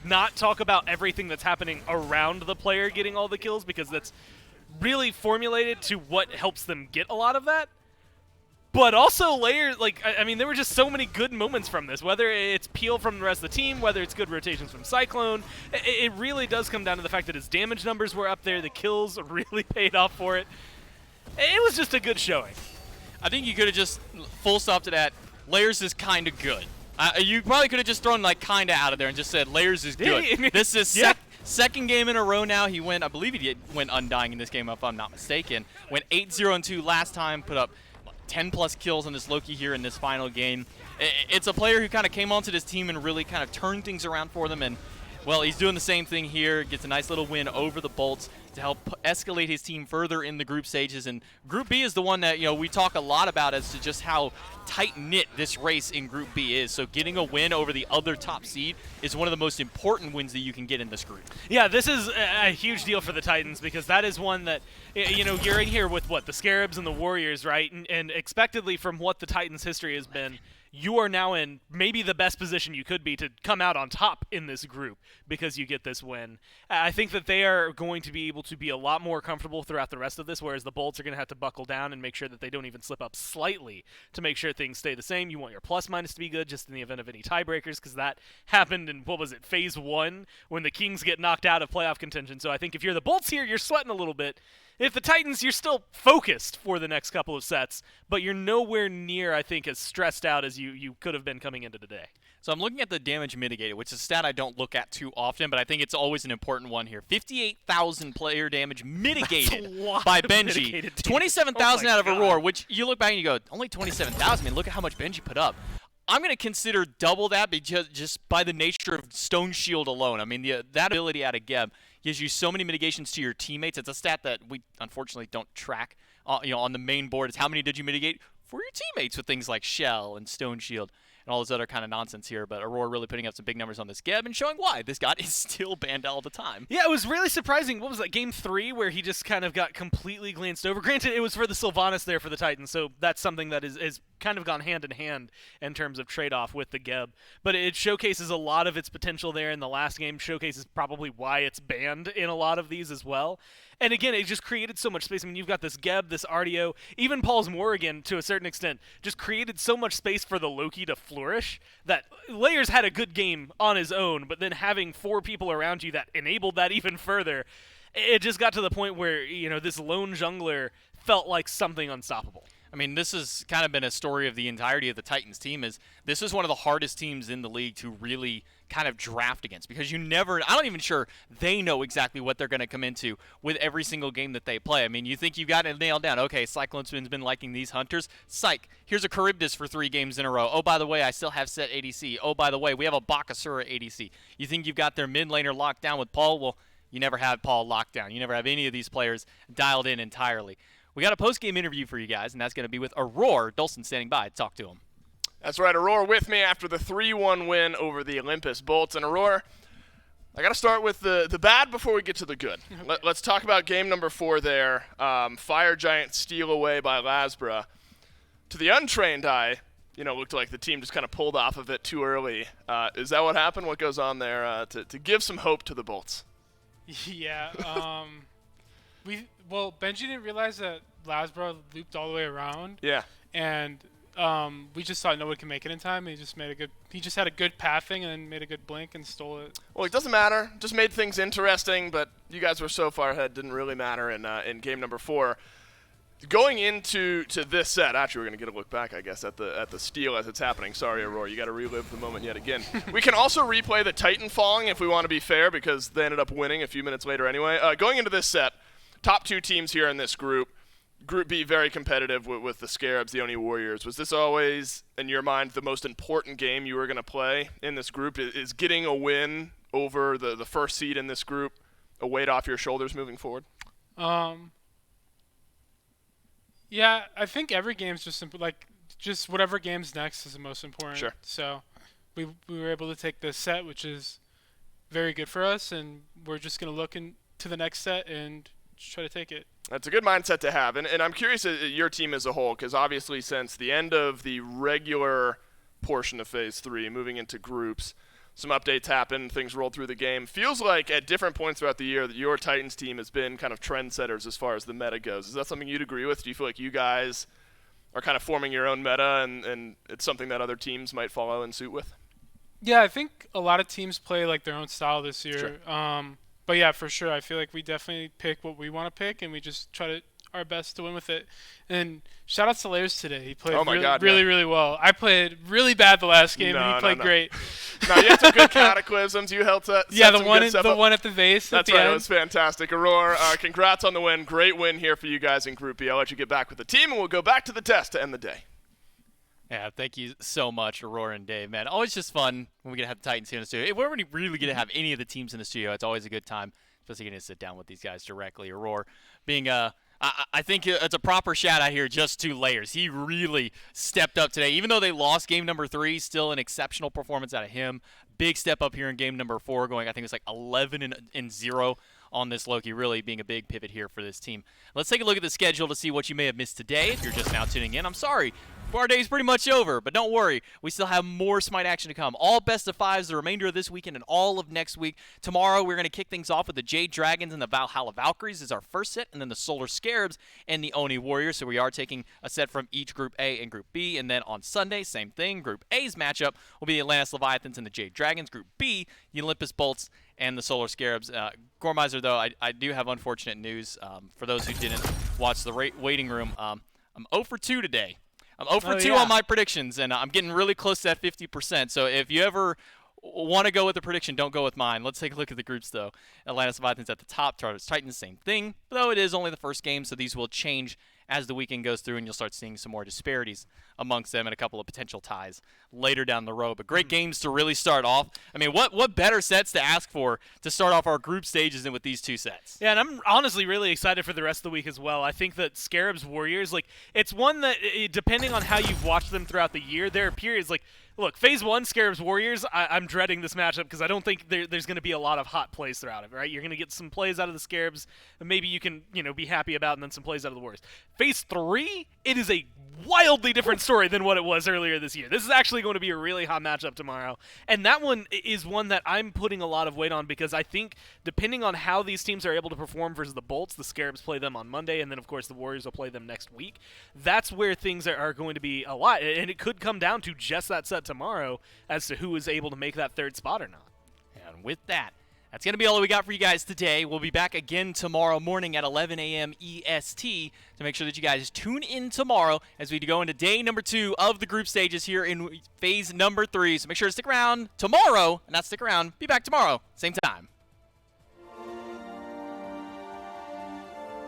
not talk about everything that's happening around the player getting all the kills, because that's really formulated to what helps them get a lot of that. But also Layers, I mean, there were just so many good moments from this, whether it's peel from the rest of the team, whether it's good rotations from Cyclone. It really does come down to the fact that his damage numbers were up there. The kills really paid off for it. It was just a good showing. I think you could have just full stopped it at Layers is kind of good. You probably could have just thrown like kinda out of there and just said Layers is good. This is second game in a row now. He went, I believe he went undying in this game if I'm not mistaken. Went 8-0-2 last time, put up 10+ kills on this Loki here in this final game. It's a player who kind of came onto this team and really kind of turned things around for them, and well, he's doing the same thing here. Gets a nice little win over the Bolts to help escalate his team further in the group stages. And Group B is the one that, we talk a lot about as to just how tight-knit this race in Group B is. So getting a win over the other top seed is one of the most important wins that you can get in this group. Yeah, this is a huge deal for the Titans because that is one that, you're in here with the Scarabs and the Warriors, right? And expectedly from what the Titans' history has been, you are now in maybe the best position you could be to come out on top in this group because you get this win. I think that they are going to be able to be a lot more comfortable throughout the rest of this, whereas the Bolts are going to have to buckle down and make sure that they don't even slip up slightly to make sure things stay the same. You want your plus-minus to be good just in the event of any tiebreakers because that happened in, Phase 1 when the Kings get knocked out of playoff contention. So I think if you're the Bolts here, you're sweating a little bit. If the Titans, you're still focused for the next couple of sets, but you're nowhere near, I think, as stressed out as you could have been coming into today. So I'm looking at the damage mitigated, which is a stat I don't look at too often, but I think it's always an important one here. 58,000 player damage mitigated by Benji. 27,000 out of Aurora, which you look back and you go, only 27,000? I mean, look at how much Benji put up. I'm going to consider double that because just by the nature of Stone Shield alone. I mean, that ability out of Geb gives you so many mitigations to your teammates. It's a stat that we unfortunately don't track on the main board. It's how many did you mitigate for your teammates with things like Shell and Stone Shield and all this other kind of nonsense here. But Aurora really putting up some big numbers on this Geb and showing why this guy is still banned all the time. Yeah, it was really surprising. What was that, Game 3, where he just kind of got completely glanced over? Granted, it was for the Sylvanas there for the Titans, so that's something that is kind of gone hand in hand in terms of trade-off with the Geb. But it showcases a lot of its potential there in the last game, showcases probably why it's banned in a lot of these as well. And again, it just created so much space. I mean, you've got this Geb, this Artio, even Paul's Morrigan to a certain extent, just created so much space for the Loki to flourish that Layers had a good game on his own, but then having 4 people around you that enabled that even further, it just got to the point where, this lone jungler felt like something unstoppable. I mean, this has kind of been a story of the entirety of the Titans team. This is one of the hardest teams in the league to really kind of draft against because I'm not even sure they know exactly what they're going to come into with every single game that they play. I mean, you think you've got it nailed down. Okay, Cyclone Spin's been liking these hunters. Psych, here's a Charybdis for 3 games in a row. Oh, by the way, I still have set ADC. Oh, by the way, we have a Bakasura ADC. You think you've got their mid laner locked down with Paul? Well, you never have Paul locked down. You never have any of these players dialed in entirely. We got a post-game interview for you guys, and that's going to be with Aurora. Dulcin standing by to talk to him. That's right, Aurora with me after the 3-1 win over the Olympus Bolts. And Aurora, I got to start with the bad before we get to the good. Let's talk about game number 4 there. Fire Giant steal away by Lasbra. To the untrained eye, looked like the team just kind of pulled off of it too early. Is that what happened? What goes on there to give some hope to the Bolts? Yeah, Benji didn't realize that Lasbra looped all the way around. Yeah. And we just thought no one can make it in time. He just had a good pathing and then made a good blink and stole it. Well, it doesn't matter. Just made things interesting, but you guys were so far ahead, didn't really matter in game number 4. Going into this set, actually, we're going to get a look back, I guess, at the steal as it's happening. Sorry, Aurora, you got to relive the moment yet again. We can also replay the Titan falling if we want to be fair, because they ended up winning a few minutes later anyway. Going into this set, top 2 teams here in this group. Group B, very competitive with the Scarabs, the Oni Warriors. Was this always, in your mind, the most important game you were going to play in this group? Is getting a win over the first seed in this group a weight off your shoulders moving forward? Yeah, I think every game's just whatever game's next is the most important. Sure. So we were able to take this set, which is very good for us, and we're just going to look into the next set and try to take it. That's a good mindset to have. And I'm curious at your team as a whole, because obviously since the end of the regular portion of Phase 3, moving into groups, some updates happened, things rolled through the game. Feels like at different points throughout the year that your Titans team has been kind of trendsetters as far as the meta goes. Is that something you'd agree with? Do you feel like you guys are kind of forming your own meta and it's something that other teams might follow in suit with? Yeah, I think a lot of teams play like their own style this year. Sure. But yeah, for sure, I feel like we definitely pick what we want to pick, and we just try to our best to win with it. And shout out to Layers today. He played really well. I played really bad the last game, and he played great. No, you had some good cataclysms. You held to the one at the base. That's at the right. end. It was fantastic. Aurora, congrats on the win. Great win here for you guys in Group B. I'll let you get back with the team, and we'll go back to the test to end the day. Yeah, thank you so much, Aurora and Dave, man. Always just fun when we get to have the Titans here in the studio. If we're really going to have any of the teams in the studio, it's always a good time, especially getting to sit down with these guys directly. Aurora being I think it's a proper shout out here just to Layers. He really stepped up today. Even though they lost game number 3, still an exceptional performance out of him. Big step up here in game number 4, going, I think it was like 11-0 on this Loki, really being a big pivot here for this team. Let's take a look at the schedule to see what you may have missed today. If you're just now tuning in, I'm sorry. Our day's pretty much over, but don't worry. We still have more Smite action to come. All best of 5s the remainder of this weekend and all of next week. Tomorrow, we're going to kick things off with the Jade Dragons and the Valhalla Valkyries is our first set, and then the Solar Scarabs and the Oni Warriors. So we are taking a set from each Group A and Group B. And then on Sunday, same thing. Group A's matchup will be the Atlantis Leviathans and the Jade Dragons. Group B, the Olympus Bolts and the Solar Scarabs. Gormizer, though, I do have unfortunate news. For those who didn't watch the waiting room, I'm 0 for 2 today. I'm 0 for 2 on my predictions, and I'm getting really close to that 50%. So if you ever want to go with a prediction, don't go with mine. Let's take a look at the groups, though. Atlantis Leviathans at the top, Tartarus Titans, same thing. Though it is only the first game, so these will change as the weekend goes through, and you'll start seeing some more disparities amongst them and a couple of potential ties later down the road. But great games to really start off. I mean, what better sets to ask for to start off our group stages than with these 2 sets? Yeah, and I'm honestly really excited for the rest of the week as well. I think that Scarabs Warriors, it's one that, depending on how you've watched them throughout the year, there are periods look, Phase 1, Scarabs Warriors, I'm dreading this matchup because I don't think there's going to be a lot of hot plays throughout it, right? You're going to get some plays out of the Scarabs that maybe you can, be happy about, and then some plays out of the Warriors. Phase 3, it is a wildly different story than what it was earlier this year. This is actually going to be a really hot matchup tomorrow, and that one is one that I'm putting a lot of weight on because I think depending on how these teams are able to perform versus the Bolts, the Scarabs play them on Monday, and then, of course, the Warriors will play them next week. That's where things are going to be a lot, and it could come down to just that set tomorrow as to who is able to make that 3rd spot or not. And with that, that's going to be all we got for you guys today. We'll be back again tomorrow morning at 11 a.m. EST to make sure that you guys tune in tomorrow as we go into day number 2 of the group stages here in phase number 3. So make sure to stick around tomorrow, and not stick around, be back tomorrow, same time.